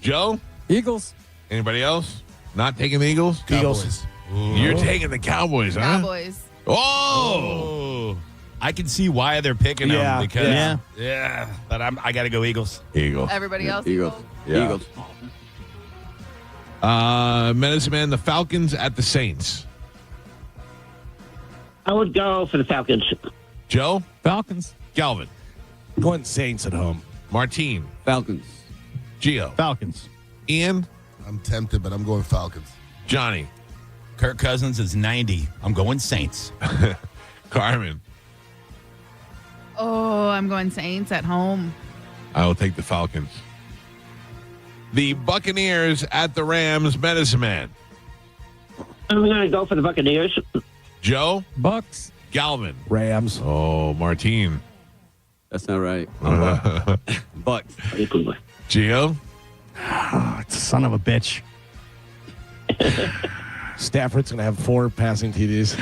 Joe? Eagles. Anybody else? Not taking the Eagles? Cowboys. You're taking the Cowboys, huh? Cowboys. Oh! I can see why they're picking them because Yeah. but I got to go Eagles. Eagles. Everybody else. Eagles. Yeah. Eagles. Medicine Man, the Falcons at the Saints. I would go for the Falcons. Joe? Falcons. Galvin? Going Saints at home. Martine? Falcons. Gio? Falcons. Ian? I'm tempted, but I'm going Falcons. Johnny? Kirk Cousins is 90. I'm going Saints. Carmen? Oh, I'm going Saints at home. I will take the Falcons. The Buccaneers at the Rams, Medicine Man. I'm going to go for the Buccaneers. Joe? Bucks. Galvin? Rams. Oh, Martine. That's not right. Bucks. Gio? Son of a bitch. Stafford's going to have 4 passing TDs.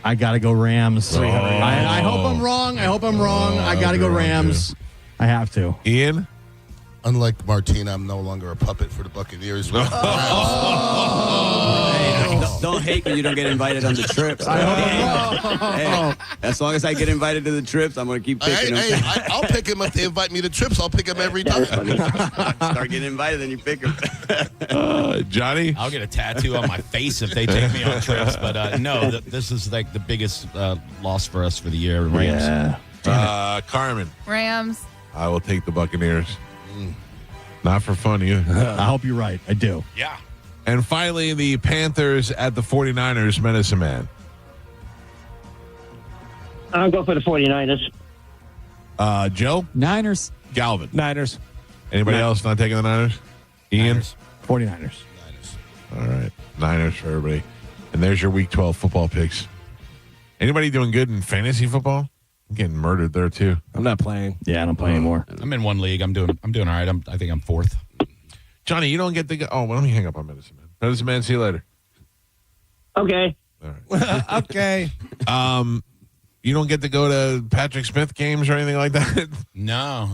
I got to go Rams. Oh. I hope I'm wrong. I got to go Rams. I have to. Ian? Unlike Martine, I'm no longer a puppet for the Buccaneers. Don't hate me. You don't get invited on the trips. Hey, as long as I get invited to the trips, I'm going to keep picking them. I'll pick him if they invite me to trips. I'll pick him every time. Start getting invited, then you pick them. Johnny? I'll get a tattoo on my face if they take me on trips. But no, this is like the biggest loss for us for the year. Rams. Yeah. Carmen? Rams. I will take the Buccaneers. Not for fun, you. I hope you're right. I do. Yeah. And finally, the Panthers at the 49ers, Medicine Man. I'll go for the 49ers. Joe? Niners. Galvin? Niners. Anybody else not taking the Niners? Ian? 49ers. All right. Niners for everybody. And there's your Week 12 football picks. Anybody doing good in fantasy football? I'm getting murdered there, too. I'm not playing. Yeah, I don't play anymore. I'm in one league. I'm doing all right. I think I'm 4th. Johnny, you don't get to go. Oh, well, let me hang up on Medicine Man. Medicine Man, see you later. Okay. All right. Okay. You don't get to go to Patrick Smith games or anything like that? No.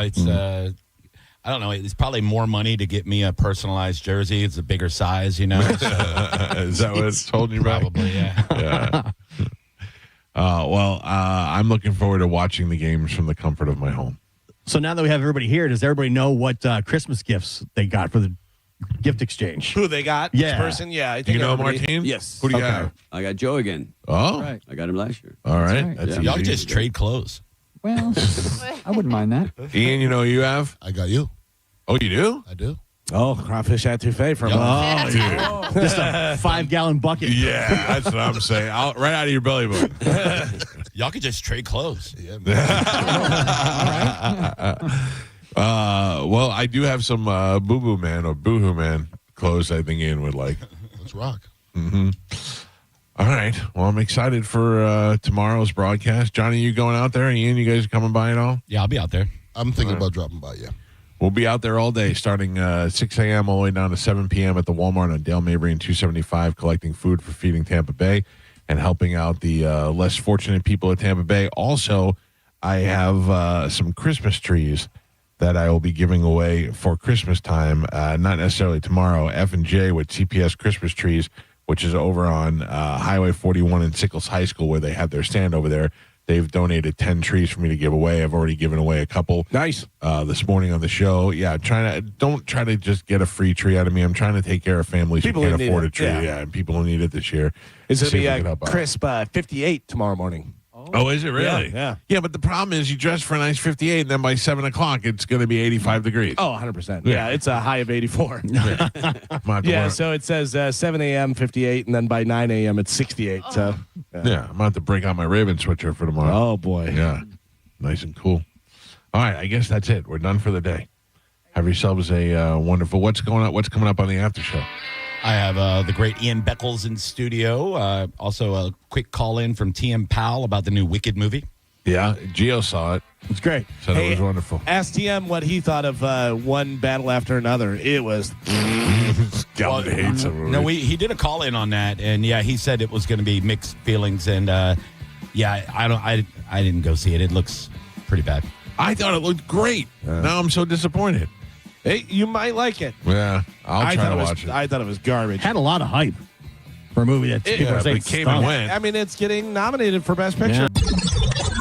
It's I don't know. It's probably more money to get me a personalized jersey. It's a bigger size, you know. Is that what it's holding you back? Probably, yeah. I'm looking forward to watching the games from the comfort of my home. So now that we have everybody here, does everybody know what Christmas gifts they got for the gift exchange? Who they got? Yeah. This person? Yeah. I Do think you know everybody- Martine? Yes. Who do you have? I got Joe again. Oh. Right. I got him last year. All right. right. That's Y'all easy. just trade clothes. Well, I wouldn't mind that. Ian, you know who you have? I got you. Oh, you do? I do. Oh, crawfish etouffee from Oh, dude. Just a 5-gallon bucket. Yeah, that's what I'm saying. Right out of your belly button. Y'all could just trade clothes. Yeah, Well, I do have some Boo Boo Man or Boohoo Man clothes I think Ian would like. Let's rock. Mm-hmm. All right. Well, I'm excited for tomorrow's broadcast. Johnny, you going out there? Ian, you guys coming by at all? Yeah, I'll be out there. I'm thinking about dropping by, yeah. We'll be out there all day, starting 6 a.m. all the way down to 7 p.m. at the Walmart on Dale Mabry and 275, collecting food for Feeding Tampa Bay and helping out the less fortunate people of Tampa Bay. Also, I have some Christmas trees that I will be giving away for Christmas time, not necessarily tomorrow. F&J with CPS Christmas trees, which is over on Highway 41 in Sickles High School where they have their stand over there. They've donated 10 trees for me to give away. I've already given away a couple. Nice. This morning on the show. Yeah, don't try to just get a free tree out of me. I'm trying to take care of families People who who can't need afford it, a tree. yeah. Yeah, and people who need it this year. It's going to See be if we can help out. crisp 58 tomorrow morning. Oh, is it really? Yeah. Yeah, but the problem is you dress for a nice 58, and then by 7 o'clock, it's going to be 85 degrees. Oh, 100%. Yeah. Yeah, it's a high of 84. Yeah, so it says 7 a.m. 58, and then by 9 a.m. it's 68. So I'm going to have to break out my Raven switcher for tomorrow. Oh, boy. Yeah, nice and cool. All right, I guess that's it. We're done for the day. Have yourselves a wonderful. What's coming up on the after show? I have the great Ian Beckles in studio. Also, a quick call in from TM Powell about the new Wicked movie. Yeah, Gio saw it. It's great. Said it was wonderful. Ask TM what he thought of one battle after another. It was. Galvin hates it. No, he did a call in on that, and yeah, he said it was going to be mixed feelings, and yeah, I didn't go see it. It looks pretty bad. I thought it looked great. Now I'm so disappointed. Hey, you might like it. Yeah, I'll try to watch it. I thought it was garbage. Had a lot of hype for a movie that people are saying it came and went. I mean, it's getting nominated for Best Picture.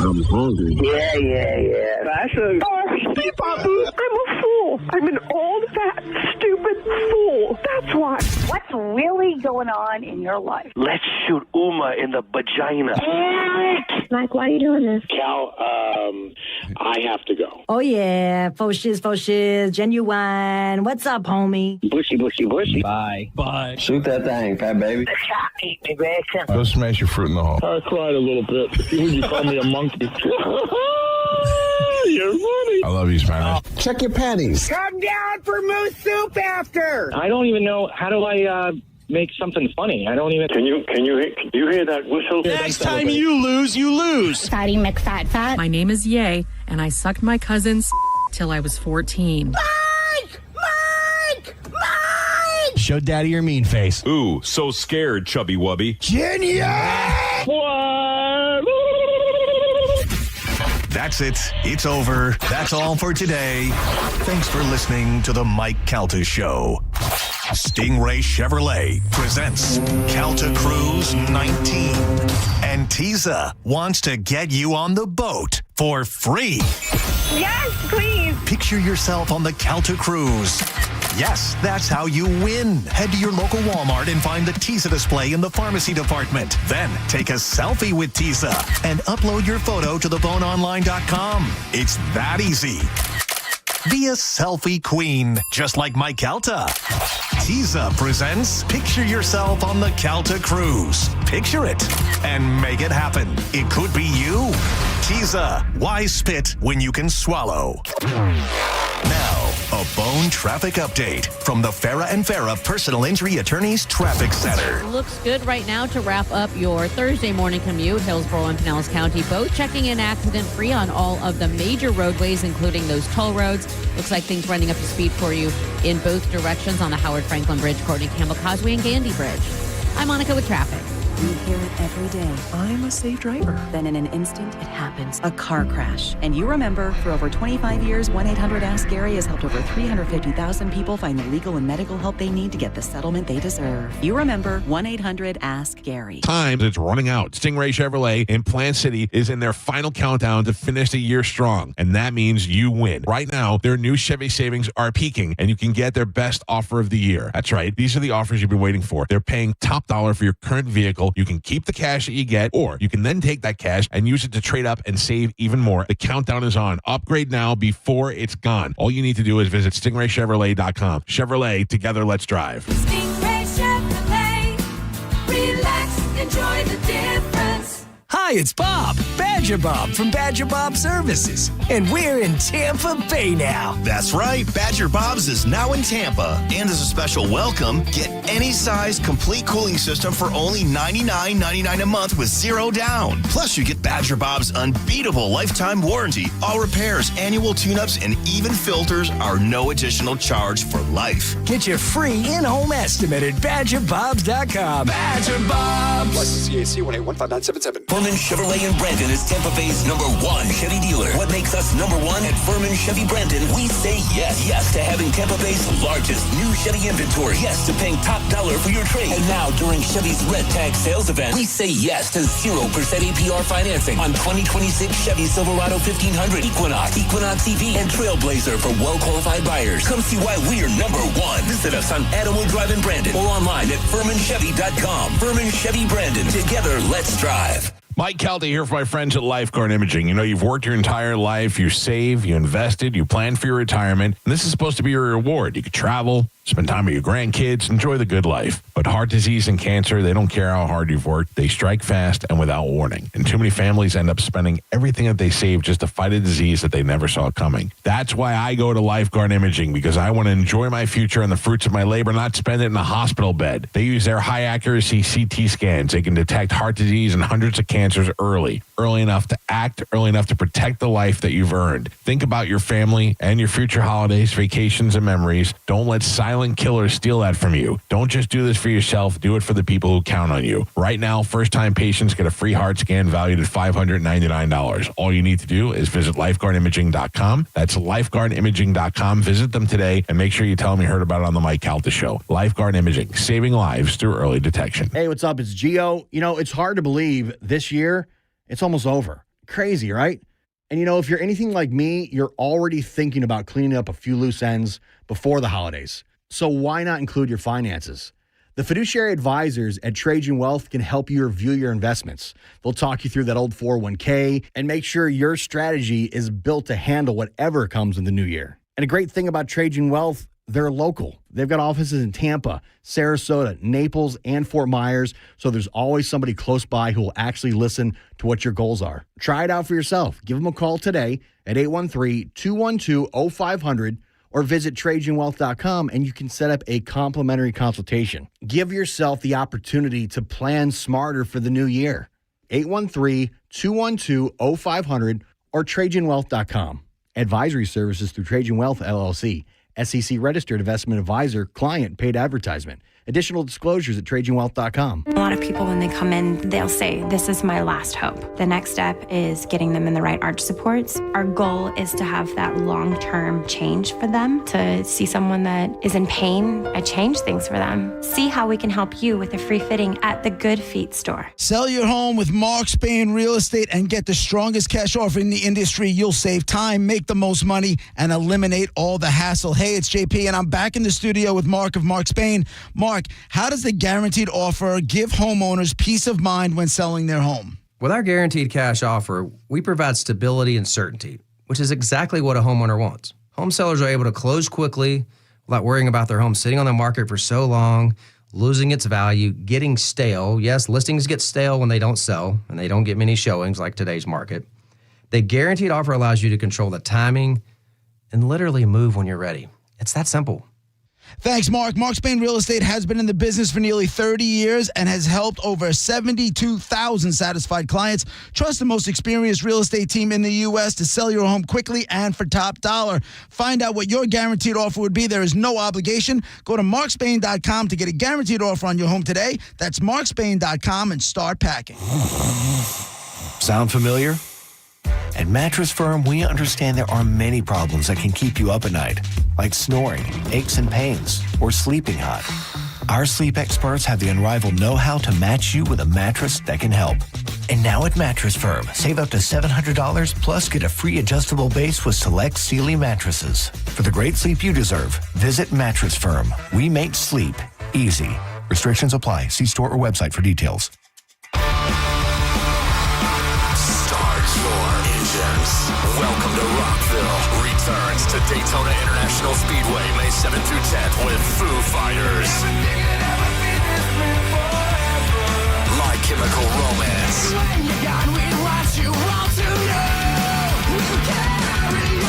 I'm hungry. Yeah. Fashion. Oh, Steve Babu, I'm a fool. I'm an old, fat, stupid fool. That's why. What's really going on in your life? Let's shoot Uma in the vagina. Like, why are you doing this? Cal, I have to go. Oh, yeah. Faux shiz, genuine. What's up, homie? Bushy. Bye. Shoot that thing, fat baby. Eat me, baby. Go smash your fruit in the hole. I cried a little bit. You call me a monkey. You're funny. Bobby. I love you, Spanish. Check your panties. Come down for moose soup after. I don't even know. How do I make something funny? I don't even. Can you hear that whistle? Next time you lose, you lose. Fatty McFat. My name is Ye, and I sucked my cousin's till I was 14. Mike! Show daddy your mean face. Ooh, so scared, chubby wubby. Genius! That's it. It's over. That's all for today. Thanks for listening to the Mike Calta Show. Stingray Chevrolet presents Calta Cruise 19. And Tiza wants to get you on the boat for free. Yes, please. Picture yourself on the Calta Cruise. Yes, that's how you win. Head to your local Walmart and find the Tiza display in the pharmacy department. Then take a selfie with Tiza and upload your photo to theboneonline.com. It's that easy. Be a selfie queen, just like Mike Calta. Tiza presents Picture Yourself on the Calta Cruise. Picture it and make it happen. It could be you. Tiza, why spit when you can swallow? Now, a bone traffic update from the Farah and Farah Personal Injury Attorneys Traffic Center. Looks good right now to wrap up your Thursday morning commute. Hillsborough and Pinellas County both checking in accident-free on all of the major roadways, including those toll roads. Looks like things running up to speed for you in both directions on the Howard Franklin Bridge, Courtney Campbell Causeway, and Gandy Bridge. I'm Monica with traffic. We hear it every day. I'm a safe driver. Then in an instant, it happens. A car crash. And you remember, for over 25 years, 1-800-ASK-GARY has helped over 350,000 people find the legal and medical help they need to get the settlement they deserve. You remember 1-800-ASK-GARY. Time it's running out. Stingray Chevrolet in Plant City is in their final countdown to finish the year strong, and that means you win. Right now, their new Chevy savings are peaking, and you can get their best offer of the year. That's right. These are the offers you've been waiting for. They're paying top dollar for your current vehicle. You can keep the cash that you get, or you can then take that cash and use it to trade up and save even more. The countdown is on. Upgrade now before it's gone. All you need to do is visit stingraychevrolet.com. Chevrolet, together, let's drive. Stingray Chevrolet. Relax, enjoy the difference. Hi, it's Bob, Badger Bob from Badger Bob Services, and we're in Tampa Bay now. That's right, Badger Bob's is now in Tampa. And as a special welcome, get any size complete cooling system for only $99.99 a month with zero down. Plus, you get Badger Bob's unbeatable lifetime warranty. All repairs, annual tune-ups, and even filters are no additional charge for life. Get your free in-home estimate at BadgerBobs.com. Badger Bobs. License CAC 1815977. Furman Chevrolet in Brandon is Tampa Bay's #1 Chevy dealer. What makes us #1 at Furman Chevy Brandon? We say yes. Yes to having Tampa Bay's largest new Chevy inventory. Yes to paying top dollar for your trade. And now during Chevy's Red Tag sales event, we say yes to 0% APR financing on 2026 Chevy Silverado 1500, Equinox, Equinox EV, and Trailblazer for well-qualified buyers. Come see why we're #1. Visit us on Adamwood Drive in Brandon or online at FurmanChevy.com. Furman Chevy Brandon. Together, let's drive. Mike Calta here for my friends at Lifeguard Imaging. You know, you've worked your entire life, you saved, you invested, you planned for your retirement, and this is supposed to be your reward. You could travel, spend time with your grandkids, enjoy the good life. But heart disease and cancer, they don't care how hard you've worked. They strike fast and without warning. And too many families end up spending everything that they saved just to fight a disease that they never saw coming. That's why I go to Lifeguard Imaging, because I want to enjoy my future and the fruits of my labor, not spend it in a hospital bed. They use their high-accuracy CT scans. They can detect heart disease and hundreds of cancers early enough to act, early enough to protect the life that you've earned. Think about your family and your future holidays, vacations, and memories. Don't let silent killers steal that from you. Don't just do this for yourself. Do it for the people who count on you. Right now, first-time patients get a free heart scan valued at $599. All you need to do is visit lifeguardimaging.com. That's lifeguardimaging.com. Visit them today and make sure you tell them you heard about it on the Mike Calta Show. Lifeguard Imaging, saving lives through early detection. Hey, what's up? It's Gio. You know, it's hard to believe this year it's almost over. Crazy, right? And you know, if you're anything like me, you're already thinking about cleaning up a few loose ends before the holidays. So why not include your finances? The fiduciary advisors at Trajan Wealth can help you review your investments. They'll talk you through that old 401k and make sure your strategy is built to handle whatever comes in the new year. And a great thing about Trajan Wealth, They're local. They've got offices in Tampa, Sarasota, Naples, and Fort Myers, so there's always somebody close by who will actually listen to what your goals are. Try it out for yourself. Give them a call today at 813-212-0500 or visit TrajanWealth.com and you can set up a complimentary consultation. Give yourself the opportunity to plan smarter for the new year. 813-212-0500 or TrajanWealth.com. Advisory services through Trajan Wealth, LLC. SEC registered investment advisor, client paid advertisement. Additional disclosures at TrajanWealth.com. A lot of people, when they come in, they'll say, this is my last hope. The next step is getting them in the right arch supports. Our goal is to have that long-term change for them, to see someone that is in pain, I change things for them. See how we can help you with a free fitting at the Good Feet store. Sell your home with Mark Spain Real Estate and get the strongest cash offer in the industry. You'll save time, make the most money, and eliminate all the hassle. Hey, it's JP, and I'm back in the studio with Mark of Mark Spain. Mark, how does the guaranteed offer give homeowners peace of mind when selling their home? With our guaranteed cash offer, we provide stability and certainty, which is exactly what a homeowner wants. Home sellers are able to close quickly without worrying about their home sitting on the market for so long, losing its value, getting stale. Yes, listings get stale when they don't sell and they don't get many showings like today's market. The guaranteed offer allows you to control the timing and literally move when you're ready. It's that simple. Thanks, Mark. Mark Spain Real Estate has been in the business for nearly 30 years and has helped over 72,000 satisfied clients. Trust the most experienced real estate team in the U.S. to sell your home quickly and for top dollar. Find out what your guaranteed offer would be. There is no obligation. Go to markspain.com to get a guaranteed offer on your home today. That's markspain.com and start packing. Sound familiar? At Mattress Firm, we understand there are many problems that can keep you up at night, like snoring, aches and pains, or sleeping hot. Our sleep experts have the unrivaled know-how to match you with a mattress that can help. And now at Mattress Firm, save up to $700 plus get a free adjustable base with select Sealy mattresses. For the great sleep you deserve, visit Mattress Firm. We make sleep easy. Restrictions apply. See store or website for details. Welcome to Rockville. Returns to Daytona International Speedway May 7th through 10th with Foo Fighters. My Chemical Romance. When you're gone, we want you all to know. We'll carry you.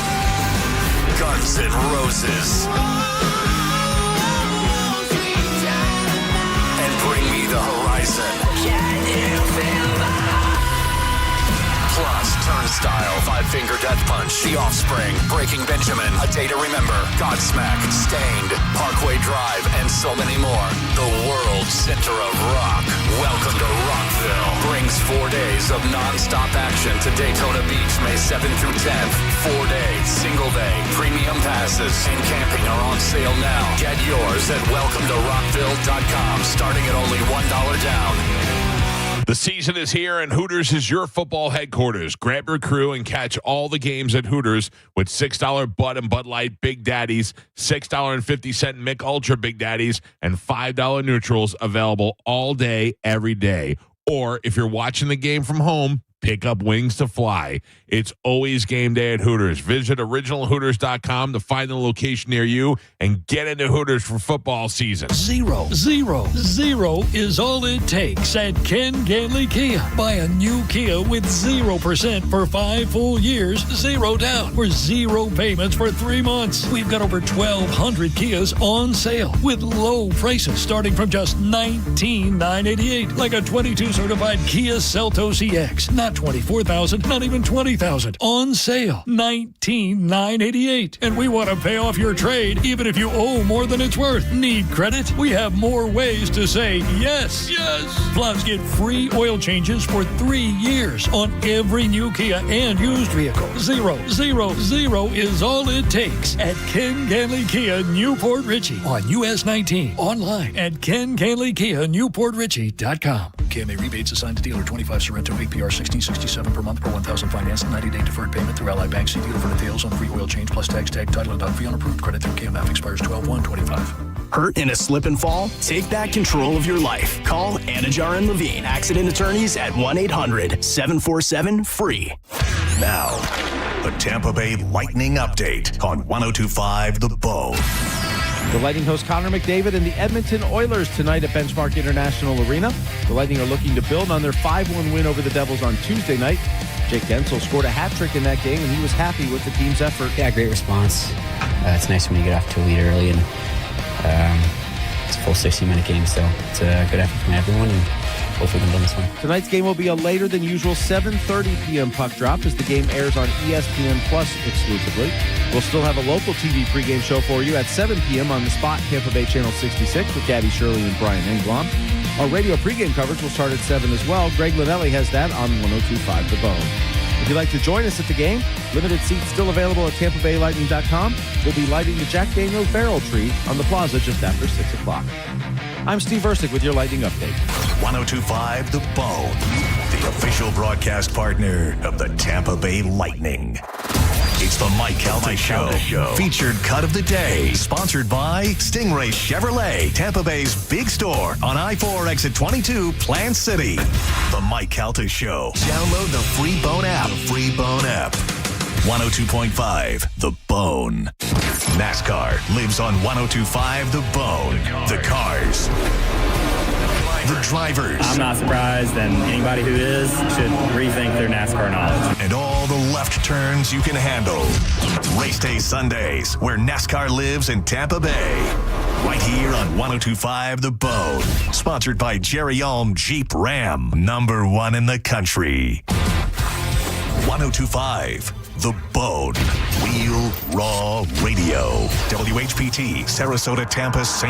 Guns N' Roses. And Bring Me the Horizon. Can you feel that? Plus, Turnstile, Five Finger Death Punch, The Offspring, Breaking Benjamin, A Day to Remember, Godsmack, Stained, Parkway Drive, and so many more. The world center of rock. Welcome to Rockville. Brings 4 days of non-stop action to Daytona Beach, May 7th through 10th. 4 days, single day, premium passes, and camping are on sale now. Get yours at welcometorockville.com, starting at only $1 down. The season is here, and Hooters is your football headquarters. Grab your crew and catch all the games at Hooters with $6 Bud and Bud Light Big Daddies, $6.50 Mick Ultra Big Daddies, and $5 neutrals available all day, every day. Or if you're watching the game from home, pick up wings to fly. It's always game day at Hooters. Visit originalhooters.com to find the location near you and get into Hooters for football season. Zero is all it takes at Ken Ganley Kia. Buy a new Kia with 0% for 5 full years, 0 down, or 0 payments for 3 months. We've got over 1,200 Kias on sale with low prices starting from just $19,988, like a 22 certified Kia Seltos EX. Not $24,000, not even $20,000. On sale, $19,988. And we want to pay off your trade even if you owe more than it's worth. Need credit? We have more ways to say yes. Yes. Plus, get free oil changes for 3 years on every new Kia and used vehicle. 0 is all it takes at Ken Ganley Kia, Newport Richey on US 19. Online at KenGanleyKia, KMA rebates assigned to dealer 25 Sorrento APR 1667 per month per 1,000 finance. 90-day deferred payment through Ally Bank. See dealer for details on free oil change plus tax, tag, title, and fee on approved credit through KMF. Expires 12/1/25. Hurt in a slip and fall? Take back control of your life. Call Anajar and Levine, accident attorneys at 1-800-747-FREE. Now, the Tampa Bay Lightning Update on 102.5 The Bone. The Lightning host Connor McDavid and the Edmonton Oilers tonight at Benchmark International Arena. The Lightning are looking to build on their 5-1 win over the Devils on Tuesday night. Jake Gensel scored a hat trick in that game, and he was happy with the team's effort. Yeah, great response. It's nice when you get off to a lead early, and it's a full 60-minute game, so it's a good effort from everyone, and hopefully we can win this one. Tonight's game will be a later than usual 7:30 p.m. puck drop as the game airs on ESPN Plus exclusively. We'll still have a local TV pregame show for you at 7 p.m. on The Spot, Tampa Bay Channel 66 with Gabby Shirley and Brian Englom. Our radio pregame coverage will start at 7 as well. Greg Linnelli has that on 102.5 The Bone. If you'd like to join us at the game, limited seats still available at TampaBayLightning.com. We'll be lighting the Jack Daniels barrel tree on the plaza just after 6 o'clock. I'm Steve Ersick with your Lightning Update. 102.5 The Bone, the official broadcast partner of the Tampa Bay Lightning. It's the Mike Calta Show. Featured cut of the day. Sponsored by Stingray Chevrolet, Tampa Bay's big store on I-4 exit 22, Plant City. The Mike Calta Show. Download the free Bone app. 102.5 The Bone. NASCAR lives on 102.5 The Bone. The cars. The drivers. I'm not surprised, and anybody who is should rethink their NASCAR knowledge. And all the left turns you can handle. Race Day Sundays, where NASCAR lives in Tampa Bay. Right here on 102.5 The Bone. Sponsored by Jerry Ulm Jeep Ram. #1 in the country. 102.5 The Bone. Real Raw Radio. WHPT, Sarasota, Tampa, St.